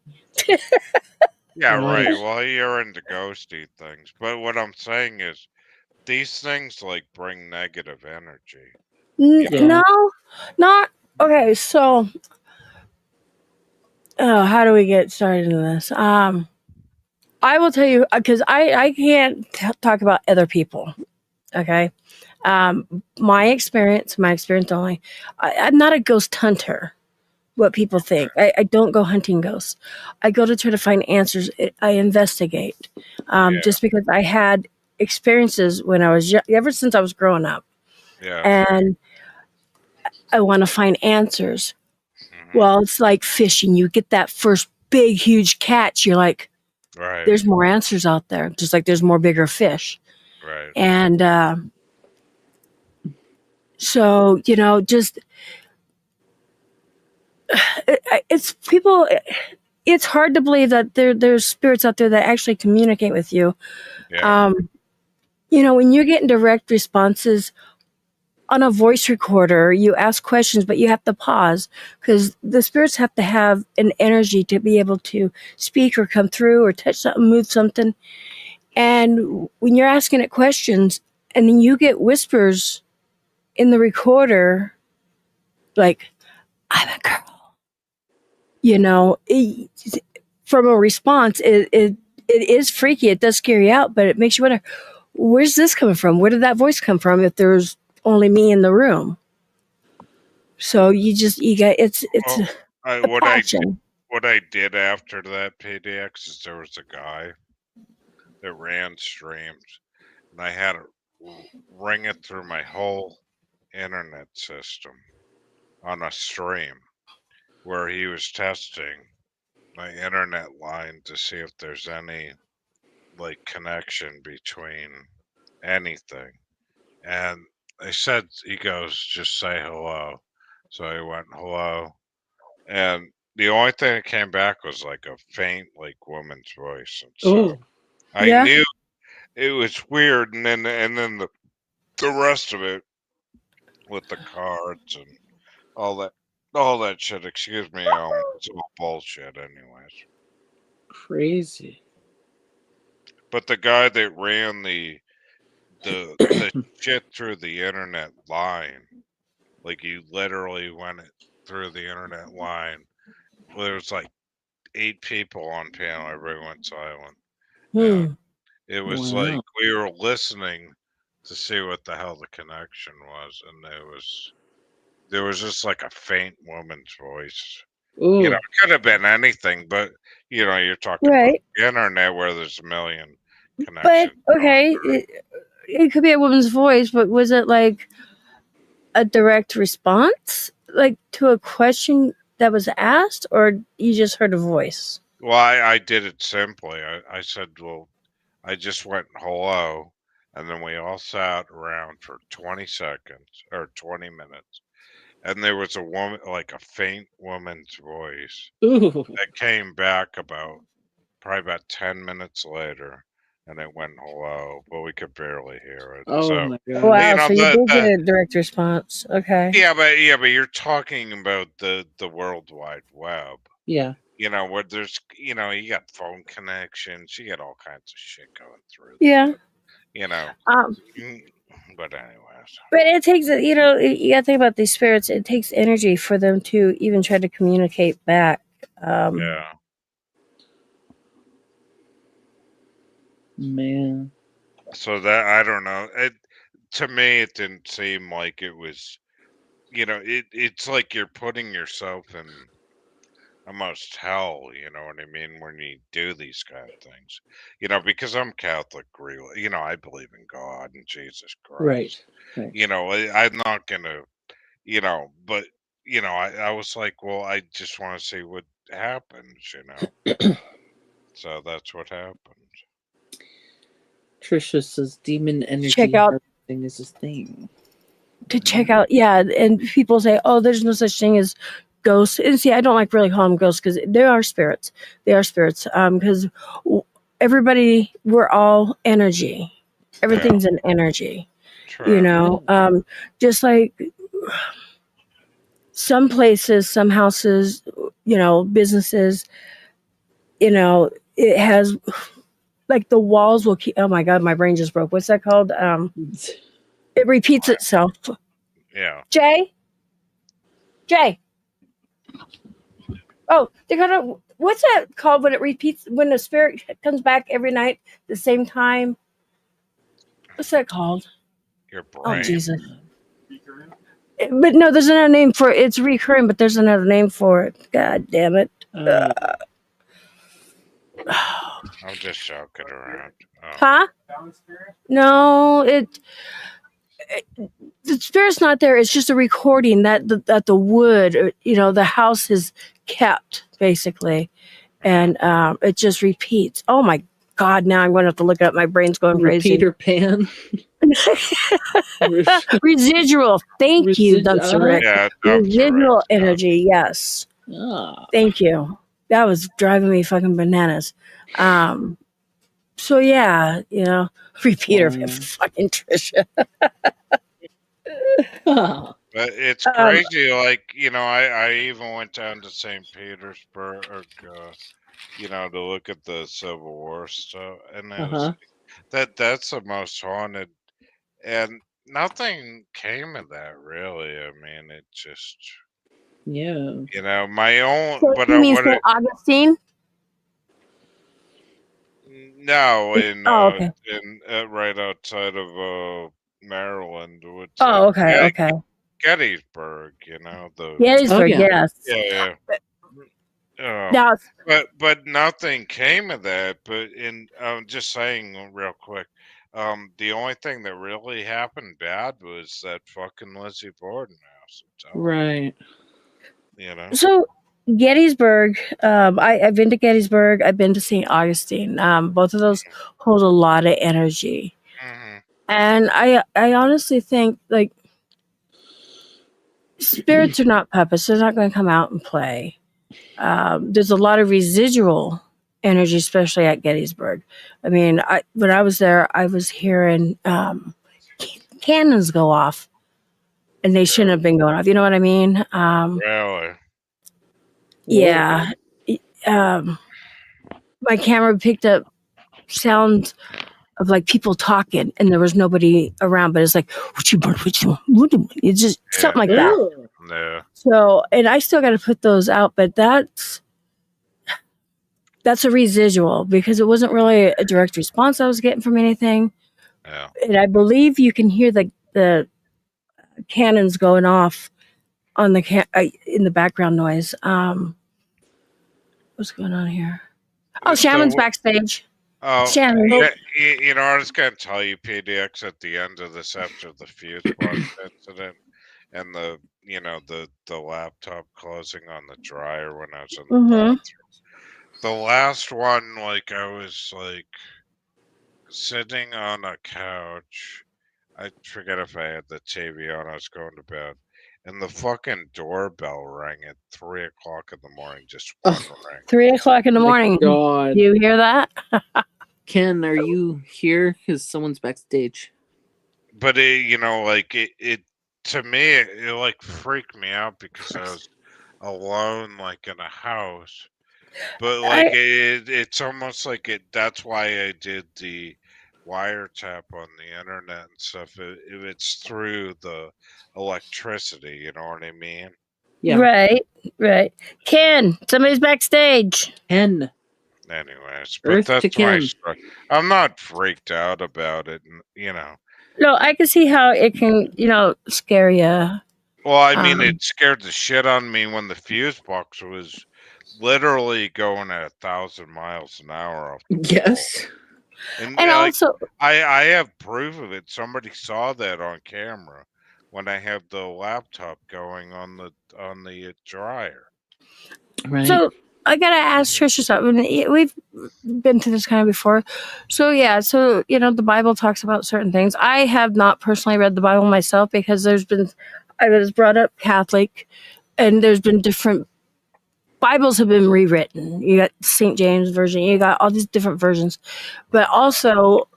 Yeah, right. Nice. Well, you're into ghosty things, but what I'm saying is these things like bring negative energy. Yeah. No, not okay. So, how do we get started in this? I will tell you because I can't talk about other people. Okay, my experience only. I'm not a ghost hunter. What people think. I don't go hunting ghosts. I go to try to find answers. I investigate. Yeah. Just because I had experiences when I was ever since I was growing up, Yeah. and I want to find answers. Mhm. Well, it's like fishing. You get that first big, huge catch. You're like, Right. there's more answers out there. Just like there's more bigger fish. Right. And so, just it's people. It's hard to believe that there's spirits out there that actually communicate with you. Yeah. When you're getting direct responses on a voice recorder, you ask questions, but you have to pause because the spirits have to have an energy to be able to speak or come through or touch something, move something. And when you're asking it questions and then you get whispers in the recorder, like, I'm a girl, from a response, it is freaky. It does scare you out, but it makes you wonder, where's this coming from? Where did that voice come from if there's only me in the room? So you get it's Well, a passion. what I did after that PDX is there was a guy that ran streams, and I had to ring it through my whole internet system on a stream where he was testing my internet line to see if there's any like connection between anything. And he goes, just say hello. So I went hello, and the only thing that came back was like a faint, like woman's voice, and so Oh, I Yeah. knew it was weird. And then the rest of it with the cards and all that shit. Excuse me, it's all bullshit, anyways. crazy. But the guy that ran the shit through the internet line, like he literally went it through the internet line. Well, there was like 8 people on panel. Everybody went silent. Hmm. It was Wow. like we were listening to see what the hell the connection was, and there was just like a faint woman's voice. Oh, It could have been anything, but you're talking Right. about the internet where there's a million But connections. okay, it could be a woman's voice, but was it like a direct response, like to a question that was asked, or you just heard a voice? Well, I did it simply. I said, well, I just went hello, and then we all sat around for 20 seconds or 20 minutes, and there was a woman, like a faint woman's voice ooh, that came back probably about 10 minutes later, and it went hello, but we could barely hear it. oh So my Oh, god. wow, know, so you the- did the- get a direct response. Okay. yeah, but you're talking about the World Wide Web. Yeah. You know, where there's, you know, you got phone connections, you got all kinds of shit going through Yeah. there. You know, Um, but anyways, but it takes, you know, you got to think about these spirits. It takes energy for them to even try to communicate back. yeah. Man. So that I don't know. To me, it didn't seem like it was. You know, it's like you're putting yourself in almost hell. You know what I mean when you do these kind of things. You know, because I'm Catholic, really. You know, I believe in God and Jesus Christ. Right. You know, I'm not gonna. You know, but you know, I was like, well, I just want to see what happens. You know, so that's what happened. Trisha says demon energy Check out harvesting is a thing. to check out, yeah. And people say, "Oh, there's no such thing as ghosts." And see, I don't like really call them ghosts because they are spirits. They are spirits. Because everybody, we're all energy. Everything's an energy. True. You know, just like some places, some houses, you know, businesses, you know, it has like the walls will keep. Oh my God, my brain just broke. What's that called? It repeats itself. Yeah. Jay. Oh, they got a. What's that called when it repeats? When the spirit comes back every night at the same time? What's that called? Your Oh brain. Jesus! But no, there's another name for it. It's recurring, but there's another name for it. God damn it! I'm just joking around. Huh? No, the spirit's not there. It's just a recording that the wood, you know, the house is kept basically, and it just repeats. Oh my God! Now I'm going to have to look it up. My brain's going crazy. Peter Pan. Residual. Thank you, Dr. Rick. Yeah, Dr. Residual Rick, yeah. energy. Yes. Ah. Thank you. That was driving me fucking bananas. So yeah, you know, repeater fucking Trisha. Ah. But it's crazy. Like, you know, I even went down to St. Petersburg, you know, to look at the Civil War stuff, and it was that's the most haunted, and nothing came of that really. I mean, it just, Yeah. you know, my own. So But you mean what? St. Augustine? No, in okay. right outside of Maryland, with Oh, okay, okay. Gettysburg. You know the Gettysburg, yes. yeah. Now, But nothing came of that. But I'm just saying real quick. The only thing that really happened bad was that fucking Lizzie Borden house. Right. You know. so Gettysburg, I've been to Gettysburg. I've been to St. Augustine. Both of those hold a lot of energy, and I honestly think like spirits are not puppets. They're not going to come out and play. There's a lot of residual energy, especially at Gettysburg. I mean, when I was there, I was hearing cannons go off, and they shouldn't have been going off. You know what I mean? Really? Yeah. My camera picked up sounds of like people talking, and there was nobody around, but it's like, it's just something like that. Yeah. So, and I still got to put those out, but that's a residual because it wasn't really a direct response I was getting from anything. Yeah. And I believe you can hear the cannons going off on the in the background noise. What's going on here? Oh, Shannon's backstage. Oh, Shannon. yeah, you know, I was going to tell you, PDX, at the end of this, after the fuse box incident and the, you know, the laptop closing on the dryer when I was in the bathroom. The last one, like, I was, like, sitting on a couch. I forget if I had the TV on. I was going to bed. And the fucking doorbell rang at 3 o'clock in the morning. Just one ring. 3 o'clock in the morning. God. You hear that? Ken, are you here? Because someone's backstage. But it, you know, like it to me, it like freaked me out because I was alone, like in a house, But like it's almost like it. That's why I did the wiretap on the internet and stuff. If it's through the electricity, you know what I mean? Yeah. Right. Ken, somebody's backstage. Ken. Anyways, but Earth to that's my Ken. story. I'm not freaked out about it, you know. No, I can see how it can, scare you. Well, I mean, it scared the shit on me when the fuse box was literally going at 1,000 miles an hour off the wall. Yes. And And like, also, I have proof of it. Somebody saw that on camera when I had the laptop going on the dryer. Right. so I gotta ask Trisha something. We've been through this kind of before. So yeah, the Bible talks about certain things. I have not personally read the Bible myself because I was brought up Catholic, and there's been different Bibles have been rewritten. You got St. James version, you got all these different versions, but also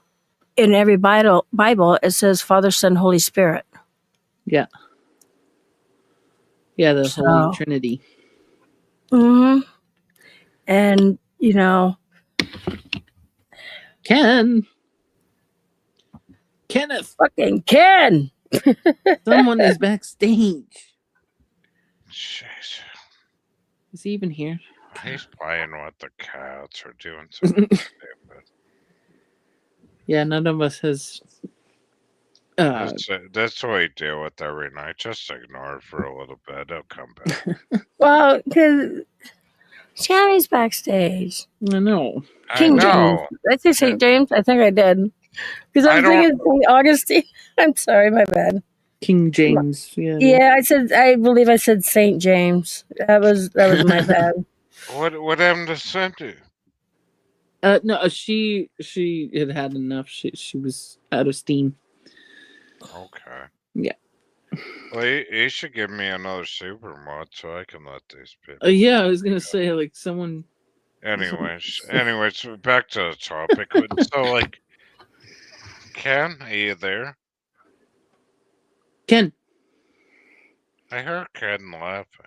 in every Bible it says Father, Son, Holy Spirit. Yeah. Yeah, the So- Holy Trinity. Mm-hmm. And Ken. Kenneth. fucking Ken. Someone is backstage. Jeez. Is he even here? He's playing with the cats or doing something stupid. Yeah, none of us has. That's what we deal with every night. Just ignore it for a little bit. It'll come back. Well, because Shammy's backstage. I know. King I know. James. Did I say St. James? I think I did. Because I I'm don't- thinking St. Augustine. I'm sorry, my bad. King James. Yeah. Yeah, I believe I said St. James. That was my bad. What happened to Cindy? No, she had enough. She was out of steam. Okay. Yeah. Well, you should give me another super mod so I can let these people. Yeah, I was gonna say like someone. Anyways, back to the topic. So, like, Ken, are you there? Ken. I heard Ken laughing.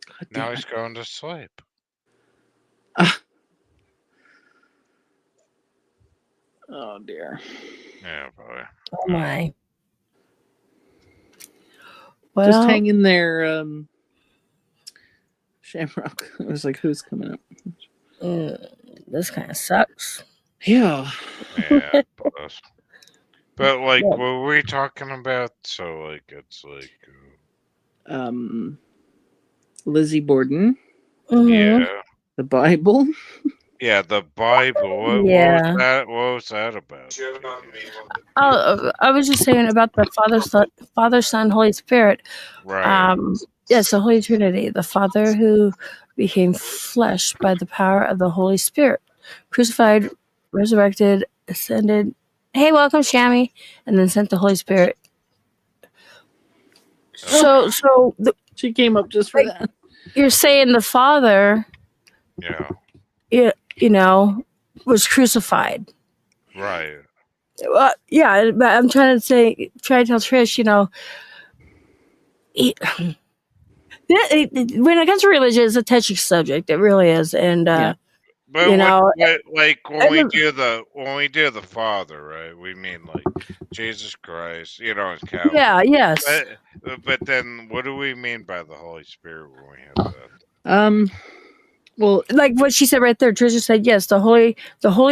God Now damn he's it. going to sleep. Oh dear. Yeah, boy. Oh my. Just Well, hang in there, Shamrock. I was like, who's coming up? this kind of sucks. Yeah. Yeah, boss. But like, Yeah. what were we talking about? So like, it's like, Lizzie Borden, Mhm. yeah, the Bible. yeah, the Bible. What Yeah. was that? What was that about? Oh, I was just saying about the Father, Son, Holy Spirit. Right. Yes, the Holy Trinity, the Father who became flesh by the power of the Holy Spirit, crucified, resurrected, ascended. Hey, welcome, Shammy, and then sent the Holy Spirit. So She came up just for that. you're saying the Father, Yeah. was crucified. Right. Yeah, but I'm trying to tell Trish, when it comes to religion, it's a touchy subject. It really is, and But like when we do the Father, right? We mean like Jesus Christ, in Catholic. Yeah, yes. But then, what do we mean by the Holy Spirit when we have that? Well, like what she said right there, Trisha said, yes, the Holy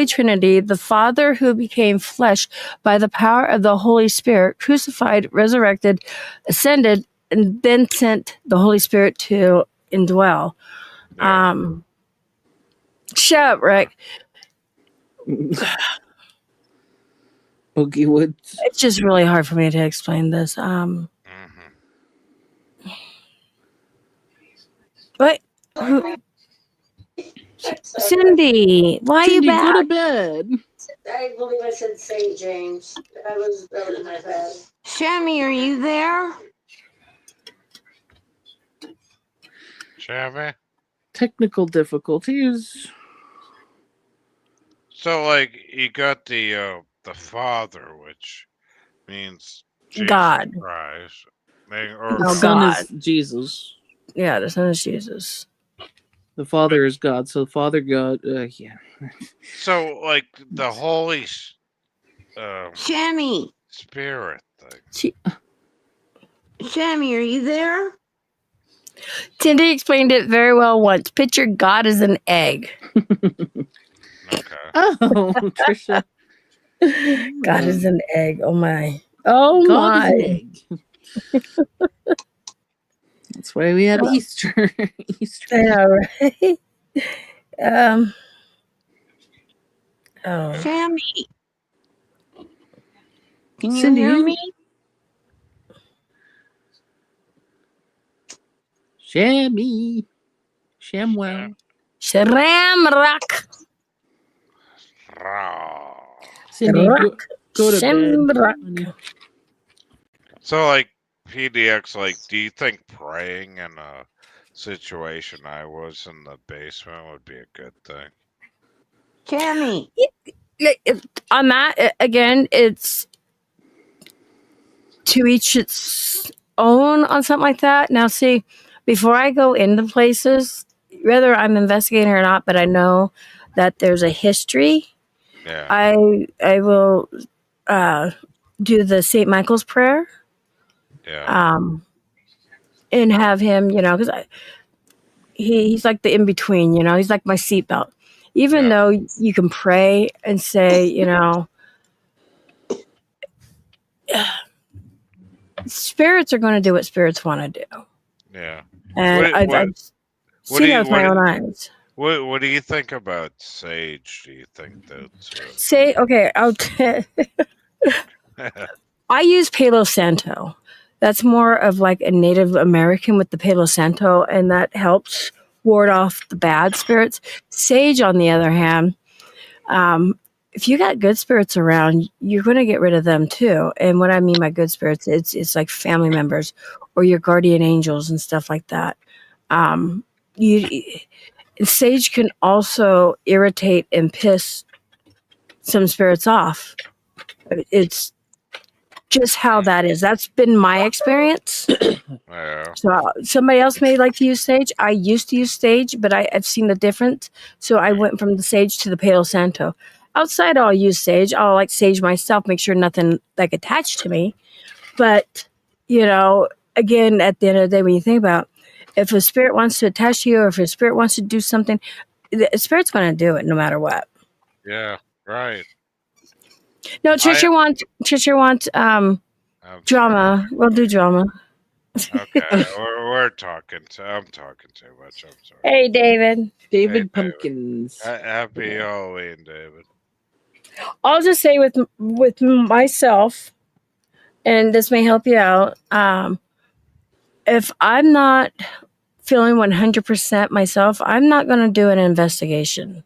Trinity, the Father who became flesh by the power of the Holy Spirit, crucified, resurrected, ascended, and then sent the Holy Spirit to indwell. Yeah. Shut up, Rick. Boogie Woods. It's just really hard for me to explain this. What? Cindy, why are you Cindy, back? go to bed. I believe I said St. James. That was my bad. Shammy, are you there? Shabby? Technical difficulties. So, like, you got the Father, which means Jesus God. Christ. The Son is Jesus. Yeah, the Son is Jesus. The Father is God. So Father God, yeah. So like the Holy Shammy, Spirit thing. She, Shammy, are you there? Cindy explained it very well once. Picture God as an egg. Okay. Oh, Trisha. God is an egg. Oh my. Oh God is an my. egg. That's why we have Easter. Easter. I know, right? Oh. Shammy, can you Cindy, hear you- me? Shammy. Shamwell. Shamrock. Rah. Cindy, Rock. go to bed. Shamrock. honey. So like PDX, like, do you think praying in a situation I was in the basement would be a good thing? Shammy, On that, again, it's to each its own on something like that. Now, see, before I go into places, whether I'm investigating or not, but I know that there's a history, Yeah. I will do the St. Michael's prayer Yeah. and have him, because he's like the in between, he's like my seatbelt. Even Yeah. though you can pray and say, spirits are going to do what spirits want to do. Yeah. And I've seen do it you- with my what own do- eyes. What do you think about sage? Do you think that's Say, okay, I use Palo Santo. That's more of like a Native American with the Palo Santo, and that helps ward off the bad spirits. Sage, on the other hand, if you got good spirits around, you're going to get rid of them too. And what I mean by good spirits, it's like family members or your guardian angels and stuff like that. Sage can also irritate and piss some spirits off. It's just how that is. That's been my experience. Yeah. So somebody else may like to use sage. I used to use sage, but I've seen the difference. So I went from the sage to the Palo Santo. Outside, I'll use sage. I'll like sage myself, make sure nothing like attached to me. But, again, at the end of the day, when you think about if a spirit wants to attach to you or if a spirit wants to do something, the spirit's going to do it no matter what. Yeah. Right. No, Trisha wants I'm drama. We'll do drama. sorry. Okay. we're talking. I'm talking too much. I'm sorry. Hey, David. David David. Pumpkins. Happy Halloween, David. I'll just say with myself, and this may help you out. If I'm not feeling 100% myself, I'm not going to do an investigation.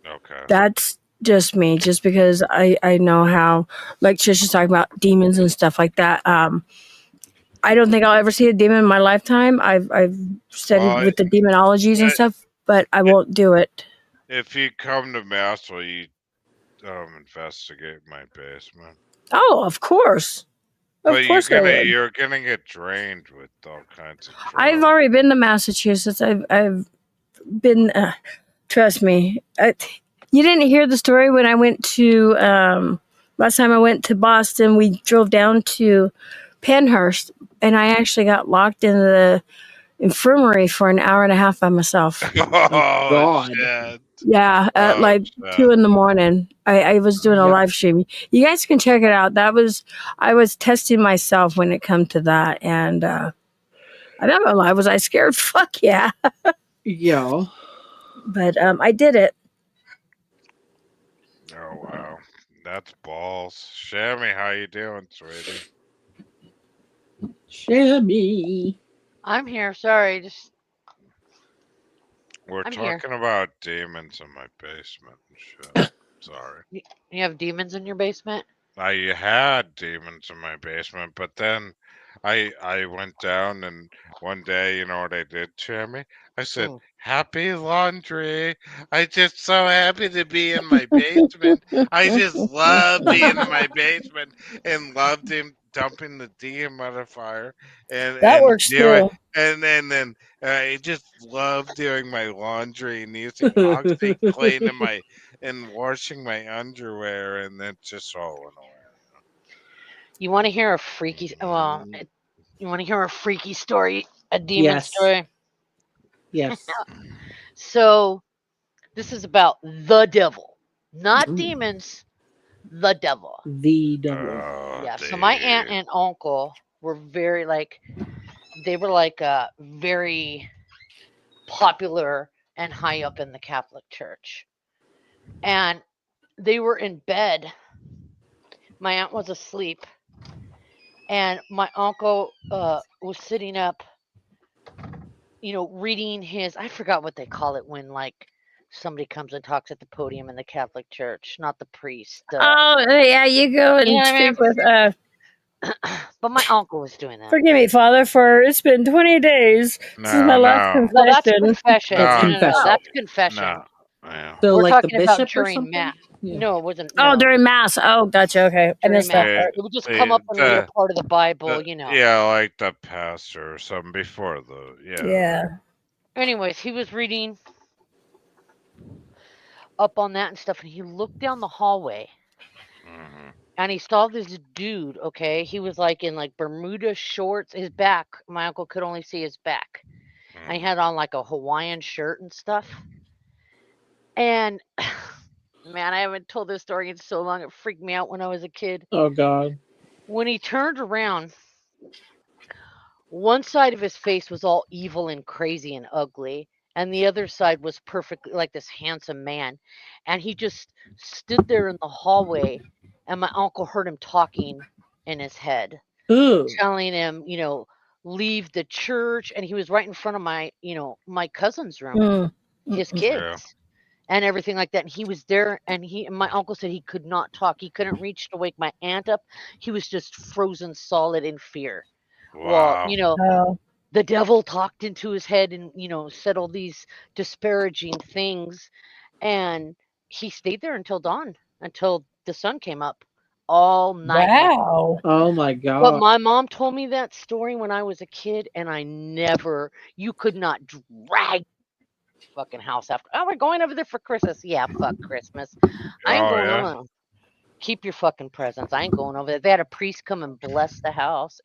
Okay. That's just me, just because I know how, like Trisha's talking about demons and stuff like that. I don't think I'll ever see a demon in my lifetime. I've studied with the demonologies and stuff, but I won't do it. If you come to Mass, will you investigate my basement? Oh, of course. Of But course I would. you're gonna get drained with all kinds of I've drugs. already been to Massachusetts. I've been. Trust me. You didn't hear the story when I went to last time I went to Boston. We drove down to Penhurst, and I actually got locked in the infirmary for an hour and a half by myself. Oh, God. shit. Yeah, at Oh, like shit. 2 a.m. I was doing a Yeah. live stream. You guys can check it out. I was testing myself when it come to that, and I don't know. Was I scared? Fuck yeah! Yeah. But I did it. Oh wow, that's balls. Shammy, how you doing, sweetie? Shammy. I'm here. Sorry, just We're I'm here. talking about demons in my basement and shit. Sorry. You have demons in your basement? I had demons in my basement, but then I went down and one day, you know what I did, Shammy? I said, Oh. "Happy laundry. I just so happy to be in my basement. I just love being in my basement and loved him dumping the dehumidifier and That works doing too. and then I just love doing my laundry and using OxyClean in my and washing my underwear, and then just all went away. You want to hear a freaky? Well, you want to hear a freaky story, a demon Yes. story? Yes. So this is about the devil, not Ooh. demons. The devil. The devil. Oh, Yeah. So my aunt and uncle were very they were very popular and high up in the Catholic Church, and they were in bed. My aunt was asleep, and my uncle was sitting up, reading his, I forgot what they call it when somebody comes and talks at the podium in the Catholic Church, not the priest. Oh, yeah, you go and You know what I mean? speak with, But my uncle was doing that. forgive me, Father, for it's been 20 days since my last no, No, that's confession. confession. That's No, confession. that's confession. no. Yeah. So We're like the talking about bishop or during something? Mass. Yeah. No, it wasn't. Oh, No, during Mass. Oh, gotcha. Okay. I during missed that Mass. part. It would just come up and read a part of the Bible, Yeah, like the pastor or something before the Yeah. Anyways, he was reading up on that and stuff, and he looked down the hallway Mhm. and he saw this dude. Okay, he was in Bermuda shorts. His back, my uncle could only see his back, and he had on a Hawaiian shirt and stuff. And man, I haven't told this story in so long. It freaked me out when I was a kid. Oh God. When he turned around, one side of his face was all evil and crazy and ugly, and the other side was perfectly like this handsome man. And he just stood there in the hallway, and my uncle heard him talking in his head, Ooh. telling him, leave the church. And he was right in front of my cousin's room, his kids. And everything like that. And he was there, and my uncle said he could not talk. He couldn't reach to wake my aunt up. He was just frozen solid in fear. Wow. Well, Oh. the devil talked into his head and, said all these disparaging things. And he stayed there until dawn, until the sun came up all night long. Wow. Oh my But God. my mom told me that story when I was a kid, and you could not drag fucking house after. Oh, we're going over there for Christmas. Yeah, fuck Christmas. I ain't Oh, going yeah? over there. Keep your fucking presents. I ain't going over there. They had a priest come and bless the house.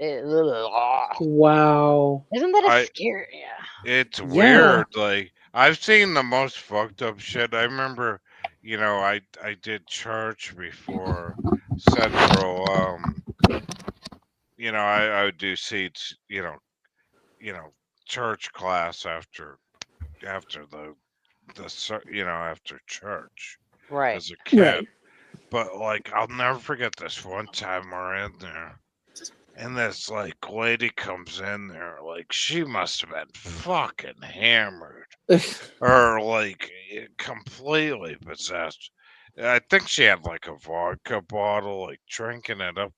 Wow. Isn't that I- scary? Yeah. It's Yeah. weird. Like I've seen the most fucked up shit. I remember, I did church before Central. I would do seats. Church class after the after church Right. as a kid. Right. But I'll never forget this one time we're in there, and this lady comes in there, she must have been fucking hammered or completely possessed. I think she had a vodka bottle, drinking it up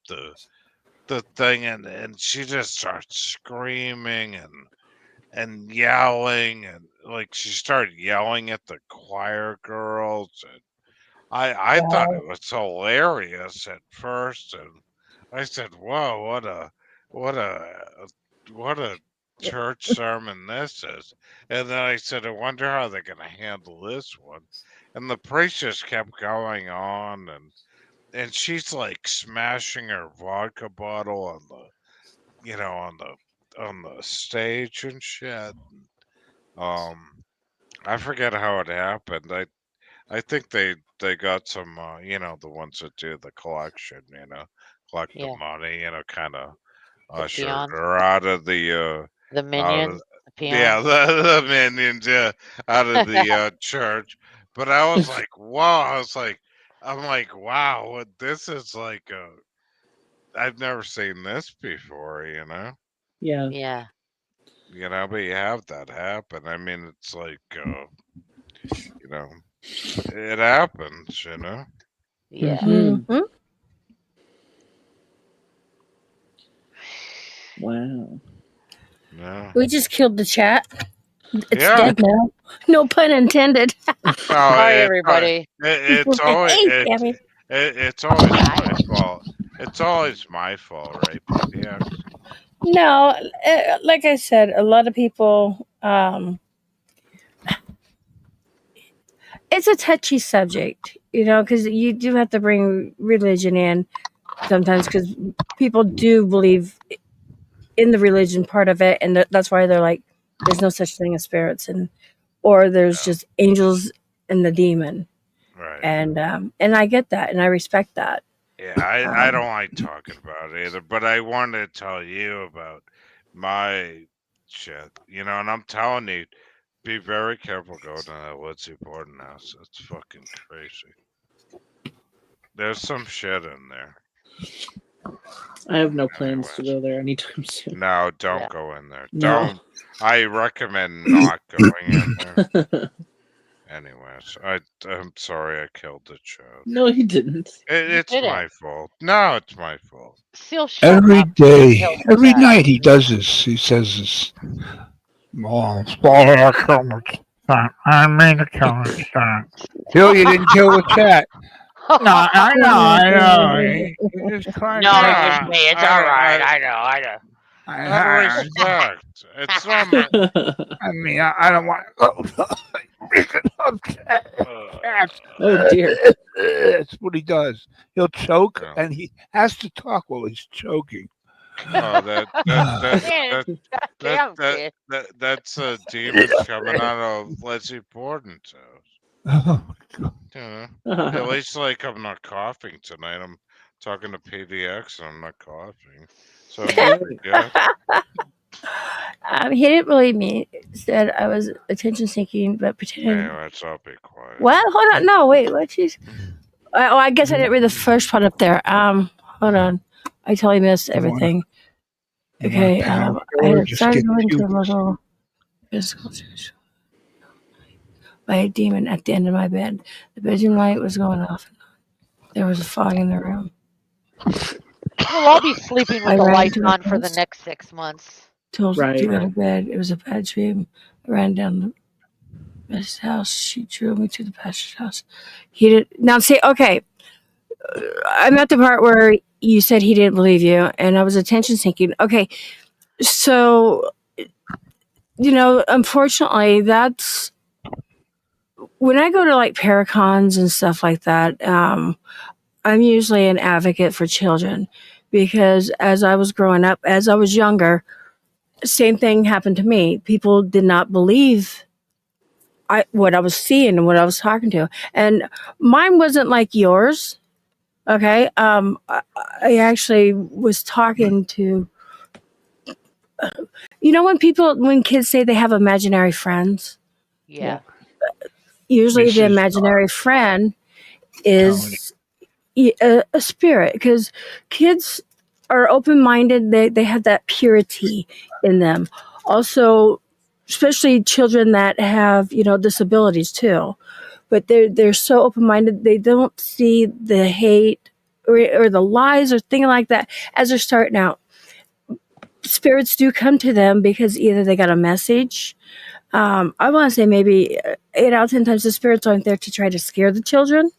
the thing, and she just starts screaming and yelling, and she started yelling at the choir girls, and I thought it was hilarious at first, and I said, "Whoa, what a church sermon this is." And then I said, "I wonder how they're gonna handle this one." And the priest just kept going on, and she's smashing her vodka bottle on the stage and shit. I forget how it happened. I think they got some, the ones that do the collection, collect the Yeah. money, kind of The ushered peons. her out of the The out of minions. The peons. yeah the minions, out of the church. But I was like, wow, I'm like, wow, this is I've never seen this before, Yeah. Yeah. but you have that happen. I mean, it's it happens, Yeah. Mhm. Wow. Yeah. We just killed the chat. It's Yeah. dead now. No pun intended. Sorry, everybody. It's always Hey, Gabby. it's always my fault. It's always my fault, right? Yeah. No, like I said, a lot of people um, it's a touchy subject, because you do have to bring religion in sometimes, because people do believe in the religion part of it, and that's why they're like, there's no such thing as spirits, or there's Yeah. just angels and the demon, Right. and I get that, and I respect that. Yeah, I Um, don't like talking about it either, but I wanted to tell you about my shit, and I'm telling you, be very careful going to that Lizzie Borden house. It's fucking crazy. There's some shit in there. I have no plans to Anyways. go there anytime soon. No, don't Yeah. go in there. No. Don't. I recommend not going in there. Anyways, I'm sorry I killed the child. No, he didn't. It's didn't. my fault. No, it's my fault. Seal, shut Every up. day, Tell me every that. night he does this. He says this. Oh, I mean to kill the Till you didn't kill the cat. No, I know. He's just trying No, to. it was me. It's all right. I know. Out of respect. It's not my. I mean, I don't want Oh, dear. That's what he does. He'll choke, Yeah. and he has to talk while he's choking. Oh, Damn, kid. that's demons coming out of Lizzie Borden's house. Oh, God. At least, like, I'm not coughing tonight. I'm talking to PDX, and I'm not coughing. So I'm pretty good. he didn't believe me. Said I was attention seeking, but pretended. Anyways, I'll be quiet. What? Hold on. No, wait. What? She's. Oh, I guess I didn't read the first part up there. Hold on. I totally missed everything. Okay. I had started going to a local physical church by a demon at the end of my bed. The bedroom light was going off. There was a fog in the room. We'll all be sleeping I with the ran lights into a on for the house. next 6 months. Told Right. to go to bed. It was a bad dream. I ran down the pastor's house. She drew me to the pastor's house. He did now. See, okay, I'm at the part where you said he didn't believe you, and I was attention seeking. Okay, so unfortunately, that's when I go to like paracons and stuff like that. I'm usually an advocate for children because as I was growing up, as I was younger, same thing happened to me. People did not believe what I was seeing and what I was talking to, and mine wasn't like yours. Okay, I actually was talking to. When kids say they have imaginary friends, Yeah. usually This the is imaginary friend is a spirit, because kids are open-minded. They have that purity in them. Also, especially children that have disabilities too, but they're so open-minded. They don't see the hate or the lies or thing like that as they're starting out. Spirits do come to them because either they got a message. I want to say maybe 8 out of 10 times the spirits aren't there to try to scare the children,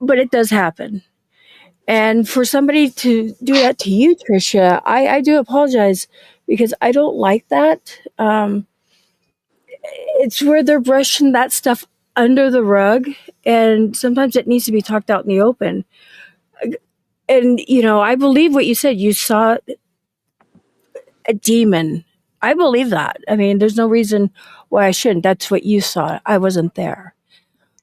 but it does happen. And for somebody to do that to you, Tricia, I do apologize because I don't like that. It's where they're brushing that stuff under the rug, and sometimes it needs to be talked out in the open. And, I believe what you said. You saw a demon. I believe that. I mean, there's no reason why I shouldn't. That's what you saw. I wasn't there.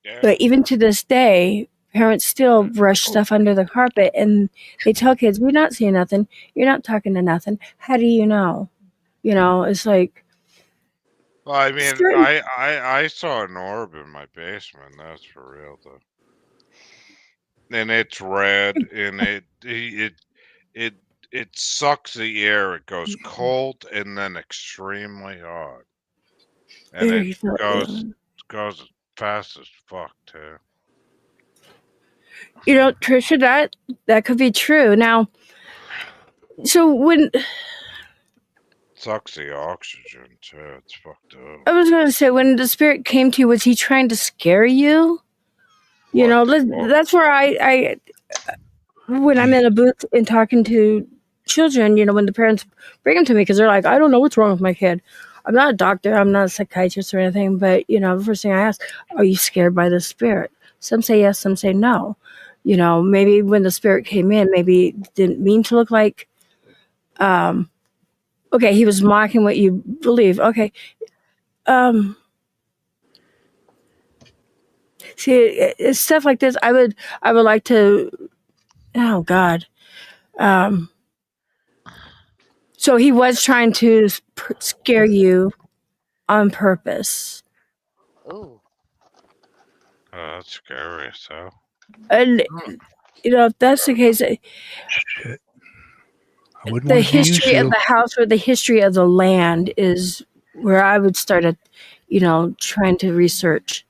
Yeah. But even to this day, parents still brush stuff under the carpet, and they tell kids, we're not seeing nothing. You're not talking to nothing. How do you know? It's like. Well, I mean, certain- I saw an orb in my basement. That's for real, though. And it's red, and it sucks the air. It goes cold and then extremely hot, and There it you go. goes fast as fuck too. Tricia, that could be true. Now, so when Sucks the oxygen too. It's fucked up. I was going to say, when the spirit came to you, was he trying to scare you? That's where I when I'm in a booth and talking to children, when the parents bring them to me because they're like, I don't know what's wrong with my kid. I'm not a doctor, I'm not a psychiatrist or anything, but the first thing I ask, are you scared by the spirit? Some say yes, some say no. Maybe when the spirit came in, maybe it didn't mean to look like, okay, he was mocking what you believe. Okay. See, it's stuff like this. I would like to, oh God. So he was trying to scare you on purpose. Ooh. Oh, that's scary. So And, if that's the case, Shit. I wouldn't the want to use history of you. the house or the history of the land is where I would start at, trying to research.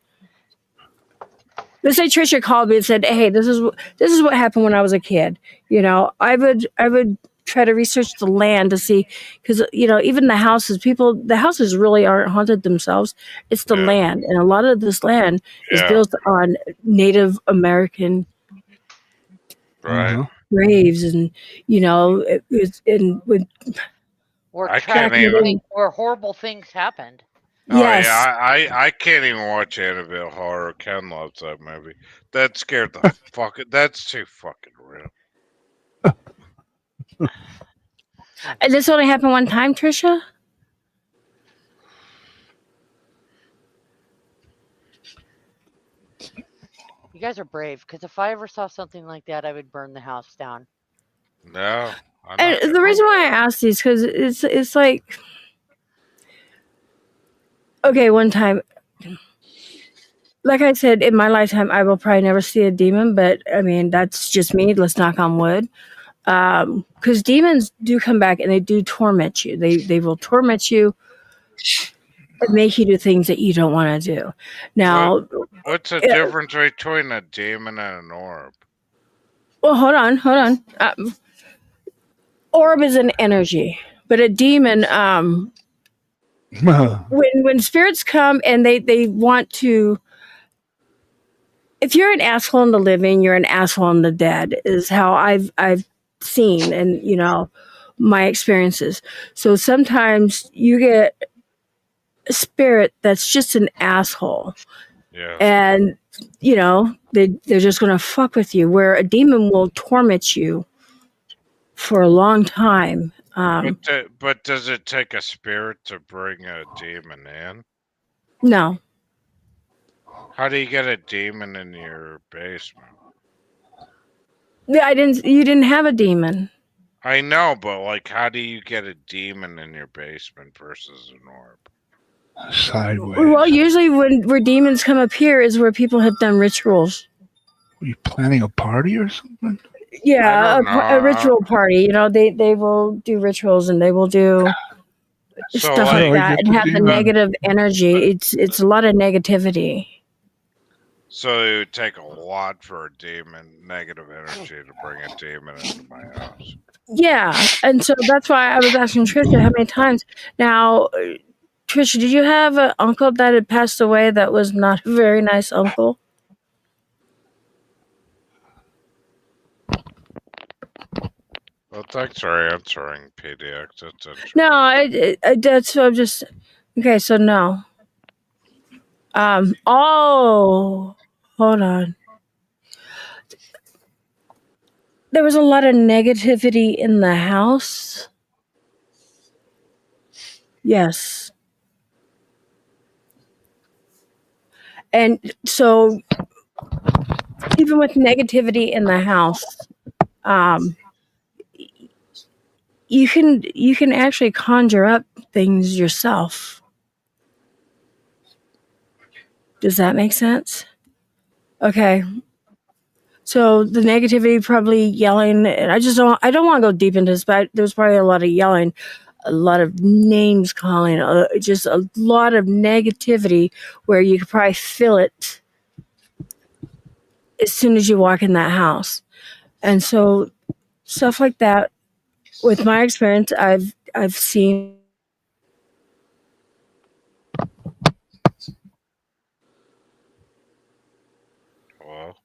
Let's say Trisha called me and said, "Hey, this is what happened when I was a kid." I would try to research the land to see, because even the houses really aren't haunted themselves. It's the Yeah. land, and a lot of this land is Yeah. built on Native American right. Uh-huh. graves, and it was with Where I can't tragic even. things, where horrible things happened. Oh yes. yeah, I can't even watch Annabelle horror. Ken loves that movie. That scared the fuck. That's too fucking real. And this only happened one time, Trisha? You guys are brave, because if I ever saw something like that, I would burn the house down. No, I'm not. And the reason why I ask these, because it's like, okay, one time, like I said, in my lifetime, I will probably never see a demon, but I mean, that's just me. Let's knock on wood. Because demons do come back and they do torment you. They will torment you and make you do things that you don't want to do. Now, What's the difference between a demon and an orb? well, hold on. Orb is an energy, but a demon, when spirits come and they want to, if you're an asshole in the living, you're an asshole in the dead, is how I've seen, and my experiences. So sometimes you get a spirit that's just an asshole, Yeah. and they're just gonna fuck with you, where a demon will torment you for a long time. But does it take a spirit to bring a demon in? No. How do you get a demon in your basement? Yeah, you didn't have a demon. I know, but like, how do you get a demon in your basement versus an orb? Sideways. Well, usually where demons come up here is where people have done rituals. Were you planning a party or something? Yeah, I don't a know. ritual party. They will do rituals, and they will do So, stuff How do like I that, get and the have the demon? negative energy. It's a lot of negativity. So it would take a lot for a demon, negative energy, to bring a demon into my house. Yeah, and so that's why I was asking Trisha how many times. Now, Trisha, did you have an uncle that had passed away that was not a very nice uncle? Well, thanks for answering, PDX. That's interesting. No, that's so I'm just okay. So no. Oh, hold on. There was a lot of negativity in the house. Yes. And so even with negativity in the house, you can actually conjure up things yourself. Does that make sense? Okay. So the negativity, probably yelling, and I don't want to go deep into this, but there's probably a lot of yelling, a lot of names calling, just a lot of negativity where you could probably feel it as soon as you walk in that house. And so stuff like that, with my experience, I've seen. Well,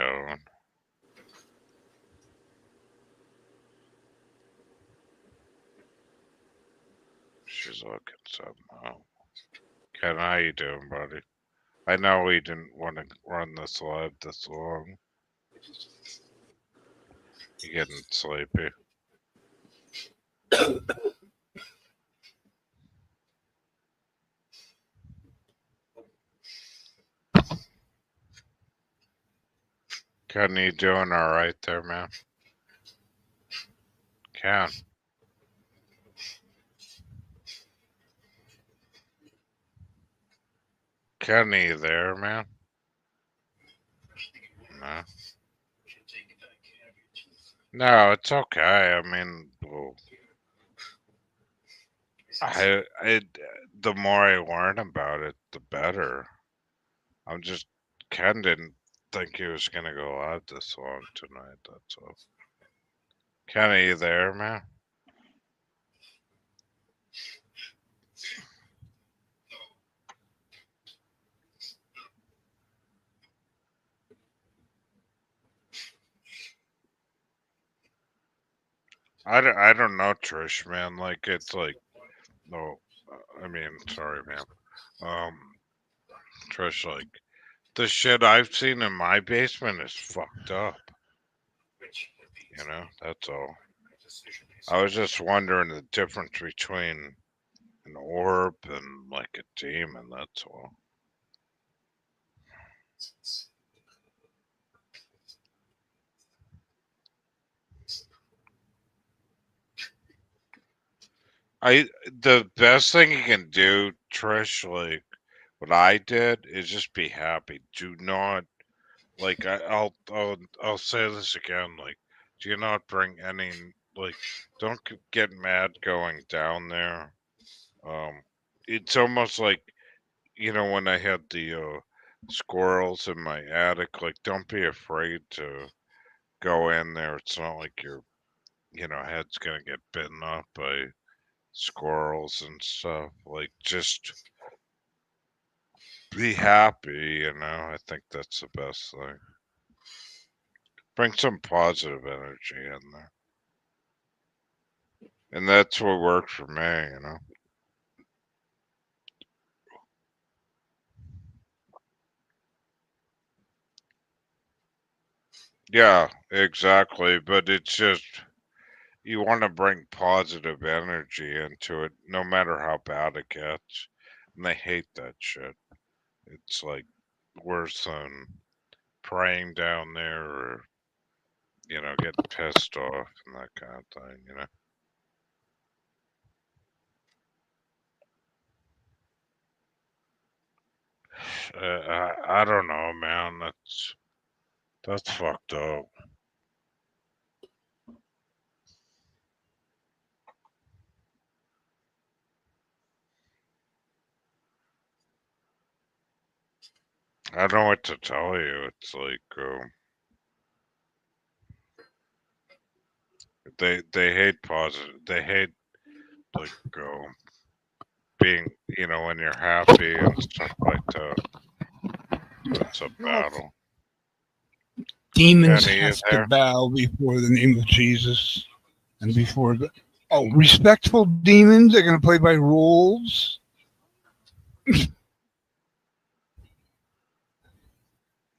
doing? She's looking somehow. Ken, how you doing, buddy? I know we didn't want to run this live this long. You getting sleepy? Ken, you doing all right there, man? Ken. Ken, are you there, man? No. No, it's okay. I mean, well, the more I learn about it, the better. I'm just, Ken didn't think he was gonna go out this long tonight. That's all. Ken, are you there, man? I don't know, Trish, man. Like, it's like, no, I mean, sorry, man. Trish, like, the shit I've seen in my basement is fucked up. You know, that's all. I was just wondering the difference between an orb and like a demon, that's all. The best thing you can do, Trish, like what I did is just be happy. Do not like I'll say this again, like do not bring any like don't get mad going down there. It's almost like when I had the squirrels in my attic, like don't be afraid to go in there. It's not like your head's gonna get bitten off by squirrels and stuff. Like just be happy, I think that's the best thing. Bring some positive energy in there. And that's what worked for me. Yeah, exactly. But it's just you want to bring positive energy into it, no matter how bad it gets. And they hate that shit. It's like worse than praying down there or, getting pissed off and that kind of thing. I don't know, man. That's fucked up. I don't know what to tell you. It's like they hate positive. They hate like being when you're happy and stuff like that. That's a battle. Demons Kenny, have to bow before the name of Jesus and before the respectful demons are going to play by rules.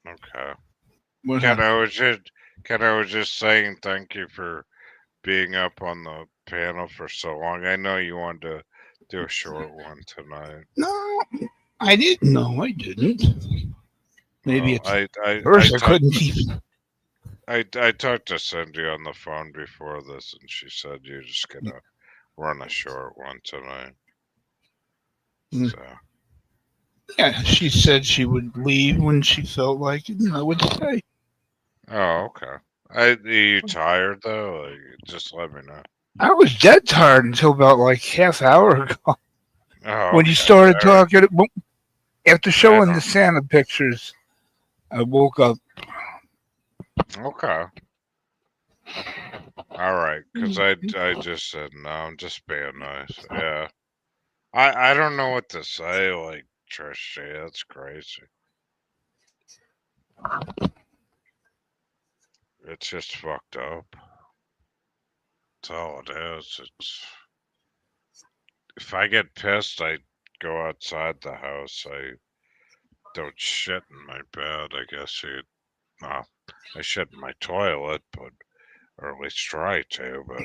Okay. What Ken, happened? I was just saying thank you for being up on the panel for so long. I know you wanted to do a short one tonight. No, I didn't. No, I didn't. Maybe I couldn't keep. I talked to Cindy on the phone before this, and she said you're just gonna run a short one tonight. So. Yeah, she said she would leave when she felt like it, and I would stay. Oh, okay. Are you tired though? Like, just let me know. I was dead tired until about like half hour ago. Oh, when you started talking, after showing the Santa pictures, I woke up. Okay. All right, because I just said no. I'm just being nice. Yeah. I don't know what to say. Like Trish, that's crazy. It's just fucked up. That's all it is. It's if I get pissed, I go outside the house. I don't shit in my bed. I guess you. Well, I shit in my toilet, but or at least try to. But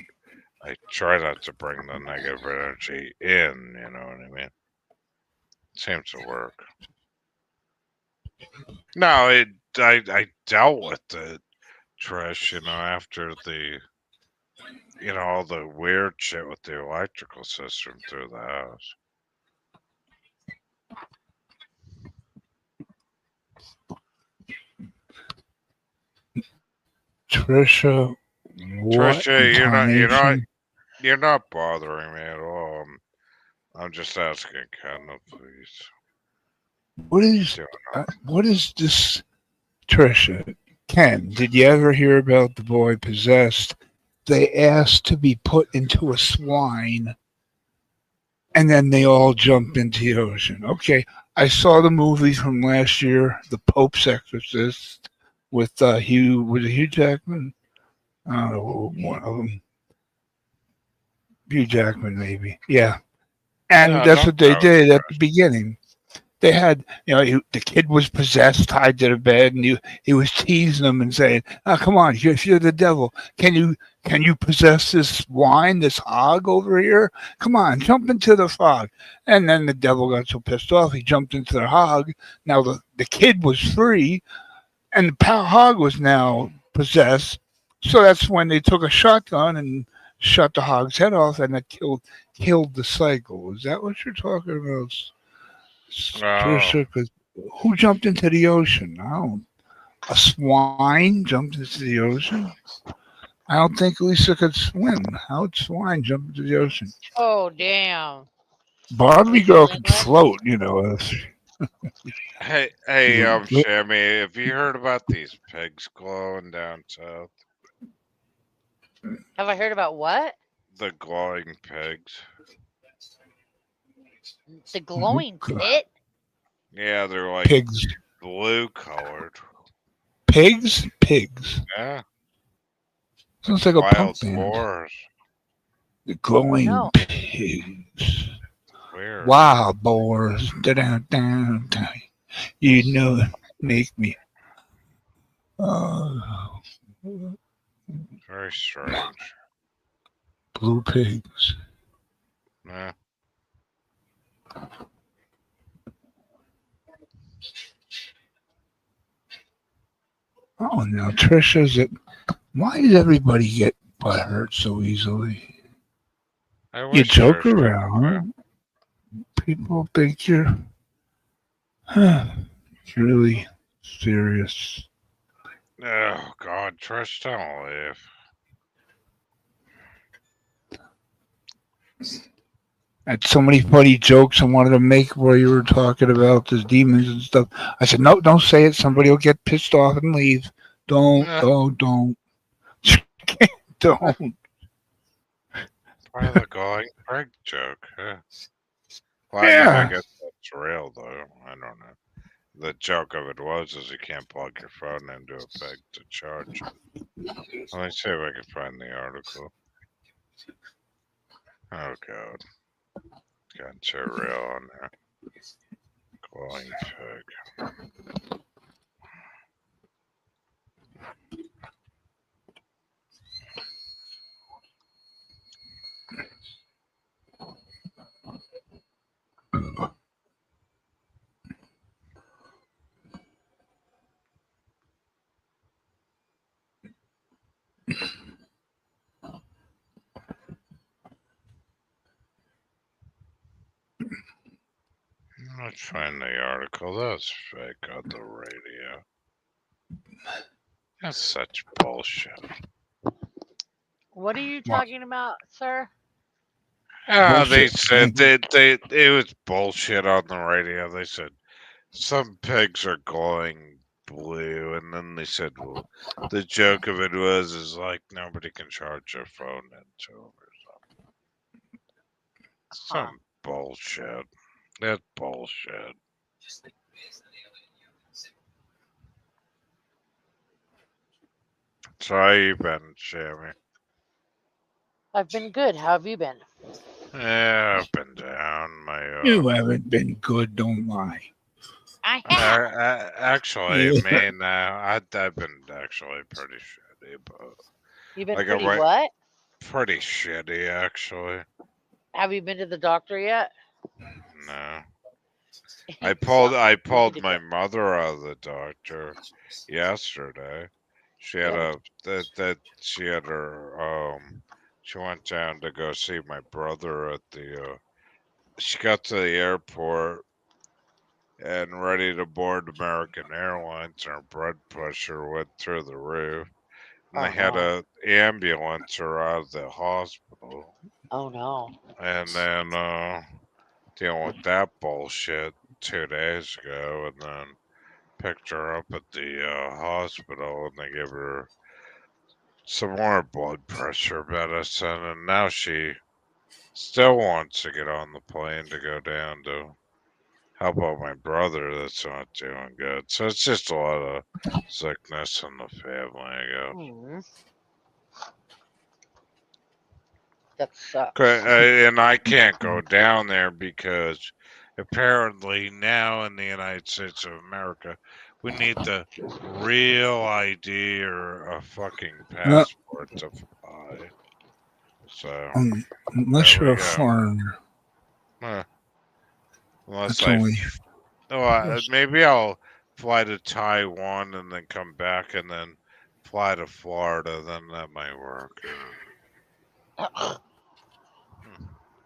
I try not to bring the negative energy in. You know what I mean? Seems to work. No, I dealt with it, Trish. You know, after the all the weird shit with the electrical system through the house. Trisha, what Trisha, incarnation? you're not bothering me at all. I'm just asking Kendall, please. What is this, Trisha? Ken, did you ever hear about the boy possessed? They asked to be put into a swine, and then they all jumped into the ocean. Okay, I saw the movie from last year, The Pope's Exorcist, with Hugh Jackman? I don't know, one of them. Hugh Jackman, maybe. Yeah. And Yeah, that's no what they doubt. did at the beginning. They had, the kid was possessed, tied to the bed, and he was teasing them and saying, "Oh, come on, you're the devil. Can you possess this wine, this hog over here? Come on, jump into the fog." And then the devil got so pissed off, he jumped into the hog. Now the kid was free, and the hog was now possessed. So that's when they took a shotgun and shot the hog's head off, and that killed the cycle. Is that what you're talking about? Oh, Because who jumped into the ocean? A swine jumped into the ocean? I don't think Lisa could swim. How would swine jump into the ocean? Oh, damn. Barbie Lisa girl could Lindley? float, hey, Shammy, have you heard about these pigs glowing down south? Have I heard about what? The glowing pigs. The glowing pit? Yeah, they're like Pigs. blue colored. Pigs? Yeah, Sounds like a wild punk band. boars. The glowing No. pigs. Weird. Wild boars. Da-da-da-da. Make me. Very strange. Blue pigs. Yeah. Oh, now Trisha, why does everybody get butt hurt so easily? I You wish joke there was around. People think you're really serious. Oh God, Trish, don't leave. I had so many funny jokes I wanted to make where you were talking about the demons and stuff. I said, no, don't say it. Somebody will get pissed off and leave. Don't. Don't. Probably the going peg joke, huh? Well, Yeah. I guess that's real, though. I don't know. The joke of it was is you can't plug your phone into a peg to charge it. Let me see if I can find the article. Oh God, got too real on there. Glowing pig. Let's find the article. That's fake on the radio. That's such bullshit. What are you talking about, sir? They said it was bullshit on the radio. They said some pigs are glowing blue, and then they said, well, the joke of it is like nobody can charge their phone into them or something. Some bullshit. That's bullshit. So how you been, Shammy? I've been good. How have you been? Yeah, up and down. My You haven't been good, don't lie. I have. actually, Yeah. man, I've been actually pretty shitty, but You've been like pretty right, what? pretty shitty actually. Have you been to the doctor yet? No, You I need pulled to my go. mother out of the doctor yesterday. She had Yeah. she had her she went down to go see my brother at the she got to the airport and ready to board American Airlines, and her blood pressure went through the roof. And they Oh had no. a ambulance her out of the hospital. Oh no. And then dealing with that bullshit 2 days ago, and then picked her up at the hospital, and they gave her some more blood pressure medicine, and now she still wants to get on the plane to go down to help out my brother that's not doing good. So it's just a lot of sickness in the family, I guess. Hmm. That sucks. And I can't go down there because apparently now in the United States of America, we need the real ID or a fucking Uh, passport to fly. So unless there you're we a go. foreigner, Unless that's only. maybe I'll fly to Taiwan and then come back and then fly to Florida, then that might work.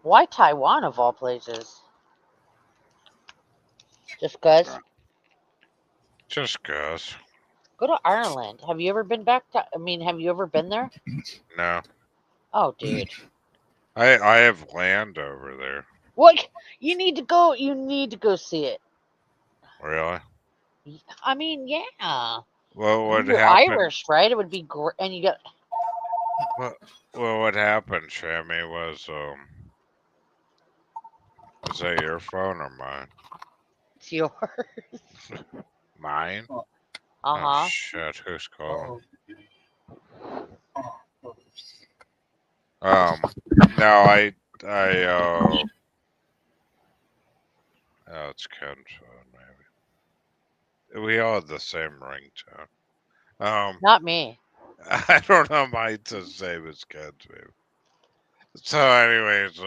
Why Taiwan of all places? Just cause? Just cause. Go to Ireland. Have you ever been back to? I mean, have you ever been there? No. Oh, dude. I have land over there. What? You need to go. You need to go see it. Really? I mean, yeah. Well, what You're happened? Irish, right? It would be great. And you got. What happened, Shammy, was that your phone or mine? It's yours. Mine? Uh Oh huh. shit, who's calling? No, oh, it's Ken's phone, maybe. We all had the same ringtone. Not me. I don't know, mine's the same as Ken's, maybe. So, anyways,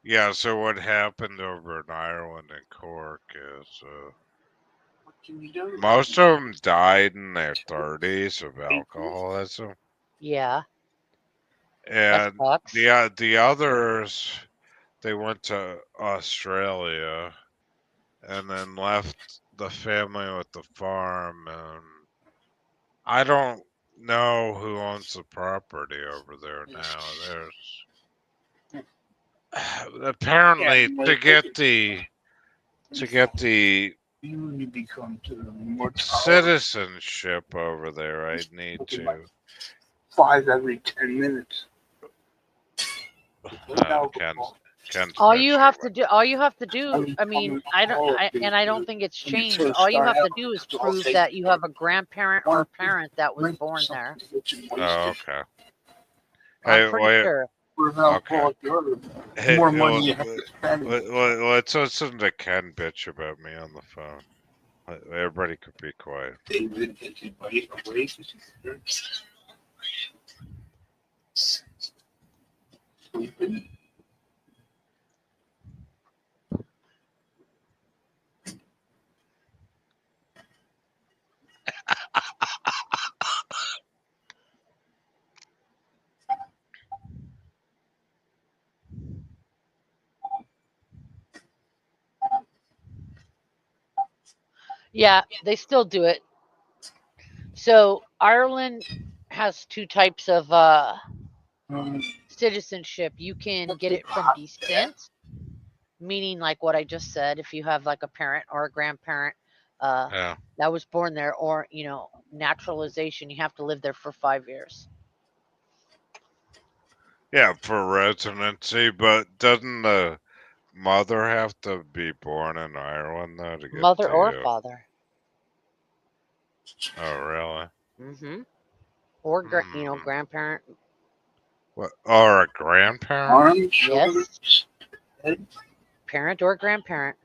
yeah, so what happened over in Ireland and Cork is, most of them died in their 30s of alcoholism. Yeah. And sucks. the others, they went to Australia and then left the family with the farm. And I don't know who owns the property over there now. There's apparently to get the You become to more citizenship over there, I'd need to 5 every 10 minutes. Ken's All you bitching. have to do. All you have to do. I mean, I don't think it's changed. All you have to do is prove that you have a grandparent or a parent that was born there. Oh, okay. I'm Hey, pretty wait. sure. Okay. Hey, More money you have to spend. let's listen to Ken bitch about me on the phone. Everybody could be quiet. David, away. Sleeping. Yeah, they still do it. So Ireland has two types of citizenship. You can get it from descent, meaning like what I just said, if you have like a parent or a grandparent Yeah. that was born there, or naturalization, you have to live there for 5 years. Yeah, for residency, but doesn't the mother have to be born in Ireland though to get Mother or the? father. Oh, really? Mm-hmm. or grandparent. What? Or a grandparent Arms, Yes, shoulders, parent or grandparent.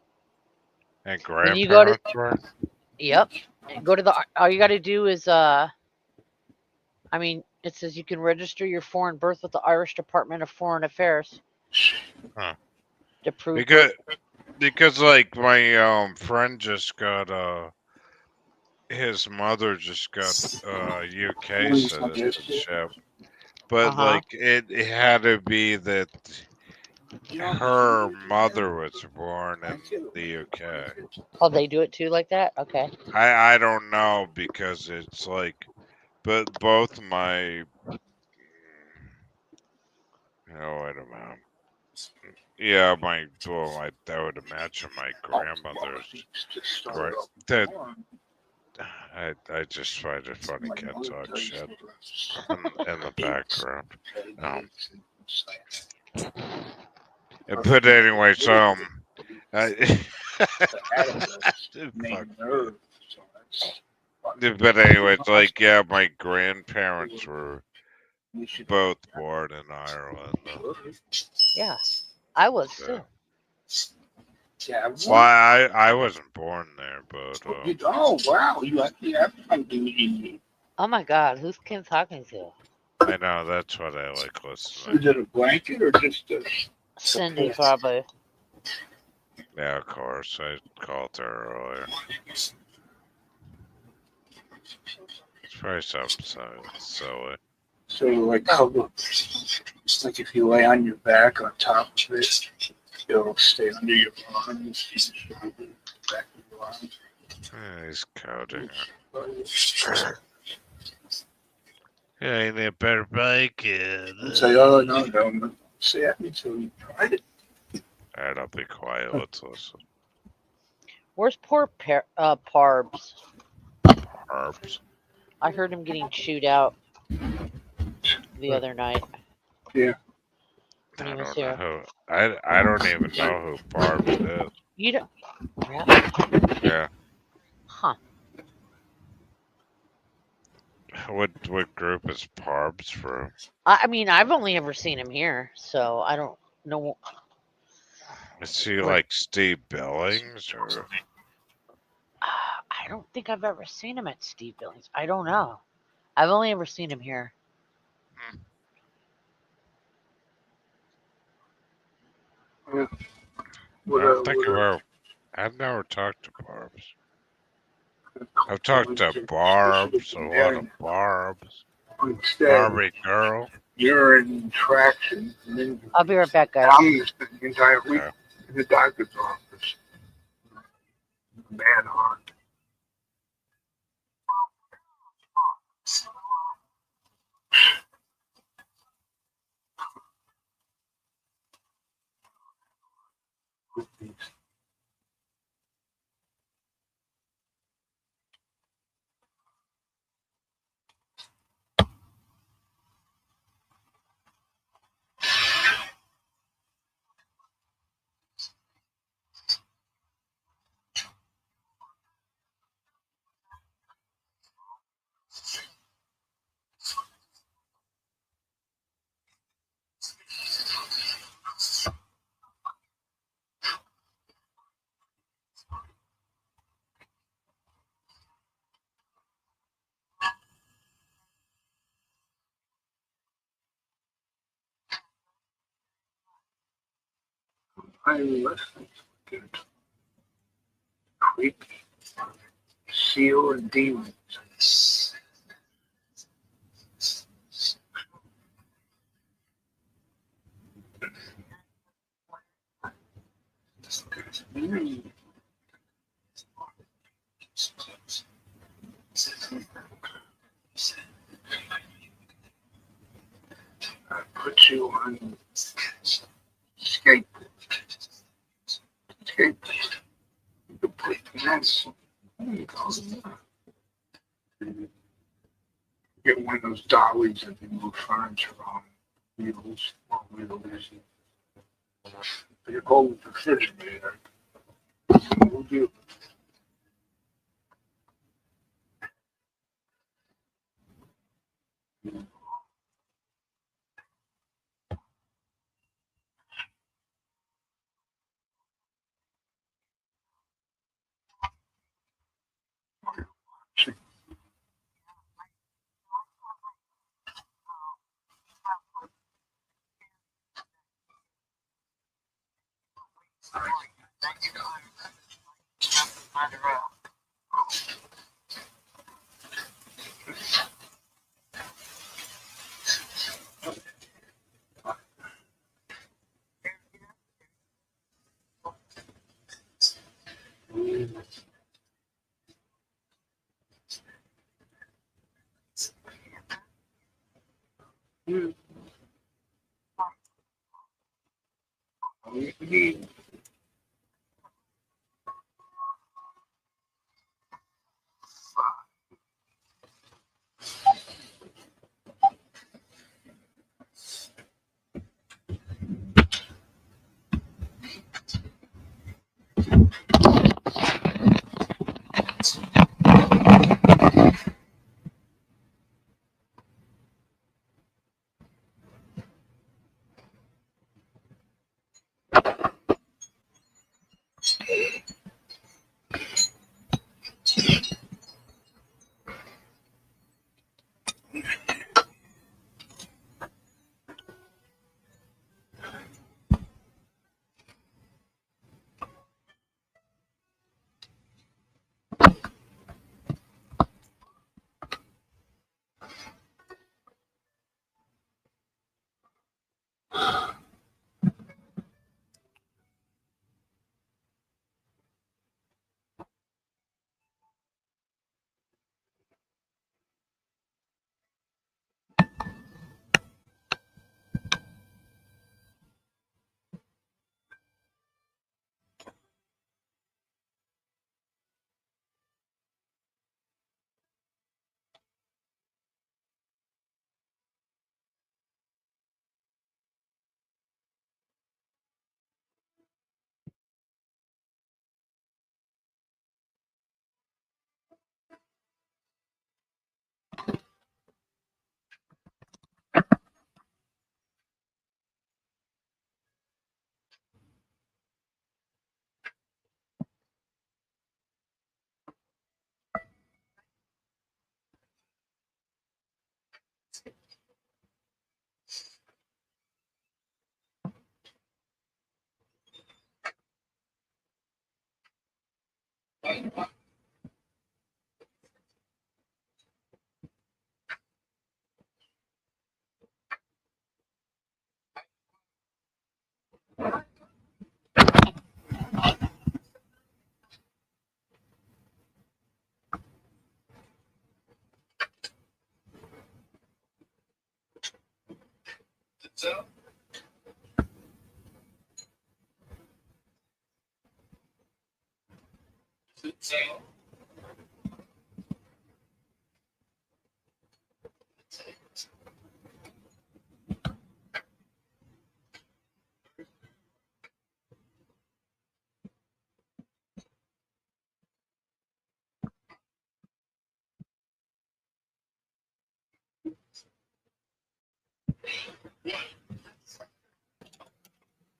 and When you go to, grandparents were. yep, and go to the. All you got to do is I mean, it says you can register your foreign birth with the Irish Department of Foreign Affairs Huh. to prove Because like my friend just got his mother just got UK citizenship, but Uh-huh. like it had to be that her mother was born in the UK. Oh, they do it too like that? Okay. I don't know because it's like, but both my wait a minute. Yeah, I would imagine my grandmother's great. That I just find it funny. Cat talk shit in the background. But anyways, I, fuck. But anyways, like yeah, my grandparents were both born in Ireland. Yeah, I was too. Well, I wasn't born there, but oh wow, you actually have something in you. Oh my God, who's Kim talking to? I know that's what I like listening. Is it a blanket or just a? Cindy, probably. Yeah, of course. I called her earlier. It's probably something silly. So like cover, it's like if you lay on your back on top of it, it'll stay under your arms, back of your arms. Yeah, he's coding. Yeah, ain't a better blanket. Say, oh no, don't say at me till you tried it. Alright, I'll be quiet. Let's listen. Where's poor Parbs? Herbs. I heard him getting chewed out the other night. Yeah. When he I was don't here. know who. I don't even know who Barb is. You don't. Yeah. Yeah. Huh. What group is Parbs from? I mean, I've only ever seen him here, so I don't know. Is he like Steve Billings or? I don't think I've ever seen him at Steve Billings. I don't know. I've only ever seen him here. I don't think I've never talked to Barbs. I've talked to Barbs, a lot of Barbs. Barbie girl. You're in traction. And then I'll be right back, guys. I'm going to spend the entire week in the doctor's office. Bad heart. I'm listening. Good. Creepy. Seal and demons. I put you on skate. Skate. You can put that. Get one of those dollies that they move furniture on wheels or wheels. You hold the refrigerator. We'll do.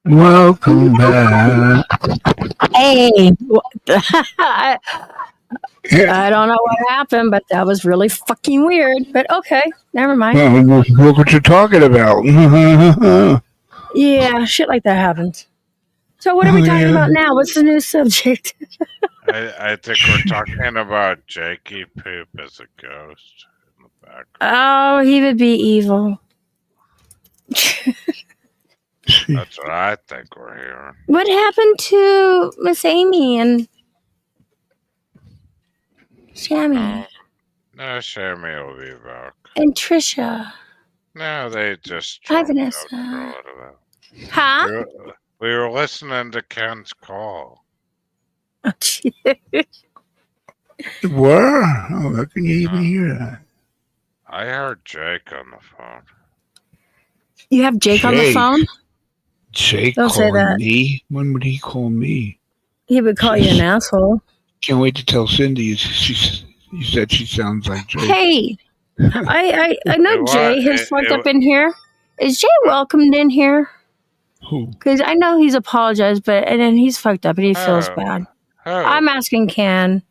Welcome back. Hey, I don't know what happened, but that was really fucking weird. But okay, never mind. Well, look what you're talking about. Yeah, shit like that happens. So what are we talking about now? What's the new subject? I think we're talking about Jakey Poop as a ghost in the background. Oh, he would be evil. That's what I think we're hearing. What happened to Miss Amy and Sammy No, Sammy will be back. and Trisha? No, they just Hi, dropped out Vanessa. for a little bit. Huh? We were listening to Ken's call. Oh, gee. Where? Oh, how can you even hear that? I heard Jake on the phone. You have Jake on the Jake. phone? Jake Don't say calling that. me? When would he call me? He would call you an asshole. Can't wait to tell Cindy. You said she sounds like Jake. Hey, I know It Jay wa- has it- fucked it- up in here. Is Jay welcomed in here? Who? Because I know he's apologized, but and then he's fucked up and he feels Oh. bad. Who? I'm asking Ken.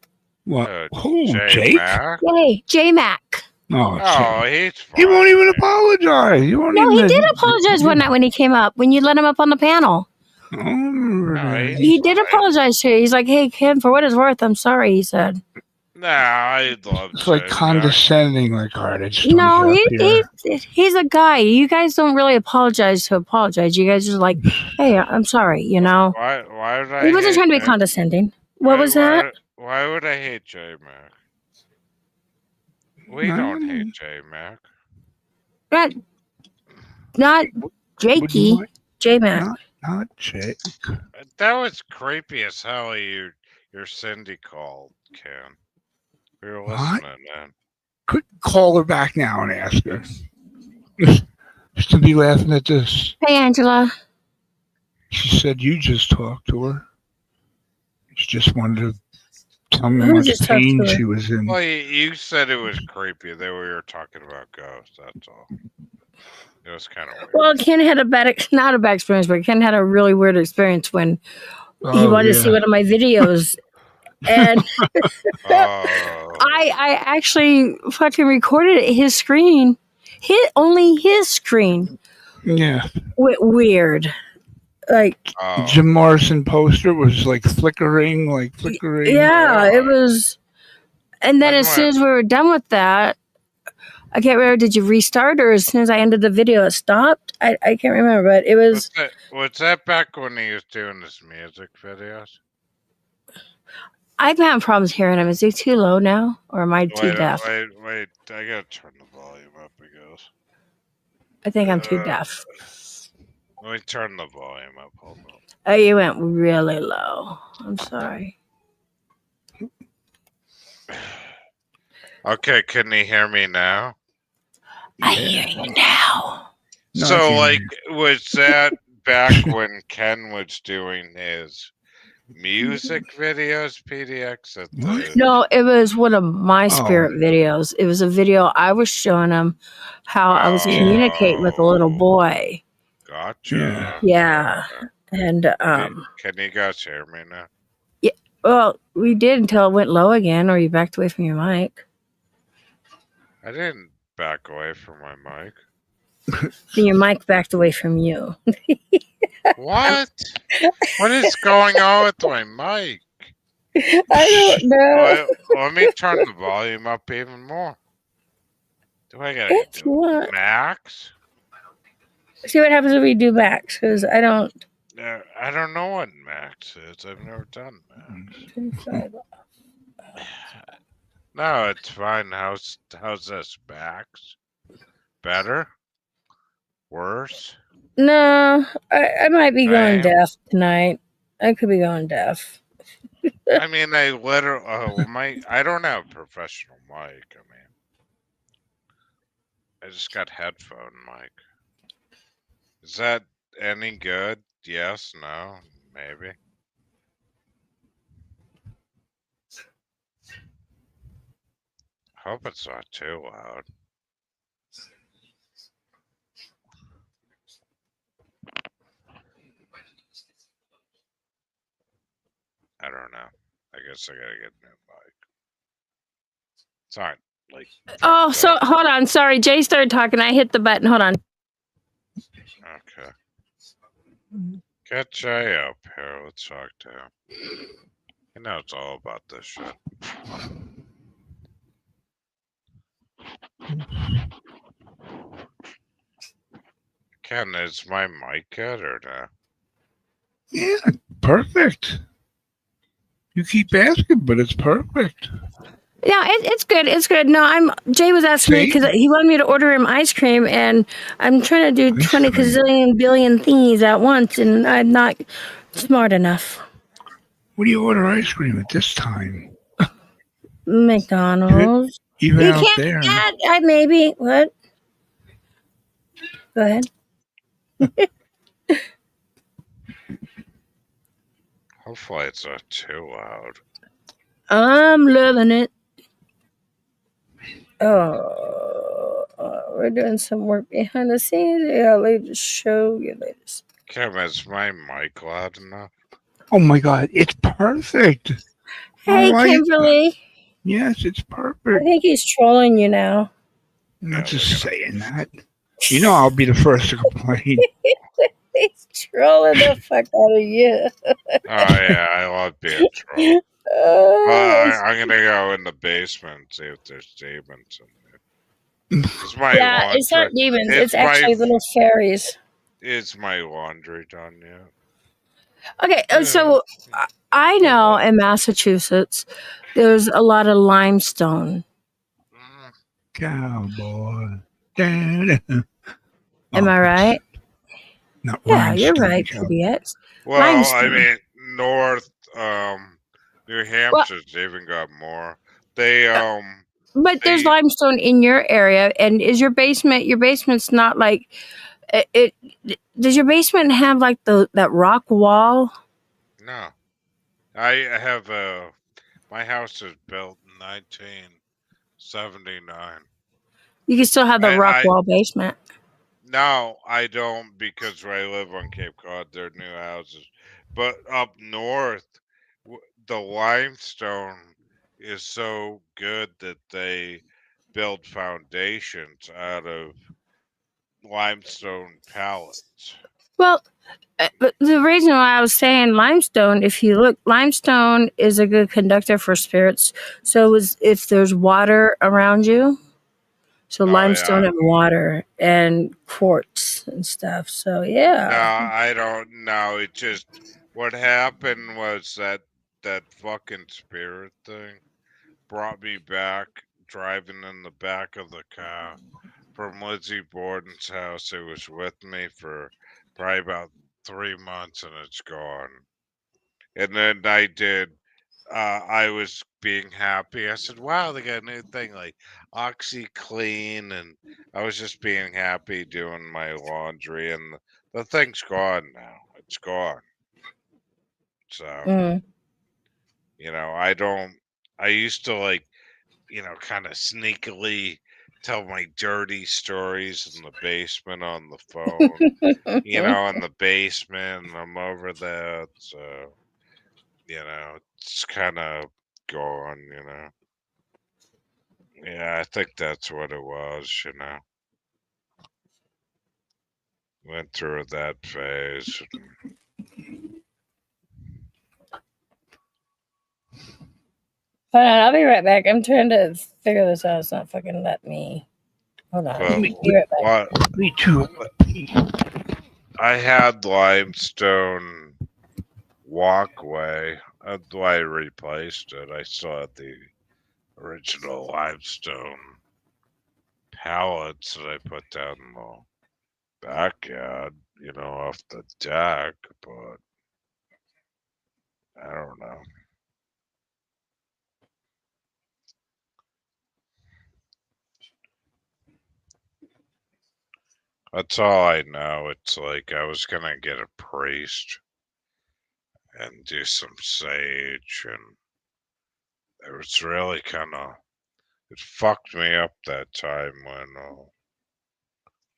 What? Who? Jay Jake? Mack? Hey, J Mac. Oh, Oh, he's fine. he won't even apologize. He won't No, even he did apologize one night when he came up, when you let him up on the panel. Alright. He did Fine. apologize to you. He's like, "Hey, Kim, for what it's worth, I'm sorry." He said. Nah, I'd love It's like to. condescending, like, all right, I just want No, to get up here. he's a guy. You guys don't really apologize to apologize. You guys just like, "Hey, I'm sorry," you know. Why would I He wasn't hate trying to be J- condescending. What was that? Why would I hate J Mac? We don't hate J Mac. Not Would Jakey, you like- J Mac. Not Jake. That was creepy as hell. Your Cindy called, Ken. We were What? listening, man. Could call her back now and ask her. Just to be laughing at this. Hey, Angela. She said you just talked to her. She just wanted to tell me how Who much just talked pain to her? she was in. Well, you said it was creepy that we were talking about ghosts. That's all. It was kind of weird. Well, Ken had not a bad experience, but Ken had a really weird experience when he wanted to see one of my videos. And Oh. I actually fucking recorded his screen. Only his screen. Yeah. Weird. Like, Oh. Jim Morrison poster was like flickering. yeah, it was. And then When as soon as we were done with that, I can't remember, did you restart, or as soon as I ended the video, it stopped? I can't remember, but it was. Was that back when he was doing his music videos? I've had problems hearing him. Is he too low now, or am I too deaf? Wait. I gotta turn the volume up, I guess. I think I'm too deaf. Let me turn the volume up. Hold on. Oh, you went really low. I'm sorry. Okay, can you hear me now? I hear you now. No, I So, can't like, was that back when Ken was doing his music videos, PDX? At the... No, it was one of my spirit videos. It was a video I was showing him how I was communicating with a little boy. Gotcha. Yeah. And can you guys hear me now? yeah, well, we did until it went low again, or you backed away from your mic. I didn't back away from my mic. Then your mic backed away from you. What? What is going on with my mic? I don't know. Let me turn the volume up even more. Do I gotta If you want. max? See what happens if we do max, because I don't. I don't know what max is. I've never done max. No, it's fine. How's this max? Better? Worse? No, I might be going Same. deaf tonight. I could be going deaf. I mean, I literally, I don't have a professional mic. I mean, I just got headphone mic. Is that any good? Yes, no, maybe. Hope it's not too loud. I don't know. I guess I gotta get a new mic. It's not like. Oh, so hold on. Sorry, Jay started talking. I hit the button. Hold on. Okay. Get Jay up here. Let's talk to him. He knows all about this shit. Ken, is my mic good or not? Yeah, perfect. You keep asking, but it's perfect. Yeah, it's good. It's good. No, Jay was asking me because he wanted me to order him ice cream, and I'm trying to do 20 gazillion billion thingies at once, and I'm not smart enough. What do you order ice cream at this time? McDonald's. Even You out can't there. do that. Maybe. What? Go ahead. Hopefully it's not too loud. I'm loving it. Oh, we're doing some work behind the scenes. Yeah, latest show. Your latest. Kim, is my mic loud enough? Oh my God, it's perfect. Hey, I like Kimberly. Yes, it's I perfect. think he's trolling you now. I'm not just saying that. You know I'll be the first to complain. He's Trolling the fuck out of you. Oh yeah, I love being trolled. Oh, Well, I'm gonna go in the basement and see if there's demons in there. It's my yeah, it's not laundry. demons. It's It's my actually little fairies. Is my laundry done yet? Okay, Yeah. so I know in Massachusetts there's a lot of limestone. Mm, Cowboy. Da-da. Am I right? Not Yeah, you're limestone right, cowboy. PBX. Well, I Limestone. mean, North, New Well, Hampshire's even got more. They, but there's they, limestone in your area, and is your basement? Your basement's not like it. Does your basement have like that rock wall? no. I have my house is built in 1979. You can still have the rock I wall basement. No, I don't because where I live on Cape Cod, there are new houses. But up north, the limestone is so good that they build foundations out of limestone pallets. Well, but the reason why I was saying limestone, if you look, limestone is a good conductor for spirits. So is if there's water around you. So Oh limestone yeah. and water and quartz and stuff. So No, yeah. I don't know. It just what happened was that fucking spirit thing brought me back driving in the back of the car from Lizzie Borden's house. It was with me for probably about 3 months and it's gone. And then I was being happy. I said, wow, they got a new thing like OxyClean. And I was just being happy doing my laundry. And the thing's gone now. It's gone. So, Mm. I used to kind of sneakily tell my dirty stories in the basement on the phone, in the basement, and I'm over that. So, it's kind of gone. Yeah, I think that's what it was. Went through that phase. Hold on, I'll be right back. I'm trying to figure this out. It's not fucking let me. Hold on. But Be right back. what Me too. I had limestone walkway. That's why I replaced it. I still had the original limestone pallets that I put down in the backyard, off the deck, but I don't know. That's all I know. It's like I was gonna get a priest and do some sage, and it was really it fucked me up that time when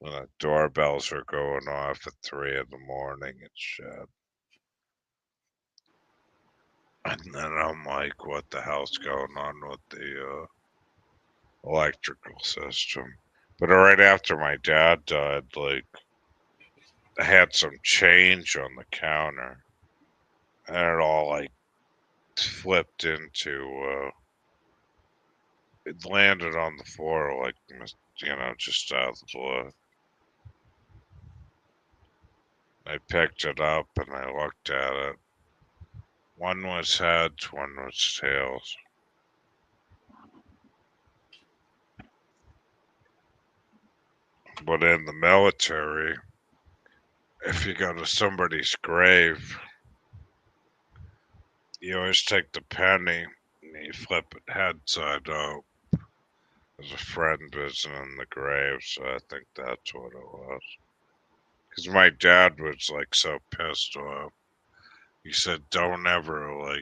the doorbells were going off at 3 in the morning and shit. And then I'm like, what the hell's going on with the electrical system? But right after my dad died, I had some change on the counter, and it all flipped into. It landed on the floor just out of the blue. I picked it up and I looked at it. One was heads, one was tails. But in the military, if you go to somebody's grave, you always take the penny and you flip it head side up. There's a friend visiting the grave, so I think that's what it was. Because my dad was so pissed off. He said, don't ever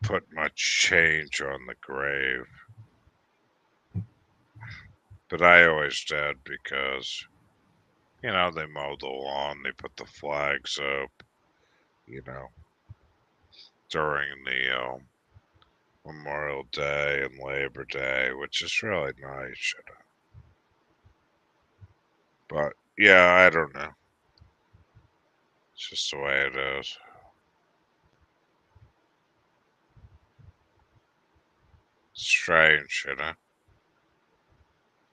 put much change on the grave. But I always did because, they mow the lawn, they put the flags up, during the Memorial Day and Labor Day, which is really nice. But yeah, I don't know. It's just the way it is. Strange, you know.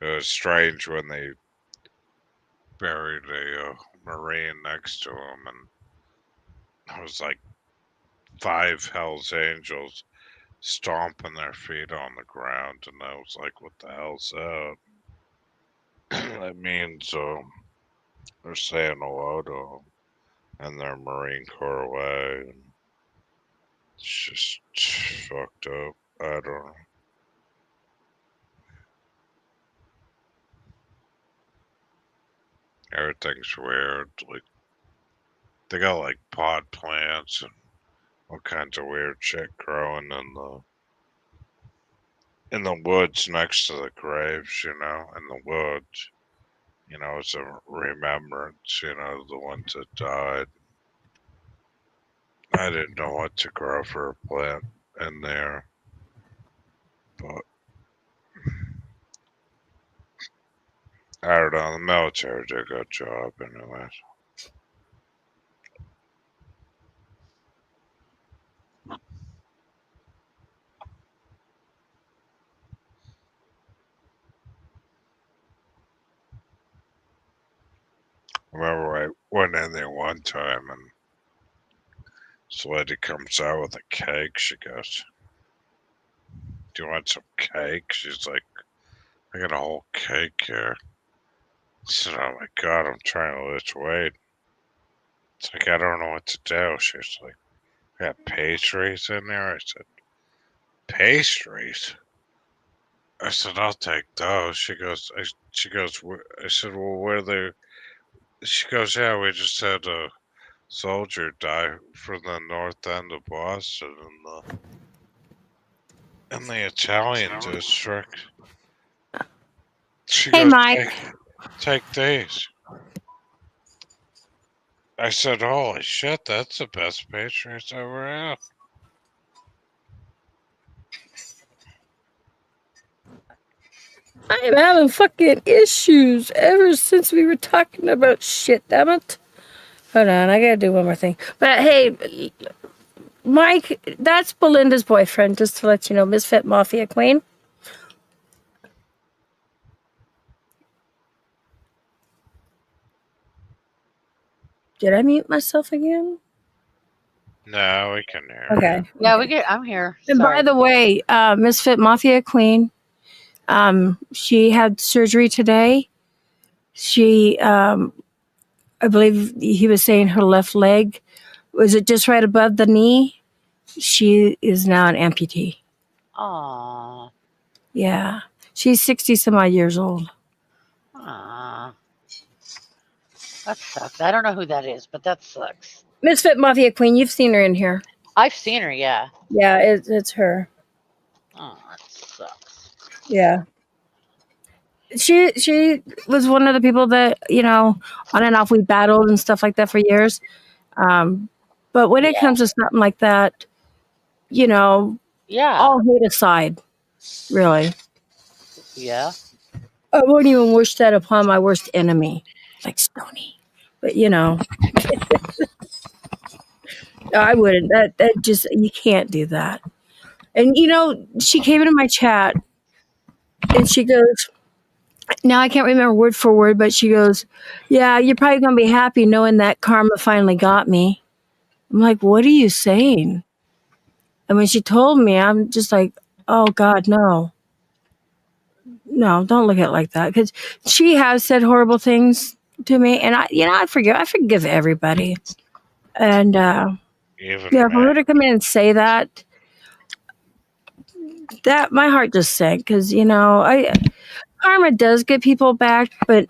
It was strange when they buried a Marine next to him, and it was like 5 Hell's Angels stomping their feet on the ground, and I was like, what the hell's that? That means they're saying hello to him and their Marine Corps way. And it's just fucked up. I don't know. Everything's weird. Like, they got like pot plants and all kinds of weird shit growing in the woods next to the graves, you know, in the woods. You know, as a remembrance, you know, the ones that died. I didn't know what to grow for a plant in there, but I don't know. The military did a good job, anyways. I remember I went in there one time and this lady comes out with a cake. She goes, "Do you want some cake?" She's like, "I got a whole cake here." I said, "Oh my god, I'm trying to lose weight." It's like, I don't know what to do. She's like, "I got pastries in there." I said, "Pastries?" I said, "I'll take those." I said, "Well, where they?" She goes, "Yeah, we just had a soldier die from the north end of Boston in the Italian district." She Hey, goes, Mike. take these." I said, "Holy shit, that's the best Patriots I ever had." I am having fucking issues ever since we were talking about shit, damn it. Hold on, I gotta do one more thing. But hey, Mike, that's Belinda's boyfriend, just to let you know, Misfit Mafia Queen. Did I mute myself again? No, we can hear Okay. you. Yeah, okay. I'm here. And by Sorry. the way, Misfit Mafia Queen, she had surgery today. She, I believe he was saying her left leg, was it just right above the knee? She is now an amputee. Aw. Yeah. She's 60 some odd years old. Aw. That sucks. I don't know who that is, but that sucks. Misfit Mafia Queen, you've seen her in here. I've seen her, yeah. Yeah, it's her. Oh, that sucks. Yeah. She was one of the people that, you know, on and off we battled and stuff like that for years. But when it Yeah. comes to something like that, you know, Yeah. all hate aside, really. Yeah. I wouldn't even wish that upon my worst enemy, like Stony. But you know, I wouldn't. That just you can't do that. And you know, she came into my chat and she goes, now I can't remember word for word, but she goes, "Yeah, you're probably gonna be happy knowing that karma finally got me." I'm like, "What are you saying?" And when she told me, I'm just like, "Oh God, no, no, don't look at it like that," because she has said horrible things to me, and I forgive everybody, and Even yeah, for her me. to come in and say that, that my heart just sank because karma does get people back, but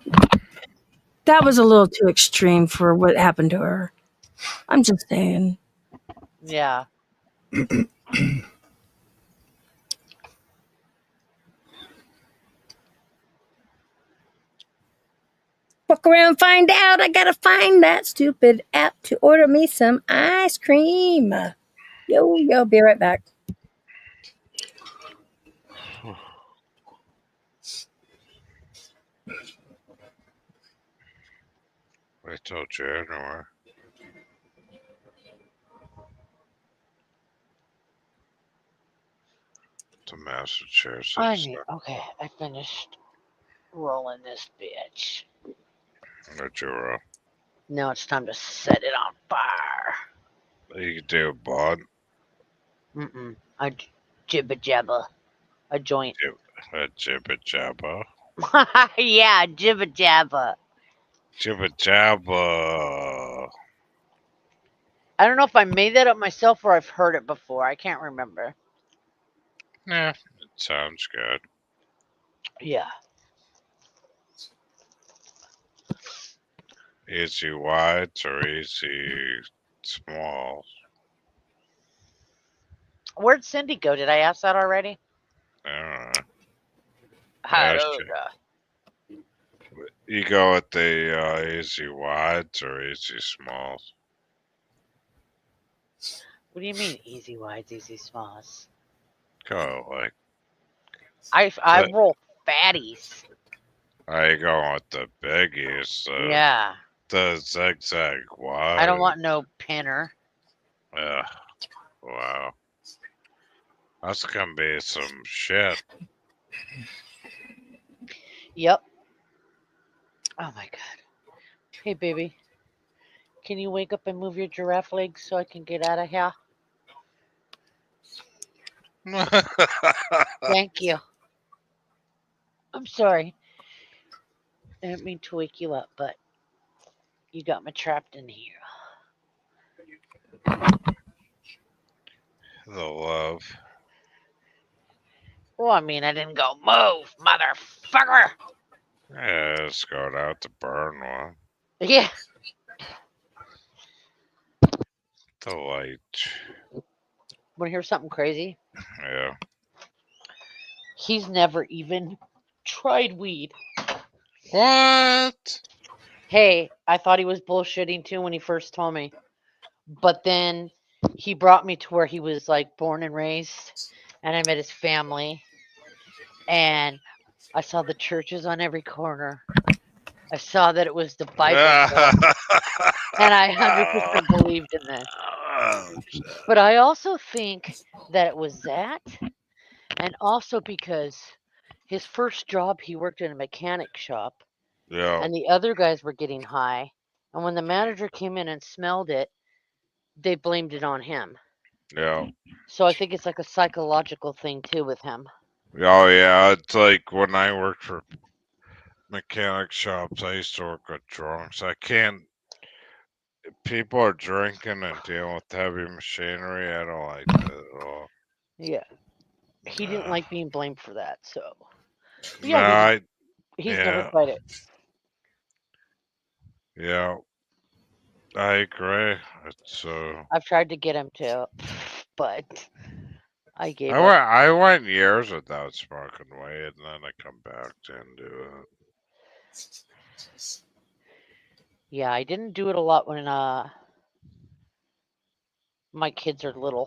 that was a little too extreme for what happened to her. I'm just saying. Yeah. Fuck around, find out. I gotta find that stupid app to order me some ice cream. Yo, be right back. I told you anyway. to Massachusetts. Okay, I finished rolling this bitch. But you're, Now it's time to set it on fire. you can do a bud. Mm-mm. A jibba jabba. A joint. A jibba jabba. Yeah, jibba jabba. Jibba jabba. I don't know if I made that up myself or I've heard it before. I can't remember. Yeah, it sounds good. Yeah. Easy wides or easy smalls? Where'd Cindy go? Did I ask that already? I don't know. I Yeah, don't know. You go with the easy wides or easy smalls? What do you mean easy wides, easy smalls? Go like. I roll fatties. I go with the biggies. Yeah. The zigzag wide. I don't want no pinner. Yeah. Wow. That's gonna be some shit. Yep. Oh my god. Hey baby. Can you wake up and move your giraffe legs so I can get out of here? Thank you. I'm sorry. I didn't mean to wake you up, but you got me trapped in here. The love. Well, I mean, I didn't go, move, motherfucker. Yeah, let's go out to burn one. Yeah. The light. Want to hear something crazy? Yeah. He's never even tried weed. What? Hey, I thought he was bullshitting too when he first told me. But then he brought me to where he was like born and raised, and I met his family, and I saw the churches on every corner. I saw that it was the Bible Belt, and I 100% believed in this. But I also think that it was that, and also because his first job, he worked in a mechanic shop, Yeah. and the other guys were getting high. And when the manager came in and smelled it, they blamed it on him. Yeah. So I think it's like a psychological thing too with him. Oh yeah, it's like when I worked for mechanic shops, I used to work with drunks. I can't. People are drinking and dealing with heavy machinery. I don't like that at all. Yeah. He didn't Nah. like being blamed for that. So but No, yeah, he's never yeah, tried it. yeah, I agree. It's I've tried to get him to, but I gave I up. went years without smoking weed, and then I come back to do it. Yeah, I didn't do it a lot when my kids are little.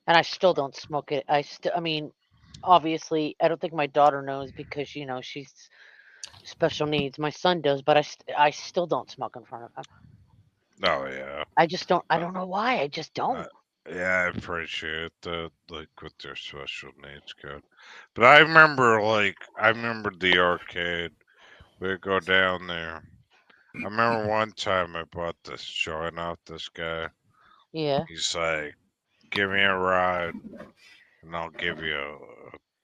And I still don't smoke it. I mean, obviously, I don't think my daughter knows because she's special needs. My son does, but I still don't smoke in front of him. Oh yeah. I just don't. I don't know why. I just don't. Yeah, I appreciate that, like with their special needs kid. But I remember the arcade. We'd go down there. I remember one time I bought this joint off this guy. Yeah. He's like, "Give me a ride, and I'll give you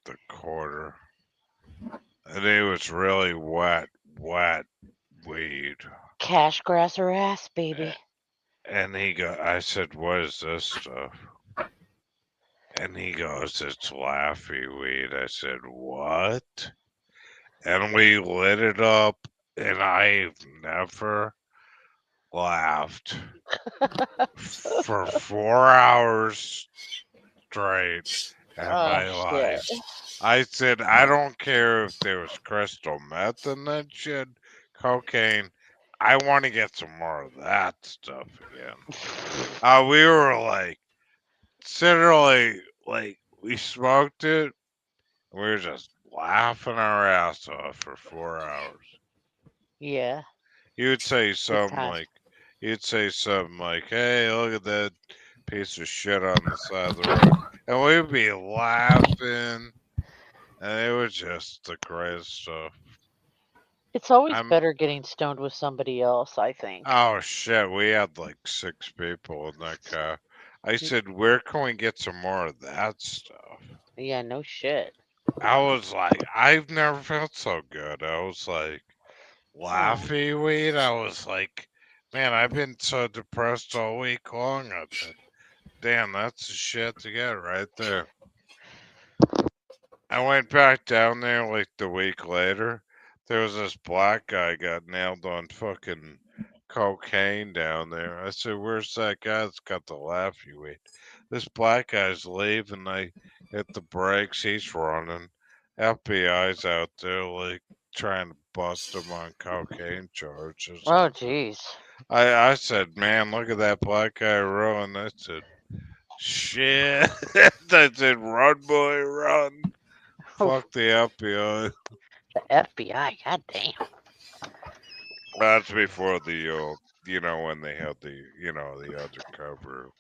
the quarter." And it was really wet weed. Cash grass or ass, baby. And I said, "What is this stuff?" And he goes, "It's Laffy weed." I said, "What?" And we lit it up, and I've never laughed for 4 hours straight in my life. Shit. I said, I don't care if there was crystal meth in that shit, cocaine. I want to get some more of that stuff again. We were like, literally, like, we smoked it. We were just laughing our ass off for 4 hours. Yeah. He would say Good something time. like, "Hey, look at that piece of shit on the side of the road, and we'd be laughing, and it was just the greatest stuff. It's always I'm better getting stoned with somebody else, I think. Oh shit, we had like 6 people in that car. I said, where can we get some more of that stuff? Yeah, no shit. I was like, I've never felt so good. I was like, laughy weed. I was like, man, I've been so depressed all week long. I said, damn, that's the shit to get right there. I went back down there like the week later. There was this black guy got nailed on fucking cocaine down there. I said, where's that guy that's got the laughy weed? This black guy's leaving. I hit the brakes. He's running. FBI's out there like trying to bust him on cocaine charges. Oh, jeez. I said, man, look at that black guy run. I said, shit. I said, run, boy, run. Fuck the FBI. The FBI, goddamn. That's before the, when they had the, the undercover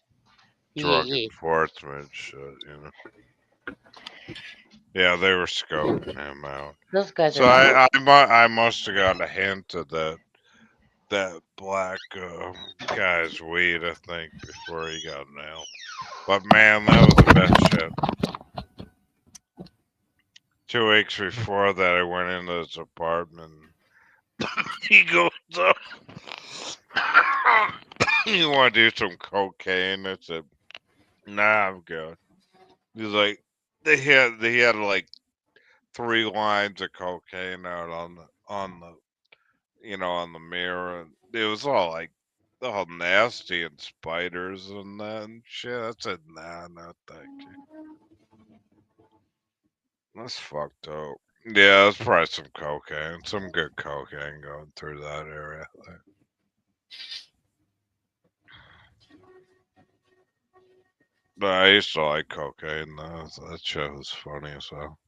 drug enforcement shit, Yeah, they were scoping him out. Those guys So are. I must have got a hint of that black guy's weed, I think, before he got nailed. But man, that was the best shit. 2 weeks before that, I went into his apartment. He goes up. You want to do some cocaine? I said, nah, I'm good. He's like, they had like 3 lines of cocaine out on the on the mirror, and it was all like all nasty and spiders and that and shit. I said, nah, not that. That's fucked up. Yeah, that's probably some cocaine, some good cocaine going through that area. But I used to like cocaine though. So that shit was funny as hell.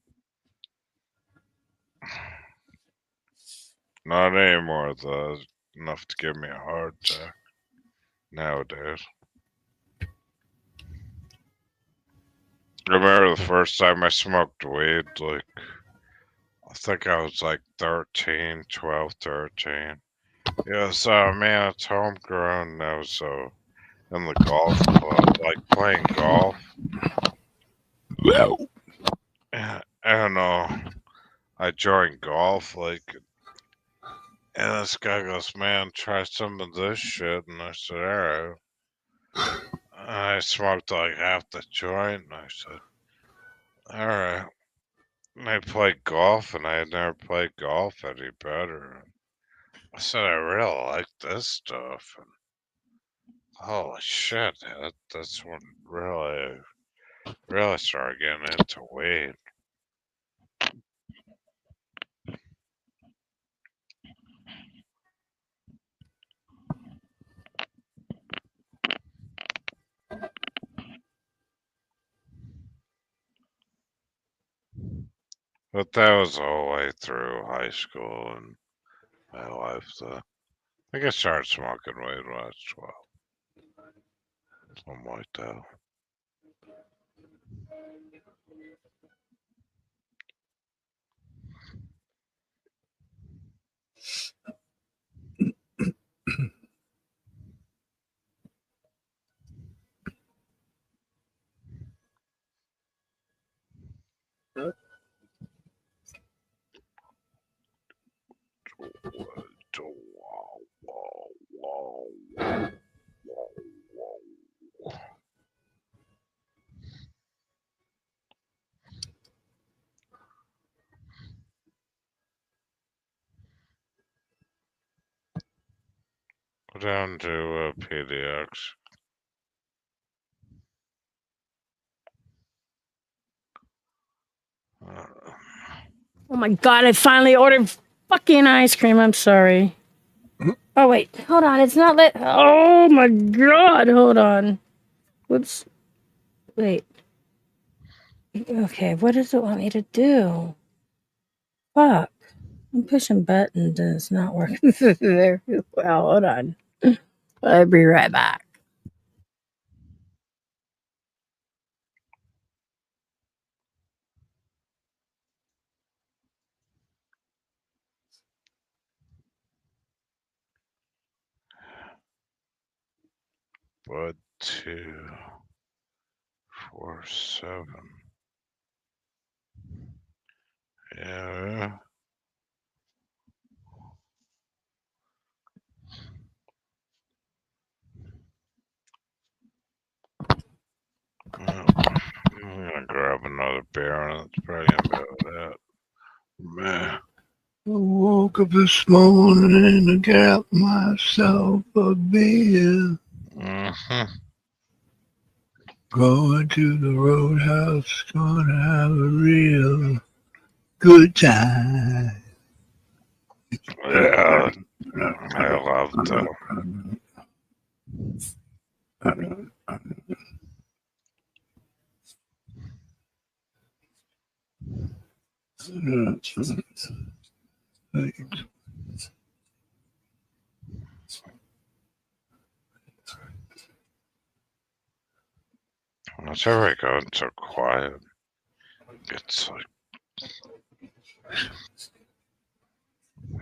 Not anymore though. Enough to give me a heart attack nowadays. I remember the first time I smoked weed, like, I think I was like 13, 12, 13. Yeah, so man, it's homegrown. I was in the golf club, like playing golf. Well, And I joined golf, like, and this guy goes, man, try some of this shit. And I said, alright. I smoked like half the joint, and I said, alright. And I played golf, and I had never played golf any better. I said, I really like this stuff. And holy shit, that's when really started getting into weed. But that was the whole way through high school and my life. I think I started smoking weed when I was 12. Something like that. Go down to PDX. Oh my god, I finally ordered fucking ice cream. I'm sorry. Oh wait, hold on. It's not lit. Oh my god, hold on. Whoops. Wait. Okay, what does it want me to do? Fuck. I'm pushing buttons and it's not working very well. Hold on. I'll be right back. Bud 247. Yeah. Well, I'm gonna grab another beer and it's probably gonna be that. Man. I woke up this morning and got myself a beer. Mm-hmm. Going to the roadhouse, gonna have a real good time. Yeah, I love them. What's everybody going so quiet? It's like,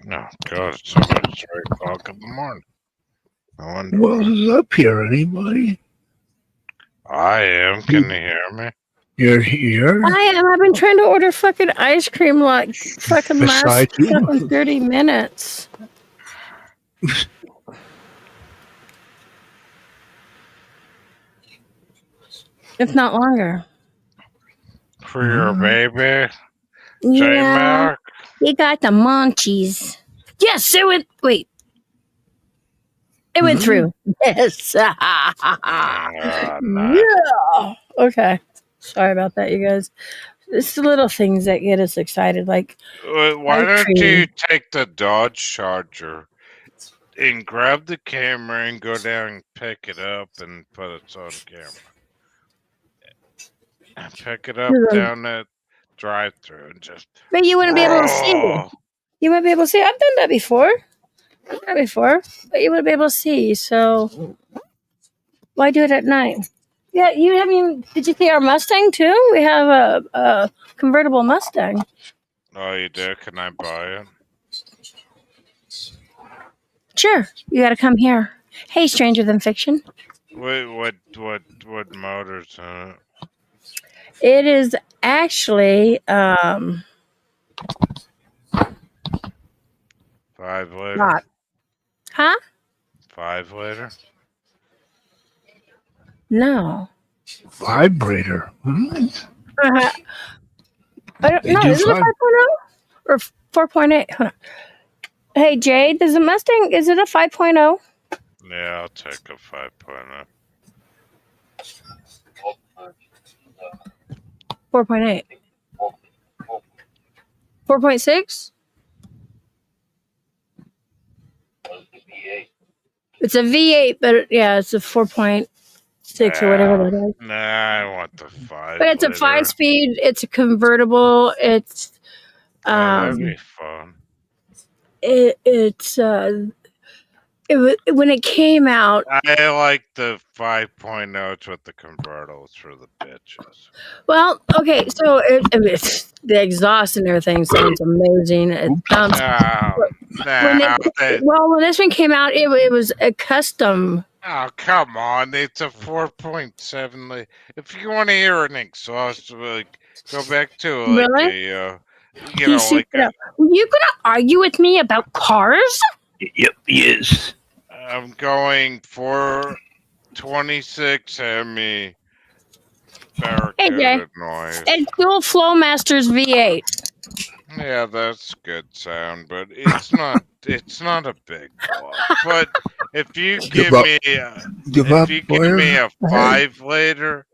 no, God, it's almost 3 o'clock in the morning. I wonder. Who else is up here? Anybody? I am. Can you hear me? You're here? I am. I've been trying to order fucking ice cream like fucking last Beside you? fucking 30 minutes. If not longer. For your baby? Yeah. J-Mac? You got the munchies. Yes, it went. Wait. It went through. Yes. Nice. Yeah. Okay. Sorry about that, you guys. It's the little things that get us excited. Like, Why ice don't you cream. take the Dodge Charger and grab the camera and go down and pick it up and put it on camera? And pick it up down that drive-through and just. But you wouldn't be able to see. Oh, You wouldn't be able to see. I've done that before. But you wouldn't be able to see. So why do it at night? Yeah, you haven't. Did you see our Mustang too? We have a convertible Mustang. oh, you do? Can I buy it? Sure, you got to come here. Hey, stranger than fiction. Wait, what motors in it? It is actually 5 liter? not. Huh? 5 liter? No. Vibrator. What? I don't They know. do Is it a 5.0 or 4.8? Hold on. Hey, Jay, does a Mustang, is it a 5.0? Yeah, I'll take a 5.0. 4.8. 4.6? It's a V8, but yeah, it's a 4.6 or whatever that is. Nah, I want the 5 But it's a liter. 5-speed. It's a convertible. It's Yeah, that'd be fun. when it came out. I like the 5.0s with the convertibles for the bitches. Well, okay, so the exhaust and everything sounds amazing. It sounds. When this one came out, it was a custom. Oh, come on. It's a 4.7. If you want to hear an exhaust, like, go back to like Really? a, You gonna argue with me about cars? Yep, yes. I'm going 426 Hemi barricaded noise. It's dual Flowmasters V8. Yeah, that's good sound, but it's not. It's not a big blow. But if you give me a 5 liter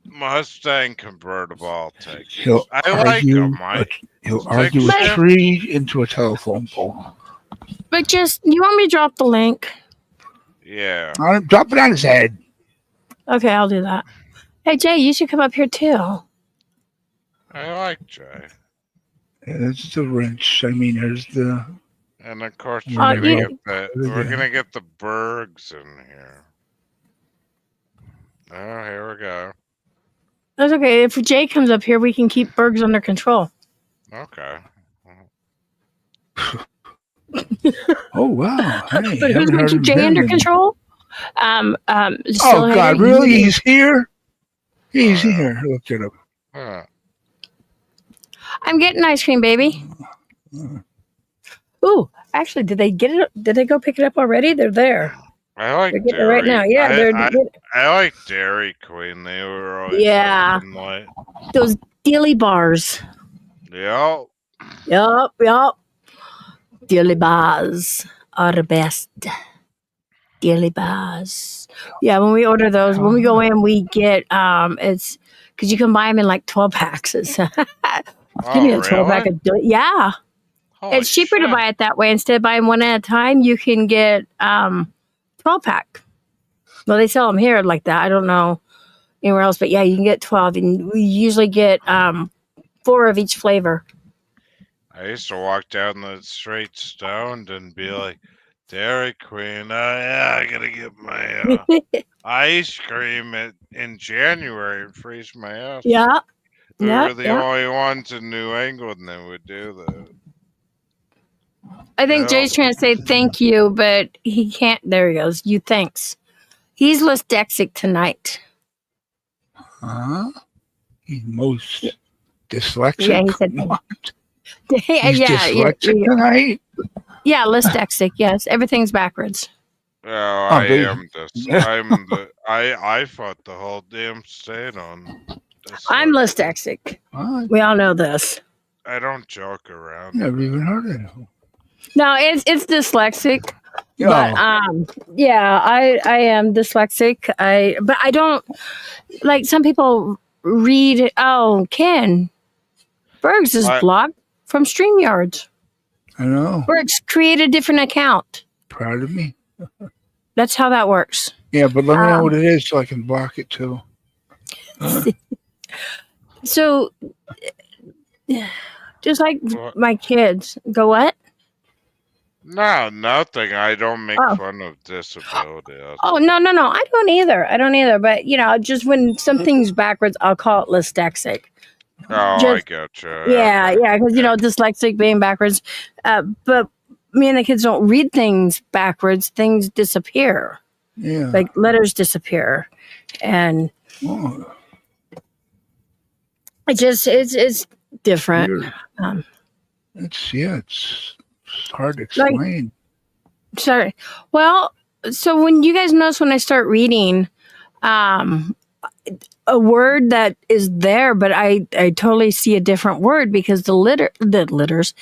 Mustang convertible, I'll take it. I like them. He'll argue a tree into a telephone pole. But just, you want me to drop the link? Yeah. Drop it on his head. Okay, I'll do that. Hey, Jay, you should come up here too. I like Jay. Yeah, that's the wrench. I mean, there's the. And of course, we're gonna get the Bergs in here. Oh, here we go. That's okay. If Jay comes up here, we can keep Bergs under control. Okay. Oh wow! Hey, But who's going to keep Jay under control? Still Oh here? God, really? He's here? He's Yeah. here. Look at him. Huh. I'm getting ice cream, baby. Ooh, actually, did they get it? Did they go pick it up already? They're there. I like They're getting it right now. Dairy. Yeah, I like Dairy Queen. They were always Yeah. open late. those dilly bars. Yeah. Yup. Dilly bars are the best. Dilly bars. Yeah, when we order those, when we go in, we get it's because you can buy them in like 12 packs. It's give me Oh, a 12 pack really? of yeah. Holy It's cheaper to shit. buy it that way instead of buying one at a time. You can get 12 pack. Well, they sell them here like that. I don't know anywhere else, but yeah, you can get 12, and we usually get 4 of each flavor. I used to walk down the street stoned and be like, Dairy Queen, yeah, I gotta get my ice cream in January and freeze my ass. Yeah. We Yeah, were the yeah. only ones in New England that would do that. I think Yeah. Jay's trying to say thank you, but he can't. There he goes. You thanks. He's dyslexic tonight. Huh? He's most dyslexic. Yeah, he said- What? yeah, He's yeah, dyslexic tonight? yeah, dyslexic. Yes, everything's backwards. Oh, Oh, I dude. am I fought the whole damn state on this. I'm dyslexic. What? We all know this. I don't joke around. Never even heard of him. No, it's dyslexic. Yo, But yeah, I am dyslexic. But I don't like some people read. Oh, Ken Bergs is What? blocked from StreamYard. I know. Bergs, create a different account. Proud of me. That's how that works. Yeah, but let me know what it is so I can block it too. So, just like What? my kids, go what? No, nothing. I don't make Oh. fun of disability. Oh no. I don't either. But just when something's backwards, I'll call it dyslexic. Oh, I just- gotcha. Yeah, because dyslexic being backwards. But me and the kids don't read things backwards. Things disappear. Yeah. Like letters disappear, and Oh, it's different. weird. Um, It's hard to explain. Sorry. Well, so when you guys notice when I start reading, a word that is there, but I totally see a different word because the letters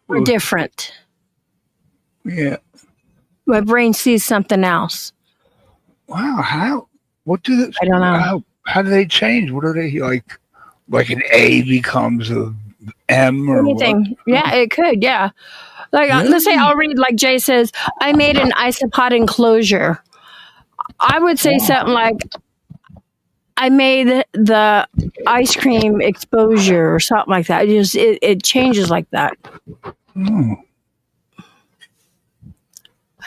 are different. Yeah. My brain sees something else. Wow. How? What do they? I don't know. How do they change? What are they like? Like an A becomes a M or what? Anything. Yeah, it could. Yeah. Like, let's say I'll read, like Jay says, I made an isopod enclosure. I would say something like, I made the ice cream exposure or something like that. It changes like that. Oh.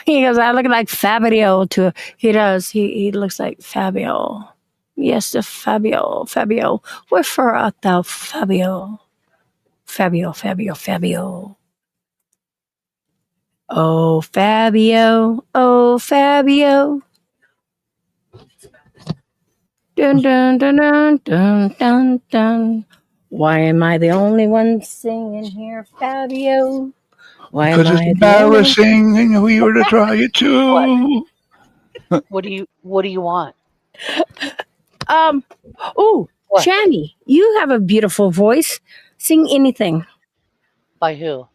He goes, I look like Fabio to, he does. He looks like Fabio. Yes, the Fabio. Where far art thou, Fabio? Fabio. Oh, Fabio. Dun, dun, dun, dun, dun, dun, dun. Why am I the only one singing here, Fabio? Why am Because it's I the only embarrassing and we were to try it too. What do you want? Oh, What? Shani, you have a beautiful voice. Sing anything. By who?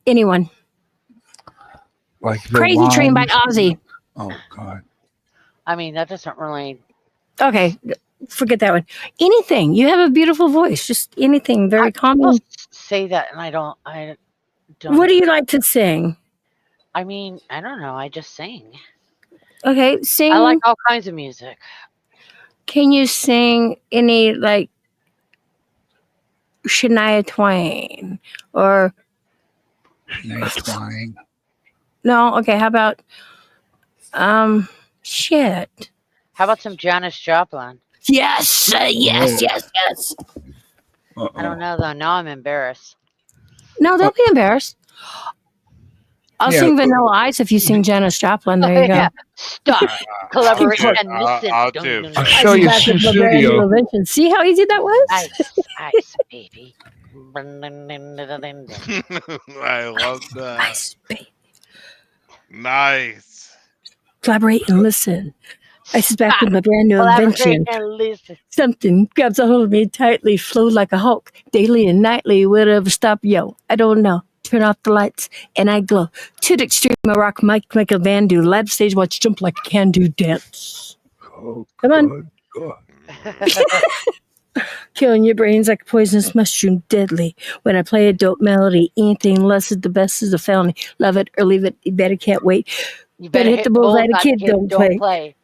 Anyone. Like the Crazy Train by Wines. Ozzy. Oh God. I mean, that doesn't really. Okay, forget that one. Anything. You have a beautiful voice. Just anything. Very People calming. say that, and I don't. What do you like to sing? I mean, I don't know. I just sing. Okay, sing. I like all kinds of music. Can you sing any like Shania Twain or Shania Twain. no? Okay, how about shit. How about some Janis Joplin? Yes, yes. I don't know though. Now I'm embarrassed. No, don't be embarrassed. I'll Yeah. sing Vanilla Ice if you sing Janis Joplin. There you go. Yeah. Stop. Collaborate I'll- and listen. I'll Dun, do. dun, I'll dun. show Ice you back in with my brand new studio. invention. See how easy that was? Ice, baby. I love that. Ice, baby. Nice. Collaborate and listen. Ice is back with my brand new Collaborate invention. and listen. Something grabs a hold of me tightly, flows like a Hulk, daily and nightly, whatever stop, yo, I don't know. Turn off the lights, and I glow. To the extreme, I rock Michael Van Do. Lab stage, watch jump like a can-do dance. Oh, Come on. good God. Killing your brains like a poisonous mushroom, deadly. When I play a dope melody, anything less is the best is a felony. Love it or leave it, you better can't wait. You Better hit the bullseye, the kid don't play.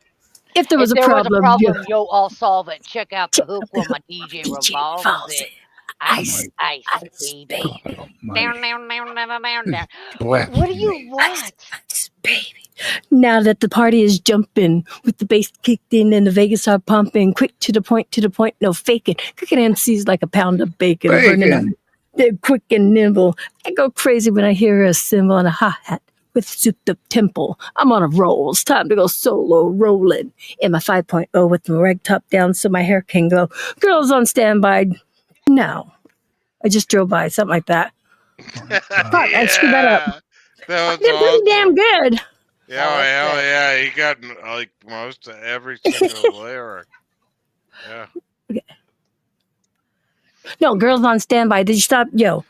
If there was If a there problem, was a yo, problem, yo, I'll solve it. Check out the check hook out the where my hook DJ where DJ revolves revolves it. it. Ice, ice, Ice, baby. God Down, almighty. down, down, down, down, down. Bless What do you me. want? Ice, baby. Now that the party is jumping, with the bass kicked in and the Vegas are pumping, quick to the point, no faking. Cooking MCs like a pound of bacon. Burning up. Bacon. They're quick and nimble. I go crazy when I hear a cymbal and a hi-hat with souped up tempo. I'm on a roll. It's time to go solo rolling in my 5.0 with my rag top down so my hair can go. Girls on standby. No. I just drove by, something like that. Fuck, I screwed that up. That was They're pretty awesome. damn good. Yeah, Oh, that's hell good. yeah. He got like most of every single lyric. Yeah. No, girls on standby. Did you stop? Yo.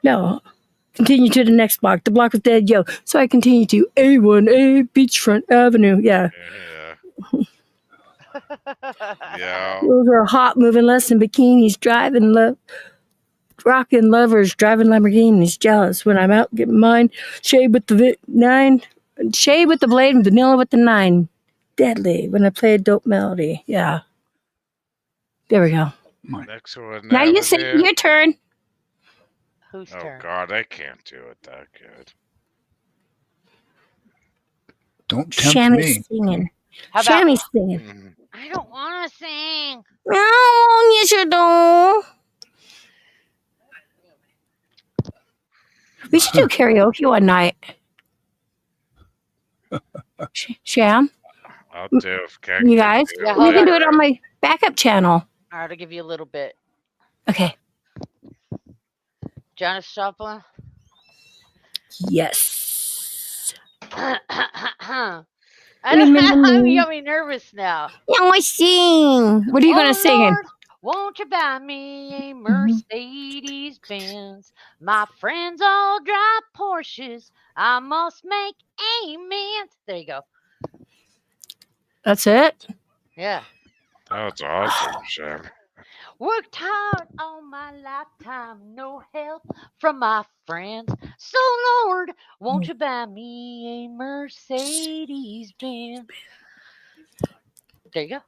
No. Continue to the next block. The block was dead. Yo. So I continue to A1A Beachfront Avenue. Yeah. Yeah. Those are hot, moving less in bikinis, driving rocking lovers, driving Lamborghinis. Jealous when I'm out getting mine. Shade with the 9. Shade with the blade and vanilla with the 9. Deadly when I play a dope melody. Yeah. There we go. Next one. Now you say Avenue. your turn. Whose Oh turn? God, I can't do it that good. Don't tempt Shannon's me. singing. How about Shannon's singing. Mhm. I don't want to sing. Oh, yes, you do. We should do karaoke one night. Shan, I'll do if Ken you can guys, do Yeah, it. we hold can on. do it on my backup channel. All right, I'll give you a little bit. Okay. Janis Joplin. Yes. I don't Remember know. me? You got me nervous now. Now I sing. What are you gonna sing? Lord, won't you buy me a Mercedes Benz? My friends all drive Porsches. I must make amends. There you go. That's it. Yeah. That's awesome, Shan. Worked hard all my lifetime, no help from my friends. So Lord, won't you buy me a Mercedes Benz? There you go.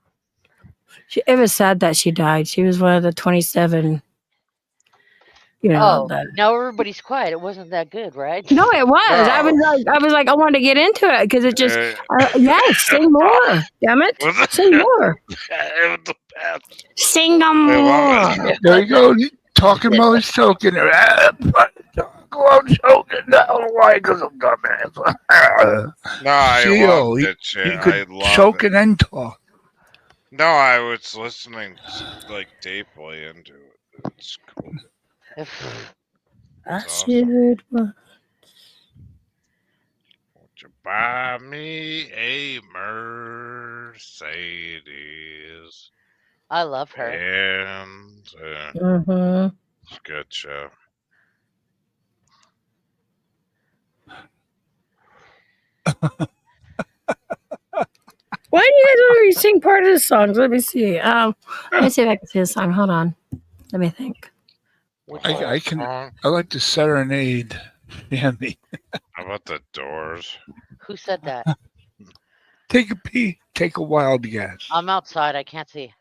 It was sad that she died. She was one of the 27. You know. Oh, now everybody's quiet. It wasn't that good, right? No, it was. I No. was like, I wanted to get into it because it just. Uh, Yes, sing more. Damn it, Was it- sing more. it was the best. Sing them Wait, more. what? There you go. Talking about his choking. Go on choking down. Why? Because I'm dumbass. No, I Gio, loved he- it, Shan. You I could loved choke it. and then talk. No, I was listening like deeply into it. It's cool. I That's should. Won't you buy me a Mercedes? I love her. And Mm-hmm. it's a good show. Why do you guys want me to sing part of the songs? Let me see. Let me see if I can see the song. Hold on. Let me think. Which I one? can. Song? I like to serenade Andy. How about the Doors? Who said that? Take a pee. Take a wild guess. I'm outside. I can't see.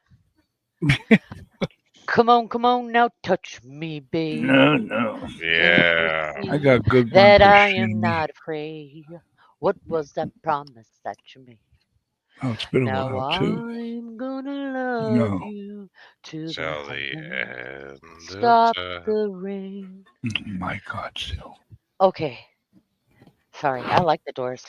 Come on, now touch me, babe. No. Yeah. I got good. That one for I am Shandy. not afraid. What was that promise that you made? Oh, it's been a Now while too. I'm gonna love No. you to Till the the end. end Stop of time. the rain. Oh, my God, still. Okay. Sorry, I like the Doors.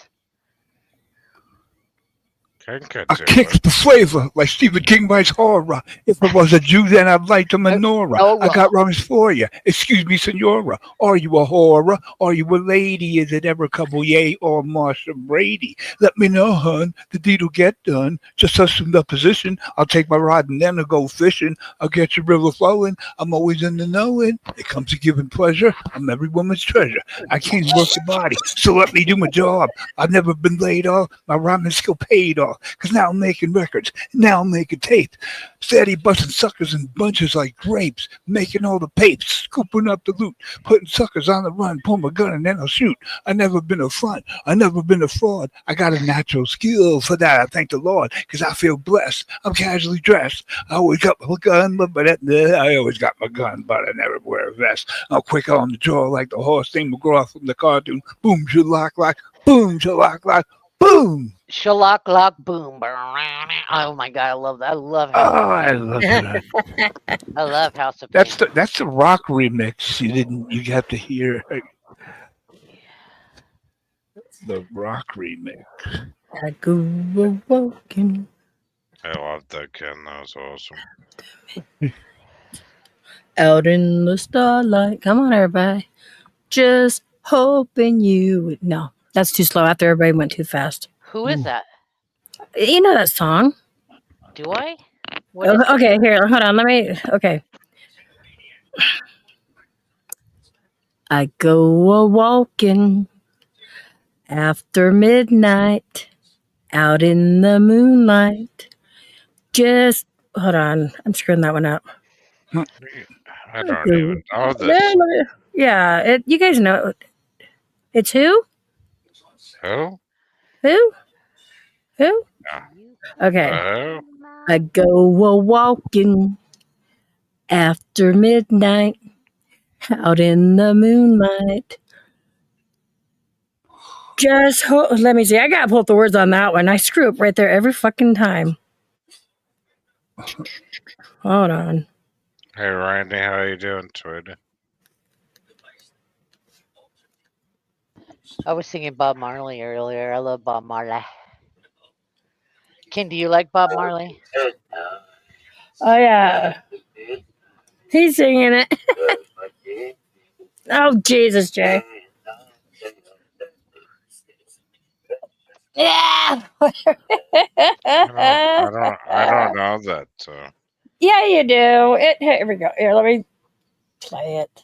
Can I continue. kicked the flavor like Stephen King writes horror. If I was a Jew, then I'd light a menorah. No, I got rhymes for you. Excuse me, senora. Are you a horror? Are you a lady? Is it ever Cavalier or Marsha Brady? Let me know, hun. The deed'll get done. Just assume the position. I'll take my rod and then I'll go fishing. I'll get your river flowing. I'm always in the knowing. It comes to giving pleasure. I'm every woman's treasure. I can't work the body, so let me do my job. I've never been laid off. My rhyming skill paid off. Cause now I'm making records. Now I'm making tapes. Steady busting suckers in bunches like grapes. Making all the papes. Scooping up the loot. Putting suckers on the run. Pull my gun and then I'll shoot. I never been a front. I never been a fraud. I got a natural skill. For that I thank the Lord. Cause I feel blessed. I'm casually dressed. I always got my gun, I always got my gun, but I never wear a vest. I'm quick on the draw like the horse named McGraw from the cartoon. Boom, shalock, lock. Boom, shalock, lock. Boom. Shalak lock boom. Oh my god, I love that. I love Oh, House of I Pain. love that. I love House of That's Pain. the rock remix. You have to hear the rock remix. I go a walking I love that, Ken. That was awesome. out in the starlight. Come on, everybody. Just hoping you would. No, that's too slow. After everybody went too fast. Who is that? You know that song. Do I? What is it? Okay, here, hold on. Let me. Okay. I go a walking after midnight out in the moonlight. Just hold on. I'm screwing that one up. I don't even know this. Yeah, you guys know. It's who? Who? Who? Who? Yeah. Okay. Who? I go a walking after midnight out in the moonlight. Let me see. I gotta pull up the words on that one. I screw up right there every fucking time. Hold on. Hey, Randy, how you doing, sweetie? I was singing Bob Marley earlier. I love Bob Marley. Ken, do you like Bob Marley? Oh yeah, he's singing it. Oh Jesus, Jay. Yeah. I don't know that. Yeah, you do. Here we go. Here, let me play it.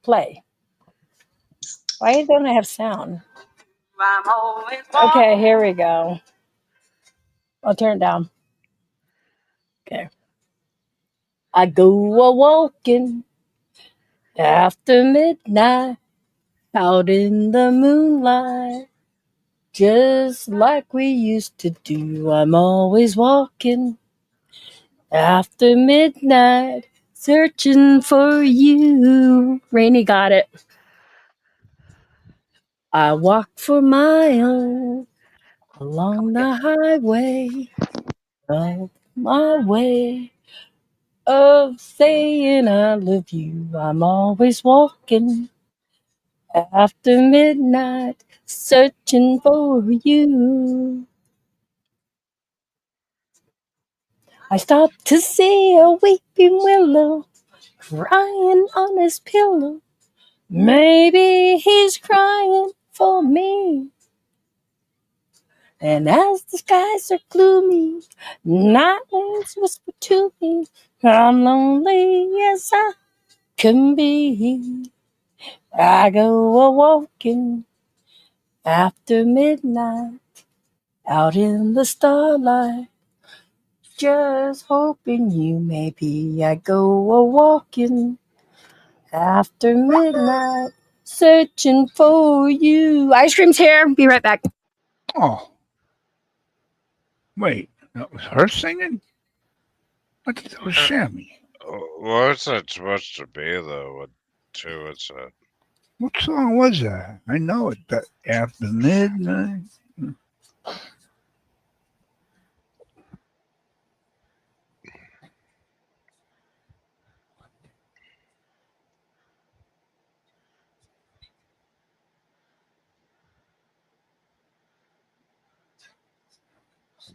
Play. Why don't I have sound? Okay, here we go. I'll turn it down. Okay. I go a walking after midnight out in the moonlight, just like we used to do. I'm always walking after midnight, searching for you. Rainy got it. I walk for miles along the highway of my way of saying I love you. I'm always walking after midnight, searching for you. I stopped to see a weeping willow crying on his pillow. Maybe he's crying for me. And as the skies are gloomy, night winds whisper to me, I'm lonely as I can be. I go a walking after midnight, out in the starlight, just hoping you may be. I go a walking after midnight, searching for you. Ice cream's here. Be right back. Oh, wait, that was her singing? I thought that was Sammy. What's it supposed to be, though? What is it? What song was that? I know it. That after midnight.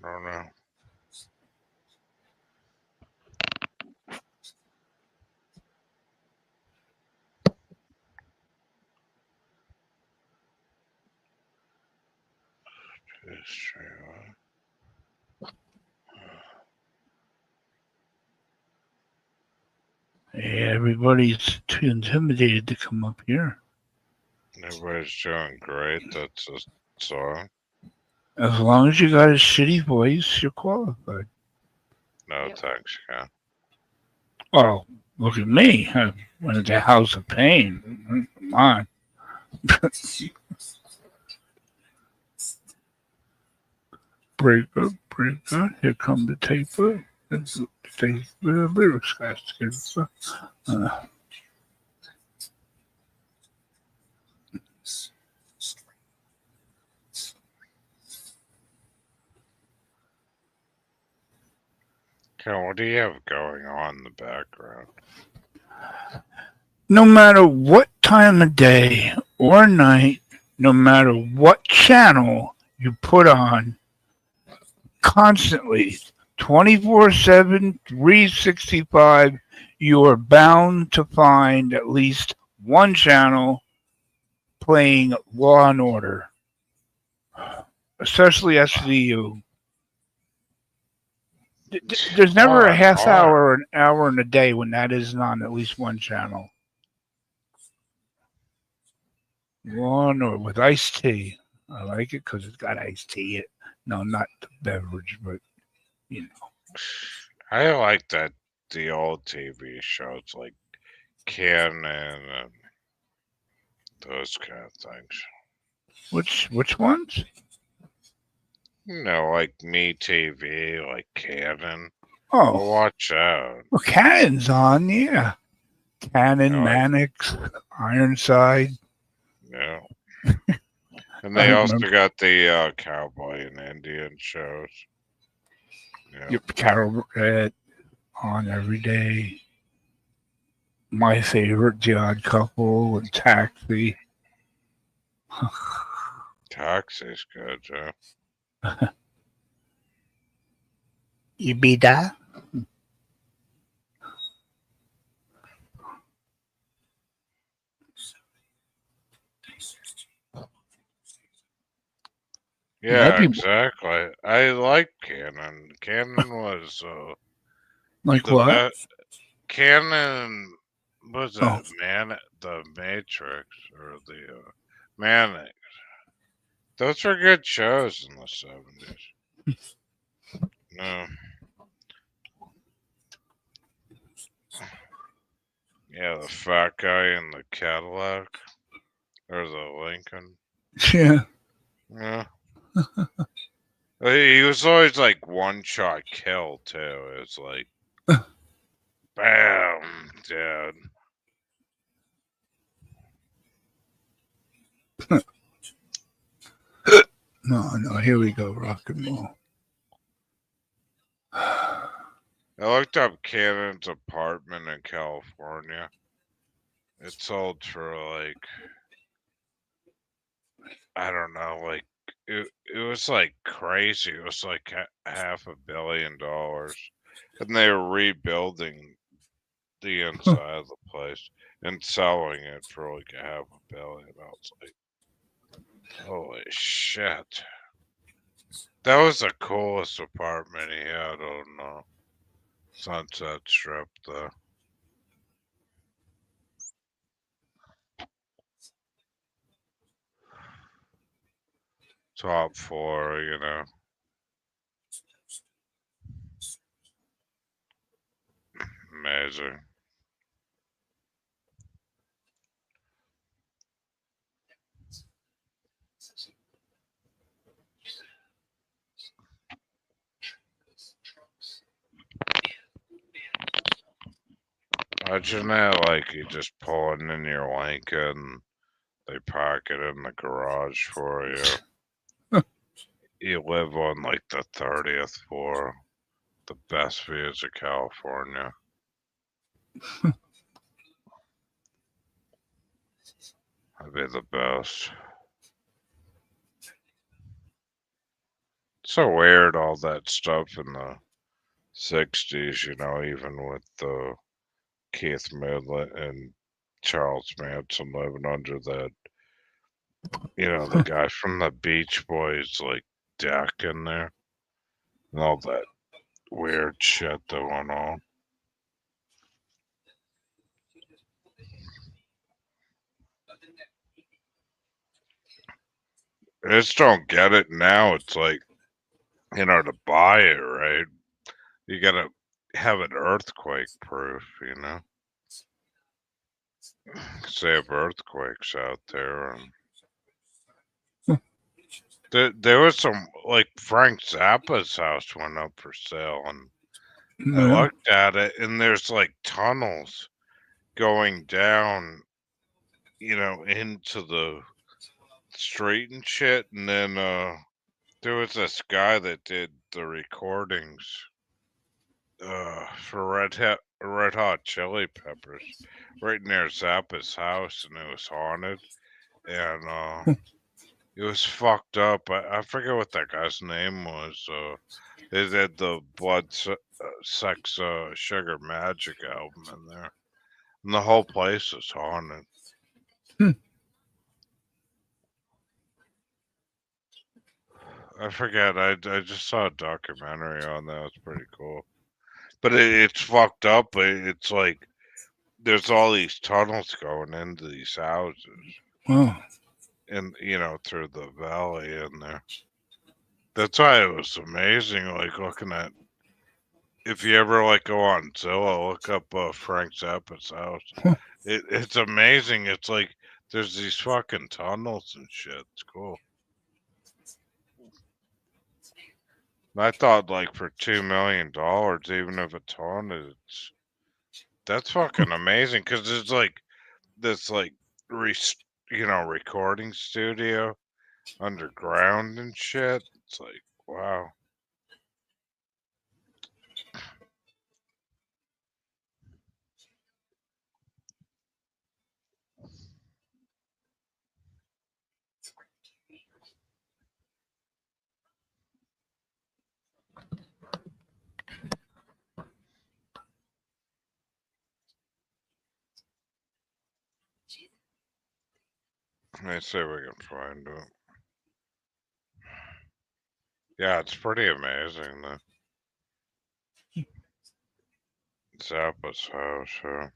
I don't know. History, Hey, everybody's too intimidated to come up here. Everybody's doing great. That's a song. As long as you got a shitty voice, you're qualified. No, Yep. thanks, Ken. Well, look at me. I went to House of Pain. Come on. Break up. Here come the taper. It's the taper. Lyrics guys. Ken, what do you have going on in the background? No matter what time of day or night, no matter what channel you put on, constantly, 24/7, 365, you are bound to find at least one channel playing Law and Order, especially SVU. There's never a half hour or an hour in a day when that isn't on at least one channel. Law and Order with iced tea. I like it because it's got iced tea. No, not the beverage, but you know. I like that the old TV shows like Canon and those kind of things. Which ones? You know, like Me TV, like Canon. Oh, I'll watch out. well, Cannon's on, yeah. Cannon, Oh, Mannix, Ironside. Yeah. And they also got the cowboy and Indian shows. Yeah. Yep, Carol on every day. My favorite, The Odd Couple and Taxi. Taxi's good, yeah. You be that? Yeah, exactly. I like Canon. Canon was like what? Canon was Oh. the Matrix or the Mannix. Those were good shows in the 70s. No. Yeah, the fat guy in the Cadillac or the Lincoln. Yeah. Yeah. He was always like one shot kill too. It's like bam, dead. No, here we go, rock and roll. I looked up Cannon's apartment in California. It sold for like, I don't know, like it was like crazy. It was like $500 million, and they were rebuilding the inside of the place and selling it for like $500 million. I was like, holy shit. That was the coolest apartment he had on Sunset Strip, though. Top floor, you know. Amazing. Imagine that, like, you just pulling in your Lincoln, they park it in the garage for you. You live on, like, the 30th floor. The best views of California. That'd be the best. So weird, all that stuff in the 60s, you know, even with Keith Midland and Charles Manson living under that, you know, the guy from the Beach Boys, like, deck in there, and all that weird shit that went on. I just don't get it now. It's like, you know, to buy it, right? You gotta have it earthquake proof, you know? 'Cause they have earthquakes out there. And there was some, like, Frank Zappa's house went up for sale, and I Yeah. looked at it, and there's, like, tunnels going down, you know, into the street and shit. And then there was this guy that did the recordings for Red Hot Chili Peppers right near Zappa's house, and it was haunted, and it was fucked up. I forget what that guy's name was. They did the Sex, Sugar Magic album in there, and the whole place is haunted. I forget. I just saw a documentary on that. It's pretty cool. But it's fucked up. It's like there's all these tunnels going into these houses, Wow. and you know, through the valley in there. That's why it was amazing. Like looking at, if you ever like go on Zillow, look up Frank Zappa's house. It's amazing. It's like there's these fucking tunnels and shit. It's cool. I thought like for $2 million, even if it's haunted, that's fucking amazing. Because it's like this like you know, recording studio underground and shit. It's like, wow. Let me see if we can find it. Yeah, it's pretty amazing though. Zappa's house, yeah.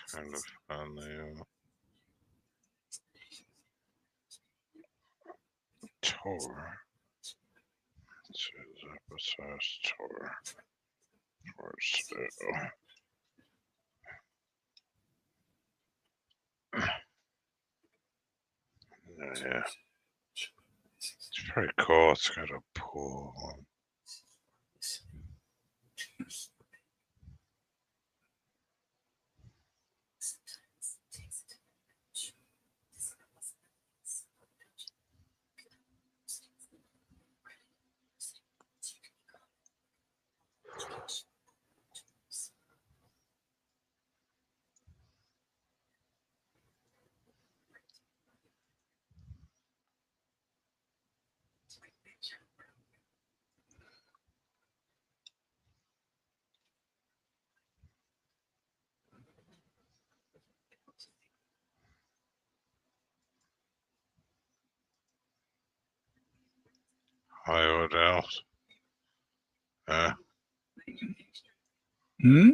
Trying to find the tour. Let's see, Zappa's house tour. Where's the... Yeah. It's pretty cool. It's got a pool. Hollywood House. Hmm?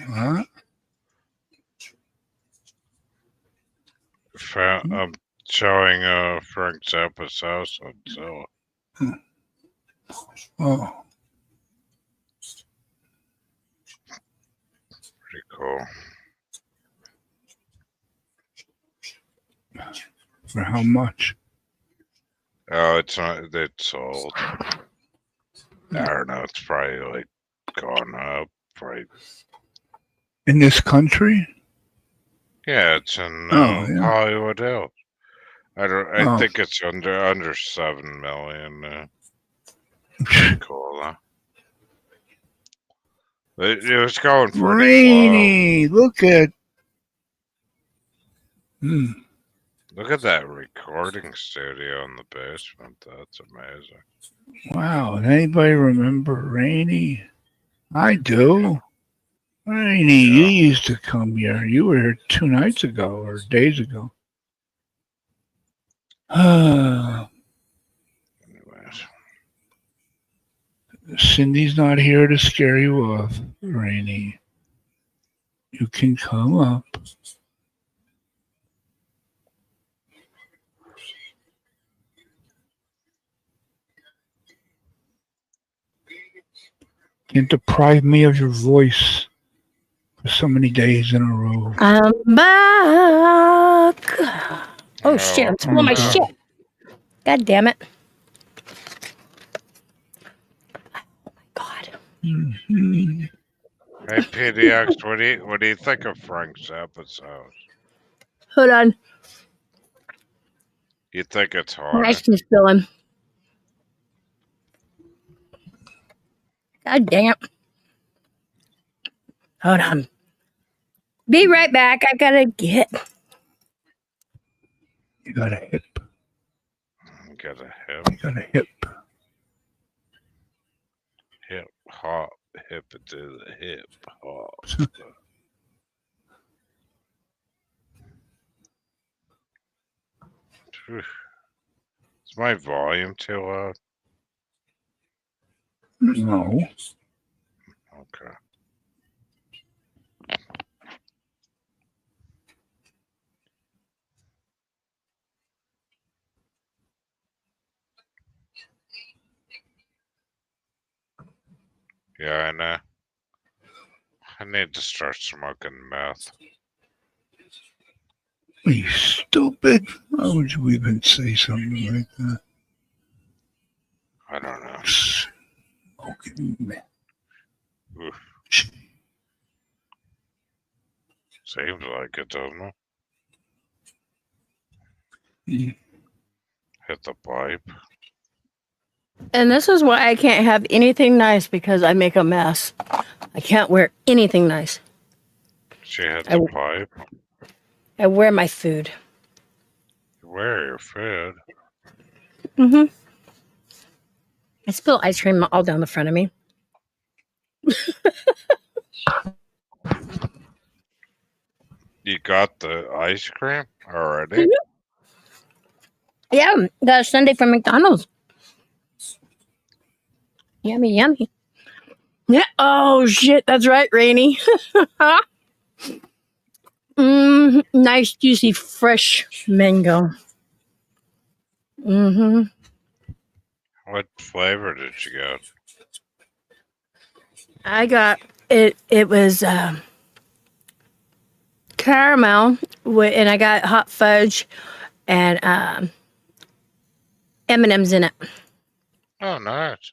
What? I'm showing Frank Zappa's house on Zillow. Oh. Pretty cool. For how much? Oh, it's not. It's sold. I don't know. It's probably like gone up. Right? In this country? Yeah, it's in Oh, yeah. Hollywood Hills. I don't. I Oh. think it's under 7 million. Pretty cool, huh? It was going pretty Rainy. Look at. Hmm. Look at that recording studio in the basement. That's amazing. Wow. Anybody remember Rainy? I do. Rainy, you used to come here. You were here 2 nights ago or days ago. Anyways, Cindy's not here to scare you off, Rainy. You can come up. Can't deprive me of your voice for so many days in a row. I'm back. Oh shit! I'm spilling my God. shit. God damn it! Oh my god. Mhm. hey PDX, what do you think of Frank's episode? Hold on. You think it's My hard? ice cream's spilling. God dang it! Hold on. Be right back. I gotta get. You got a hip. Get a hip, You got a hip. hop, hip it to the hip hop. Phew. Is my volume too loud? No. Okay. Yeah, I know. I need to start smoking meth. Are you stupid? Why would you even say something like that? I don't know. Smoking meth. Oof. Seems like it, doesn't it? Yeah. Hit the pipe. And this is why I can't have anything nice because I make a mess. I can't wear anything nice. She hit the pipe. I wear my food. You wear your food. Mm-hmm. I spill ice cream all down the front of me. You got the ice cream already? Yeah, the Sunday from McDonald's. Yummy, yummy. Yeah. Oh shit, that's right, Rainy. Nice, juicy, fresh mango. Mm-hmm. What flavor did you get? I got it. It was caramel, and I got hot fudge and M&Ms in it. Oh, nice.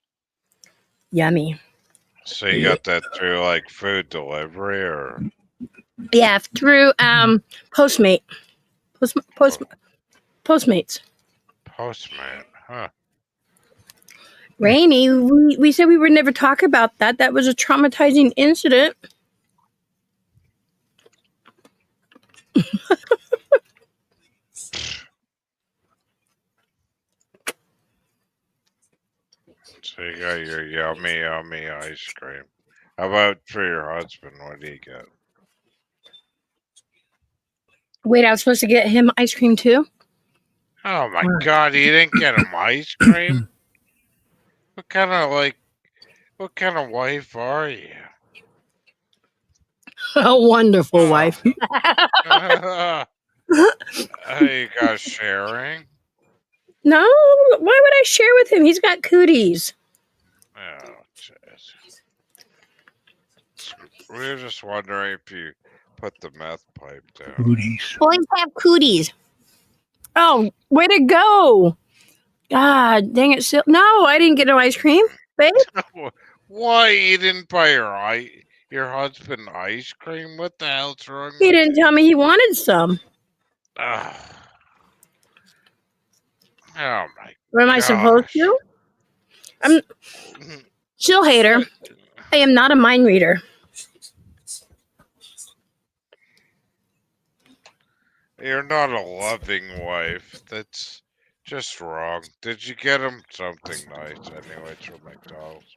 Yummy. So you got that through like food delivery or? Yeah, through Postmate. Postmates. Postmate, huh? Rainy, we said we would never talk about that. That was a traumatizing incident. So you got your yummy, yummy ice cream. How about for your husband? What do you get? Wait, I was supposed to get him ice cream too? Oh my God, you didn't get him ice cream? What kind of wife are you? A wonderful wife. Are you guys sharing? No, why would I share with him? He's got cooties. Oh, jeez. We were just wondering if you put the meth pipe down. Booties. Boys have cooties. Oh, way to go. God, dang it. No, I didn't get no ice cream. babe? Why you didn't buy your husband ice cream? What the hell's wrong He with didn't tell me he wanted some. Oh, oh my What am I supposed gosh. to? I'm chill hater. I am not a mind reader. You're not a loving wife. That's just wrong. Did you get him something nice anyways from McDonald's?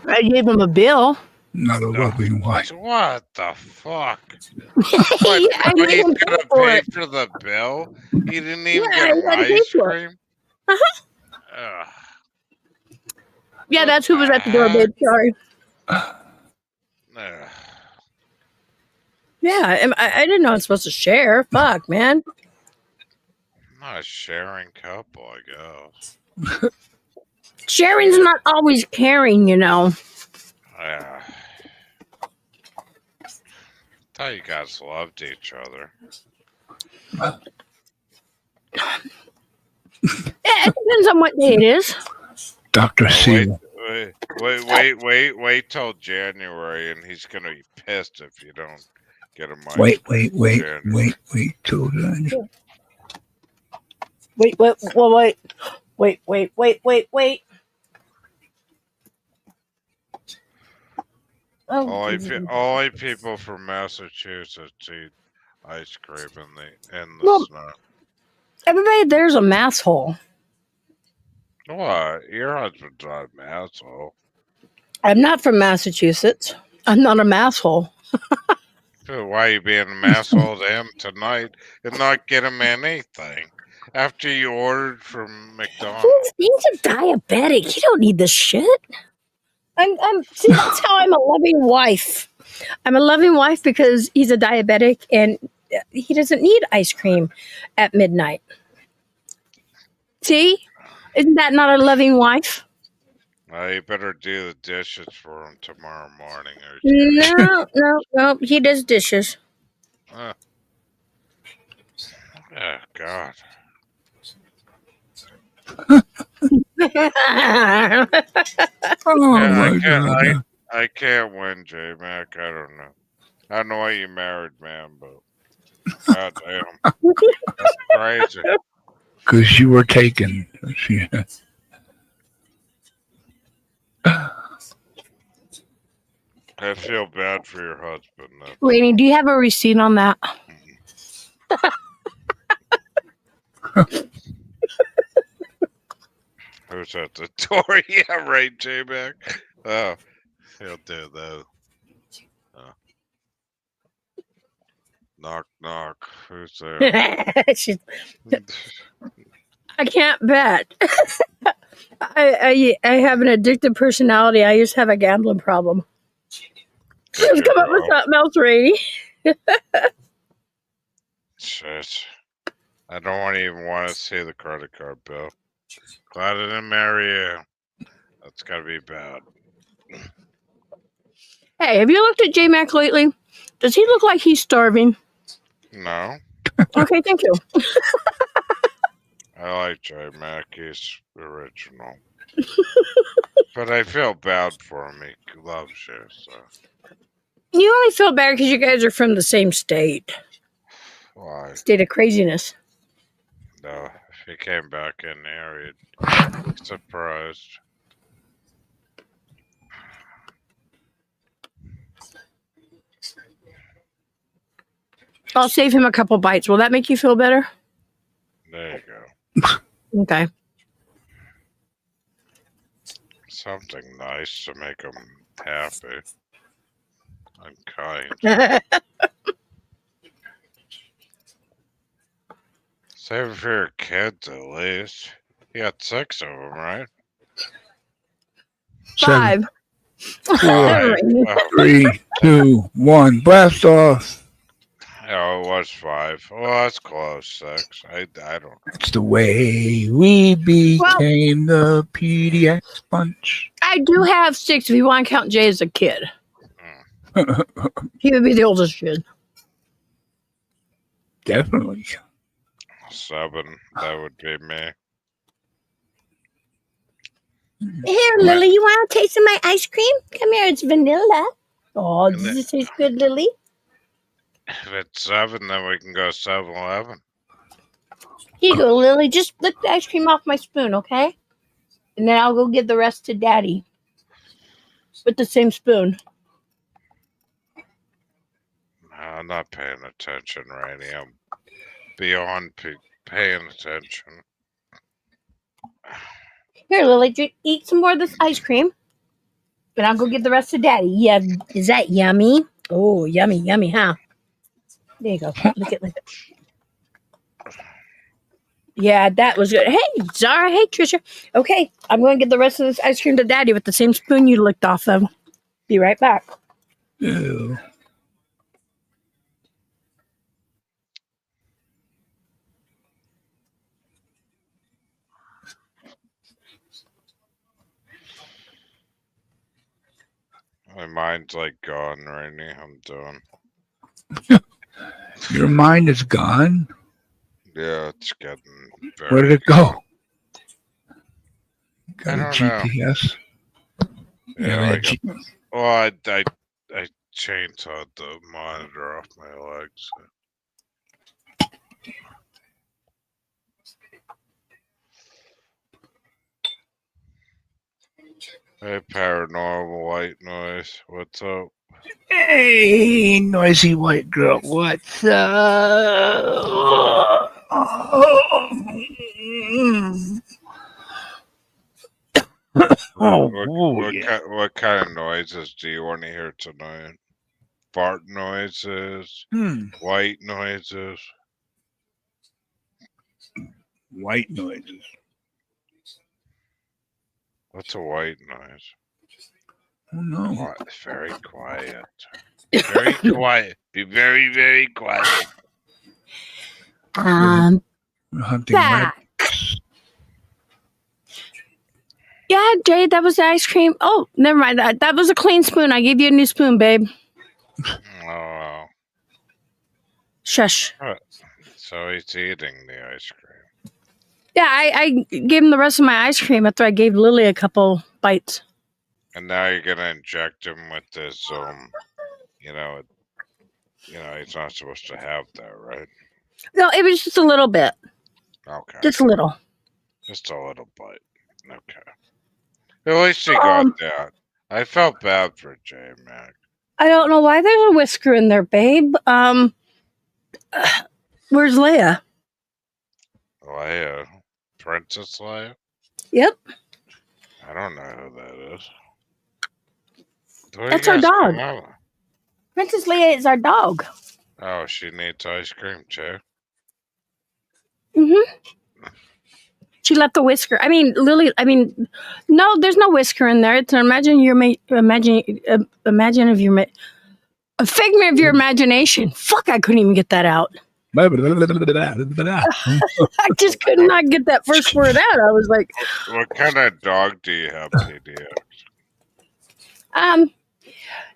I gave him a bill. Not a loving wife. What the fuck? I made He's him pay gonna for pay it. for the bill? He didn't even Yeah, get he him had to pay ice for it. cream? Ugh. Yeah, What that's who was the at the door, heck? babe. Sorry. Ugh. Yeah, I didn't know I was supposed to share. Fuck, man. Not a sharing couple, I guess. Sharing's not always caring, you know. Yeah. Thought you guys loved each other. It depends on what day it is. Dr. Oh, Seal. wait till January, and he's gonna be pissed if you don't get him ice Wait cream in January. till then. Wait. Oh, Only people from Massachusetts eat ice cream in the Well- snow. everybody there's a masshole. What? Your husband's not an asshole. I'm not from Massachusetts. I'm not a masshole. So why are you being an asshole to him tonight and not get him anything after you ordered from McDonald's? He's a diabetic. He don't need this shit. See, that's how I'm a loving wife. I'm a loving wife because he's a diabetic and he doesn't need ice cream at midnight. See? Isn't that not a loving wife? You better do the dishes for him tomorrow morning. No. He does dishes. Oh, God. Oh, Yeah, my God. I can't win, J-Mac. I don't know. I don't know why you married, man, but God damn. That's crazy. Because you were taken. Yeah. I feel bad for your husband. Rainey, do you have a receipt on that? Who's at the door? Yeah, right, J-Mac. Oh, he'll do that. Knock, knock. Who's there? I can't bet. I have an addictive personality. I used to have a gambling problem. Let's come up with something else, Rainey. Shit. I don't even want to see the credit card bill. Glad I didn't marry you. That's gotta be bad. Hey, have you looked at J-Mac lately? Does he look like he's starving? No, Okay, thank you. I like J-Mac. He's original. But I feel bad for him. He loves you, so. You only feel bad because you guys are from the same state. Why? State of craziness. No, if he came back in here, he'd be surprised. I'll save him a couple bites. Will that make you feel better? There you go. Okay. Something nice to make him happy and kind. Save it for your kids, at least. You got 6 of them, right? 5. 4, Oh, 3, 2, 1. Blast off. oh, it was 5. Well, that's close. 6. I don't know. It's the way we became the PDX bunch. I do have 6 if you want to count Jay as a kid. He would be the oldest kid. Definitely. 7. That would be me. Here, Lily, you want to taste of my ice cream? Come here, it's vanilla. Oh, And does it taste good, Lily? if it's 7, then we can go 7-Eleven. Here you go, Lily. Just lick the ice cream off my spoon, okay? And then I'll go give the rest to Daddy with the same spoon. No, I'm not paying attention, Rainy. I'm beyond paying attention. Here, Lily, eat some more of this ice cream. And I'll go give the rest to Daddy. Yeah, is that yummy? Oh, yummy, yummy, huh? There you go. Lick it, lick it. Yeah, that was good. Hey, Zara. Hey, Trisha. Okay, I'm going to give the rest of this ice cream to Daddy with the same spoon you licked off of. Be right back. Ew. My mind's like gone, Rainy. I'm done. Your mind is gone? Yeah, it's getting very. Where did it go? Got I a don't know. GPS? Yeah, Yeah, I chainsawed the monitor off my legs. Hey, paranormal white noise. What's up? Hey, noisy white girl. What's up? What kind of noises do you want to hear tonight? Fart noises, white noises. White noises. What's a white noise? Oh no. Very quiet. Very quiet. Be very, very quiet. We're hunting Back. Yeah, Jade, that was the ice cream. Oh, never mind. That was a clean spoon. I gave you a new spoon, babe. Oh. Shush. So he's eating the ice cream. Yeah, I gave him the rest of my ice cream after I gave Lily a couple bites. And now you're gonna inject him with this, he's not supposed to have that, right? No, it was just a little bit. Okay. Just a little. Just a little bite. Okay. At least he got that. I felt bad for J Mac. I don't know why there's a whisker in there, babe. Where's Leia? Leia. Princess Leia? Yep. I don't know who that is. That's our dog. Princess Leia is our dog. Oh, she needs ice cream too. She left the whisker. I mean, Lily. No, there's no whisker in there. It's an a figment of your imagination. Fuck, I couldn't even get that out. I just could not get that first word out. I was like, What kind of dog do you have, PDX?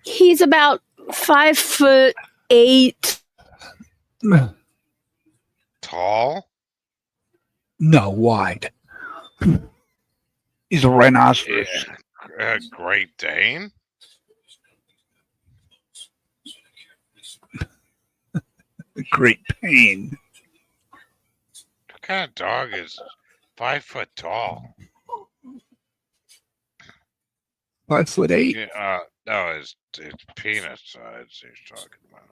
He's about 5'8". Tall? No, wide. He's a rhinoceros. Great Dane? Great pain. What kind of dog is 5 foot tall? 5'8". Yeah, no, it's penis size he's talking about.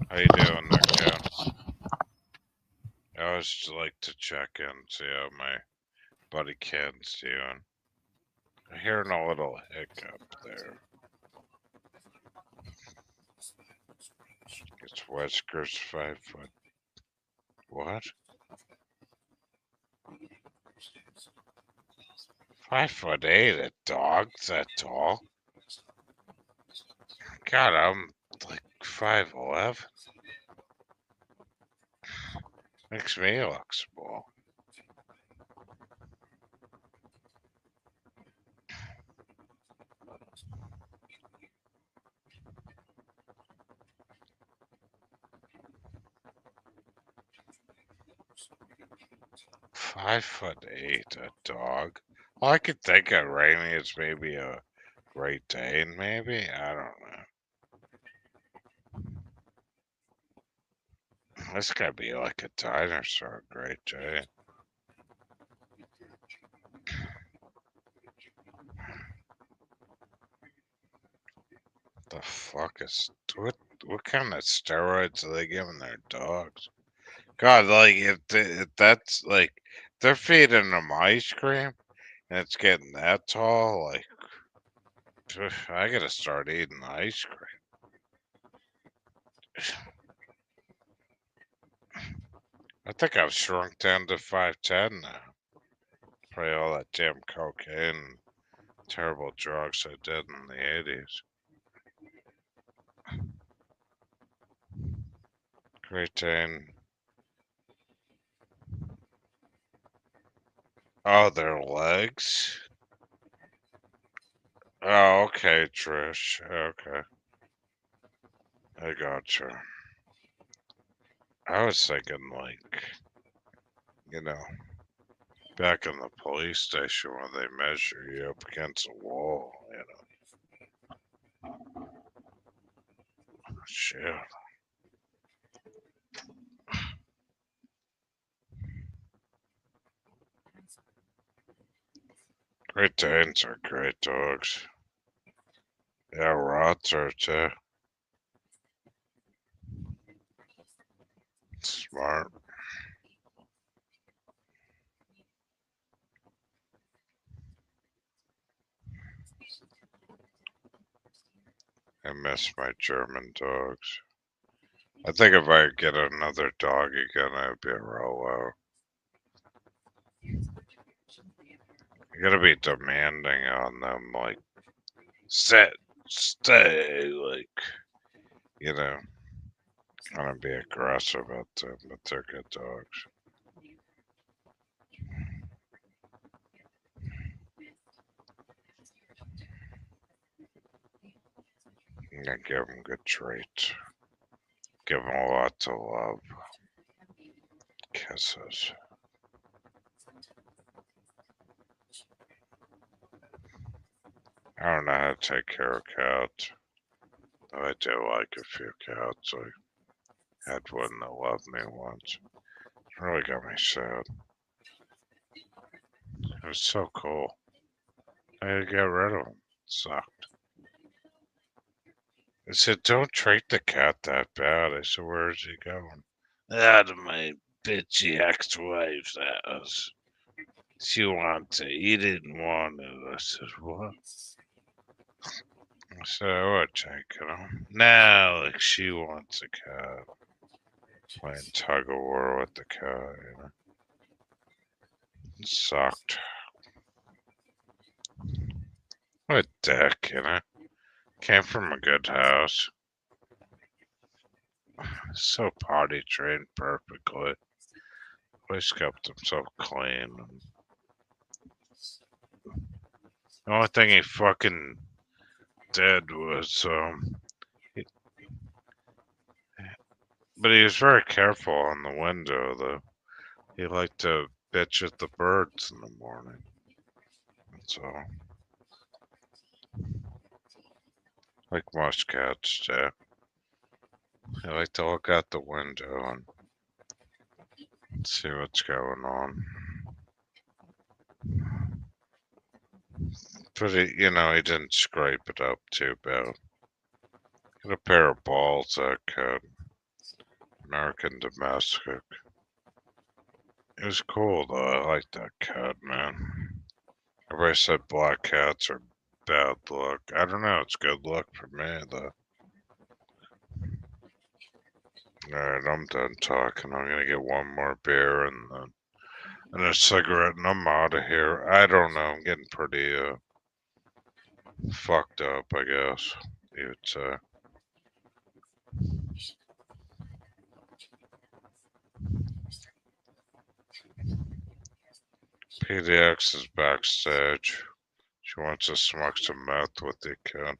How you doing there, Ken? I always like to check in, see how my buddy Ken's doing. I'm hearing a little hiccup there. It's Wesker's 5 foot. What? 5'8", a dog's that tall? God, I'm like 5'11". Makes me look small. 5'8", a dog. All I could think of, Rainy, is maybe a Great Dane, maybe? I don't know. This gotta be like a dinosaur, Great Dane. The fuck is what kind of steroids are they giving their dogs? God, like if that's like they're feeding them ice cream and it's getting that tall, like I gotta start eating ice cream. I think I've shrunk down to 5'10" now. Probably all that damn cocaine and terrible drugs I did in the 80s. Great Dane. Oh, their legs? Oh, okay, Trish. Okay. I gotcha. I was thinking, like, you know, back in the police station when they measure you up against a wall, you know. Shit. Great Danes are great dogs. Yeah, Rots are too. Smart. I miss my German dogs. I think if I get another dog again, I'd be a Rolo. You gotta be demanding on them, like, sit, stay, like, you know. I want to be aggressive at them, but they're good dogs. I give them good treats. Give them a lot to love. Kisses. I don't know how to take care of cats. Though I do like a few cats. I had one that loved me once. It really got me sad. It was so cool. I had to get rid of him. It sucked. I said, don't treat the cat that bad. I said, where's he going? Out of my bitchy ex-wife's house. She wanted to. He didn't want it. I said, what? I said, I would take it. No, like she wants a cat. Playing tug of war with the cat, you know. It sucked. What a dick, you know. Came from a good house. So potty trained perfectly. Always kept himself clean. The only thing he fucking did was, but he was very careful on the window, though. He liked to bitch at the birds in the morning. That's all. Like most cats do. They like to look out the window and see what's going on. But he, you know, he didn't scrape it up too bad. Got a pair of balls, that cat. American domestic. It was cool though. I like that cat, man. Everybody said black cats are bad luck. I don't know. It's good luck for me though. Alright, I'm done talking. I'm gonna get one more beer and a cigarette, and I'm out of here. I don't know. I'm getting pretty fucked up, I guess you'd say. PDX is backstage. She wants to smoke some meth with the kid.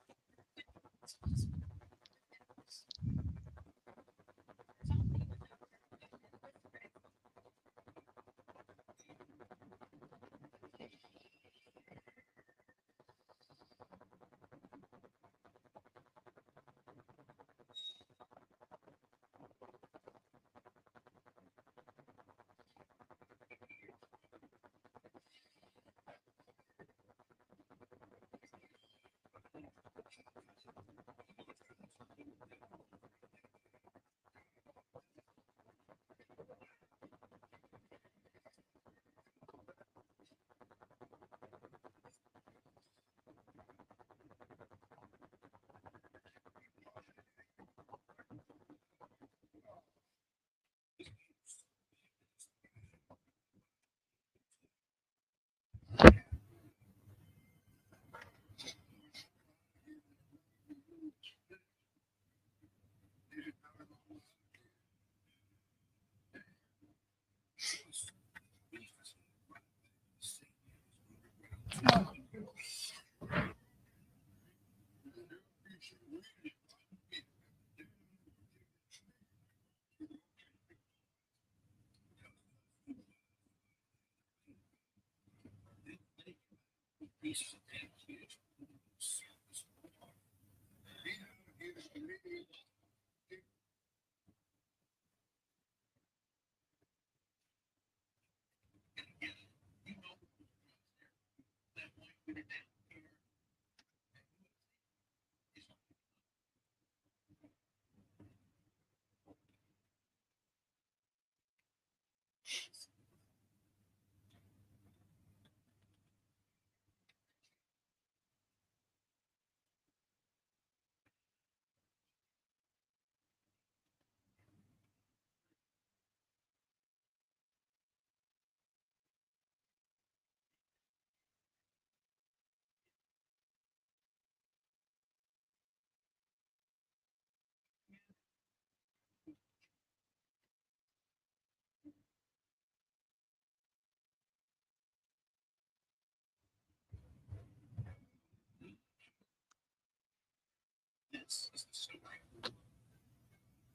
This is the story.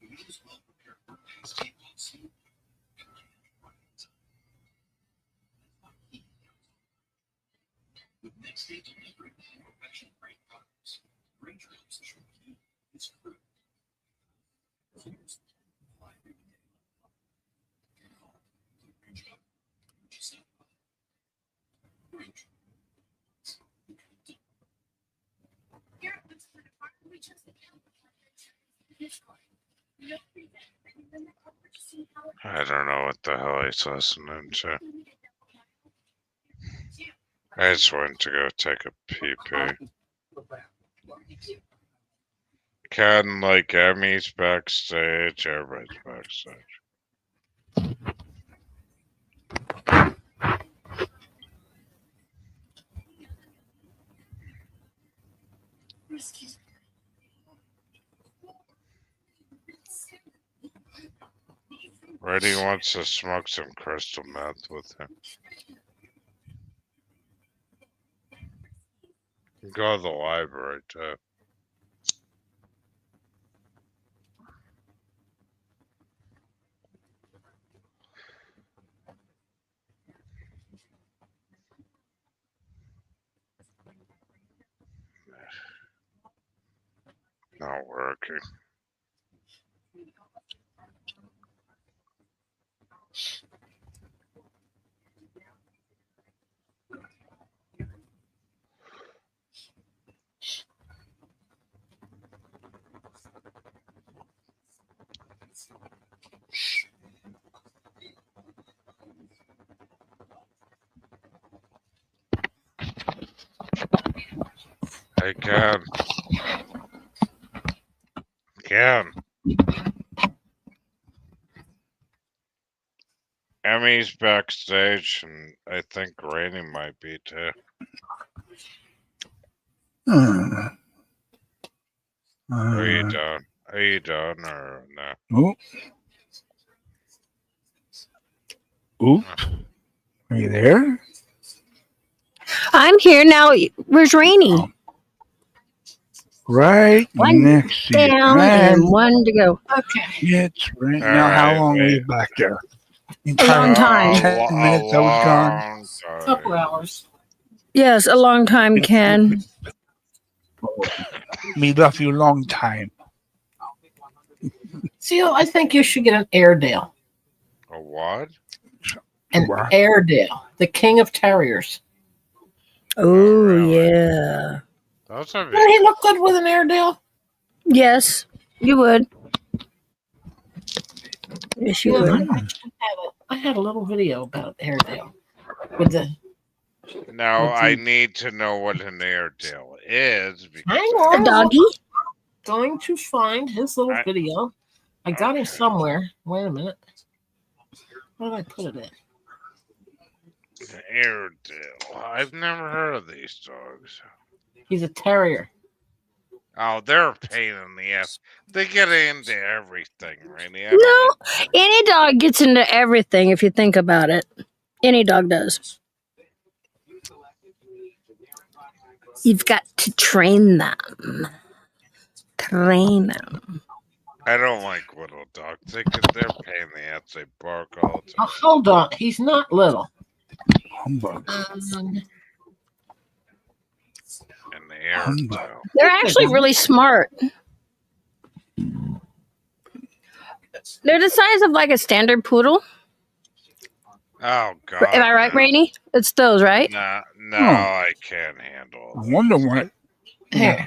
You may as well prepare for STPC. With next stage delivery, professional grade products, great trials to show you is fruit. I don't know what the hell he's listening to. I just went to go take a pee-pee. Ken, like Emmy's backstage, everybody's backstage. Reddy wants to smoke some crystal meth with him. Go to the library too. Not working. Hey, Ken. Ken. Emmy's backstage, and I think Rainey might be too. Are you done? Are you done or no? Oop. Are you there? I'm here now. Where's Rainey? Oh. Right One next to you. down and one to go. Okay. It's right All now. How right, long were wait. you back there? A long time. 10 minutes I was gone. Couple hours. Yes, a long time, Ken. Me left you a long time. Seal, I think you should get an Airedale. A what? An What? Airedale, the king of terriers. Oh, really? yeah. Those are Doesn't he look good with an Airedale? Yes, you would. Yes, you Yeah, would. I had a little video about Airedale. With the Now Let's I see. need to know what an Airedale is. Because hang A on, doggy? going to find his little I- video. I got him Okay. somewhere. Wait a minute. Where did I put it in? An Airedale. I've never heard of these dogs. He's a terrier. Oh, they're a pain in the ass. They get into everything, Rainey. No, any dog gets into everything if you think about it. Any dog does. You've got to train them. Train them. I don't like little dogs. They're a pain in the ass. They bark all the Oh, time. hold on. He's not little. Humbug. Airedale. They're actually really smart. They're the size of like a standard poodle. Oh God. Am I right, no. Rainey? It's those, right? No, Oh. I can't handle I it. wonder what. Here.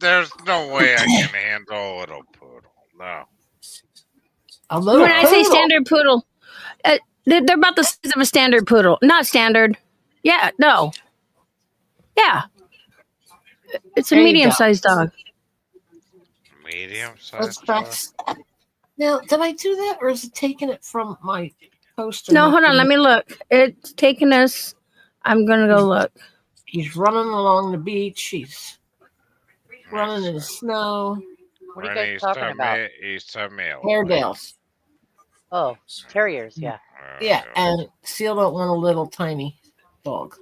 There's no way I can handle a little poodle. No. A little When I say poodle. standard poodle, they're about the size of a standard poodle. Not standard. Yeah, no. Yeah. It's a There you go. medium-sized dog. Medium Let's size. practice. Now, did I do that, or is it taking it from my poster? No, hold on. Let me look. It's taking us. I'm going to go look. He's running along the beach. He's running in the snow. What are you guys talking about? East of Mail. Airedales. Oh, terriers. Yeah. Yeah, and Seal don't want a little tiny dog.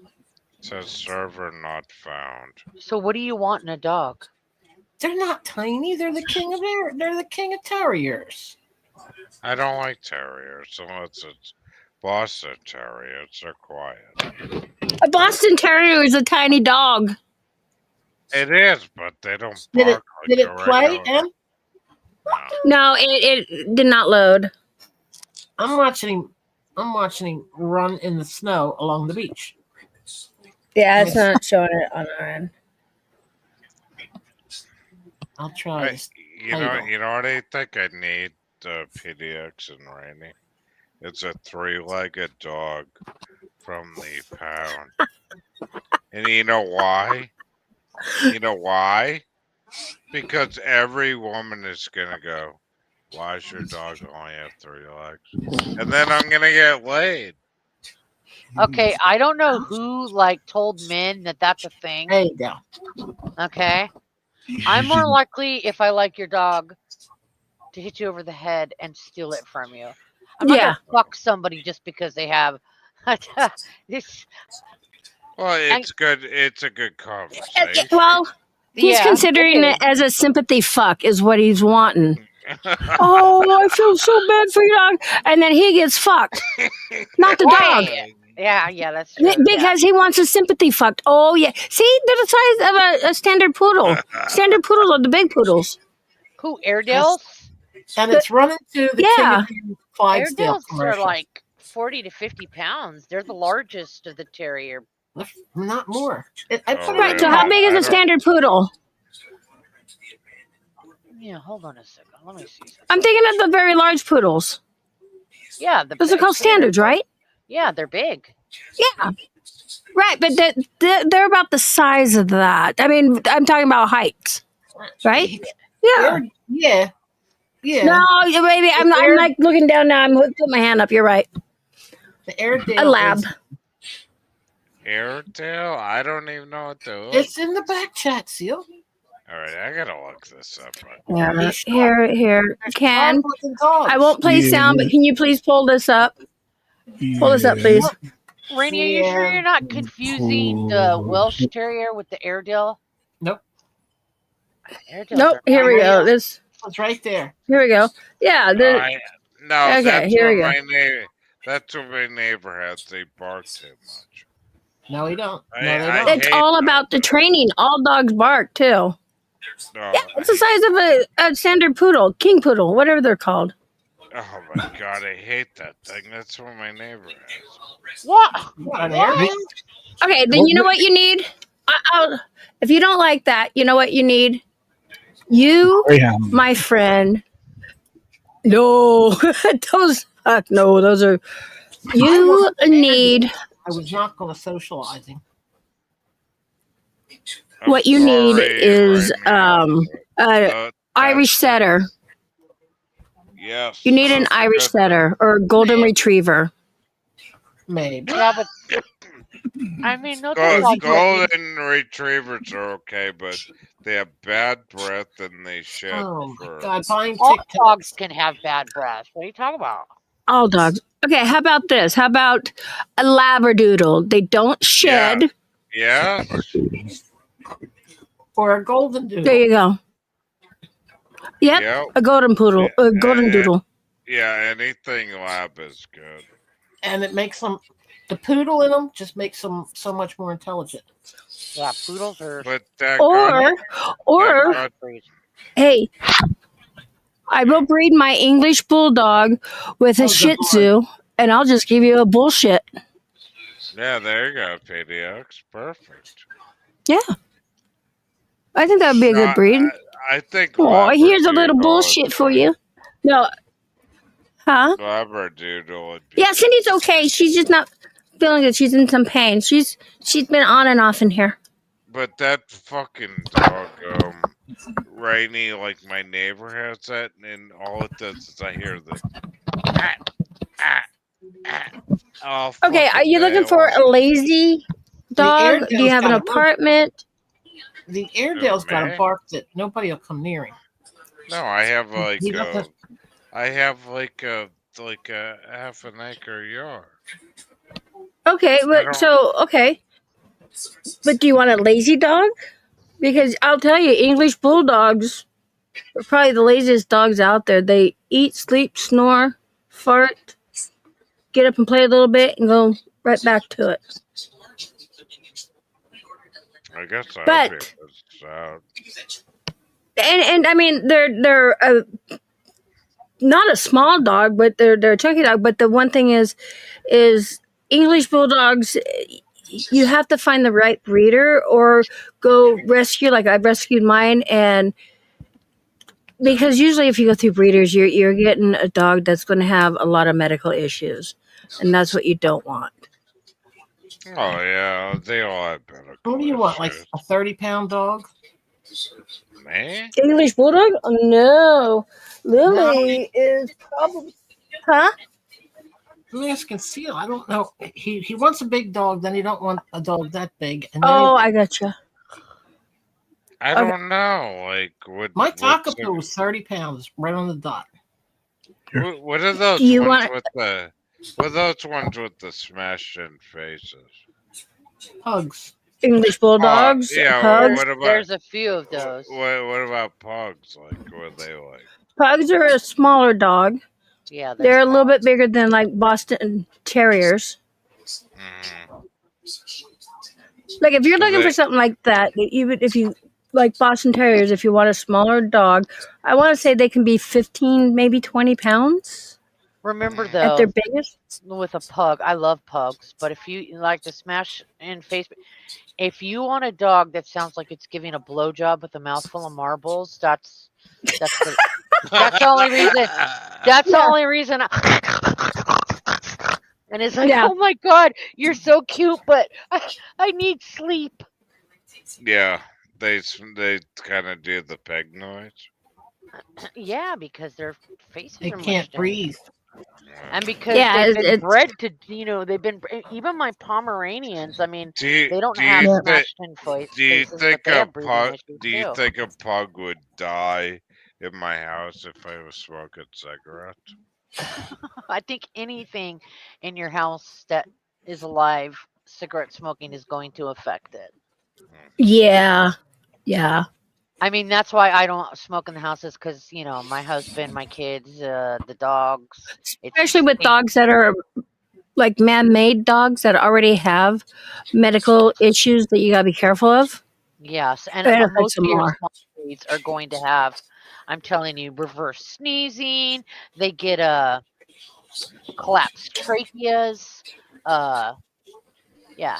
Says server not found. So what do you want in a dog? They're not tiny. They're the king of They're the king of terriers. I don't like terriers unless it's Boston Terriers. They're quiet. A Boston Terrier is a tiny dog. It is, but they don't Did bark it? Did like it a play? regular- Em? No. No, it did not load. I'm watching him run in the snow along the beach. Yeah, it's not showing it on our end. I'll try this. You know what I think I need PDX and Rainy? It's a 3-legged dog from the pound. And you know why? You know why? Because every woman is gonna go, why does your dog only have 3 legs? And then I'm gonna get laid. Okay, I don't know who told men that that's a thing. There you go. Okay, I'm more likely if I like your dog to hit you over the head and steal it from you. I'm not gonna fuck somebody just because they have this. Well, it's good. It's a good conversation. Well, he's considering it as a sympathy fuck is what he's wanting. Oh, I feel so bad for your dog. And then he gets fucked. Not the dog. Yeah, that's true. Because he wants a sympathy fucked. Oh, yeah. See, they're the size of a standard poodle. Standard poodles are the big poodles. Who, Airedales? And it's running to the King of Clydesdale Airedales are commercial. like 40 to 50 pounds. They're the largest of the terrier. Not more. I put it Right, so how big is a standard poodle? Yeah, hold on a second. Let me see. I'm thinking of the very large poodles. Yeah, Those are called standards, right? Yeah, they're big. Yeah. Right, but they're about the size of that. I mean, I'm talking about height, right? Yeah. Yeah. Yeah. No, baby, I'm like looking down now. I'm putting my hand up. You're right. The Airedale. A lab. Airedale? I don't even know what to look. It's in the back chat, Seal. All right, I gotta look this up. Yeah. Here. Ken, I won't play Yeah. sound, but can you please pull this up? Pull this up, please. Rainy, are you sure you're not confusing the Welsh Terrier with the Airedale? Nope. Airedales Nope. are Here we go. This. It's right there. Here we go. Yeah. No, Okay, that's here what we go. my neighbor. That's what my neighbor has. They bark too much. No, we don't. No, I they don't. It's all about the training. All dogs bark too. No, Yeah, it's the size of a standard poodle, king poodle, whatever they're called. Oh my god, I hate that thing. That's what my neighbor has. What? Okay, then you know what you need? If you don't like that, you know what you need? You, my friend. No, those are. You need. I was not going to socializing. What you need is Irish setter. Yes. You need an Irish setter or a golden retriever. Maybe. Yeah, but I mean, no, they're like Golden retrievers are okay, but they have bad breath and they shit. Oh my for- God, buying all TikTok. dogs can have bad breath. What are you talking about? All dogs. Okay, how about this? How about a Labradoodle? They don't shed. Yeah. Or a golden doodle. There you go. Yep, Yep. a golden poodle, a golden doodle. Yeah, anything lab is good. And it makes them The poodle in them just makes them so much more intelligent. Yeah, poodles are But that Or hey, I will breed my English bulldog with a Shih Tzu, and I'll just give you a bullshit. yeah, there you go, PDX. Perfect. Yeah, I think that would be a good breed. I think. Oh, here's a little Labradoodle bullshit is for you. No, huh? Labradoodle would be. Yeah, Cindy's okay. She's just not feeling good. She's in some pain. She's been on and off in here. But that fucking dog, Rainy, like my neighbor has that, and all it does is I hear the. Okay, are you looking for a lazy dog? Do you have an apartment? The Airedale's got a bark that nobody will come near him. No, I have like He doesn't- I have like a half an acre yard. Okay, but but do you want a lazy dog? Because I'll tell you, English bulldogs are probably the laziest dogs out there. They eat, sleep, snore, fart, get up and play a little bit, and go right back to it. I guess I But- would be out. And I mean, they're not a small dog, but they're a chunky dog. But the one thing is English bulldogs. You have to find the right breeder or go rescue. Like I rescued mine, and because usually if you go through breeders, you're getting a dog that's going to have a lot of medical issues, and that's what you don't want. Oh yeah, they all have better. What do you want, like a 30-pound dog? Man, English bulldog? Oh, no, Lily is probably, huh? Let me ask Conceal. I don't know. He wants a big dog, then he don't want a dog that big. And then Oh, I gotcha. I don't know. Like what? my what's cockapoo was 30 pounds, right on the dot. What are those Do you ones want- with the? What are those ones with the smashed in faces? Pugs. English bulldogs, yeah. pugs. What about? There's a few of those. What about pugs? Like what are they like? Pugs are a smaller dog. Yeah, They're a little bit bigger than like Boston Terriers. Like if you're looking for something like that, even if you like Boston Terriers, if you want a smaller dog, I want to say they can be 15, maybe 20 pounds Remember at though, their biggest. with a pug, I love pugs, but if you like to smash in face, if you want a dog that sounds like it's giving a blowjob with a mouthful of marbles, that's the only reason. That's the only reason. And it's like, Yeah. oh my god, you're so cute, but I need sleep. Yeah, they kind of do the peg noise. Yeah, because their faces They are can't mushed in. breathe. And because Yeah, they've been it's- bred to, they've been even my Pomeranians. I mean, Do you, they don't do have you thi- smashed in faces. Do you but think they a have breathing pug? issues Do you too. think a pug would die in my house if I was smoking cigarettes? I think anything in your house that is alive, cigarette smoking is going to affect it. Yeah. Yeah. I mean, that's why I don't smoke in the houses because, my husband, my kids, the dogs. Especially with dogs that are like man-made dogs that already have medical issues that you gotta be careful of. Yes, and It affects most of them your more. small breeds are going to have, I'm telling you, reverse sneezing. They get collapsed tracheas. Yeah,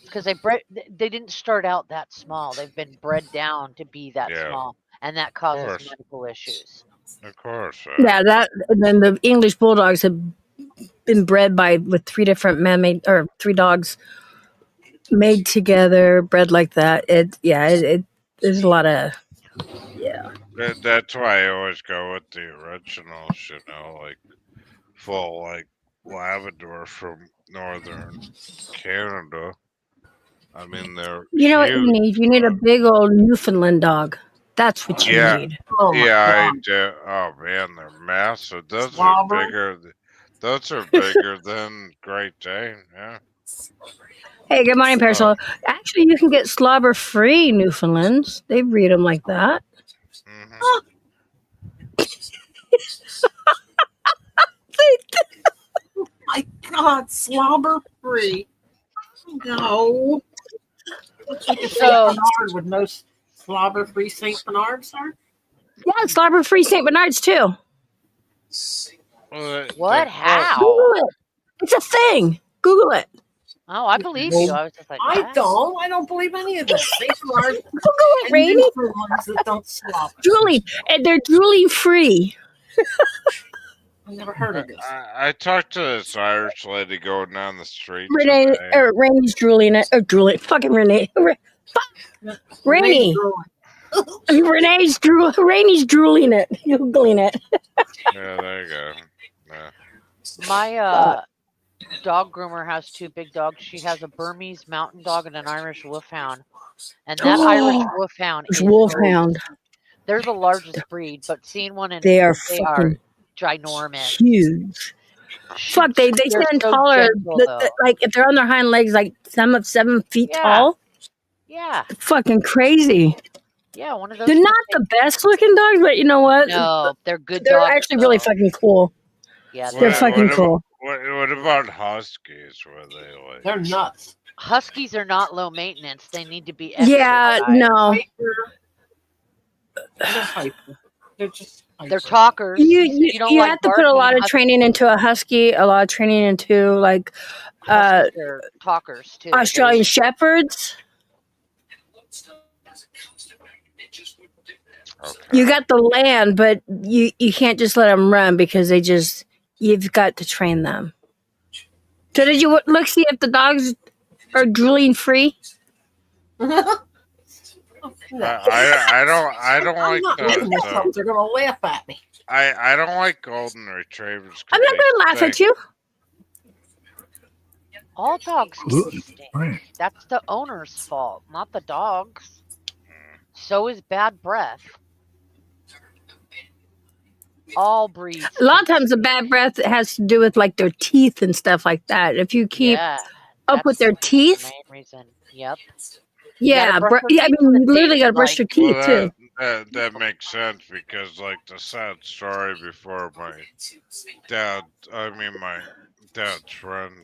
because they didn't start out that small. They've been bred down to be that Yeah. small, and that causes course. medical issues. Of course. Yeah, that and then the English bulldogs have been bred with three different man-made or three dogs made together, bred like that. There's a lot of That's why I always go with the originals. Like full like Labrador from northern Canada. I mean, they're you know what you cute. need? You need a big old Newfoundland dog. That's what you Yeah. need. Oh my Yeah, I God. do. Oh man, they're massive. Those Slobber. are bigger. Those are bigger than Great Dane. Yeah. Hey, good morning, Parasol. Actually, you can get slobber-free Newfoundlands. They breed them like that. Mhm. My God. God, slobber free. No. Looks like a Saint So Bernard with no slobber free Saint Bernard, sir. Yeah, slobber free St. Bernards too. what? How? Google it. It's a thing. Google it. Oh, I believe you. I was just like, I what? don't. I don't believe any of this. Saint Bernard Google it, and Rainy. the ones that don't slobber. Drooling. And they're drooling free. I've never heard of this. I talked to this Irish lady going down the street Renee, today. or Rainey's drooling it. Or drooling. Fucking Renee. Rainy. Rainey's drooling it. Googling it. Yeah, there you go. Yeah. My dog groomer has two big dogs. She has a Burmese mountain dog and an Irish wolfhound. And that Irish wolfhound is Wolfhound. they're the largest breed, but seeing one in They are they fucking ginormous. huge. Fuck, they They're stand so taller. gentle, though. Like if they're on their hind legs, like some of 7 feet Yeah. tall. Yeah, Fucking crazy. yeah, one of those. They're not the best looking dogs, but you know what? No, they're good They're dogs. actually really though. fucking cool. Yeah, They're fucking cool. What about huskies? Were they like? They're nuts. Huskies are not low maintenance. They need to be. Yeah, exercised. no. They're hyper. They're just hyper. They're talkers. You don't you like have to put a barking lot of huskies. training into a husky, a lot of training into like Huskies are talkers too. Australian shepherds. Okay. You got the land, but you can't just let them run because you've got to train them. So did you look see if the dogs are drooling free? I don't I'm like not making this up. the They're gonna laugh at me. I don't like golden retrievers. I'm not going to laugh at you. All dogs Good. stink. Right. That's the owner's fault, not the dogs. So is bad breath. All breeds. A lot of times the bad breath has to do with like their teeth and stuff like that. If you keep Yeah, up with that's their the teeth, main reason. Yep. yeah, brush your yeah. I teeth mean, with you literally teeth, got to brush like- your teeth too. That makes sense because like the sad story before my dad's friend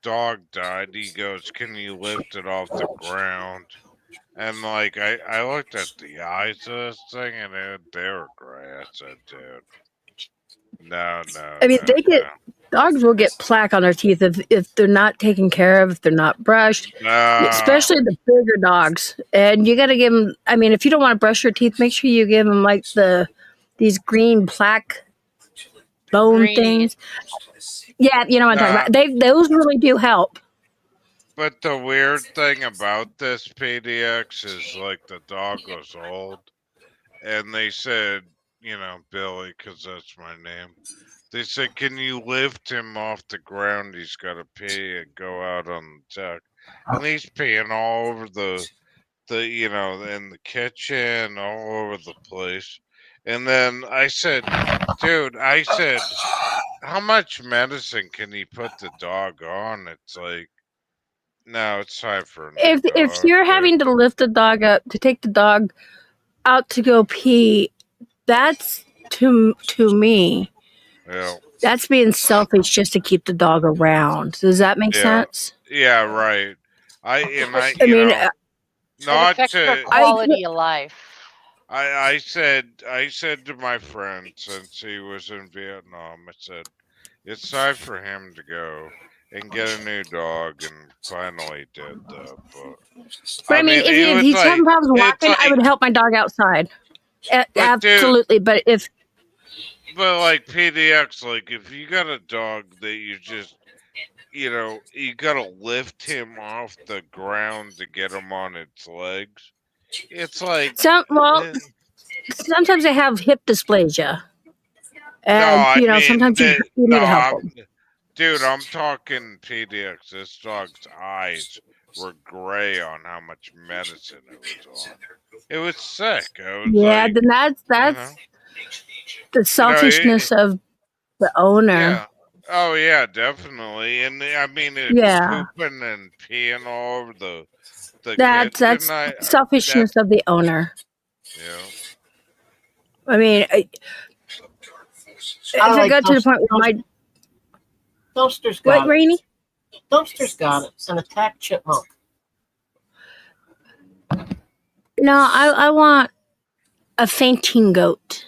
dog died. He goes, "Can you lift it off the ground?" And like I looked at the eyes of this thing and they were gray. I said, "Dude, no." I mean, no, they get dogs will get plaque on their teeth if they're not taken care of, if they're not brushed. no. Especially the bigger dogs, and you got to give them. I mean, if you don't want to brush your teeth, make sure you give them like these green plaque bone Green. things. Yeah, you know what I'm talking about. Those really do help. But the weird thing about this PDX is like the dog was old, and they said, Billy, because that's my name. They said, "Can you lift him off the ground? He's got to pee and go out on the deck." And he's peeing all over the in the kitchen, all over the place. And then I said, "Dude," "how much medicine can he put the dog on?" It's like, no, it's time for a new If dog, you're dude. having to lift the dog up to take the dog out to go pee, that's to me. Yeah. That's being selfish just to keep the dog around. Does that make Yeah. sense? Yeah, right. I mean, It not affects their to. quality of life. I said to my friend since he was in Vietnam, I said it's time for him to go and get a new dog, and finally did that. But I mean, it if was he's like- having problems it's walking, I like- would help my dog outside. dude- Absolutely. But if But like PDX, like if you got a dog that you just, you gotta lift him off the ground to get him on its legs. It's like sometimes they have hip dysplasia, no, and I mean, sometimes you need to help them. Dude, I'm talking PDX. This dog's eyes were gray on how much medicine it was on. It was sick. It was Yeah, like, then that's the selfishness of the owner. yeah. Oh yeah, definitely. And I mean, it's Yeah. pooping and peeing all over the That's kitchen. selfishness of the owner. Yeah. I mean, if I it like got to the those- point where Dumpster's What, got it. Rainy? Dumpster's got it. It's an attack chipmunk. No, I want a fainting goat.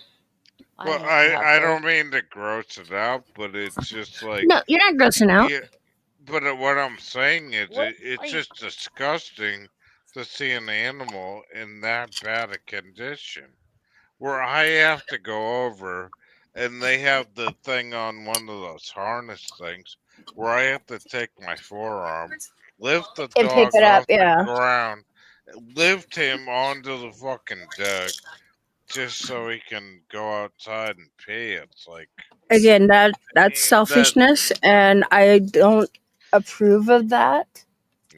I Well, used to have I those. don't mean to gross it out, but it's just like, No, you're not grossing out. yeah. But what I'm saying is, What it's are you? just disgusting to see an animal in that bad a condition, where I have to go over, and they have the thing on one of those harness things, where I have to take my forearm, lift the And pick dog it up, off the yeah. ground, lift him onto the fucking deck, just so he can go outside and pee. It's like, Again, that's that, selfishness, and I don't approve of that.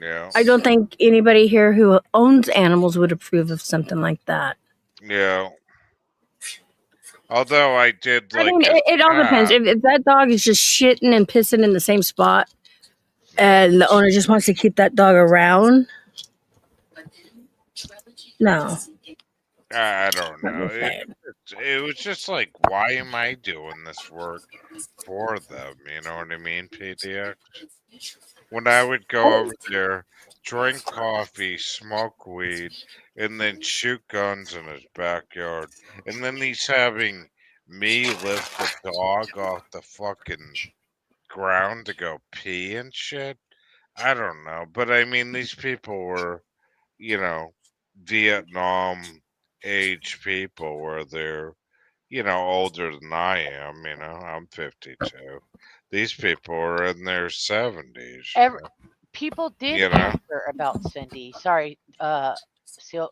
yeah, I don't think anybody here who owns animals would approve of something like that. yeah. Although I did I like mean, his it all depends. cat. If that dog is just shitting and pissing in the same spot, and the owner just wants to keep that dog around, no. I don't Not know. my fan. It was just like, why am I doing this work for them? You know what I mean, PDX? When I would go over there, drink coffee, smoke weed, and then shoot guns in his backyard, and then he's having me lift the dog off the fucking ground to go pee and shit. I don't know, but I mean, these people were, you know, Vietnam age people where they're, older than I am. I'm 52. These people are in their 70s. Every, people did You know? answer about Cindy. Sorry, Seal.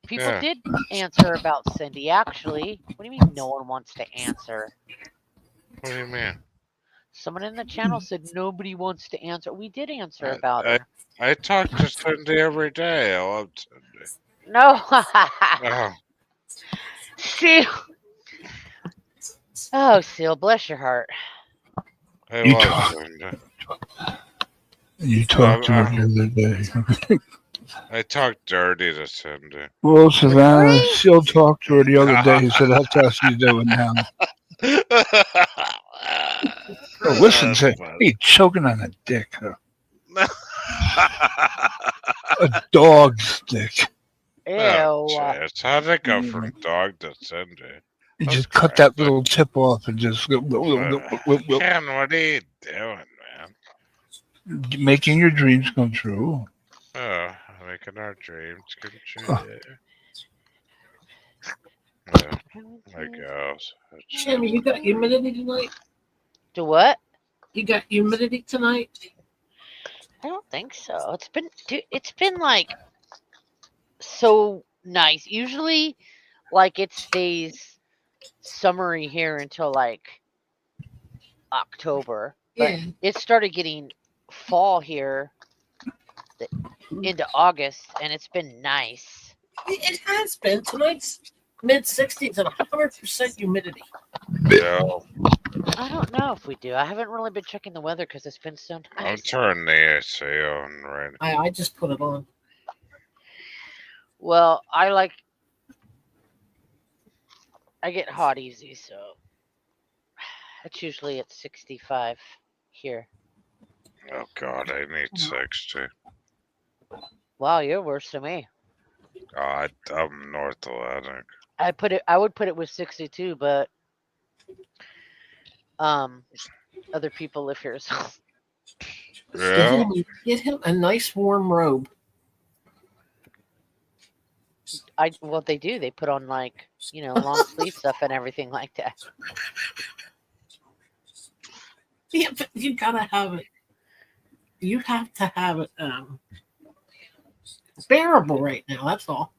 People Yeah. did answer about Cindy. Actually, what do you mean no one wants to answer? What do you mean? Someone in the channel said nobody wants to answer. We did answer about her. I talk to Cindy every day. I love Cindy. No. Oh, Seal. Oh, Seal, bless your heart. I You love talk- Cindy. You talked to her the other day. I talk dirty to Cindy. Well, Savannah, Really? still talked to her the other day. He said that's how she's doing now. Oh, listen, That's say, funny. hey, choking on a dick. A dog's dick. Ew. Oh, jeez. How'd it go from dog to Cindy? You That's just cut that crazy. little tip off and just Ken, what are you doing, man? making your dreams come true. Oh, making our dreams come true. Oh. Yeah, I guess. Jimmy, you got humidity tonight? Do what? You got humidity tonight? I don't think so. It's been like so nice. Usually, like it stays summery here until like October, but Yeah. it started getting fall here into August, and it's been nice. It has been. Tonight's mid-60s and 100% humidity. Yeah, I don't know if we do. I haven't really been checking the weather because it's been so I'm nice. turning the AC on right now. I just put it on. Well, I get hot easy, so it's usually at 65 here. Oh, God, I need 60. Wow, you're worse than me. Oh, I'm North Atlantic. I would put it with 62, but other people live here, so Yeah? Get him a nice warm robe. well they do. They put on like, long sleeve stuff and everything like that. Yeah, but you gotta have it. You have to have it bearable right now. That's all.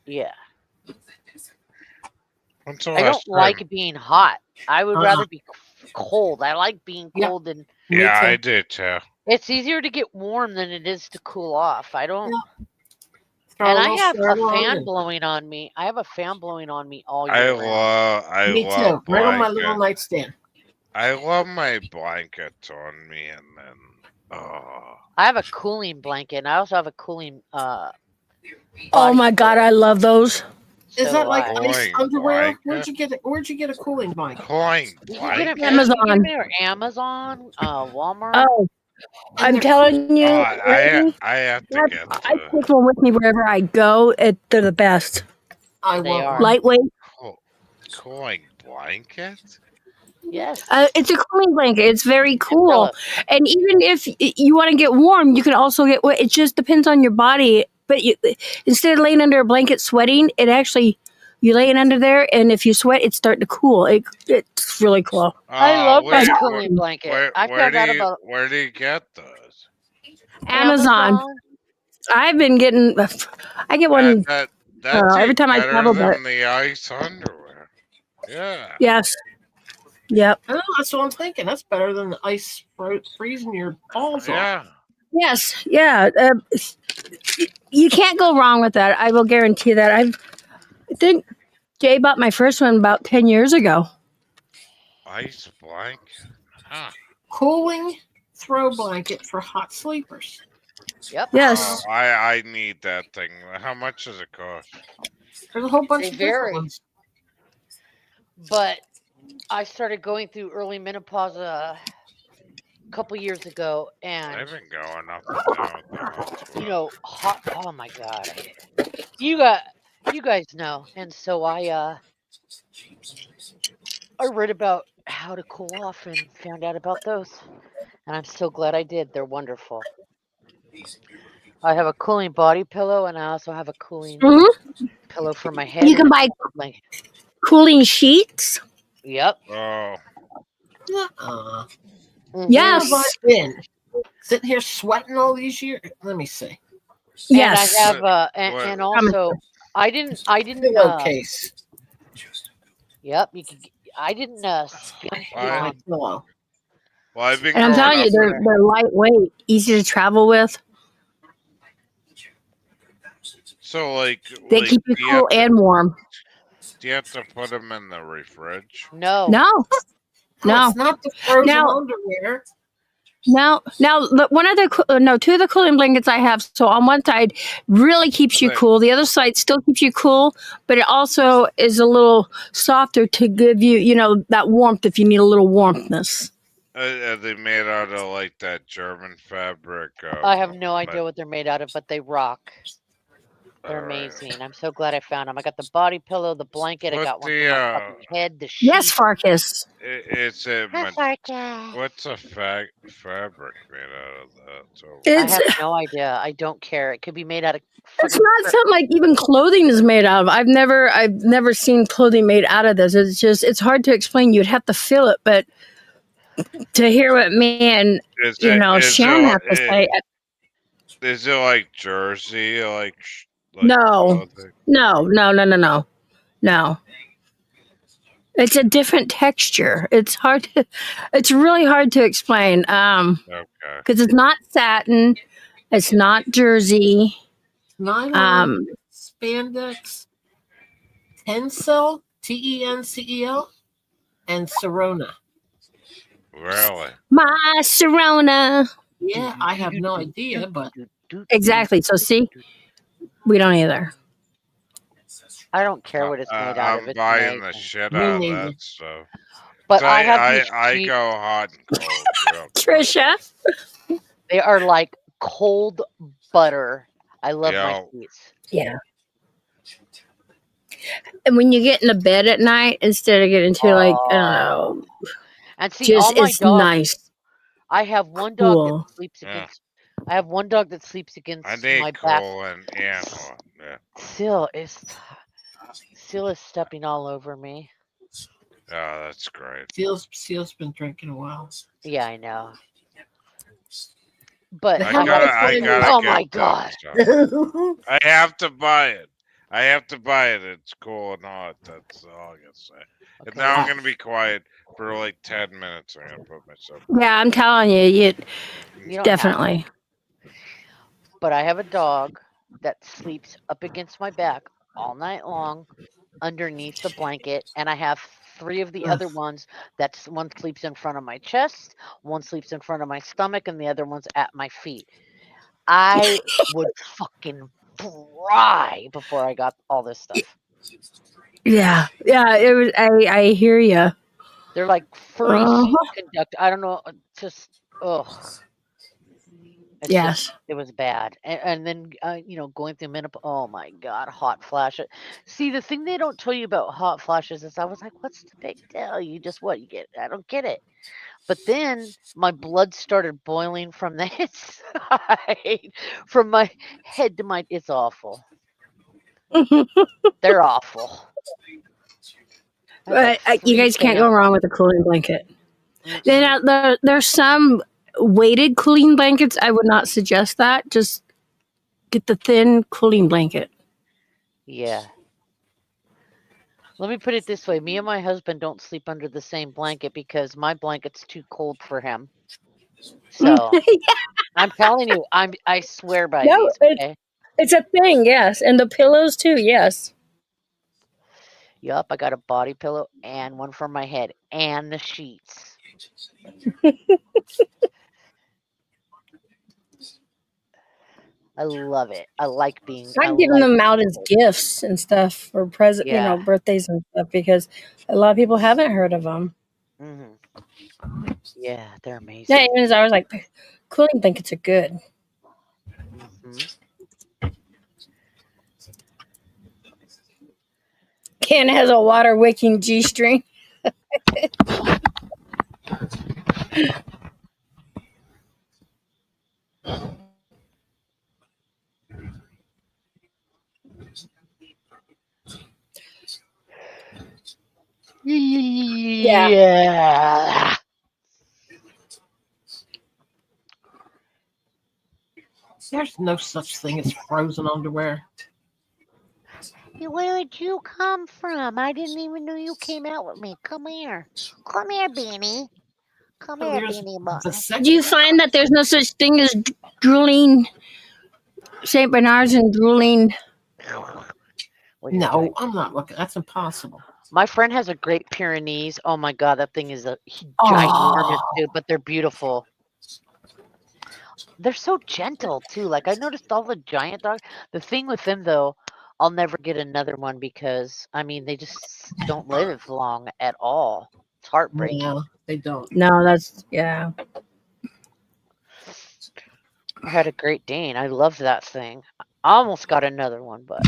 Yeah. When's the I last don't like being hot. I would Uh-huh. rather be cold. I like being Yeah. cold, and Me Yeah, too. I do too. it's easier to get warm than it is to cool off. I don't. Throw And a I little have a sweater on fan and- blowing on me. I have a fan blowing on me all I year round. Me love too. Right on my little blanket. nightstand. I love my blankets on me, and then I have a cooling blanket, and I also have a cooling Oh my God, I love those. Is So that do like I. ice Coin underwear? blanket. Where'd you get a cooling blanket? Coin You can get them blanket. you can get 'em Amazon. anywhere. Amazon, Walmart. Oh, And I'm they're cool. telling Oh, you, Rainy, I have to I, get I take one with me wherever I go. They're the best. I They want are. one. Lightweight. coin blanket. Yes. It's a cooling blanket. It's very cool. Umbrella. And even if you want to get warm, you can also get wet. It just depends on your body. But instead of laying under a blanket sweating, it actually, you laying under there, and if you sweat, it's starting to cool. It's really cool. I love my Where, cooling blanket. I where found do out you about where do you get those? Amazon. I've been getting, I get one That's every time I better travel. But than the ice underwear. Yeah. yes, yep, I know, that's what I'm thinking. That's better than the ice freezing your balls off. Yeah. yes, yeah. You can't go wrong with that. I will guarantee that. I think Jay bought my first one about 10 years ago. Ice blanket. Huh. Cooling throw blanket for hot sleepers. Yep. Yes. Oh, I need that thing. How much does it cost? There's a whole bunch They of different vary. ones. But I started going through early menopause a couple years ago, and I've been going up and down with the hot you sweat. know, hot. Oh my god, you guys know, and so I read about how to cool off and found out about those, and I'm so glad I did. They're wonderful. I have a cooling body pillow, and I also have a cooling pillow for my head. You can buy cooling sheets. Yep. Oh. Uh-uh. Yes. Where have I been? Sitting here sweating all these years. Let me see. Yes. And I have and also I didn't Pillowcase. Yep, you could. I didn't skimp My on. pillow. Well, I've been And I'm going telling you, up. they're lightweight, easy to travel with. So, like, They keep you do you cool have to- and warm. Do you have to put them in the fridge? No. No. No. It's not the frozen Now- underwear. Now, one of the two of the cooling blankets I have. So on one side, really keeps you cool. The other side still keeps you cool, but it also is a little softer to give you, that warmth if you need a little warmthness. Are they made out of like that German fabric? I have no idea what they're made out of, but they rock. They're amazing. I'm so glad I found them. I got the body pillow, the blanket. I got one for my fucking head. The sheet. Yes, Farkas. It's a Hi, Farkas. what's a fabric made out of that? It's- I have no idea. I don't care. It could be made out of. It's not something like even clothing is made out of. I've never seen clothing made out of this. It's hard to explain. You'd have to feel it, but to hear what me and Shannon have to say. Is it like jersey? No. It's a different texture. It's really hard to explain. Because it's not satin, it's not jersey. Nylon, spandex, Tencel, Tencel, and Serona. Really? My Serona. Yeah, I have no idea, but Exactly. So see, we don't either. I don't care what it's made out I'm of. It's buying the amazing. shit Me out of neither. that stuff. But 'Cause I have these I sheets. go hot and cold. real quick. Trisha. They are like cold butter. I love my Yeah. sheets. Yeah. And when you get in the bed at night, instead of getting to I don't know, And see, all just my it's dogs. nice. I have one dog Cool. that sleeps Yeah. against. I have one dog that sleeps against I need my back. cool and hot. Yeah. Seal is stepping all over me. Oh, that's great. Seal's been drinking a while. Yeah, I know. But I I gotta oh get my that god! stuff. I have to buy it. It's cool and hot. That's all I gotta say. And Okay. now I'm gonna be quiet for like 10 minutes. I'm gonna put myself. Yeah, I'm telling you, You don't have definitely. to. But I have a dog that sleeps up against my back all night long, underneath the blanket, and I have 3 of the other ones. One sleeps in front of my chest, one sleeps in front of my stomach, and the other one's at my feet. I would fucking fry before I got all this stuff. Yeah, yeah. It was. I hear you. They're like furry heat conduct. I don't know. Just it's Yes. it was bad. And then going through menopause. Oh my God, hot flashes. See, the thing they don't tell you about hot flashes is I was like, what's the big deal? You just what you get? I don't get it. But then my blood started boiling from the inside, from my head to my. It's awful. They're awful. But you guys can't go wrong with a cooling blanket. Mm-mm. Then there's some weighted cooling blankets. I would not suggest that. Just get the thin cooling blanket. Yeah. Let me put it this way. Me and my husband don't sleep under the same blanket because my blanket's too cold for him. So I'm telling you, I swear by No, these. Okay. it's a thing. Yes, and the pillows too. Yes. Yup, I got a body pillow and one for my head and the sheets. I love it. I like being. I'm giving them out as gifts and stuff for present, Yeah. birthdays and stuff because a lot of people haven't heard of them. Mm-hmm. Yeah, they're amazing. Yeah, even I was like, cooling blankets are good. Mm-hmm. Ken has a water wicking G-string. Yeah. There's no such thing as frozen underwear. Where did you come from? I didn't even know you came out with me. Come here. Come here, Beanie. Come here, Beanie Button. Do you find that there's no such thing as drooling St. Bernards and drooling? No, I'm not looking. That's impossible. My friend has a Great Pyrenees. Oh my God, that thing is a ginormous too, but they're beautiful. They're so gentle too. Like I noticed all the giant dogs. The thing with them though, I'll never get another one because they just don't live long at all. It's heartbreaking. No, they don't. No, yeah. I had a Great Dane. I loved that thing. I almost got another one, but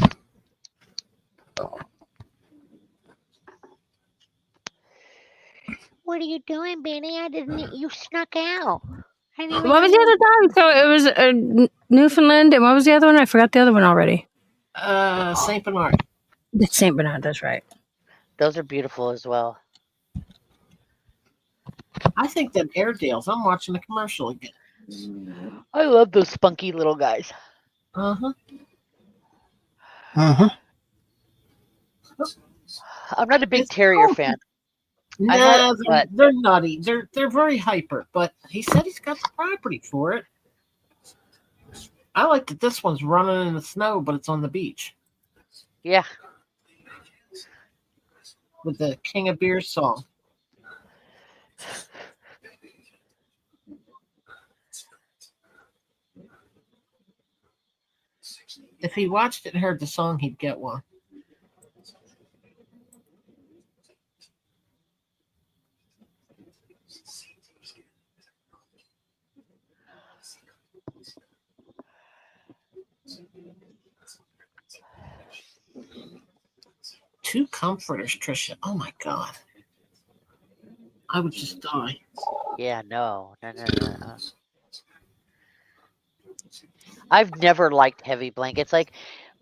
what are you doing, Benny? I didn't. You snuck out. What was the other dog? So it was Newfoundland, and what was the other one? I forgot the other one already. Saint Bernard. It's Saint Bernard. That's right. Those are beautiful as well. I think them Airedales. I'm watching the commercial again. I love those spunky little guys. Uh-huh. Uh-huh. I'm not a big terrier fan. No, they're nutty. They're very hyper, but he said he's got the property for it. I like that this one's running in the snow, but it's on the beach. Yeah. With the King of Beers song. If he watched it and heard the song, he'd get one. Two comforters, Trisha. Oh my God. I would just die. Yeah, no. I've never liked heavy blankets. Like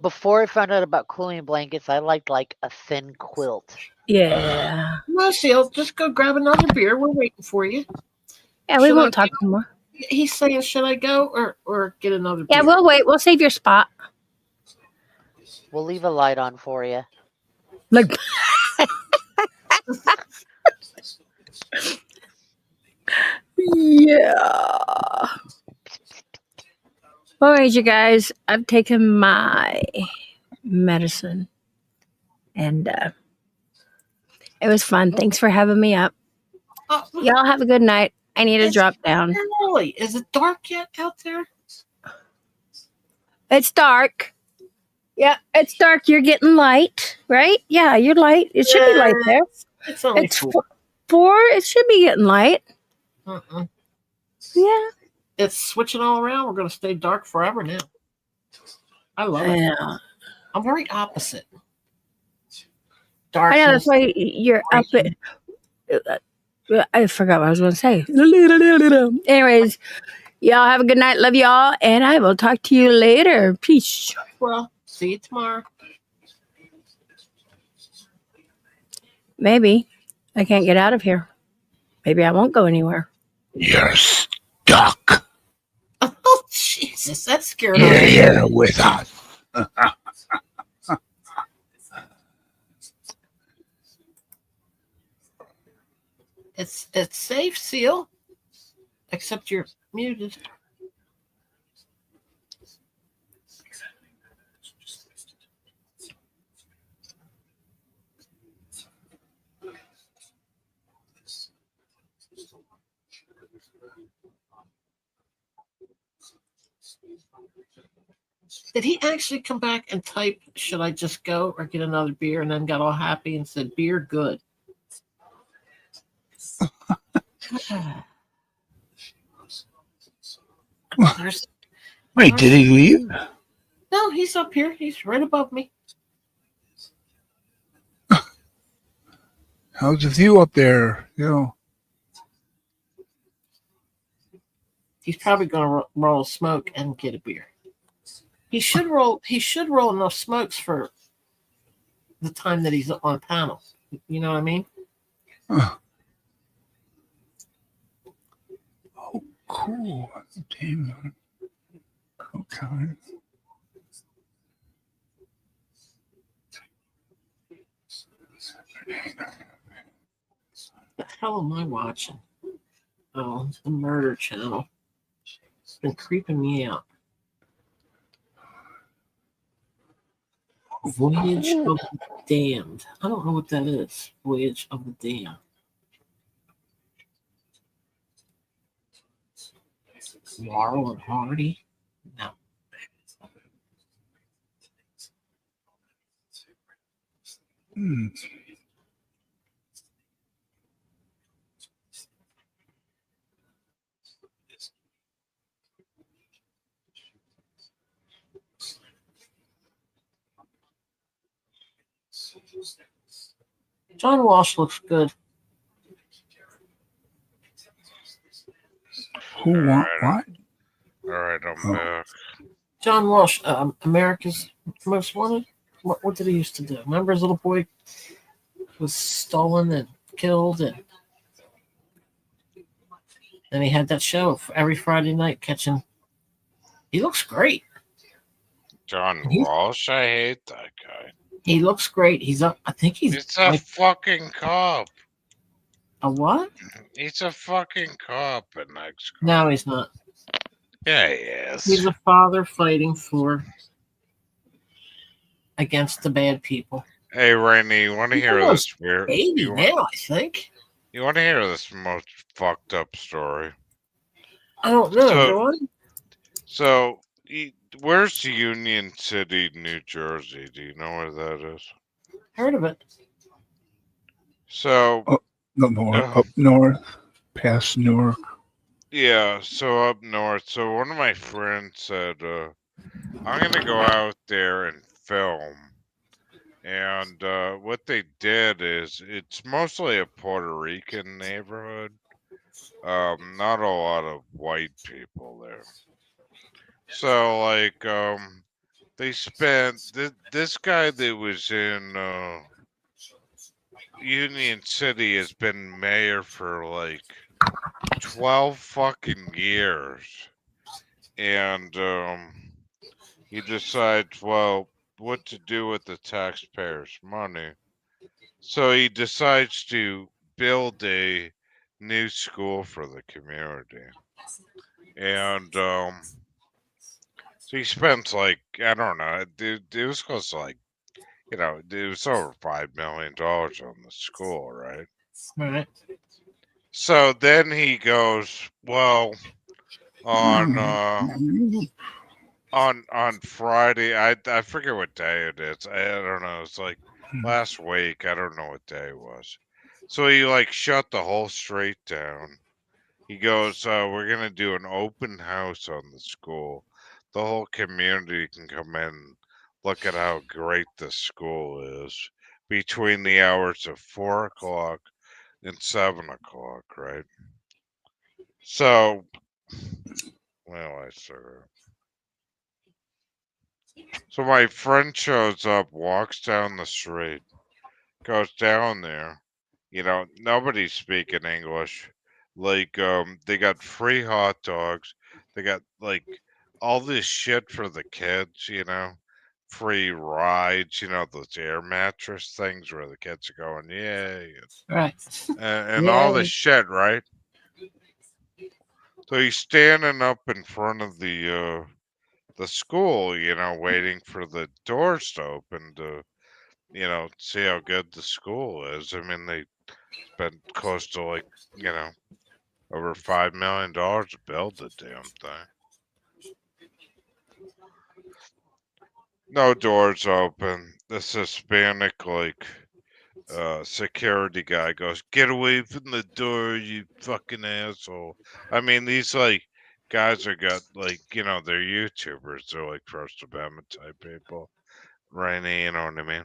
before I found out about cooling blankets, I liked like a thin quilt. Yeah. No, Seal, just go grab another beer. We're waiting for you. Yeah, we won't talk anymore. He's saying, should I go or get another beer? Yeah, we'll wait. We'll save your spot. We'll leave a light on for you. Like, yeah. All right, you guys. I've taken my medicine, and it was fun. Thanks for having me up. Y'all have a good night. I need to drop down. Really? Is it dark yet out there? It's dark. Yeah, it's dark. You're getting light, right? Yeah, you're light. It should be light there. It's only It's four. 4. It should be getting light. Uh-uh. Yeah. It's switching all around. We're going to stay dark forever now. I love it. Yeah. I'm very opposite. I Darkness. know that's why you're up at. I forgot what I was going to say. Anyways, y'all have a good night. Love y'all, and I will talk to you later. Peace. Well, see you tomorrow. Maybe I can't get out of here. Maybe I won't go anywhere. You're stuck. Oh, Jesus. That scared You're me. here with us. It's safe, Seal. Except you're muted. Did he actually come back and type, should I just go or get another beer? And then got all happy and said, beer, good. There's- Wait, did he leave? No, he's up here. He's right above me. How's the view up there? You know. He's probably going to roll a smoke and get a beer. He should roll. He should roll enough smokes for the time that he's on panel. You know what I mean? Oh, cool. Damn. Okay. What the hell am I watching? Oh, the Murder Channel. It's been creeping me out. Voyage of the Damned. I don't know what that is. Voyage of the Damned. Laurel and Hardy? No. Hmm. John Walsh looks good. Who want what? All right, I'm back. John Walsh, America's Most Wanted. What did he used to do? Remember his little boy was stolen and killed, and then he had that show every Friday night catching. He looks great. John Walsh, I hate that guy. He looks great. He's up. I think he's. It's a fucking cop. A what? He's a fucking cop in next. No, he's not. Yeah, he is. He's a father fighting against the bad people. Hey, Rainey, you want to hear this weird? 80 now, I think. You want to hear this most fucked up story? I don't know. So where's Union City, New Jersey? Do you know where that is? Heard of it. So up north, past Newark. Yeah, so up north. So one of my friends said, I'm gonna go out there and film. And what they did is it's mostly a Puerto Rican neighborhood. Not a lot of white people there. So like they spent this guy that was in Union City has been mayor for like 12 fucking years. And he decides, well, what to do with the taxpayers' money. So he decides to build a new school for the community. And so he spends like, I don't know, it was close to like, you know, it was over $5 million on the school, right? Right. So then he goes, well, on on Friday. I forget what day it is. I don't know. It's like last week. I don't know what day it was. So he like shut the whole street down. He goes, "We're gonna do an open house on the school. The whole community can come in, look at how great the school is between the hours of 4 o'clock and 7 o'clock, right?" So, well, I sort of. So my friend shows up, walks down the street, goes down there. You know, nobody's speaking English. Like, they got free hot dogs. They got like all this shit for the kids. You know, free rides. You know, those air mattress things where the kids are going, yay, Right. and all this Yay. shit, right? So he's standing up in front of the school, you know, waiting for the doors to open to, you know, see how good the school is. I mean, they spent close to like, you know, over $5 million to build the damn thing. No doors open. This Hispanic like security guy goes, "Get away from the door, you fucking asshole." I mean, these like guys are got like, you know, they're YouTubers. They're like First Amendment type people. Rainy, you know what I mean?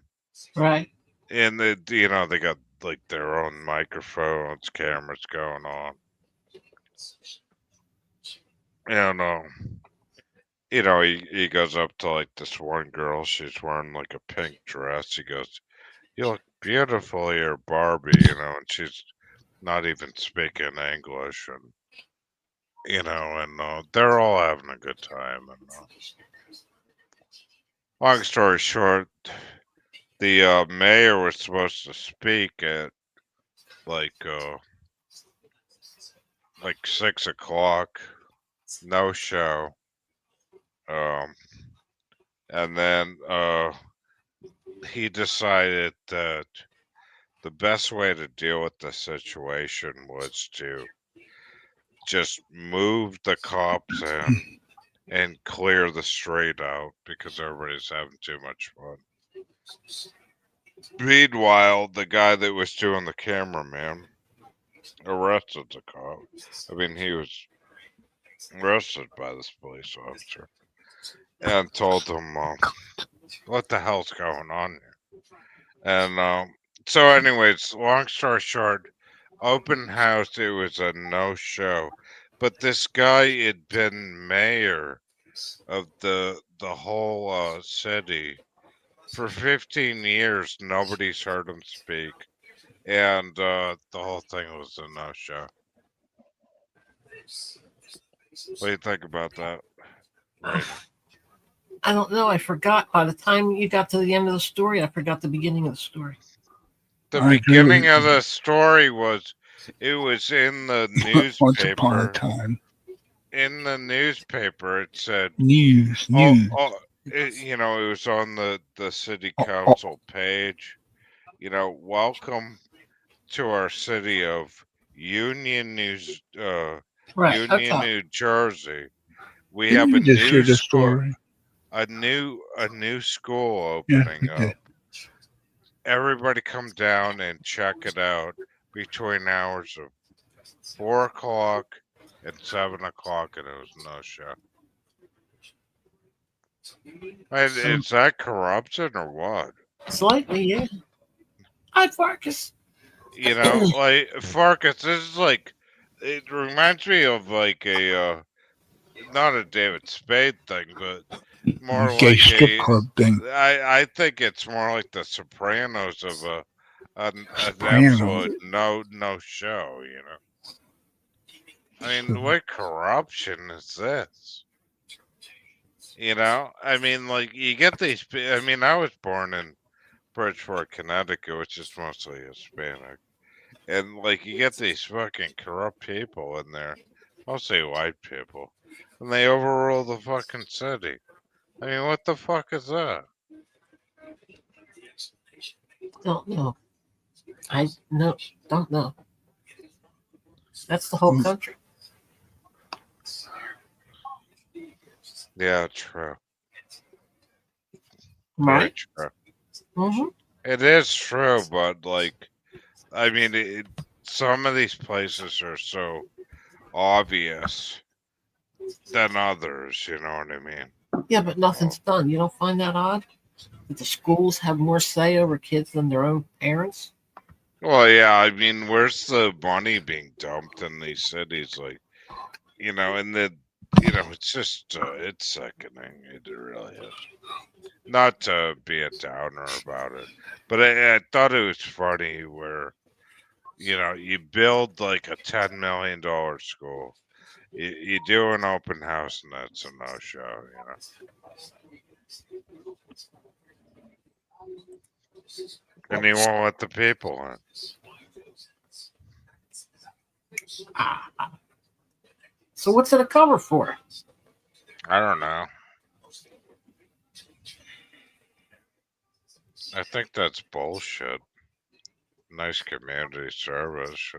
Right. And they, you know, they got like their own microphones, cameras going on. And you know, he goes up to like this one girl. She's wearing like a pink dress. He goes, "You look beautiful here, Barbie," you know, and she's not even speaking English, and you know, and they're all having a good time. And long story short, the mayor was supposed to speak at like 6 o'clock. No show. And then he decided that the best way to deal with the situation was to just move the cops in and clear the street out because everybody's having too much fun. Meanwhile, the guy that was doing the cameraman arrested the cop. I mean, he was arrested by this police officer and told him, what the hell's going on here? And so, anyways, long story short, open house, it was a no-show. But this guy had been mayor of the whole city for 15 years. Nobody's heard him speak, and the whole thing was a no-show. What do you think about that? Right. I don't know. I forgot. By the time you got to the end of the story, I forgot the beginning of the story. The I agree beginning with of the story was it was in the Once upon a newspaper. time. In the newspaper, it said, News. you know, it was on the city council page. You know, welcome to our city of Union, Right. Union, Okay. New Jersey. We Didn't have you a just hear new the school, story? a new school Yeah, opening we up. did. Everybody come down and check it out between hours of 4 o'clock and 7 o'clock, and it was no show. And is that corruption or what? Slightly, yeah. Hi, Farkas. You know, like Farkas, this is like, it reminds me of like a not a David Spade thing, but more Gay like strip club thing. I think it's more like the Sopranos of an Sopranos. absolute no show. You know, I mean, what corruption is this? You know, I mean, like you get these. I mean, I was born in Bridgeport, Connecticut, which is mostly Hispanic. And like you get these fucking corrupt people in there, mostly white people, and they overrule the fucking city. I mean, what the fuck is that? Don't know. I no, don't know. That's the whole country. Yeah, true. Very Right. true. Mm-hmm. It is true, but like, I mean, some of these places are so obvious than others. You know what I mean? Yeah, but nothing's done. You don't find that odd? That the schools have more say over kids than their own parents? Well, yeah. I mean, where's the money being dumped in these cities? Like, and it's just it's sickening. It really is. Not to be a downer about it, but I thought it was funny where you build like a $10 million school, you do an open house, and that's a no show. And you won't let the people in. So what's it a cover for? I don't know. I think that's bullshit. Nice community service,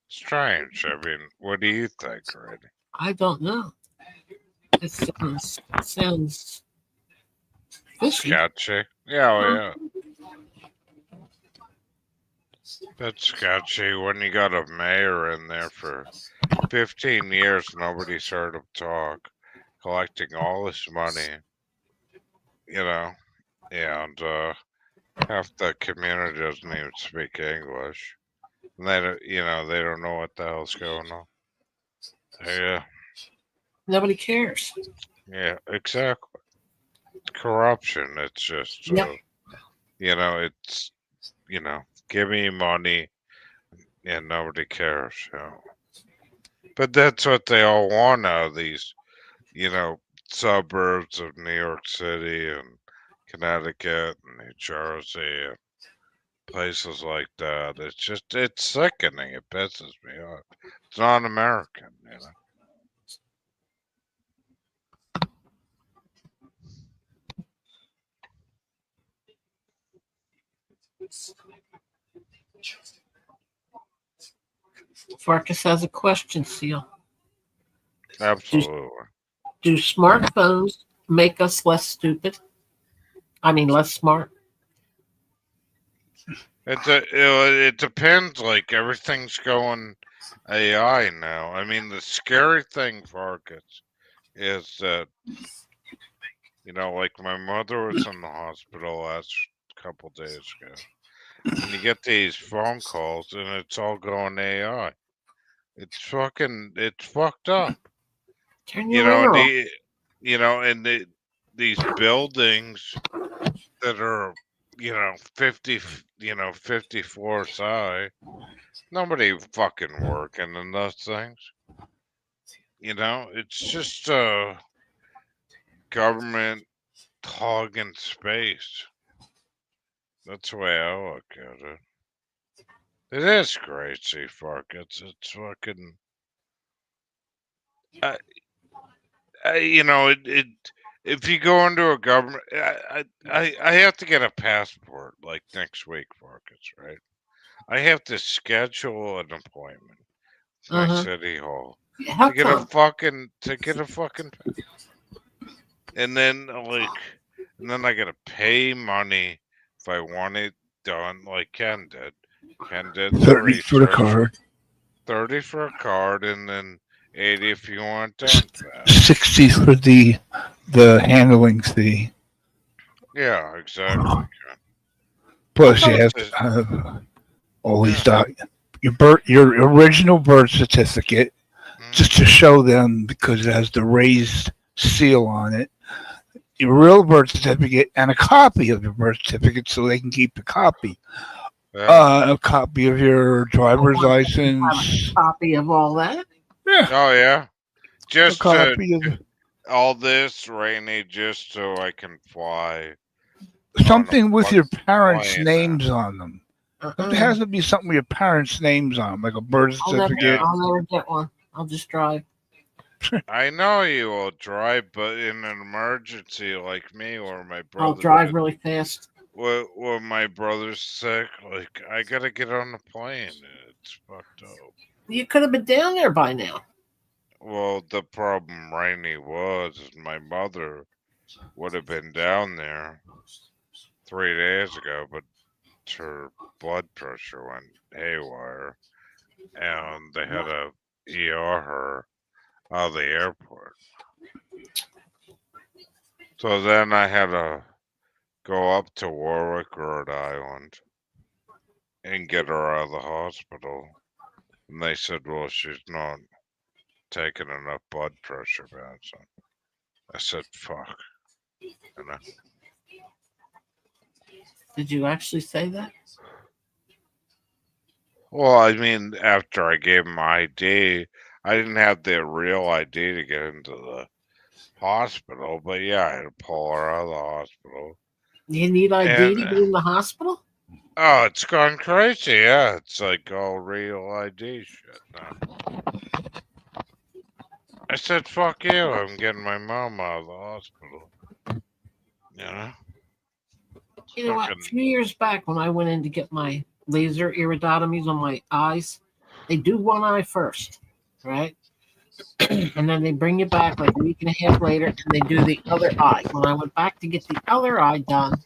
Strange. I mean, what do you think, Randy? I don't know. It sounds fishy. Sketchy. Yeah, oh, yeah. That's sketchy when you got a mayor in there for 15 years, nobody's heard him talk, collecting all this money, and half the community doesn't even speak English. And they don't know what the hell's going on. Yeah. Nobody cares. Yeah, exactly. Corruption. It's just, Yep. it's, give me money and nobody cares. But that's what they all want out of these, suburbs of New York City and Connecticut and New Jersey and places like that. It's sickening. It pisses me off. It's non-American, Farkas has a question, Seal. Absolutely. Do smartphones make us less stupid? I mean, less smart? It depends. Like, everything's going AI now. I mean, the scary thing, Farkas, is that like my mother was in the hospital last couple days ago, and you get these phone calls, and it's all going AI. It's fucked up. Turn your ringer off. And these buildings that are 50 50 floors high, nobody fucking working in those things. It's just government hogging space. That's the way I look at it. It is crazy, fuck. It's fucking. If you go into a government, I have to get a passport like next week, Farkas, right? I have to schedule an appointment to my city hall Have to get fun. a fucking, and then I gotta pay money if I want it done, like Ken did. Ken did 30 for the card. 30 for a card, and then 80 if you want done fast. 60 for the handling fee. Yeah, exactly. Plus, you have to have all these your original birth certificate, just to show them because it has the raised seal on it. Your real birth certificate and a copy of your birth certificate, so they can keep the copy. A copy of your driver's license. A copy of all that. Yeah. Oh yeah. Just a copy of all this, Rainy, just so I can fly. Something with your parents' names on them. It has to be something with your parents' names on them, like a birth certificate. I'll never get one. I'll just drive. I know you will drive, but in an emergency like me or my brother. I'll drive really fast. When my brother's sick, like I gotta get on the plane. It's fucked up. You could have been down there by now. Well, the problem, Rainey, was is my mother would have been down there 3 days ago, but her blood pressure went haywire, and they had to ER her out of the airport. So then I had to go up to Warwick, Rhode Island, and get her out of the hospital. And they said, well, she's not taking enough blood pressure medicine. I said, fuck. You know? Did you actually say that? Well, I mean, after I gave him my ID, I didn't have the real ID to get into the hospital, but yeah, I had to pull her out of the hospital. You need ID And, to get in the hospital? oh, it's gone crazy, yeah. It's like all real ID shit now. I said, fuck you, I'm getting my mom out of the hospital. You know? You know what? A Fucking- few years back when I went in to get my laser iridotomies on my eyes, they do one eye first, right? And then they bring you back like a week and a half later and they do the other eye. When I went back to get the other eye done,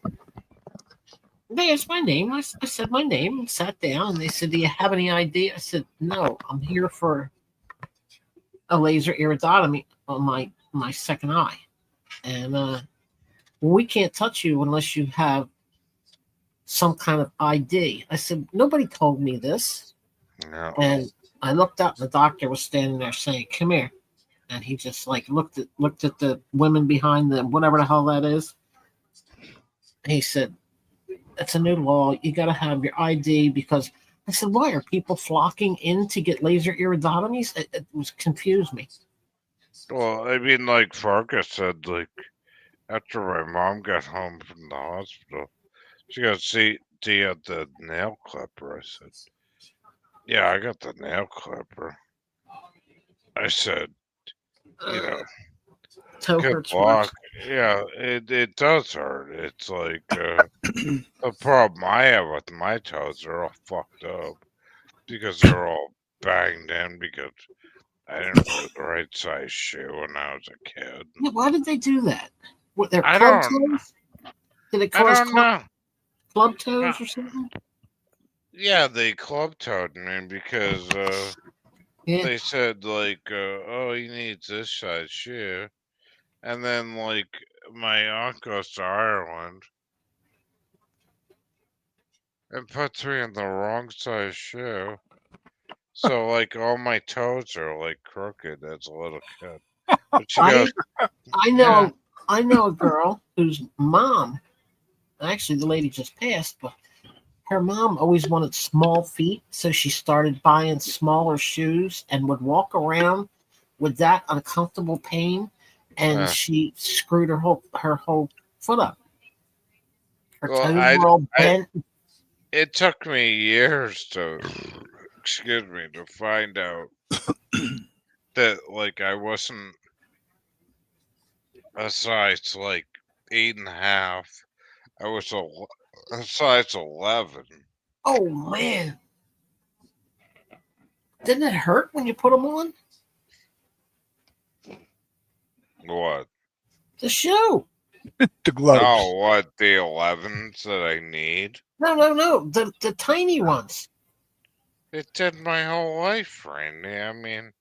they asked my name. I said my name and sat down. And they said, do you have any ID? I said, no, I'm here for a laser iridotomy on my second eye. And we can't touch you unless you have some kind of ID. I said, nobody told me this. No. And I looked up and the doctor was standing there saying, come here. And he just like looked at the women behind the whatever the hell that is. He said, it's a new law. You got to have your ID because I said, why are people flocking in to get laser iridotomies? It was confused me. Well, I mean, like Farkas said, like, after my mom got home from the hospital, she got see had the nail clipper. I said, yeah, I got the nail clipper. I said, you know, Toe good hurts luck. worse. Yeah, it does hurt. It's like the problem I have with my toes are all fucked up because they're all banged in because I didn't wear the right size shoe when I was a kid. Yeah, why did they do that? What, they're I club don't. toes? Did it I cause don't know. club toes or something? Yeah, they club toed me because Yeah. they said like, oh, he needs this size shoe, and then like my aunt goes to Ireland and puts me in the wrong size shoe, so like all my toes are like crooked as a little kid. But she goes, I know I know a girl whose mom, actually the lady just passed, but her mom always wanted small feet, so she started buying smaller shoes and would walk around with that uncomfortable pain, and she screwed her whole foot up. Her well, toes were all bent. it took me years to, excuse me, to find out that like I wasn't a size like 8.5. I was a size 11. Oh man, didn't it hurt when you put them on? What? The shoe. The gloves. No, what, the 11s that I need? No, the tiny ones. It did my whole life, Randy. I mean,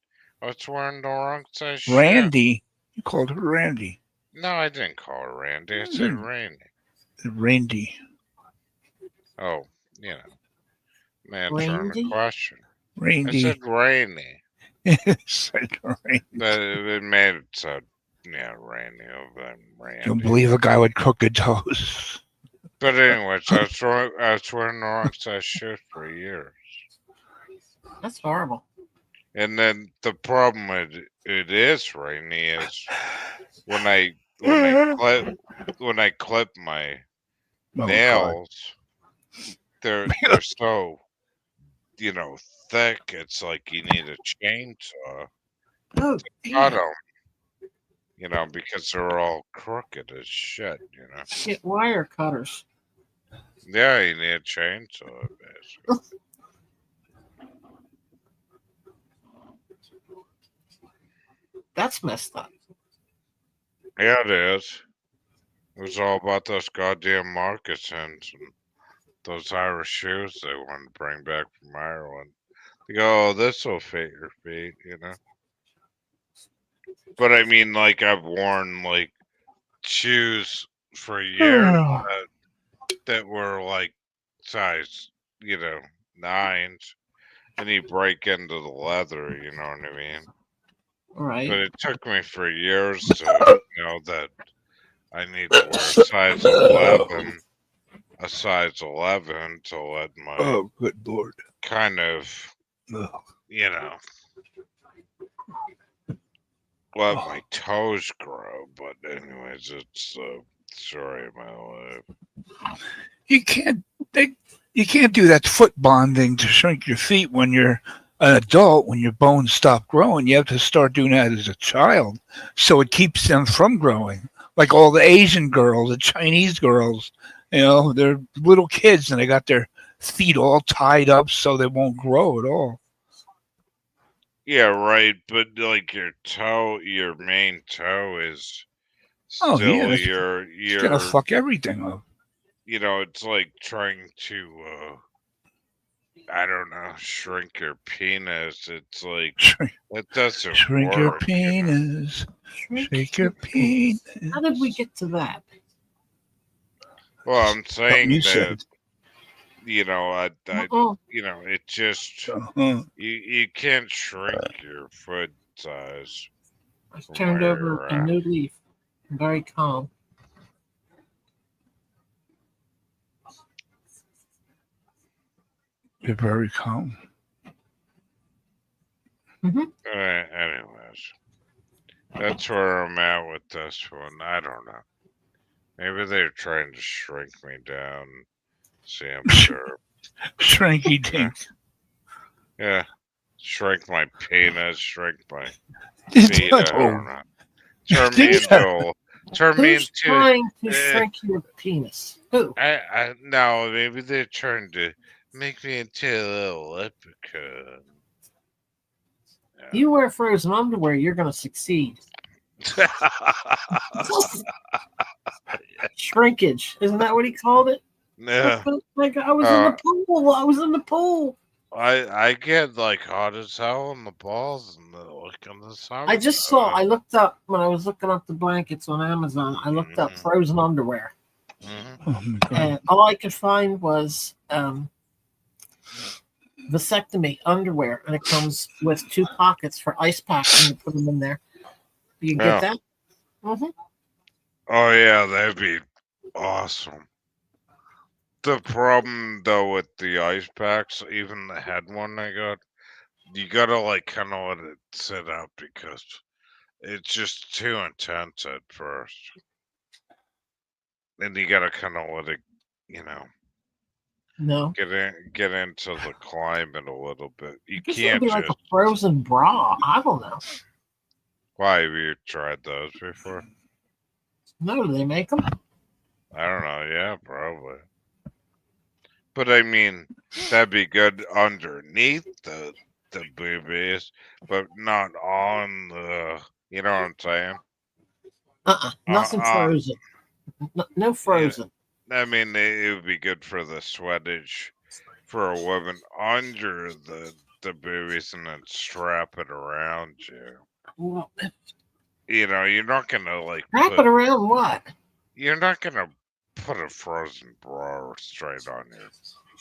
I was wearing the wrong size shoe. Randy. You called her Randy. No, I didn't call her Randy. I said Randy. Randy. Oh, you know, man, Randy? a question. Randy. I said Rainy. Said Randy. But it made it so, yeah, Randy over than Randy. Don't believe a guy with crooked toes. But anyways, I was wearing the wrong size shoes for years. That's horrible. And then the problem with it is, Rainy, is when I clip my nails, they're so, you know, thick. It's like you need a chainsaw to cut them. You know, because they're all crooked as shit. You know. Get wire cutters. Yeah, you need a chainsaw, basically. That's messed up. Yeah, it is. It was all about those goddamn moccasins and those Irish shoes they wanted to bring back from Ireland. They go, oh, this will fit your feet, you know. But I mean, like, I've worn like shoes for years that were like size, you know, 9s, and you break into the leather, you know what I mean? All right. But it took me for years to know that I need to wear a size 11 to let my Oh, good lord. kind of, Ugh. you know, let my toes grow. But anyways, it's the story of my life. You can't do that foot bonding to shrink your feet when you're an adult, when your bones stop growing. You have to start doing that as a child, so it keeps them from growing. Like all the Asian girls, the Chinese girls, you know, they're little kids and they got their feet all tied up so they won't grow at all. Yeah, right. But like your main toe is Oh still yeah, it's gonna your, fuck everything up. you know, it's like trying to, I don't know, shrink your penis. It's like, Shrink, it doesn't shrink your work, you know? penis. Shake your penis. How did we get to that? Well, I'm Something saying you that, said. you know, I Uh-uh. you know, it just, Uh-huh. you can't shrink your foot size I from turned where over you're a at. new leaf. I'm very calm. You're very calm. Anyways, that's where I'm at with this one. I don't know. Maybe they're trying to shrink me down. See, I'm sure. Shrinky Yeah, dink. yeah. Shrink my penis, shrink my feet. I don't know. Turn me Who's into. trying to shrink your penis? Who? I no. Maybe they're trying to make me into a little leprechaun. You wear frozen underwear, you're going to succeed. Shrinkage. Isn't that what he called it? Yeah. Like, I was in the pool. I was in the pool. I get like hot as hell in the balls and like in the summer. I just saw. I looked up when I was looking up the blankets on Amazon. I looked up frozen underwear, Oh my God. and all I could find was vasectomy underwear, and it comes with 2 pockets for ice packs, and you put them in there. You can get that. Mm-hmm. Oh yeah, that'd be awesome. The problem though with the ice packs, even the head one I got, you gotta like kind of let it sit up because it's just too intense at first, and you gotta kind of let it, you know, No. get into the climate a little bit. You This would can't be just. like a frozen bra. I don't know. Why have you tried those before? No, do they make them? I don't know. Yeah, probably. But I mean, that'd be good underneath the boobies, but not on the. You know what I'm saying? Nothing frozen. No frozen. I mean, it would be good for the sweatage for a woman under the boobies and then strap it around you. Well, You know, you're not gonna like wrap it around what? You're not gonna put a frozen bra straight on your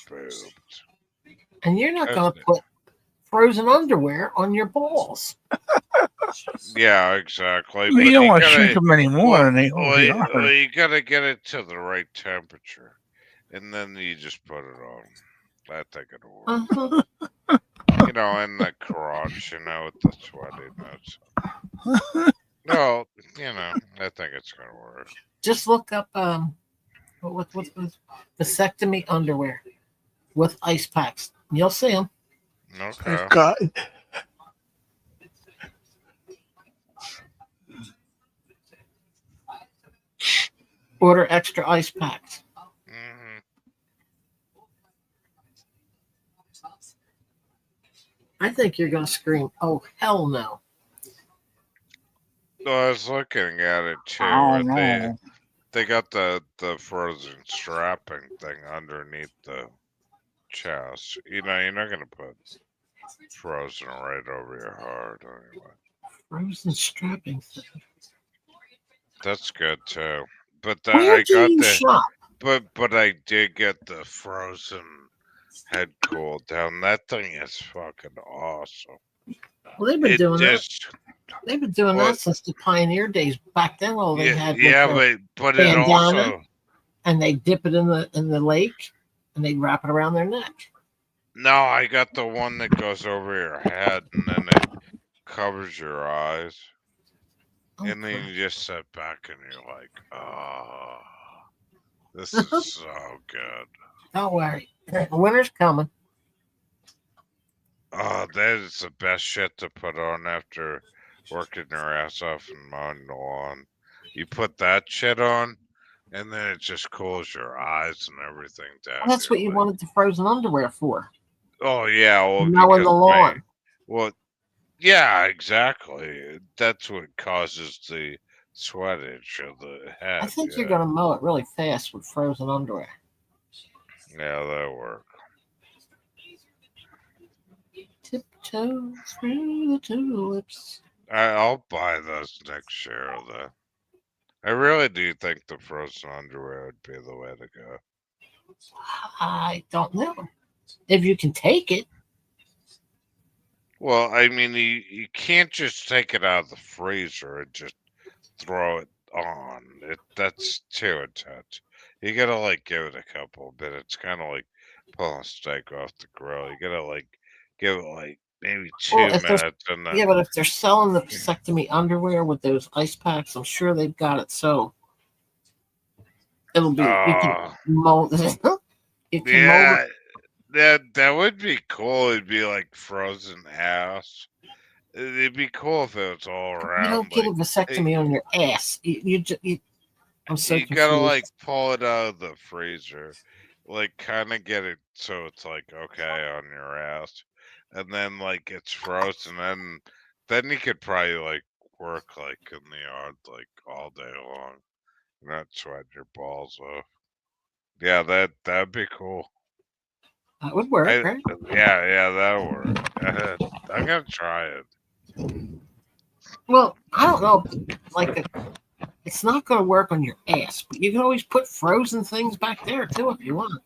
boobs. And you're not going to put frozen underwear on your balls. Yeah, exactly. Well, you don't want to shrink them anymore, and they Well, are. you gotta get it to the right temperature, and then you just put it on. I think it'll work. You know, in the crotch, you know, with the sweatiness. No, you know, I think it's gonna work. Just look up what's vasectomy underwear with ice packs. You'll see them. Okay. God. Order extra ice packs. I think you're going to scream, oh, hell no. I was looking at it too. Oh and no. They got the frozen strapping thing underneath the chest. You know, you're not gonna put frozen right over your heart anyway. Frozen strapping thing. That's good too. But Where I do got you the shop? but I did get the frozen head cool down. That thing is fucking awesome. Well, they've been It doing that. just They've been doing well, that since the pioneer days. Back then, all they had was yeah, a but it bandana, also and they dip it in the lake, and they wrap it around their neck. no, I got the one that goes over your head and then it covers your eyes. And then you just sit back and you're like, oh, this is so good. Don't worry, winter's coming. Oh, that is the best shit to put on after working your ass off and mowing the lawn. You put that shit on, and then it just cools your eyes and everything down. Well, that's what you wanted the frozen underwear for. Oh yeah, well, Mowing the lawn. Well, yeah, exactly. That's what causes the sweatage of the head. I think you're going to mow it really fast with frozen underwear. Yeah, that'll work. Tiptoe through the tulips. I'll buy those next year, though. I really do think the frozen underwear would be the way to go. I don't know. If you can take it. Well, I mean, you can't just take it out of the freezer and just throw it on. That's too intense. You gotta, like, give it a couple of minutes. Kind of like pulling a steak off the grill. You gotta, like, give it, like, maybe 2 minutes. And then, yeah, but if they're selling the vasectomy underwear with those ice packs, I'm sure they've got it so it'll be, you can mold it. You can mold it. That would be cool. It'd be like frozen ass. It'd be cool if it was all around. You don't get a vasectomy on your ass. I'm so you confused. gotta like pull it out of the freezer, like kind of get it so it's like okay on your ass, and then like it's frozen, and then you could probably like work like in the yard like all day long, not sweat your balls off. Yeah, that'd be cool. That would work, right? Yeah, that'll work. I'm gonna try it. Well, I don't know. Like, it's not going to work on your ass, but you can always put frozen things back there too if you want.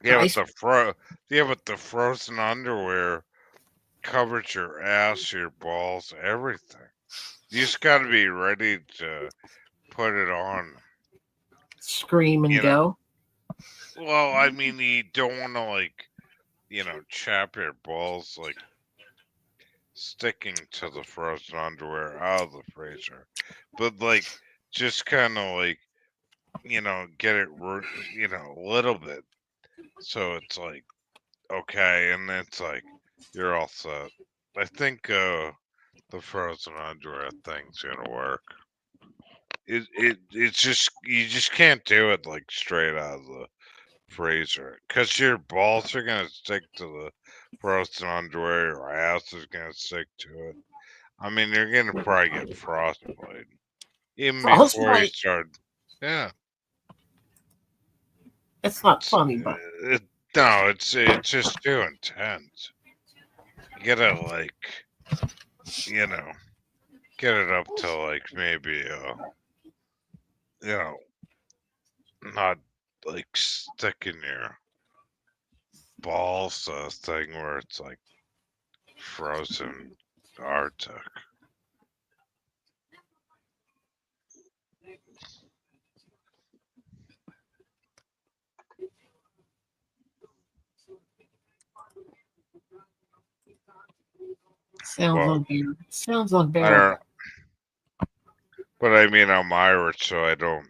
Yeah, but the frozen underwear covers your ass, your balls, everything. You just got to be ready to put it on. Scream and go. Well, I mean, you don't want to like, chap your balls like sticking to the frozen underwear out of the freezer, but like just kind of like, get it, a little bit, so it's like okay, and it's like you're all set. I think the frozen underwear thing's gonna work. It's just you just can't do it like straight out of the freezer because your balls are gonna stick to the frozen underwear, your ass is gonna stick to it. I mean, you're gonna probably get frostbite even before you start. Yeah, it's not funny, but no, it's just too intense. You gotta like, get it up to like maybe not like sticking your balls to a thing where it's like frozen Arctic. Sounds unbearable. But I mean, I'm Irish, so I don't.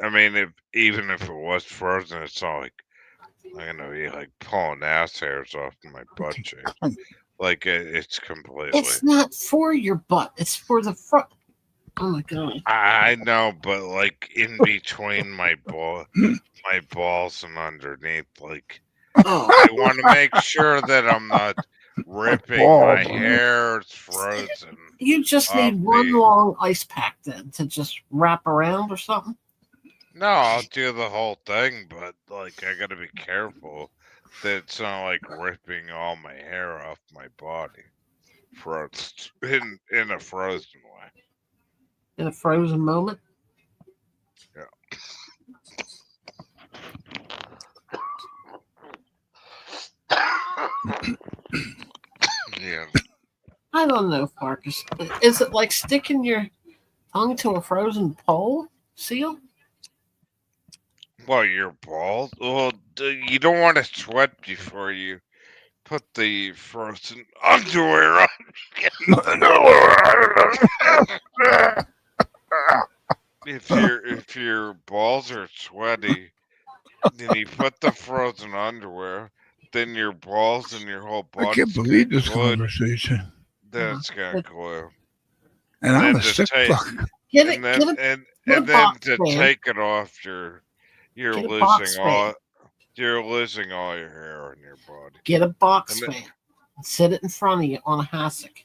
I mean, even if it was frozen, it's not like I'm gonna be like pulling ass hairs off my butt cheeks. Like it's completely. It's not for your butt. It's for the front. Oh my god. I know, but like in between my balls and underneath, like I want to make sure that I'm not ripping ball, my but- hair. It's frozen. You just need Off one me. long ice pack then to just wrap around or something. No, I'll do the whole thing, but like I gotta be careful that it's not like ripping all my hair off my body. Frozen in a frozen way. In a frozen moment. Yeah. I don't know, Marcus. Is it like sticking your tongue to a frozen pole seal? Well, you're bald. Well, you don't want to sweat before you put the frozen underwear on. If your balls are sweaty, then you put the frozen underwear, then your balls and your whole I body. can't believe this conversation. Then it's gonna glue. And I'm then a to sick take- fuck. Get it, and then get a, and get a and then box to fan. take it off, you're Get a box losing all your hair on your body. Get a box And then- fan. And sit it in front of you on a hassock,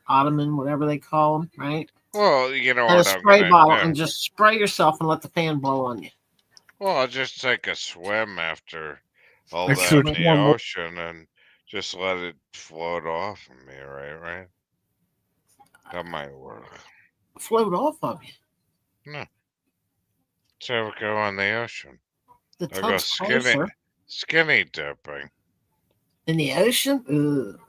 ottoman, whatever they call them, right? Well, you know And a what I'm spray gonna bottle, do. and just spray yourself and let the fan blow on you. Well, I'll just take a swim after all That's that so in the dumb. ocean and just let it float off of me, right? That might work. Float off of you. So we go on the ocean. The I'll go tub's closer skinny dipping. in the ocean. Ugh.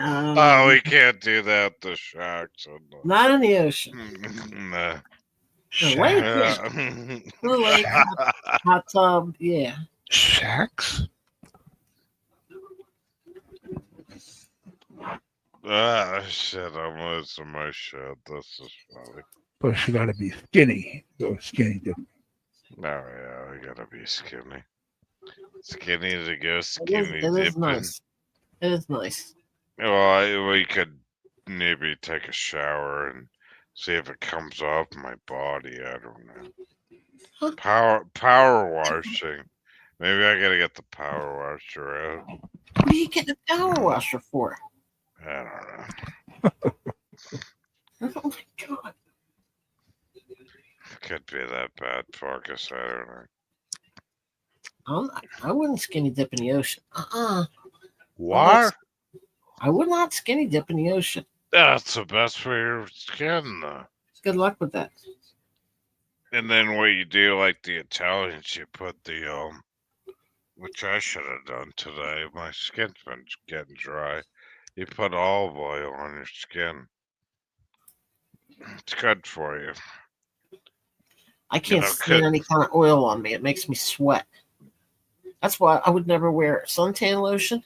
Oh, we can't do that. The sharks. Not in the ocean. Nah. The lake, yeah. The lake, hot tub, yeah. Shacks? Ah, shit, I'm losing my shit. This is funny. But you gotta be skinny. Go skinny dip. No, yeah, we gotta be skinny. Skinny to go It skinny is dipping. nice. It is nice. Well, we could maybe take a shower and see if it comes off my body. I don't know. Power washing. Maybe I gotta get the power washer out. What are you getting a power washer for? I don't know. Oh my god. Could be that bad, Fargus. I don't know. I wouldn't skinny dip in the ocean. What? I would not skinny dip in the ocean. That's the best for your skin, though. Good luck with that. And then what you do, like the Italians, you put the which I should have done today. My skin's been getting dry. You put olive oil on your skin. It's good for you. I can't know, stand any kind of oil on me. It makes me sweat. That's why I would never wear suntan lotion.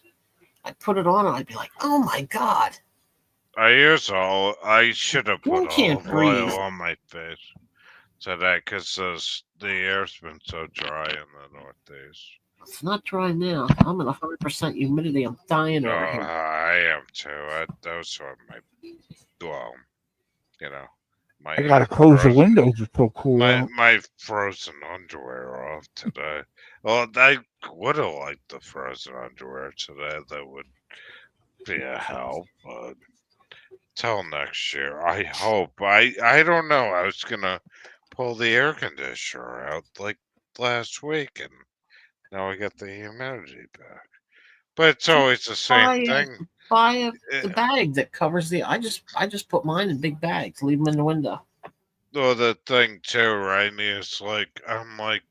I'd put it on and I'd be like, oh my God. I should have You put can't olive oil breathe. on my face today because the air's been so dry in the Northeast. It's not dry now. I'm at 100% humidity. I'm dying over here. I am too. Those are my, well, you know, my. I gotta close the frozen- windows. It's so cool. out. My frozen underwear off today. Well, I would have liked the frozen underwear today. That would be a help, but till next year, I hope. I don't know. I was gonna pull the air conditioner out like last week, and now I got the humidity back. But it's always the same thing. Buy the bag that covers the. I just put mine in big bags. Leave them in the window. Well, the thing too, right? Is like I'm like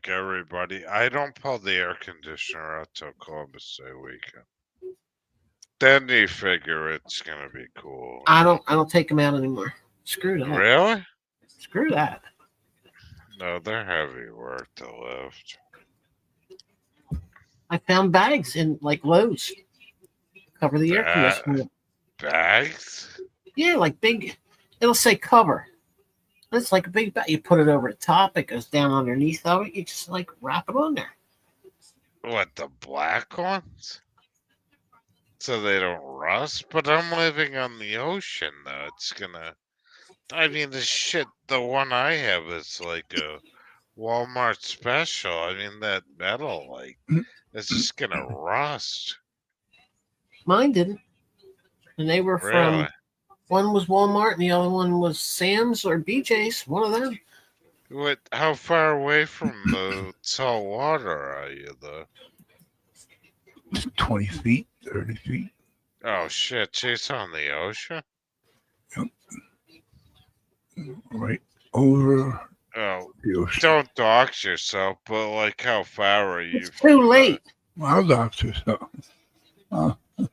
everybody. I don't pull the air conditioner out till Columbus Day weekend. Then you figure it's gonna be cool. I don't take them out anymore. Screw that. Really? Screw that. No, they're heavy work to lift. I found bags in like Lowe's. Cover the air conditioner. Bags? Yeah, like big. It'll say cover. It's like a big bag. You put it over the top. It goes down underneath of it. You just like wrap it on there. What, the black ones? So they don't rust? But I'm living on the ocean, though. It's gonna. I mean, the one I have is like a Walmart special. I mean, that metal, like, it's just gonna rust. Mine didn't, and they were from. Really? One was Walmart, and the other one was Sam's or BJ's. One of them. What? How far away from the salt water are you, though? 20 feet, 30 feet. Oh shit! It's on the ocean. Right over Oh, the ocean. don't dox yourself, but like, how far are you? It's too late. Well, doctor, so. He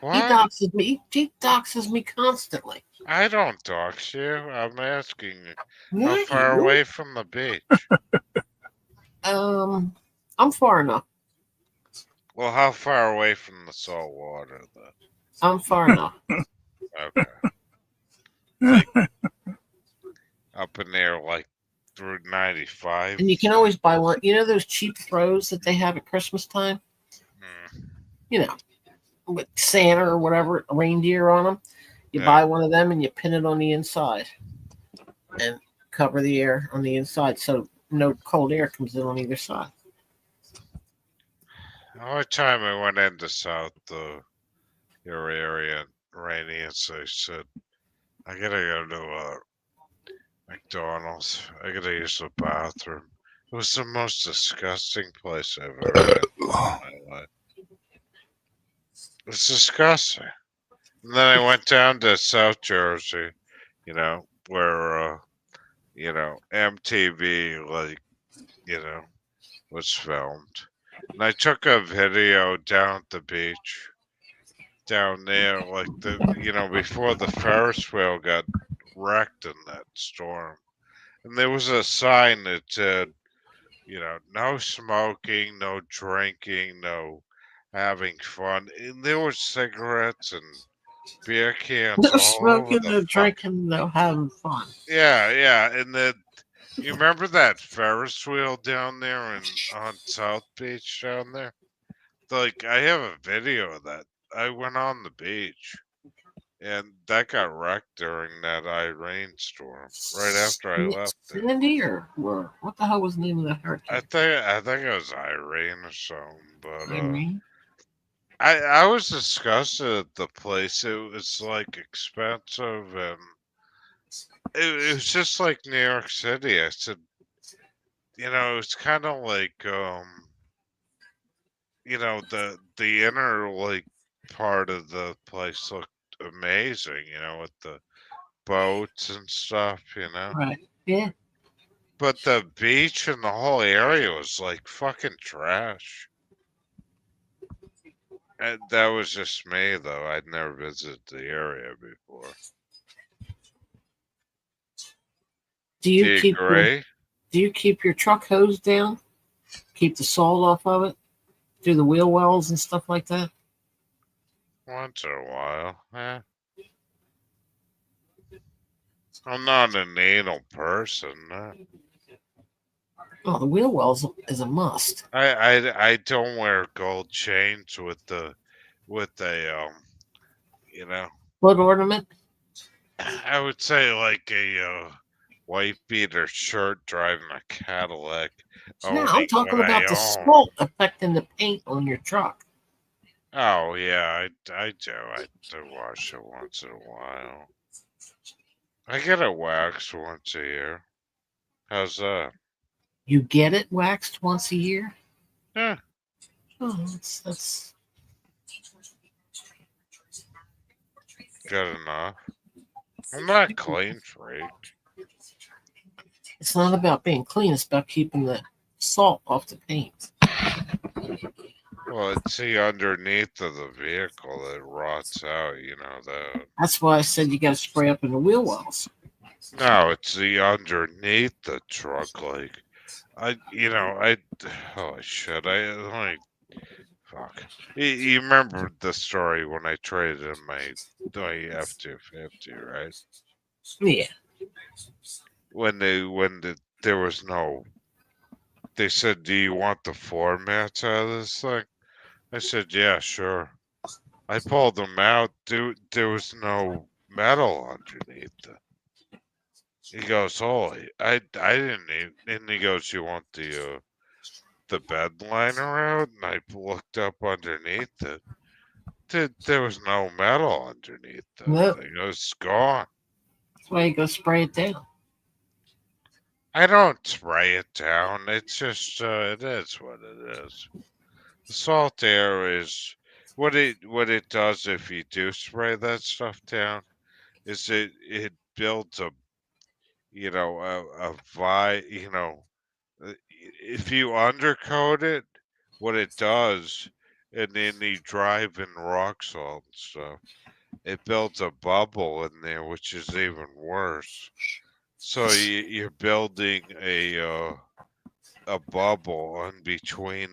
What? doxes me. He doxes me constantly. I don't dox you. I'm asking you. Yeah, How you far do. away from the beach? I'm far enough. Well, how far away from the salt water, though? I'm far enough. Okay. Like, up in there, like, through 95. And you can always buy one. You know those cheap throws that they have at Christmas time? Mm, You know, with Santa or whatever, a reindeer on them. You Yeah. buy one of them and you pin it on the inside and cover the air on the inside so no cold air comes in on either side. The only time I went into South, your area, Rainier, I said, I gotta go to McDonald's. I gotta use the bathroom. It was the most disgusting place I've ever been in my life. It's disgusting. And then I went down to South Jersey, where, MTV, like, was filmed. And I took a video down at the beach, down there, like, before the Ferris wheel got wrecked in that storm. And there was a sign that said, no smoking, no drinking, no having fun. And there were cigarettes and beer cans No all over smoking, the no fuck- drinking, no having fun. Yeah. And then you remember that Ferris wheel down there on South Beach down there? Like, I have a video of that. I went on the beach, and that got wrecked during that Irene storm. Right after I left there. Sandy or what the hell was the name of that hurricane? I think it was Irene or something, but Irene? I was disgusted at the place. It was like expensive, and it was just like New York City. I said, it was kind of like the inner like part of the place looked amazing, with the boats and stuff, Right. Yeah. But the beach and the whole area was like fucking trash. And that was just me, though. I'd never visited the area before. Do you keep agree? do you keep your truck hose down? Keep the salt off of it? Do the wheel wells and stuff like that? Once in a while, yeah. I'm not an anal person. Oh, the wheel wells is a must. I don't wear gold chains with a What ornament? I would say like a white beater shirt driving a Cadillac. No, I'm talking what I about the own. salt affecting the paint on your truck. Oh yeah, I do. I do wash it once in a while. I get it waxed once a year. How's that? You get it waxed once a year? Yeah. Oh, that's Good enough. I'm not a clean freak. it's not about being clean, it's about keeping the salt off the paint. Well, it's the underneath of the vehicle that rots out, That's why I said you gotta spray up in the wheel wells. No, it's the underneath the truck, like, holy shit, fuck. You remember the story when I traded in my F-250, right? Yeah. When there was no, they said, do you want the floor mats out of this thing? I said, yeah, sure. I pulled them out. There was no metal underneath it. He goes, "Oh, I didn't even," and he goes, "You want the bed liner out?" And I looked up underneath it. There was no metal underneath the Nope. thing. It was gone. That's why you go spray it down. I don't spray it down. It's just it is what it is. The salt air is what it does if you do spray that stuff down is it builds a if you undercoat it, what it does, and then you drive in rock salt and stuff, it builds a bubble in there, which is even worse. So you're building a bubble in between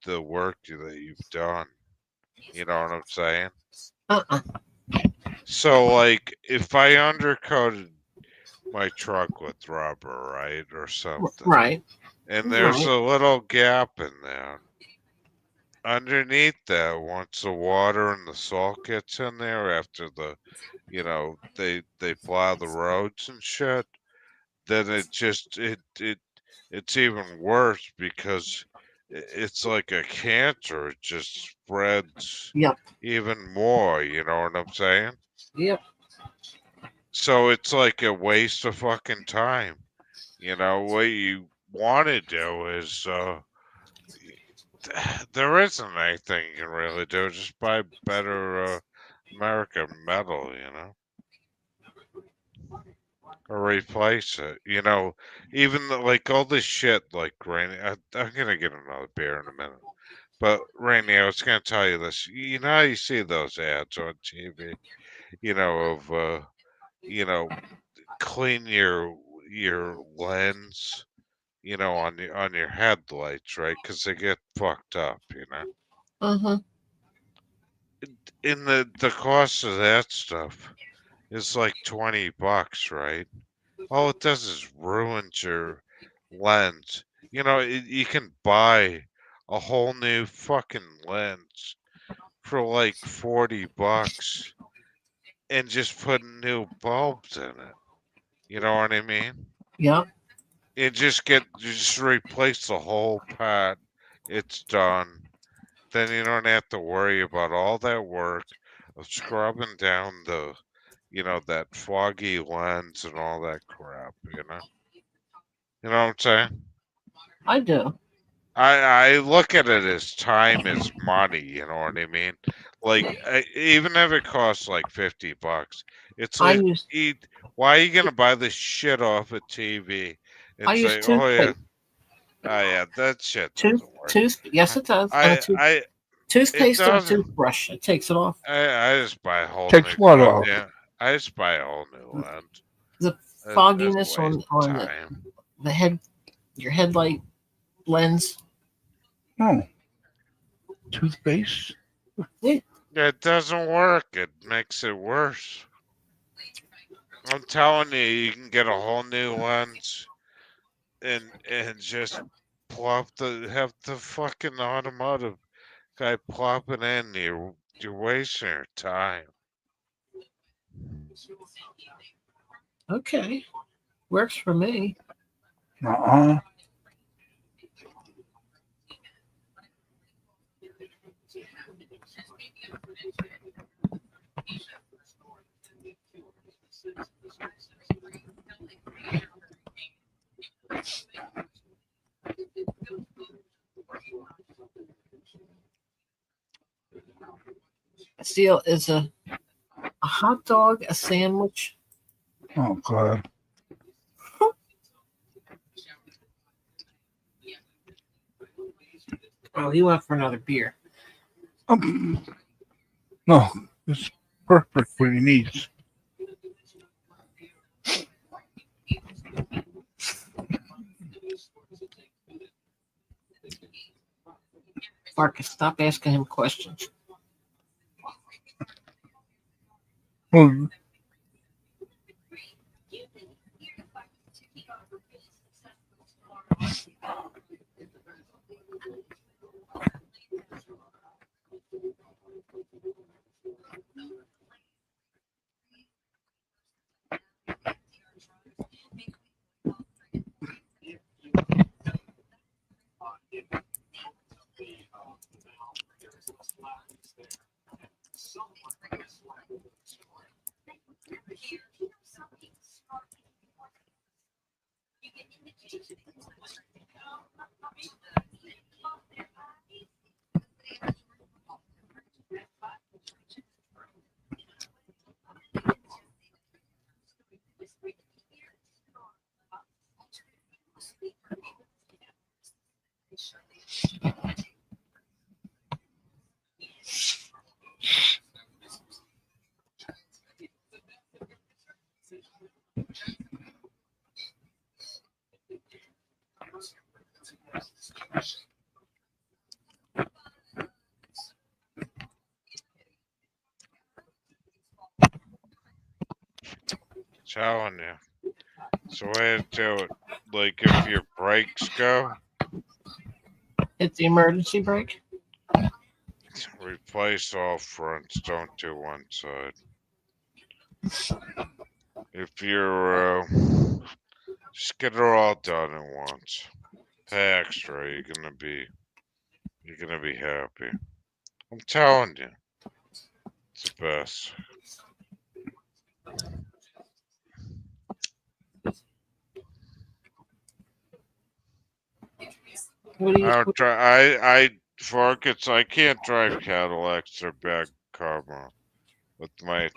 the work that you've done. You know what I'm saying? Uh-uh. So like if I undercoated my truck with rubber, right, or something, Right. and there's Right. a little gap in there. Underneath that, once the water and the salt gets in there after they plow the roads and shit, then it's even worse because it's like a cancer. It just spreads Yep. even more. You know what I'm saying? Yep. So it's like a waste of fucking time. You know what you want to do is there isn't anything you can really do. Just buy better American metal. Or replace it. Even like all this shit, like Rainy. I'm gonna get another beer in a minute. But Rainy, I was gonna tell you this. You know how you see those ads on TV, of clean your lens, on your headlights, right? Because they get fucked up. Uh-huh. In the cost of that stuff is like $20, right? All it does is ruins your lens. You can buy a whole new fucking lens for like $40 and just put new bulbs in it. You know what I mean? Yep. You just replace the whole part. It's done. Then you don't have to worry about all that work of scrubbing down that foggy lens and all that crap. You know what I'm saying? I do. I look at it as time is money. You know what I mean? Like even if it costs like $50, it's I like use why are you gonna buy this shit off a TV I and use say, oh yeah, toothpaste. that shit doesn't work. Yes, it does. And It toothpaste or a doesn't. toothbrush. It takes it off. I just buy a whole Takes new what off? goddamn. I just buy a whole new lens. The That's a fogginess waste on of time. the head, your headlight lens. Oh, toothpaste. It doesn't work. It makes it worse. I'm telling you, you can get a whole new lens and just have the fucking automotive guy plop it in. You're wasting your time. Okay, works for me. Uh-uh. Steel is a hot dog, a sandwich. Oh God. Oh, he went for another beer. No, it's perfect what he needs. Marcus, stop asking him questions. Well, Telling you. It's the way to do it. Like if your brakes go, Hit the emergency brake. replace all fronts. Don't do one side. If you're just get it all done at once. Pay extra. You're gonna be happy. I'm telling you, it's the best. What do you? I don't try. I Farkets. I can't drive Cadillacs. They're bad karma with my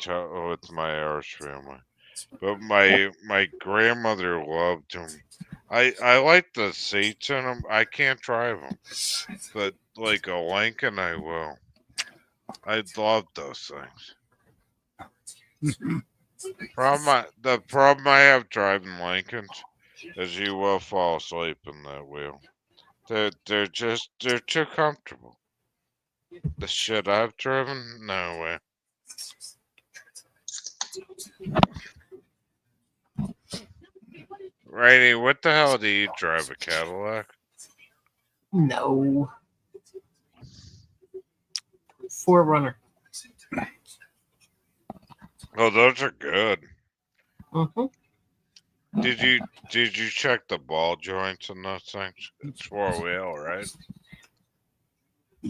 Irish family. But my grandmother loved them. I like the seats in them. I can't drive them, but like a Lincoln, I will. I love those things. The problem I have driving Lincolns is you will fall asleep in that wheel. They're too comfortable. The shit I've driven, no way. Rainy, what the hell do you drive, a Cadillac? No. Forerunner. Oh, those are good. Mm-hmm. Did you check the ball joints in those things? It's 4-wheel, right?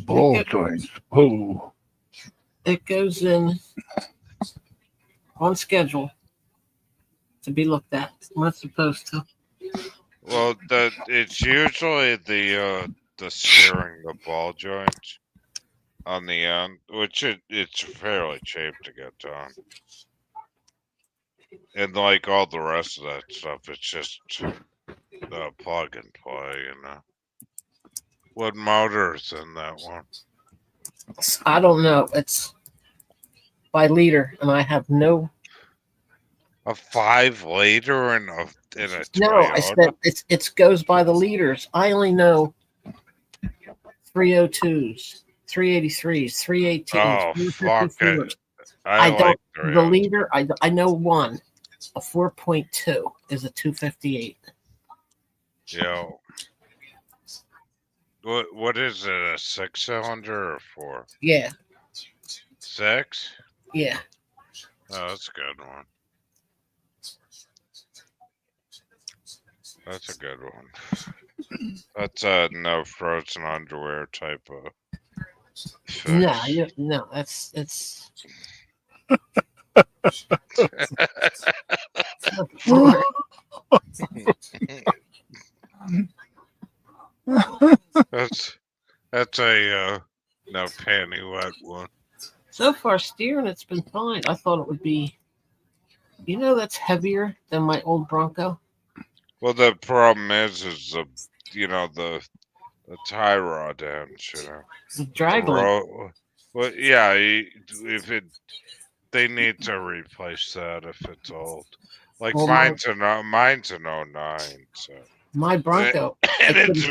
Ball joints. Oh, It goes in on schedule to be looked at when it's supposed to. Well, it's usually the steering, the ball joints on the end, which it's fairly cheap to get done. And like all the rest of that stuff, it's just plug and play, you know. What motor's in that one? I don't know. It's by liter, and I have no. A 5-liter in a Toyota? No, I said it goes by the liters. I only know 302s, 383s, 318s. Oh, fuck it. 354s. I like don't. The 302. liter. I know one. A 4.2 is a 258. Yo. What is it? A 6-cylinder or 4? Yeah. 6? Yeah. Oh, that's a good one. That's a good one. That's a no frozen underwear type of fix. No, it's that's a no panty wet one. so far steering it's been fine. I thought it would be, that's heavier than my old Bronco. Well, the problem is the tie rod ends, The drag link. Well, yeah, they need to replace that if it's old. Like Well, mine's an 09, so. My Bronco. And it's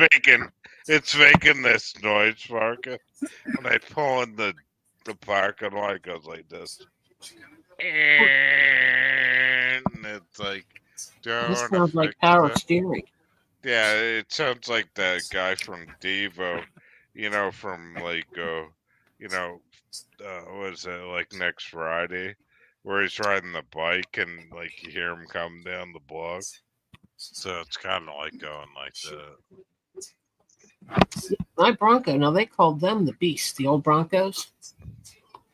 making this noise, Market. When I pull in the parking lot, it goes like this. And it's like, This sounds like power steering. Yeah, it sounds like that guy from Devo, from like, what is it, like Next Friday, where he's riding the bike and like you hear him come down the block. So it's kind of like going like that. My Bronco, now they called them the Beast, the old Broncos.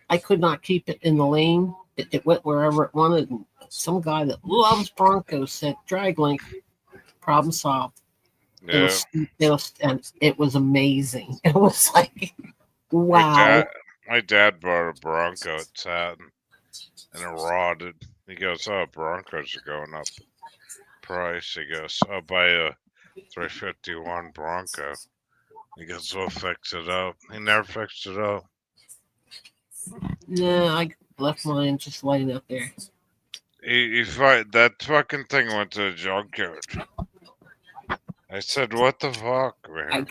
I could not keep it in the lane. It went wherever it wanted. And some guy that loves Broncos said, drag link. problem solved. Yeah. And it was amazing. It was like, My wow. dad bought a Bronco at Satin and a rod. And he goes, "Oh, Broncos are going up price." He goes, "I'll buy a 351 Bronco." He goes, "We'll fix it up." He never fixed it up. No, I left mine just laying up there. That fucking thing went to the junkyard. I said, "What the fuck, man?"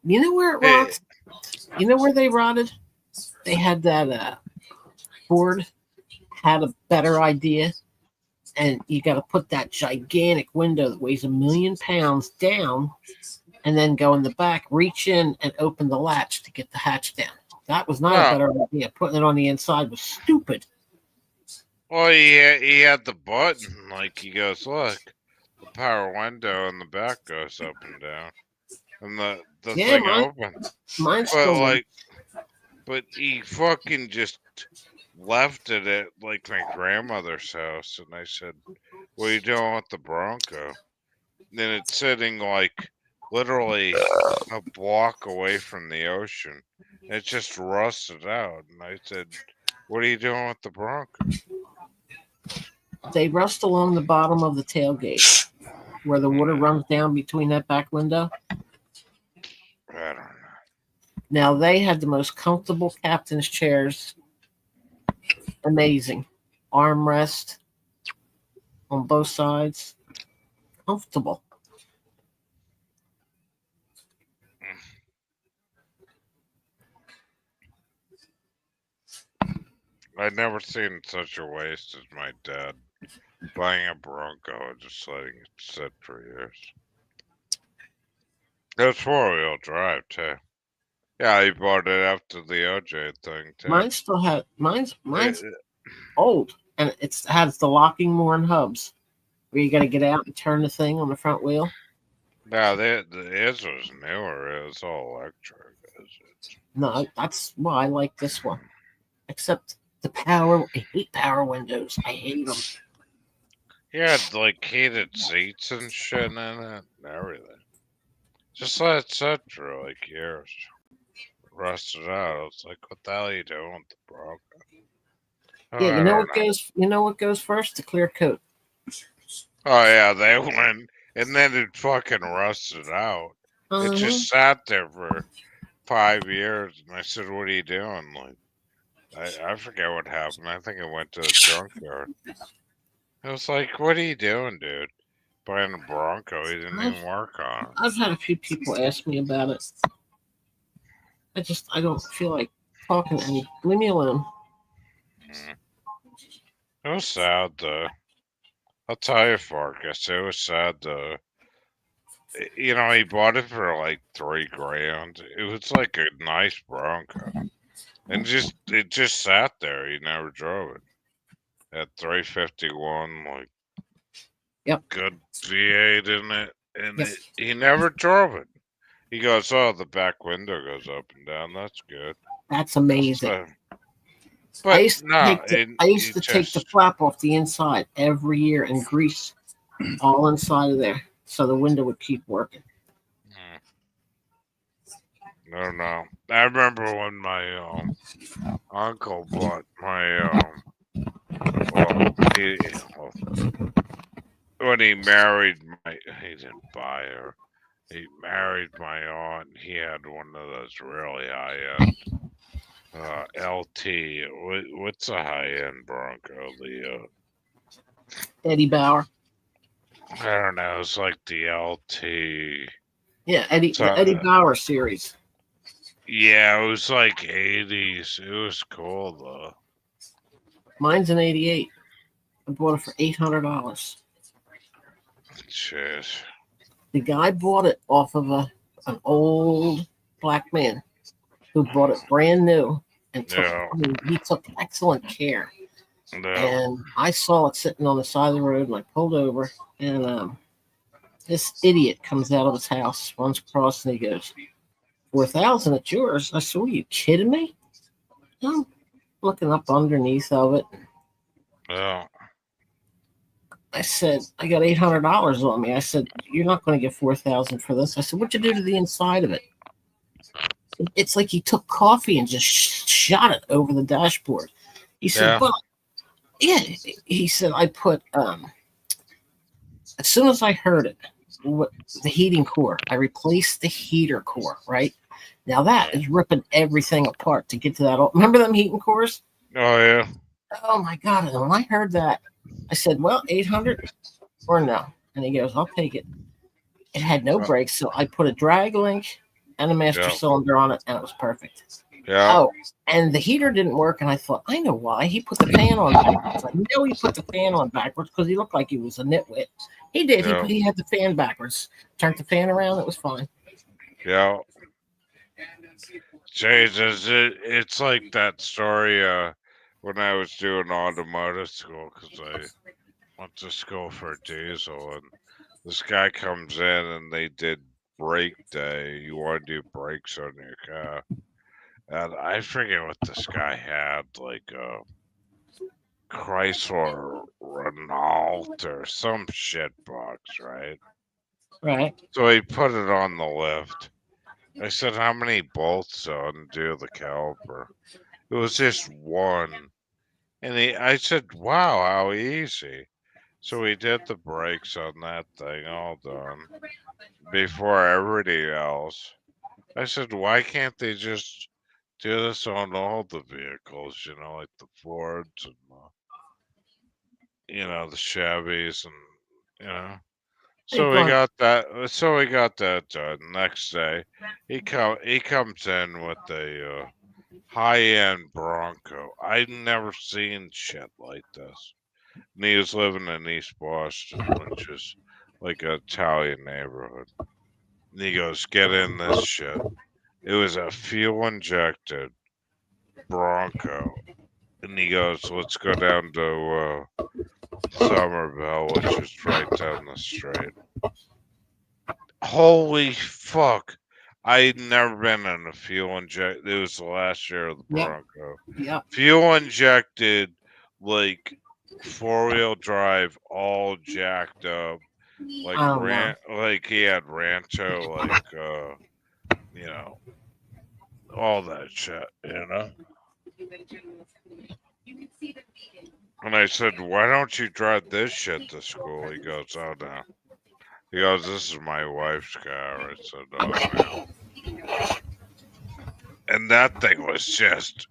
You know where it rots? You know where they rotted? They had that Ford had a better idea, and you got to put that gigantic window that weighs 1,000,000 pounds down, and then go in the back, reach in, and open the latch to get the hatch down. That was not a better idea. Putting it on the inside was stupid. Well, he had the button. Like, he goes, "Look, the power window in the back goes up and down, and the thing opens." Mine's still But he fucking just left it at like my grandmother's house, and I said, "What are you doing with the Bronco?" And then it's sitting like literally a block away from the ocean. It just rusted out, and I said, "What are you doing with the Bronco?" They rust along the bottom of the tailgate where the water runs down between that back window. I don't know. Now, they had the most comfortable captain's chairs. Amazing. Armrest on both sides. Comfortable. I'd never seen such a waste as my dad buying a Bronco and just letting it sit for years. It was 4-wheel drive too. Yeah, he bought it after the OJ thing too. Mine still had mine's old, and it has the locking mooring hubs where you got to get out and turn the thing on the front wheel. No, his was newer. It was all electric. No, that's why I like this one. Except the power. I hate power windows. I hate them. He had like heated seats and shit in it and everything. Just let it sit for like years. Rusted out. It's like, what the hell are you doing with the Bronco? Yeah, you know what goes first? The clear coat. Oh yeah, they went, and then it fucking rusted out. It just sat there for 5 years, and I said, "What are you doing?" Like, I forget what happened. I think it went to the junkyard. I was like, "What are you doing, dude? Buying a Bronco? He didn't even work on it." I've had a few people ask me about it. I don't feel like talking to any. Leave me alone. It was sad though. I'll tell you, Farkas, it was sad though. You know, he bought it for like $3,000. It was like a nice Bronco, and it just sat there. He never drove it. At 351, like, good V8 in it, and he never drove it. He goes, "Oh, the back window goes up and down. That's good." That's amazing. But I used to take the flap off the inside every year and grease all inside of there so the window would keep working. No. I remember when my uncle bought my when he married he didn't buy her. He married my aunt. He had one of those really high-end LT. What's a high-end Bronco? The Eddie Bauer. I don't know. It's like the LT. Yeah, the Eddie Bauer series. Yeah, it was like 80s. It was cool though. Mine's an 88. I bought it for $800. Shit. The guy bought it off of an old black man who bought it brand new and he took excellent care. And I saw it sitting on the side of the road, and I pulled over, and this idiot comes out of his house, runs across, and he goes, $4,000, it's yours. I said, "Are you kidding me?" I'm looking up underneath of it. Yeah. I said, I got $800 on me. I said, you're not going to get $4,000 for this. I said, what'd you do to the inside of it? It's like he took coffee and just shot it over the dashboard. He said, Yeah. well, yeah. He said, I put, as soon as I heard it, the heating core, I replaced the heater core, right? Now that is ripping everything apart to get to that. Remember them heating cores? Oh yeah. Oh my God. And when I heard that, I said, well, 800 or no? And he goes, I'll take it. It had no brakes, so I put a drag link and a master cylinder on it, and it was perfect. Yeah. Oh, and the heater didn't work, and I thought, I know why. He put the fan on backwards. I know he put the fan on backwards because he looked like he was a nitwit. He did. Yeah. He had the fan backwards. Turned the fan around. It was fine. Yeah. Jesus, it's like that story when I was doing automotive school, because I went to school for diesel, and this guy comes in and they did brake day. You want to do brakes on your car. And I forget what this guy had, like a Chrysler Renault or some shit box, right? Right. So he put it on the lift. I said, how many bolts to undo the caliper? It was just one. And I said, wow, how easy. So we did the brakes on that thing, all done, before everybody else. I said, why can't they just do this on all the vehicles, you know, like the Fords and the Chevys and, you know. So we got that. So we got that done. Next day, he comes in with a high-end Bronco. I'd never seen shit like this. And he was living in East Boston, which is like an Italian neighborhood. And he goes, "Get in this shit." It was a fuel-injected Bronco. And he goes, "Let's go down to Somerville, which is right down the street." Holy fuck. I'd never been in a fuel inject. It was the last year of the Bronco. Yeah. Fuel injected, like 4-wheel drive, all jacked up. Like like he had Rancho, like all that shit, And I said, why don't you drive this shit to school? He goes, oh no. He goes, this is my wife's car. I said, oh no. And that thing was just,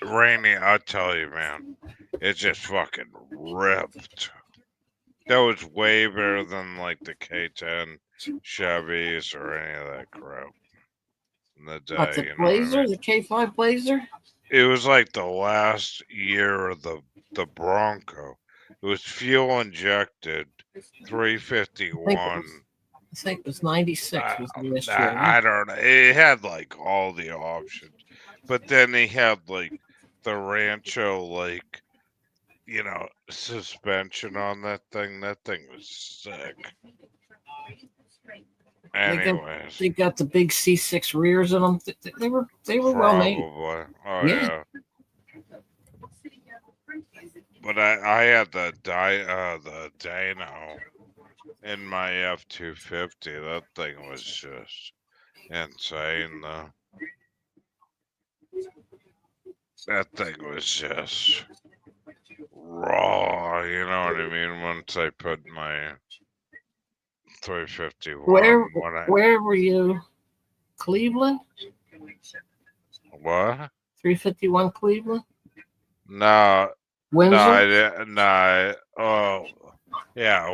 Rainy, I'll tell you, man, it just fucking ripped. That was way better than like the K10 Chevys or any of that crap. In the day, What's the Blazer? The K5 Blazer? It was like the last year of the Bronco. It was fuel injected, 351. I think it was 96 was the last year. I don't know. It had like all the options. But then he had like the Rancho, like, suspension on that thing. That thing was sick. Anyways. They got the big C6 rears in them. They were well made. Oh yeah. But I had the dyno in my F-250. That thing was just insane, though. That thing was just raw, you know what I mean? Once I put my 351. Where were you? Cleveland? What? 351 Cleveland? No. Windsor? No, I didn't. No. Oh, yeah.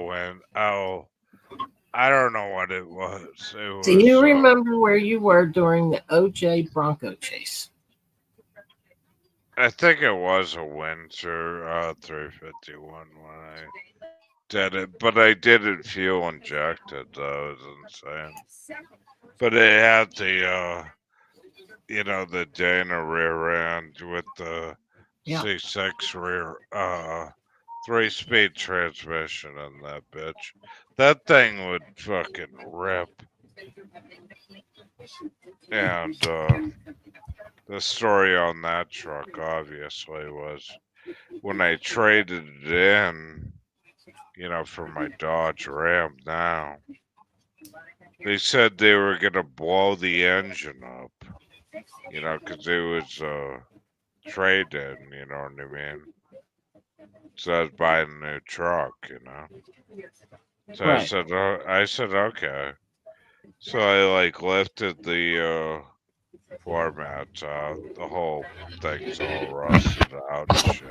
I don't know what it was. Do you remember where you were during the OJ Bronco chase? I think it was a Windsor 351 when I did it, but I did it fuel injected. That was insane. But it had the the Dana rear end with the C6 rear 3-speed transmission in that bitch. That thing would fucking rip. And the story on that truck obviously was when I traded it in, for my Dodge Ram now. They said they were gonna blow the engine up, because it was trade-in, you know what I mean? So I was buying a new truck. So Right. I said, okay. So I like lifted the floor mats out. The whole thing's all rusted out and shit.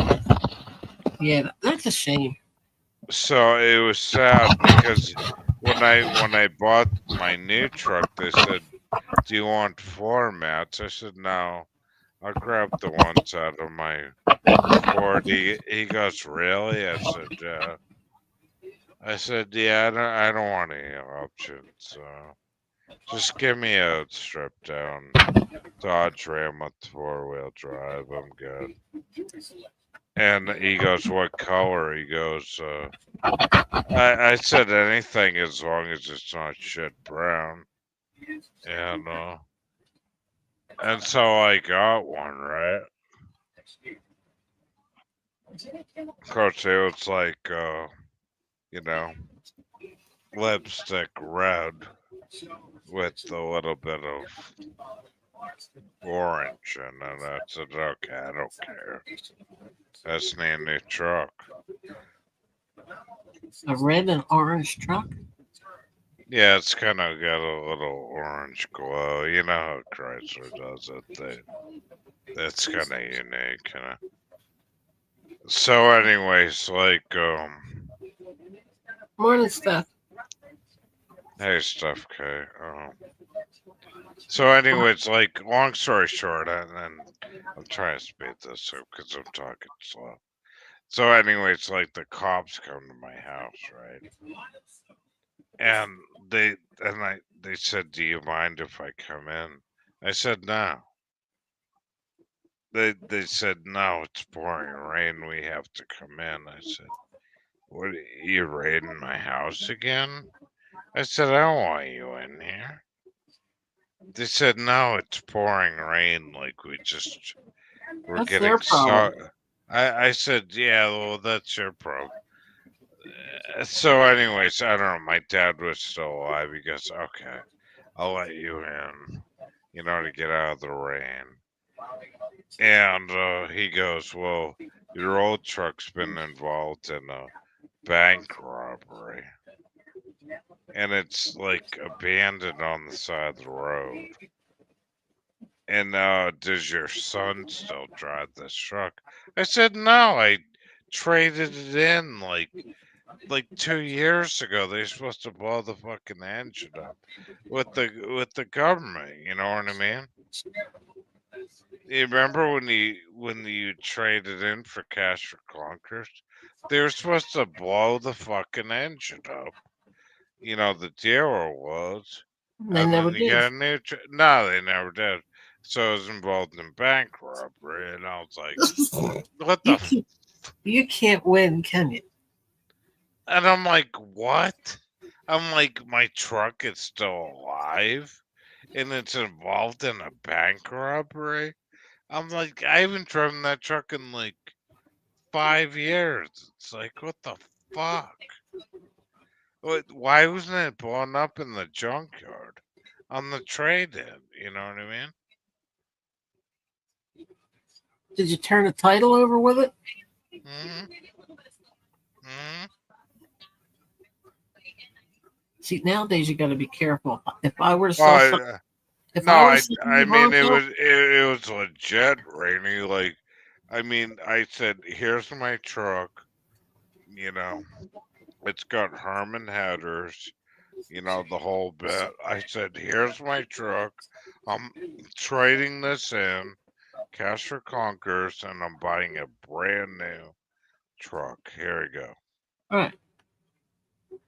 Yeah, that's a shame. So it was sad because when I bought my new truck, they said, "Do you want floor mats?" I said, "No, I'll grab the ones out of my Ford." He goes, "Really?" I said, "Yeah." I said, "Yeah, I don't want any options. Just give me a stripped down Dodge Ram with 4-wheel drive. I'm good." And he goes, "What color?" He goes, I said anything as long as it's not shit brown. And so I got one, right? Of course, it was like, lipstick red with a little bit of orange in it. I said, okay, I don't care. That's me a new truck. A red and orange truck? Yeah, it's kind of got a little orange glow. You know how Chrysler does it. That's kind of unique, So, anyways, like, Morning, Steph. hey, Steph K. So, anyways, like, long story short, and I'm trying to speed this up because I'm talking slow. So, anyways, like, the cops come to my house, right? And they said, "Do you mind if I come in?" I said, "No." They said, "No, it's pouring rain. We have to come in." I said, "What? Are you raiding my house again?" I said, "I don't want you in here." They said, "No, it's pouring rain. Like we're That's getting their problem. I said, "Yeah, well, that's your problem." So, anyways, I don't know. My dad was still alive. He goes, "Okay, I'll let you in, to get out of the rain." And he goes, "Well, your old truck's been involved in a bank robbery, and it's like abandoned on the side of the road. And does your son still drive this truck?" I said, "No, I traded it in like 2 years ago. They're supposed to blow the fucking engine up with the government. You know what I mean? You remember when you traded in for Cash for Clunkers? They were supposed to blow the fucking engine up. The dealer was, They and never then you did. got a new. No, they never did. So I was involved in bank robbery, and I was like, "What the?" You can't win, can you? And I'm like, "What?" I'm like, "My truck is still alive, and it's involved in a bank robbery." I'm like, "I haven't driven that truck in like 5 years." It's like, what the fuck? Why wasn't it blown up in the junkyard on the trade-in? You know what I mean? Did you turn the title over with it? Hmm. Hmm. See, nowadays you got to be careful. If I were to Oh, sell some, if no, I were to sell I my mean Bronco, it was legit, Rainy. Like, I mean, I said, "Here's my truck. You know, it's got Harman headers. The whole bit." I said, "Here's my truck. I'm trading this in Cash for Conkers, and I'm buying a brand new truck. Here we go." all right.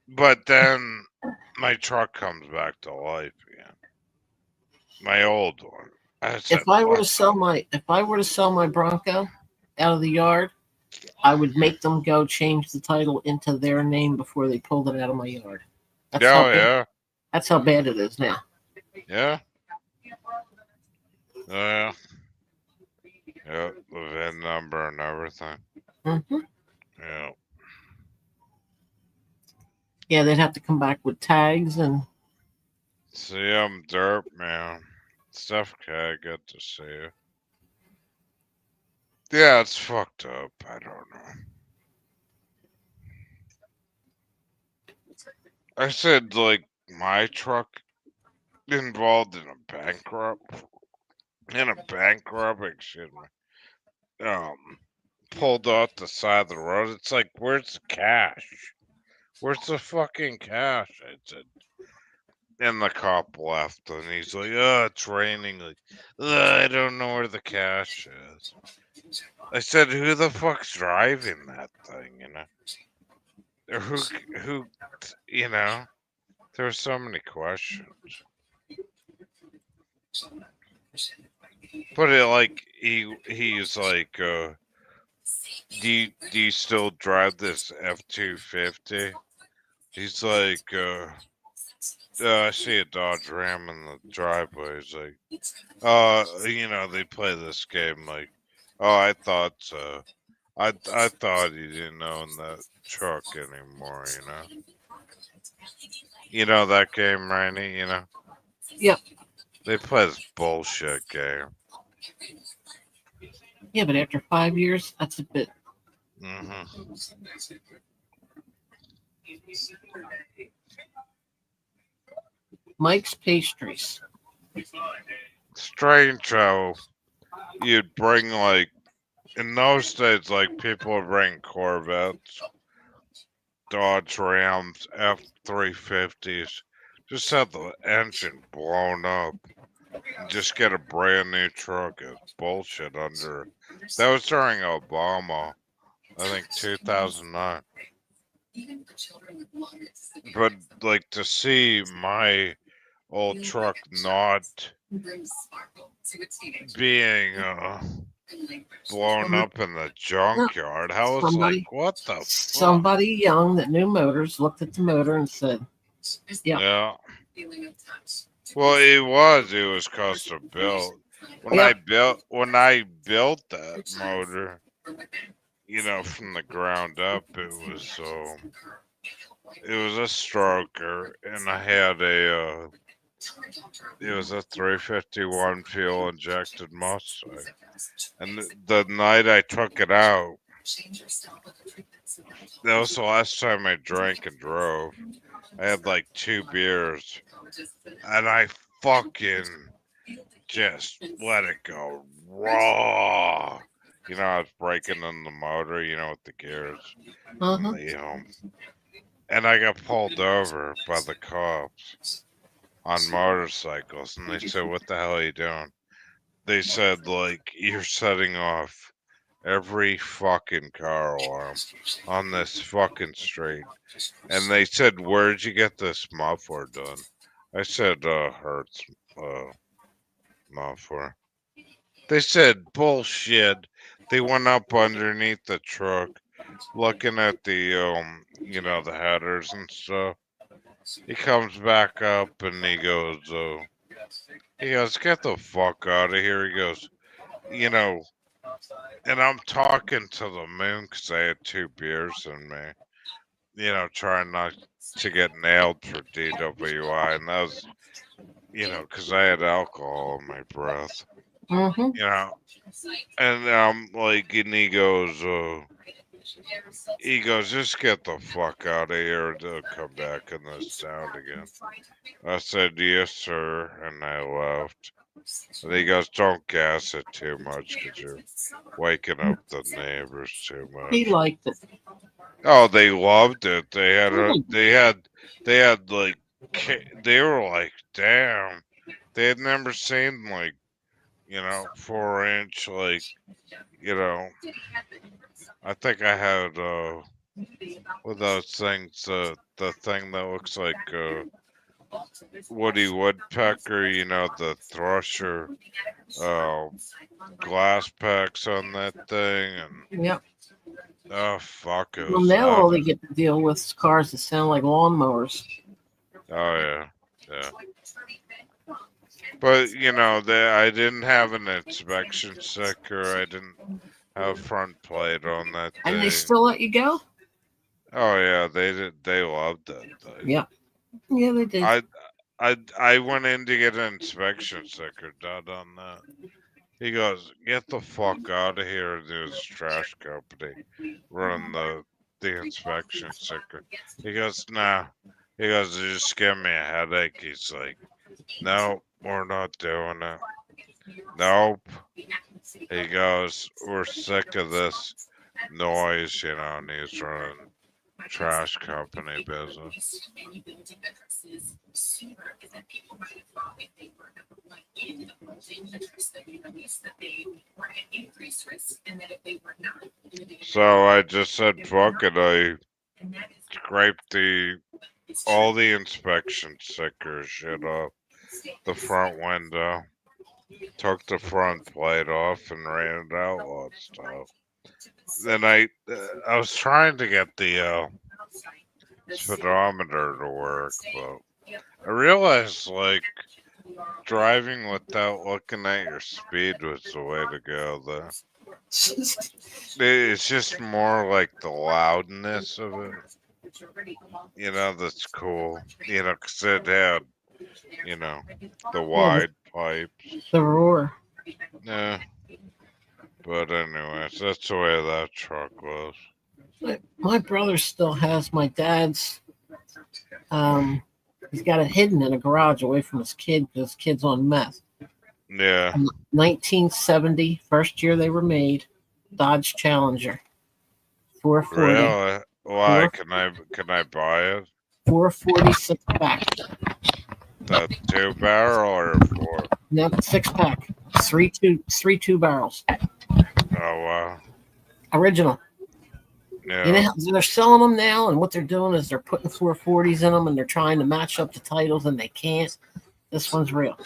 But then my truck comes back to life again. My old one. I said, If I were "What to sell my Bronco out of the yard, I would make them go change the title into their name before they pulled it out of my yard. the?" That's how Oh, bad. yeah. That's how bad it is now. Yeah. Yeah. Yeah. The VIN number and everything. Mm-hmm. Yeah. Yeah, they'd have to come back with tags and See, I'm derp, man. Steph K, good to see you. Yeah, it's fucked up. I don't know. I said, like, my truck involved in a bank robbery, excuse me. Pulled off the side of the road. It's like, where's the cash? Where's the fucking cash? I said, and the cop left, and he's like, "Oh, it's raining. Like, I don't know where the cash is." I said, "Who the fuck's driving that thing? You know, or who, you know?" There were so many questions, but he's like, "Do you still drive this F-250?" He's like, I see a Dodge Ram in the driveway. He's like, they play this game like, oh, I thought so. I thought you didn't own that truck anymore, you know. You know that game, Rainy, you know? yep. They play this bullshit game. Yeah, but after 5 years, that's a bit. Mm-hmm. Mike's Pastries. Strange how you'd bring, like, in those days, like, people would bring Corvettes, Dodge Rams, F-350s, just have the engine blown up, and just get a brand new truck. It's bullshit under. That was during Obama, I think 2009. But, like, to see my old truck not being blown up in the junkyard, I was like, what the fuck? Somebody young that knew motors looked at the motor and said, Yeah. Well, it was custom built. When I built that motor, you know, from the ground up, it was a stroker, and I had it was a 351 fuel injected Mustang. And the night I took it out, that was the last time I drank and drove. I had like 2 beers, and I fucking just let it go raw. You know, I was breaking in the motor, you know, with the gears. And I got pulled over by the cops on motorcycles, and they said, "What the hell are you doing?" They said, like, "You're setting off every fucking car alarm on this fucking street." And they said, "Where'd you get this muffler done?" I said, Hertz muffler. They said, "Bullshit." They went up underneath the truck, looking at the, you know, the headers and stuff. He comes back up and he goes, "Get the fuck out of here." He goes, you know, and I'm talking to the moon because I had 2 beers in me, you know, trying not to get nailed for DWI. And that was, you know, because I had alcohol in my breath, you know. And I'm like, and he goes, "Just get the fuck out of here. Don't come back in this town again." I said, "Yes, sir," and I left. And he goes, "Don't gas it too much because you're waking up the neighbors too much." he liked it. Oh, they loved it. They had like, they were like, damn. They had never seen, like, you know, 4-inch, like, you know. I think I had with those things, the thing that looks like Woody Woodpecker, you know, the Thrasher glass packs on that thing, and Yep. oh fuck it. Well, now all they get to deal with is cars that sound like lawnmowers. Oh yeah, yeah. But you know, I didn't have an inspection sticker. I didn't have front plate on that thing. And they still let you go? Oh yeah, they did. They loved it. Yeah. Yeah, they did. I went in to get an inspection sticker done on that. He goes, "Get the fuck out of here!" There's trash company run the inspection sticker. He goes, "Nah." He goes, "It just give me a headache." He's like, "No, we're not doing it." Nope. He goes, "We're sick of this noise, you know." And he's running trash company business. So I just said, "Fuck it." I scraped all the inspection stickers shit off the front window, took the front plate off, and ran it outlaw stuff. Then I was trying to get the speedometer to work, but I realized like driving without looking at your speed was the way to go. Though it's just more like the loudness of it. You know, that's cool. You know, 'cause it had, you know, the wide pipes. The roar. Yeah. But anyways, that's the way that truck was. My brother still has my dad's. He's got it hidden in a garage away from his kid because his kid's on meth. Yeah. 1970, first year they were made. Dodge Challenger. 440. Really? Why? Can I buy it? 446 pack. The 2-barrel or 4? No, 6-pack. 3 barrels. Oh wow. Original. Yeah. You know, they're selling them now, and what they're doing is they're putting 440s in them, and they're trying to match up the titles, and they can't. This one's real.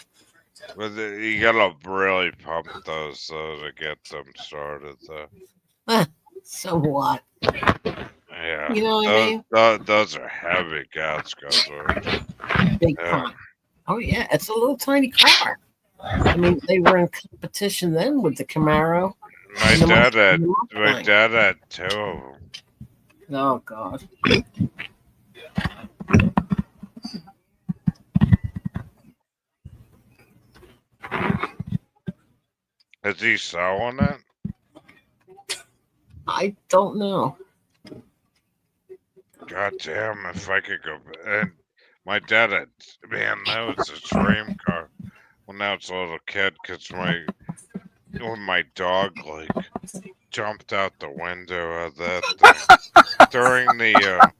But you gotta really pump those though to get them started though. So what? Yeah. You know what I mean? Those are heavy gas guzzlers. Big time. Oh yeah, it's a little tiny car. I mean, they were in competition then with the Camaro. My dad had 2 of them. Oh God. Is he selling it? I don't know. God damn, if I could go. And my dad had, man, that was his dream car. When I was a little kid, because when my dog, like, jumped out the window of that thing during the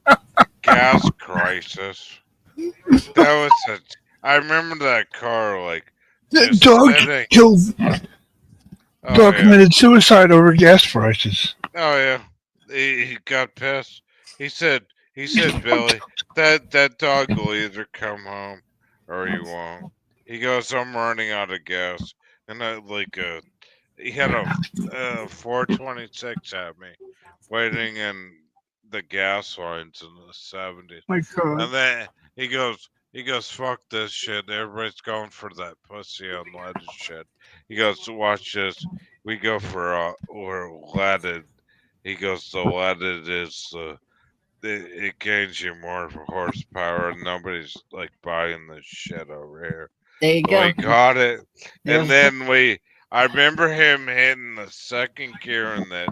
gas crisis. That was I remember that car, like, The just dog sitting. killed. Oh, Dog yeah. committed suicide over gas prices. Oh yeah, he got pissed. He said, Billy, that dog will either come home or he won't. He goes, I'm running out of gas, and he had a 426 at me, waiting in the gas lines in the 70s. My God. And then he goes, fuck this shit. Everybody's going for that pussy unleaded shit. He goes, watch this. We go for we're leaded. He goes, the leaded is it gains you more horsepower, and nobody's like buying this shit over here. There you go. We got it, There's and then I remember him hitting the second gear in that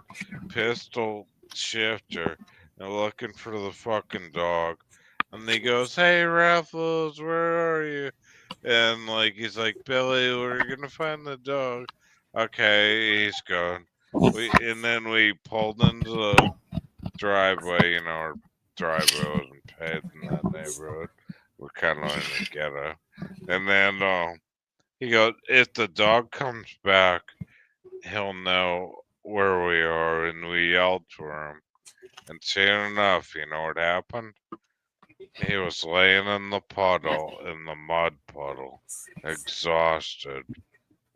pistol shifter and looking for the fucking dog. And he goes, hey, Raffles, where are you? And like he's like, Billy, we're gonna find the dog. Okay, he's gone. And then we pulled into the driveway. You know, our driveway wasn't paved in that neighborhood. We're kind of in the ghetto. And then he goes, if the dog comes back, he'll know where we are. And we yelled for him. And sure enough, you know what happened? He was laying in the puddle, in the mud puddle, exhausted,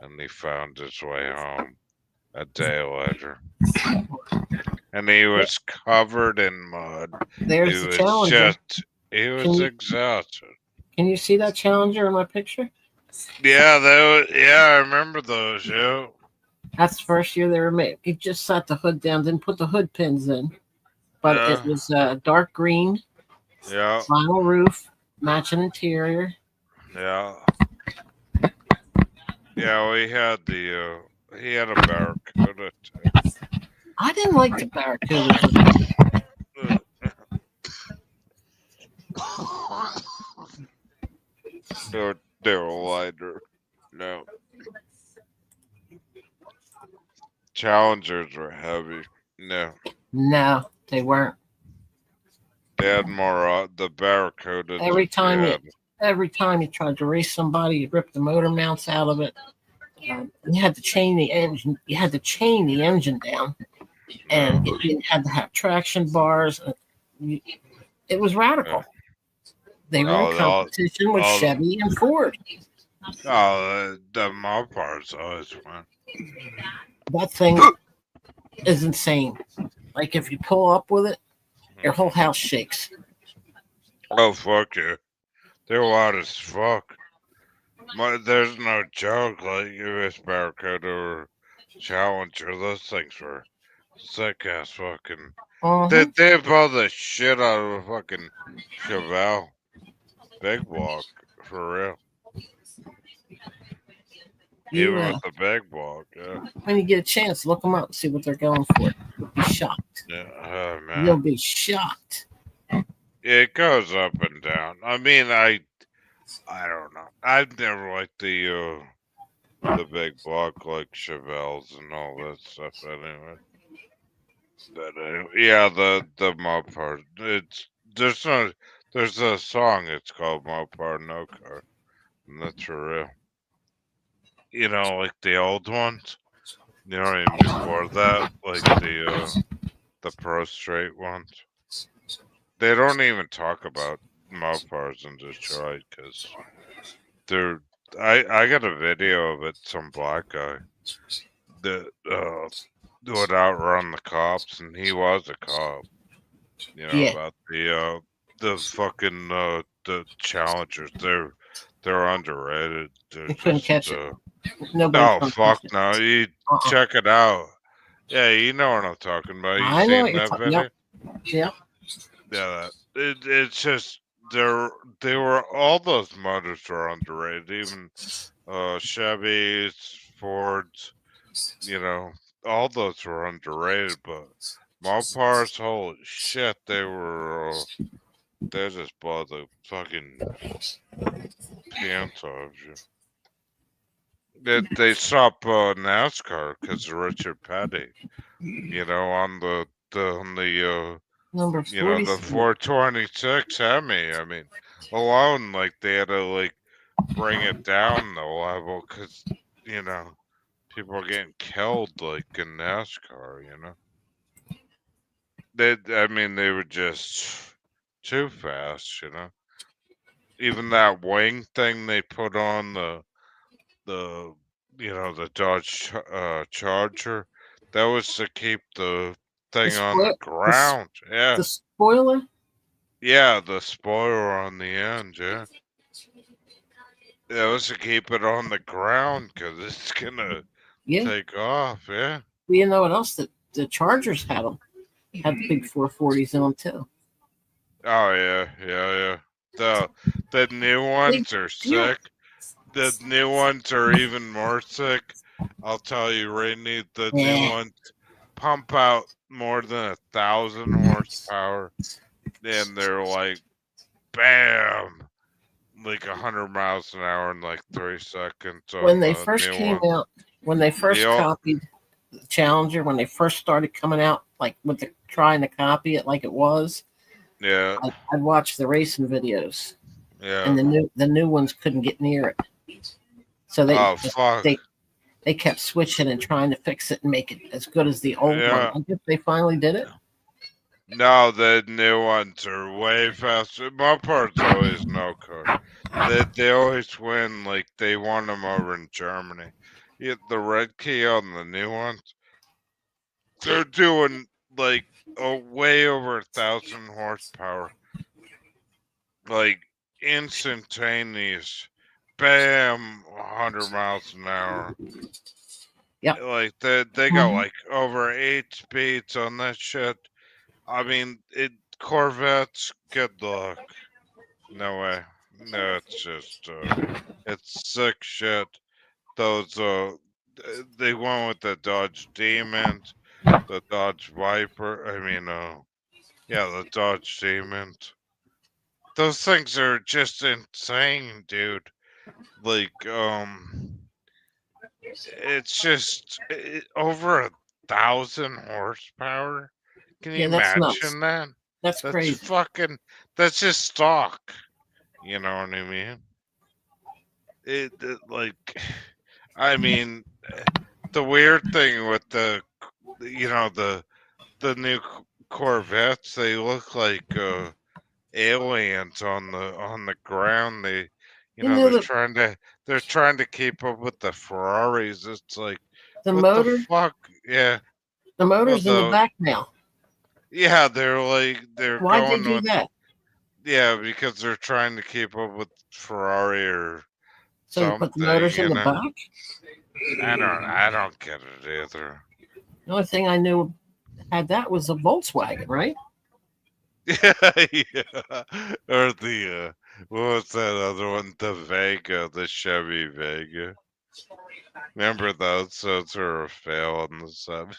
and he found his way home a day later. And he was covered in mud. There's the Challenger. He was exhausted. Can you see that Challenger in my picture? Yeah, I remember those, yeah. That's the first year they were made. He just sat the hood down, didn't put the hood pins in. but Yeah. it was dark green, Yeah. vinyl roof, matching interior. Yeah. Yeah, we had he had a Barracuda too. I didn't like the Barracudas. They were lighter. No. Challengers were heavy. No. No, they weren't. They had more, the Barracuda. Every time you tried to race somebody, you ripped the motor mounts out of it. You had to chain the engine. You had to chain the engine down, and you had to have traction bars. It was radical. They were in competition with Chevy and Ford. Oh, the Mopars always won. That thing is insane. Like if you pull up with it, your whole house shakes. Oh, fuck yeah. They're loud as fuck. There's no joke. Like, US Barracuda or Challenger, those things were sick ass fucking. They blow the shit out of a fucking Chevelle. Big block, for real. Even with the big block, yeah. When you get a chance, look them up and see what they're going for. You'll be shocked. Yeah, oh, man. You'll be shocked. It goes up and down. I mean, I don't know. I've never liked the big block like Chevelles and all that stuff anyway. But yeah, the Mopar. There's a song. It's called Mopar No Car, and that's for real. You know, like the old ones. You know, even before that, like the Pro Straight ones. They don't even talk about Mopars in Detroit because they're. I got a video of it. Some black guy that would outrun the cops, and he was a cop. You know, about the fucking the Challengers. They're underrated. You couldn't catch it. Oh fuck no! You check it out. Yeah, you know what I'm talking about. You I know seen that video? Yep. Yeah, it's just they were all those motors were underrated. Even Chevys, Fords, you know, all those were underrated. But Mopars, holy shit, they just blow the fucking pants off you. They stopped NASCAR because of Richard Petty. You know, on the number 46. You know, the 426 Hemi. I mean, alone, like they had to like bring it down the level because you know people are getting killed like in NASCAR. You know, they were just too fast. You know, even that wing thing they put on the Dodge Charger, that was to keep the thing on the ground. Yeah. The spoiler? Yeah, the spoiler on the end, yeah. That was to keep it on the ground because it's going to take off, yeah. Well, you know what else? The Chargers had them. Had the big 440s in them, too. Oh, yeah. The new ones are sick. The new ones are even more sick. I'll tell you, Rainey, the new ones pump out more than 1,000 horsepower, and they're like, bam, like 100 miles an hour in like 3 seconds. When they first came out, when they first copied the Challenger, when they first started coming out, like with trying to copy it like it was, yeah, I'd watch the racing videos. Yeah, and the new ones couldn't get near it. So they kept switching and trying to fix it and make it as good as the old one. I guess they finally did it. No, the new ones are way faster. Mopart's always no car. They always win. Like they won them over in Germany. Yeah, the red key on the new ones, they're doing like way over 1,000 horsepower. Like instantaneous. Bam, 100 miles an hour. Yeah, like they go like over 8 speeds on that shit. I mean, Corvettes, good luck. No way. No, it's just, it's sick shit. Those, they went with the Dodge Demons, the Dodge Viper. I mean, yeah, the Dodge Demons. Those things are just insane, dude. Like, it's just over 1,000 horsepower. Can you Yeah, that's nuts. imagine that? That's That's crazy. fucking. That's just stock. You know what I mean? It like, I mean, the weird thing with the new Corvettes, they look like aliens on the ground. You know They're trying to keep up with the Ferraris. It's like, the what the motor, fuck? Yeah. the Well, motor's in the back now. yeah, they're Why'd they going do with, that? yeah, because they're trying to keep up with Ferrari or So you put the something, motors in you the know. back? I don't get it either. The only thing I knew had that was a Volkswagen, right? Yeah. Or the what was that other one? The Vega, the Chevy Vega. Remember those? Those were a fail in the 70s.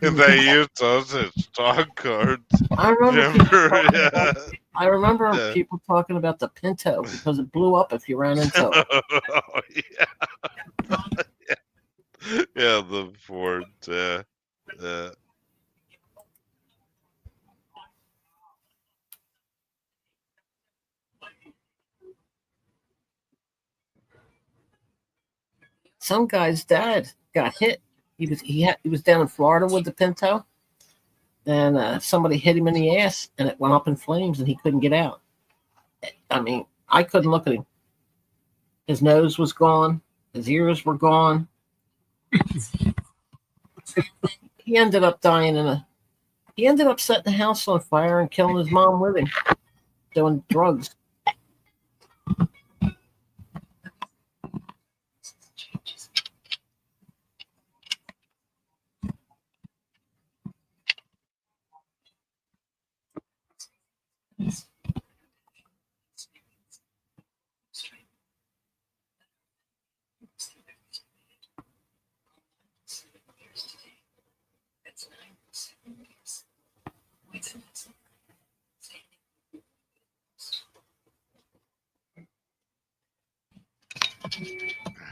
And they used those as stock cards. I remember people Remember? talking Yeah. about, I remember Yeah. people talking about the Pinto because it blew up if you ran into it. Oh, yeah. Yeah, the Ford. Yeah. Yeah. Some guy's dad got hit. He was down in Florida with the Pinto, and somebody hit him in the ass, and it went up in flames, and he couldn't get out. I mean, I couldn't look at him. His nose was gone. His ears were gone. He ended up dying He ended up setting the house on fire and killing his mom with him, doing drugs.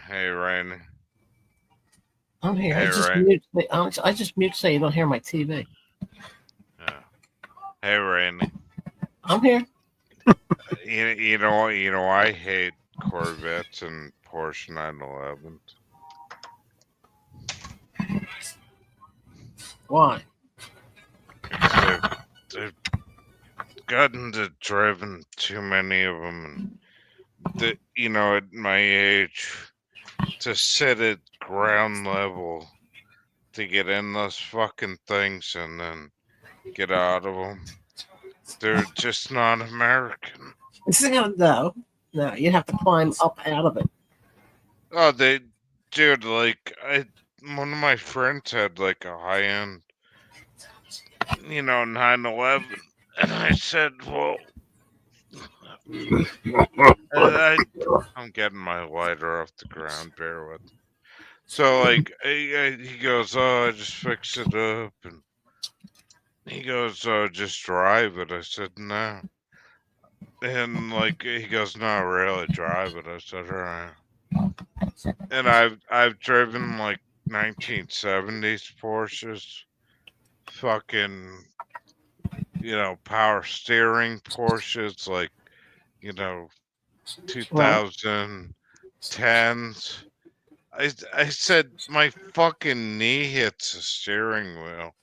Hey, Ryan. I'm here. Hey, I just mute so you don't hear my TV. Yeah. Hey, Randy. I'm here. You know, I hate Corvettes and Porsche 911s. Why? They've gotten to driving too many of them, and you know, at my age, to sit at ground level to get in those fucking things and then get out of them. They're just not American. No, you have to climb up out of it. Oh, dude, like, one of my friends had like a high end, 911, and I said, well, I'm getting my lighter off the ground, bear with me. So, like, he goes, oh, I just fixed it up, and he goes, oh, just drive it. I said, no. And, like, he goes, no, really, drive it. I said, all right. And I've driven, like, 1970s Porsches, fucking, power steering Porsches, like, 2010s. I said my fucking knee hits the steering wheel,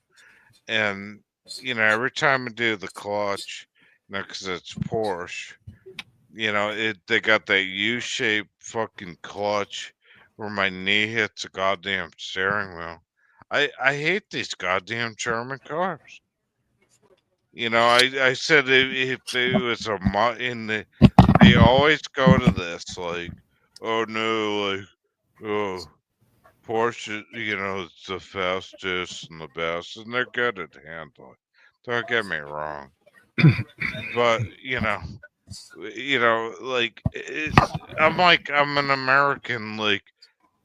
and every time I do the clutch, because it's Porsche, they got that U-shaped fucking clutch where my knee hits the goddamn steering wheel. I hate these goddamn German cars. I said if it was they always go to this like, oh no, like, oh, Porsche, it's the fastest and the best, and they're good at handling. Don't get me wrong, but I'm an American. Like,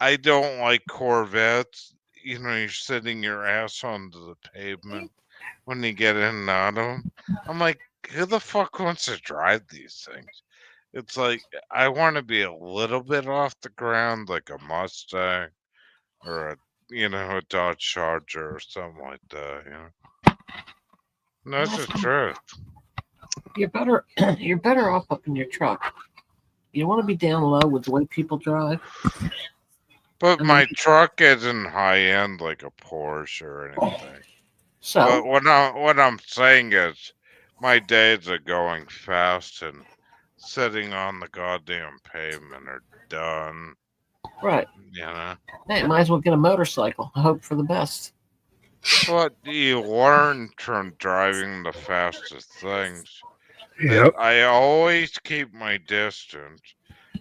I don't like Corvettes. You're sitting your ass onto the pavement when you get in and out of them. I'm like, who the fuck wants to drive these things? It's like I want to be a little bit off the ground, like a Mustang or a Dodge Charger or something like that. And that's the truth. You're better. You're better off up in your truck. You want to be down low with the way people drive. But my truck isn't high end like a Porsche or anything. So But what I'm saying is, my days of going fast and sitting on the goddamn pavement are done. right. Hey, might as well get a motorcycle. I hope for the best. But you learn from driving the fastest things. Yep. I always keep my distance,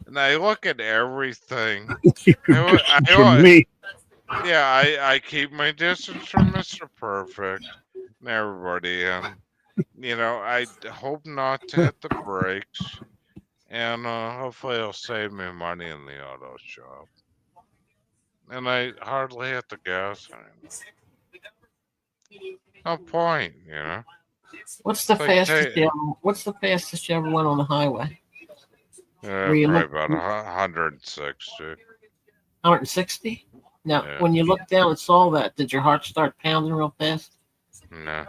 and I look at everything. From me. Yeah, I keep my distance from Mr. Perfect and everybody, and I hope not to hit the brakes, and hopefully it'll save me money in the auto shop. And I hardly hit the gas anymore. No point, What's the It's like, fastest? hey, What's the fastest you ever went on the highway? probably you look- about 160. 160. Now, Yeah. when you looked down and saw that, did your heart start pounding real fast? No.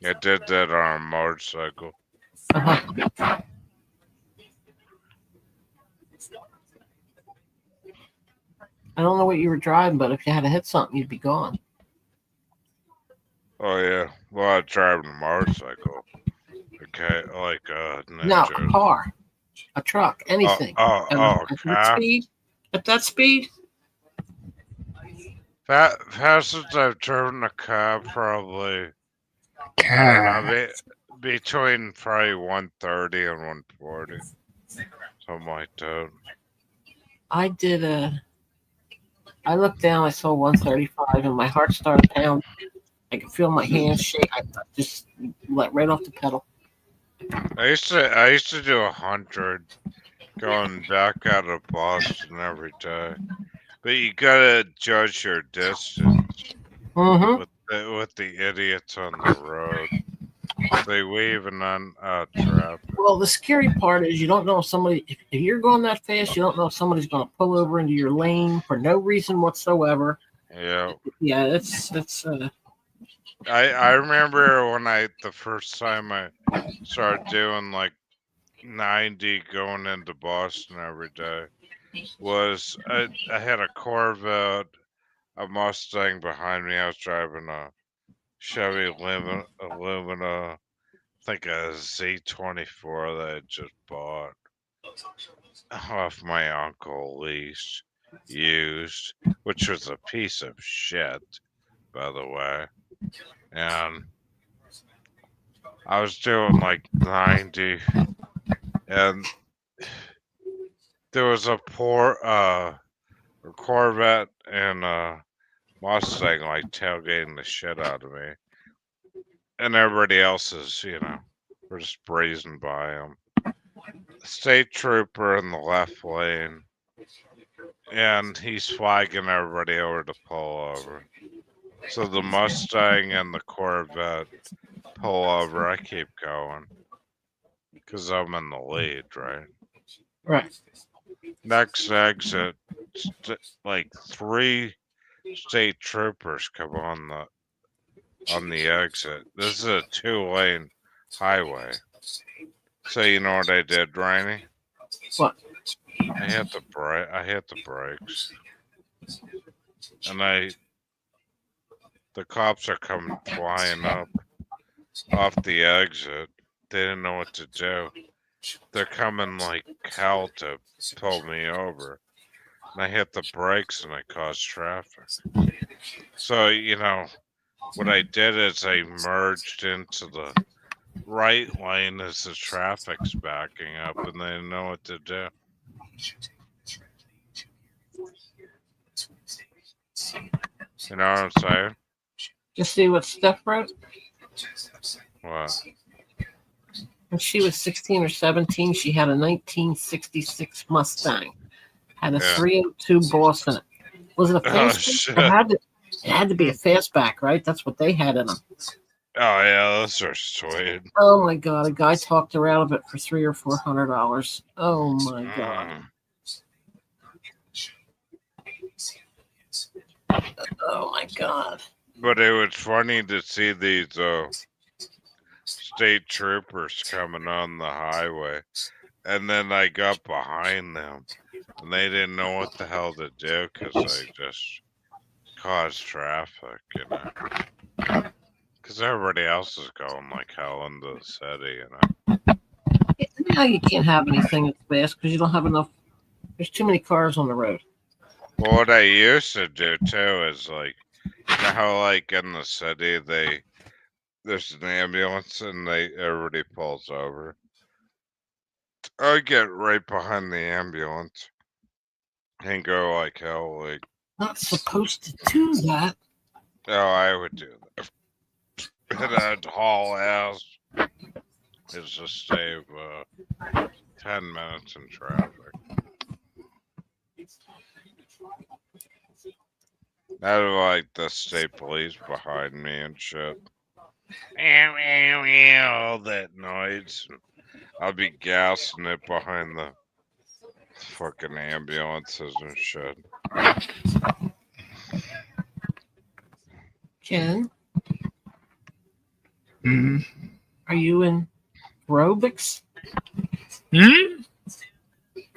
I did that on a motorcycle. Uh-huh. I don't know what you were driving, but if you had to hit something, you'd be gone. Oh yeah, well, I was driving a motorcycle. Okay, like No, Ninja. a car, a truck, anything. Oh, At that car. speed? At that speed? Fastest I've driven a car probably. I don't know, between probably 130 and 140, something like that. I did I looked down, I saw 135, and my heart started pounding. I could feel my hands shake. I just let right off the pedal. I used to do 100 going back out of Boston every day, but you gotta judge your distance Mm-hmm. with the idiots on the road. They weaving on traffic. Well, the scary part is you don't know if you're going that fast, you don't know if somebody's going to pull over into your lane for no reason whatsoever. Yeah. Yeah, that's. I remember when the first time I started doing like 90 going into Boston every day was I had a Corvette, a Mustang behind me. I was driving a Chevy Illumina, I think a Z24 that I just bought off my uncle, leased, used, which was a piece of shit, by the way. And I was doing like 90, and there was a poor Corvette and a Mustang like tailgating the shit out of me, and everybody else is, we're just breezing by them. State trooper in the left lane, and he's flagging everybody over to pull over. So the Mustang and the Corvette pull over. I keep going because I'm in the lead, right? Right. Next exit, like 3 state troopers come on the exit. This is a 2-lane highway. So you know what I did, Rainey? What? I hit the brakes, and the cops are coming flying up off the exit. They didn't know what to do. They're coming like hell to pull me over. And I hit the brakes and I caused traffic. So, what I did is I merged into the right lane as the traffic's backing up, and they didn't know what to do. You know what I'm saying? Just see what Steph wrote. What? When she was 16 or 17, she had a 1966 Mustang. Had a Yeah. 302 Boss in it. Was it a Oh, fastback? shit. It had to be a fastback, right? That's what they had in them. Oh yeah, those are sweet. Oh my god! A guy talked her out of it for $300 or $400. Oh my god! Oh my god! But it was funny to see these state troopers coming on the highway, and then I got behind them, and they didn't know what the hell to do because they just caused traffic, you know. Because everybody else is going like hell into the city, you know. Now you can't have anything that's fast because you don't have enough. There's too many cars on the road. Well, what I used to do too is like, you know how like in the city there's an ambulance and everybody pulls over. I get right behind the ambulance and go like hell, like. Not supposed to do that. Oh, I would do that. And I'd haul ass. It's just save 10 minutes in traffic. I have like the state police behind me and shit. All that noise. I'll be gassing it behind the fucking ambulances and shit. Ken, Hmm? are you in aerobics? Hmm?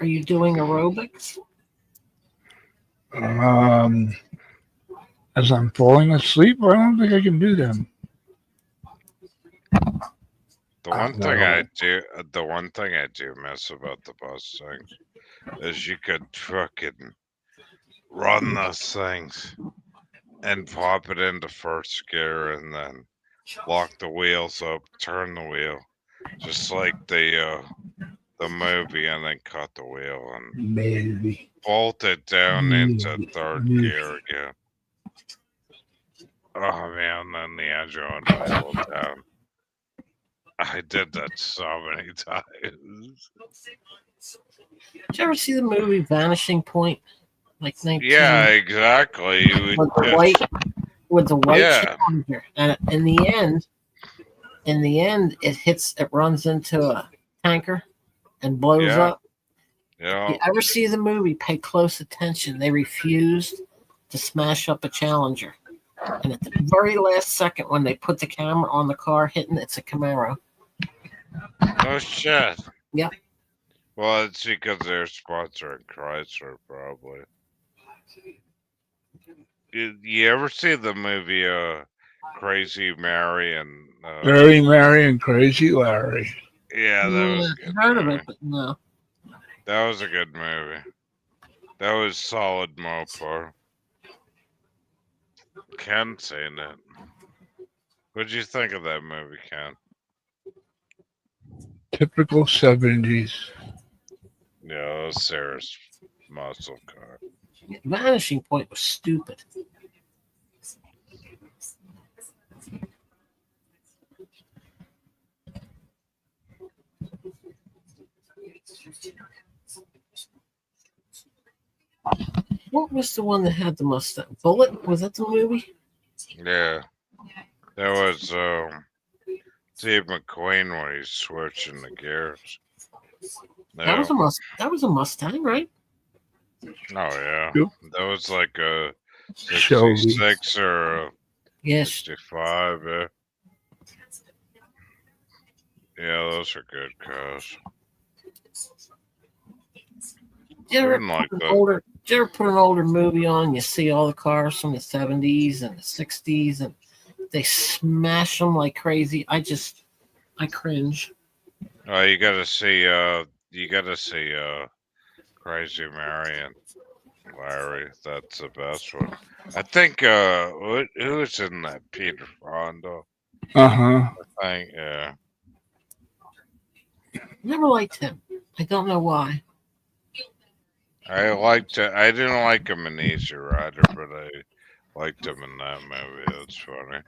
Are you doing aerobics? As I'm falling asleep, I don't think I can do them. The one thing I do miss about the bus things is you could fucking run those things and pop it into first gear and then lock the wheels up, turn the wheel, just like the movie, and then cut the wheel and Maybe. bolt it down into third gear again. Oh man, then the engine would idle down. I did that so many times. Did you ever see the movie Vanishing Point? Like 19. Yeah, exactly. You With would the white, with the white Yeah. Challenger, and in the end, it runs into a tanker and blows Yeah. up. Yeah. You ever see the movie? Pay close attention. They refused to smash up a Challenger, and at the very last second, when they put the camera on the car hitting, it's a Camaro. Oh shit. Yep. Well, it's because they're sponsoring Chrysler, probably. You ever see the movie Crazy Mary and Very Mary and Crazy Larry. yeah, that was a good Heard of movie. it, but no. That was a good movie. That was solid Mopar. Ken seen it. What'd you think of that movie, Ken? Typical 70s. Yeah, it was Sarah's muscle car. Vanishing Point was stupid. What was the one that had the Mustang? Bullet? Was that the movie? Yeah. That was Steve McQueen when he's switching the gears. That was a Mustang, right? Oh yeah. Yep. That was like a Shelby. 66 or a Yes. 65, yeah. Yeah, those are good cars. Did you ever Didn't like put that. an older movie on and you see all the cars from the 70s and the 60s and they smash them like crazy? I cringe. Oh, you gotta see Crazy Mary and Larry. That's the best one. I think who was in that? Peter Fonda. Uh-huh. I think, yeah. Never liked him. I don't know why. I liked it. I didn't like him in Easy Rider, but I liked him in that movie. That's funny.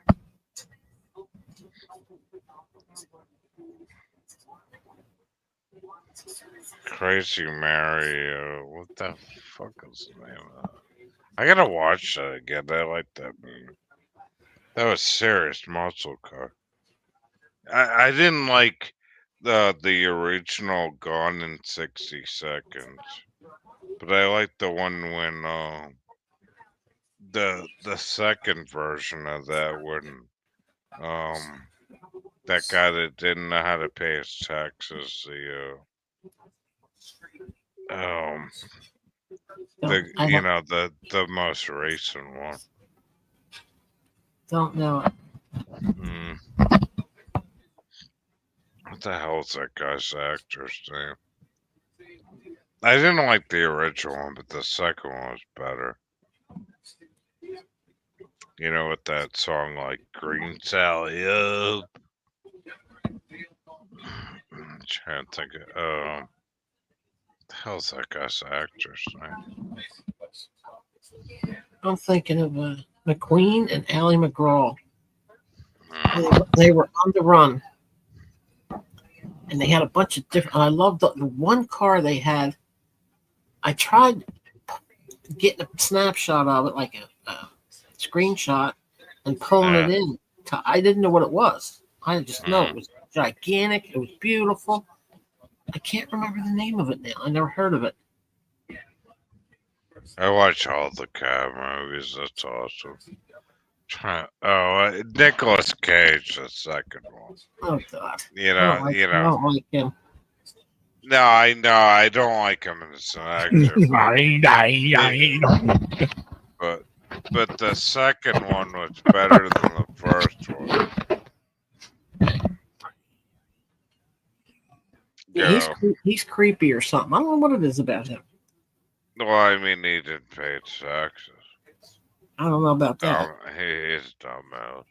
Crazy Mary. What the fuck is the name of that? I gotta watch that again. I like that movie. That was serious muscle car. I didn't like the original Gone in 60 Seconds, but I like the one when the second version of that when that guy that didn't know how to pay his taxes, the most recent one. Don't know it. Mm. What the hell is that guy's actor's name? I didn't like the original one, but the second one was better. You know, with that song like Green Sally Up. I'm trying to think of what the hell's that guy's actor's name? I'm thinking of McQueen and Ally McGraw. Hmm. They were on the run, and they had a bunch of different. I loved the one car they had. I tried getting a snapshot of it, like a screenshot, and pulling it in. I didn't know what it was. I just know it was gigantic. It was beautiful. I can't remember the name of it now. I never heard of it. I watch all the car movies. That's awesome. Nicolas Cage, the second one. Oh God! I don't like him. No, I know. I don't like him as an actor. But the second one was better than the first one. Yeah, he's creepy or something. I don't know what it is about him. Well, I mean, he didn't pay taxes. I don't know about that. He's dumbass.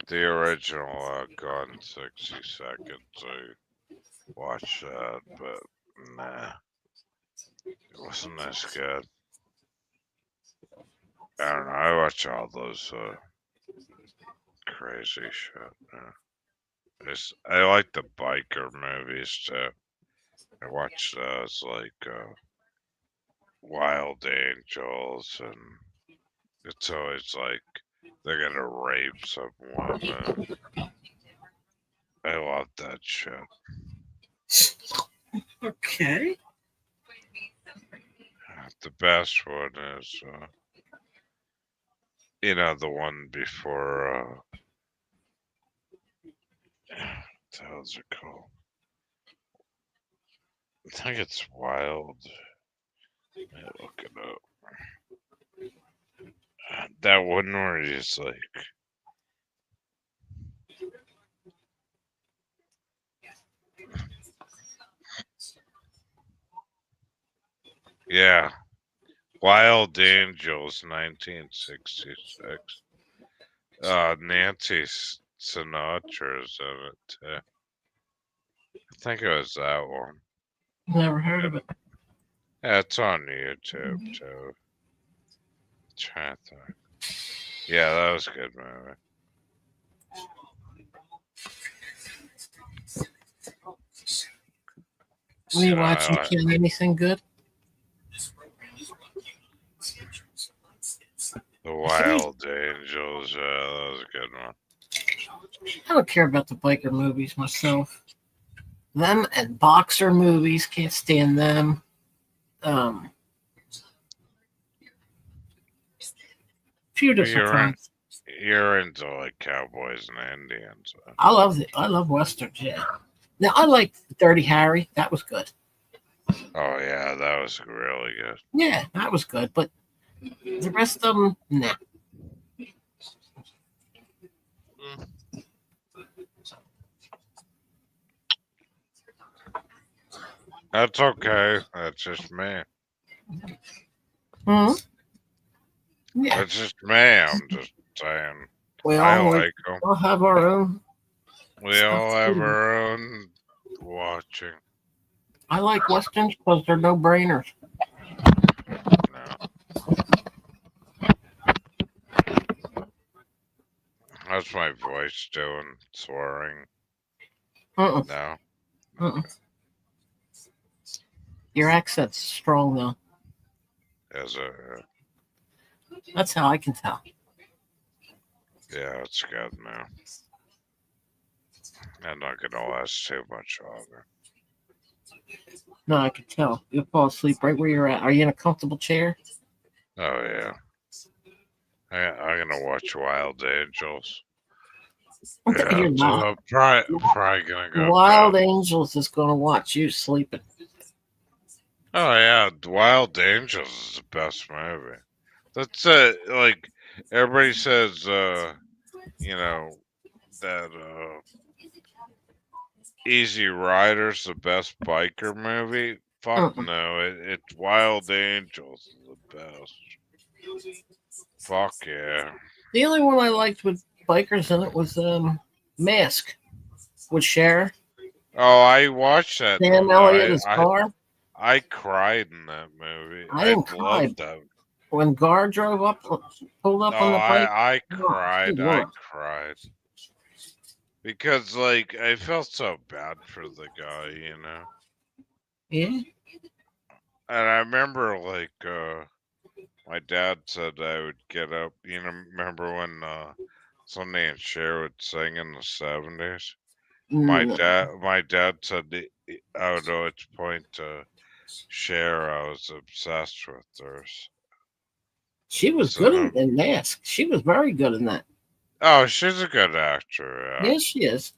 The original Gone 60 Seconds, I watched that, but nah, it wasn't as good. I don't know, I watch all those crazy shit. I like the biker movies too. I watch those like Wild Angels, and it's always like they're gonna rape some woman. I love that shit. Okay. The best one is, the one before. What the hell is it called? I think it's Wild. Let me look it up. That one where he's like. Yeah. Wild Angels, 1966. Nancy Sinatra's in it too. I think it was that one. Never heard of it. Yeah, it's on YouTube too. Trying to think. Yeah, that was a good movie. What are you watching, Ken? Anything good? The Wild Angels, that was a good one. I don't care about the biker movies myself. Them and boxer movies, can't stand them. Few different kinds. You're into like cowboys and Indians. I love westerns. Yeah. Now I like Dirty Harry. That was good. Oh yeah, that was really good. Yeah, that was good. But the rest of them, nah. That's okay. That's just me. Hmm. Yeah. That's just me. I'm just saying. We I all like them. all have our own. We all have our own watching. I like westerns because they're no brainers. No. How's my voice doing? Soaring? Uh-uh. No. Uh-uh. Your accent's strong though. Is it? That's how I can tell. Yeah, it's good now. I'm not gonna last too much longer. No, I can tell. You'll fall asleep right where you're at. Are you in a comfortable chair? Oh yeah. I'm gonna watch Wild Angels. Yeah, You're so not. I'm probably gonna go. Wild bed. Angels is going to watch you sleeping. Oh yeah, Wild Angels is the best movie. That's it. Like everybody says, you know that Easy Rider's the best biker movie. Fuck no, it's Wild Angels is the best. Fuck yeah. The only one I liked with bikers in it was Mask with Cher. Oh, I watched that. Sam Elliott as Gar. I cried in that movie. I didn't cry. loved that. When Gar pulled up on the bike. I cried. good I Lord. cried. Because, like, I felt so bad for the guy, you know? Yeah. And I remember, like, my dad said I would get up. You know, remember when Sonny and Cher would sing in the 70s? My dad said I would always point to Cher. I was obsessed with her. She was good in Mask. She was very good in that. Oh, she's a good actor. Yeah. Yes, she is.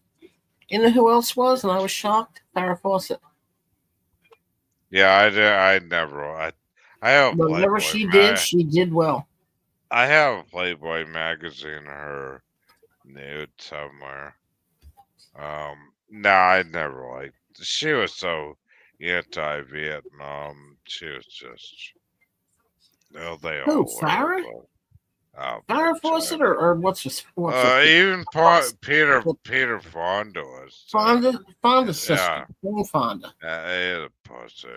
You know who else was? And I was shocked. Farrah Fawcett. Yeah, I never. I have Whatever she did, she did well. I have Playboy magazine her nude somewhere. No, I never liked. She was so anti-Vietnam. She was just. Well, they all Who, were. Farrah? Oh, Farrah Fawcett or what's her? Even Peter Fonda was. Fonda's sister. Yeah. Jane Fonda. He had a pussy.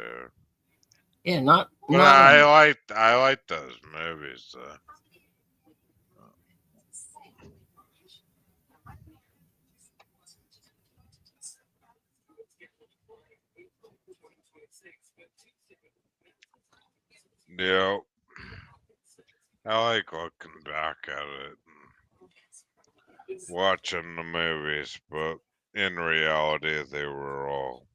Yeah, not. But not I like those movies. Yeah. I like looking back at it and watching the movies, but in reality, they were all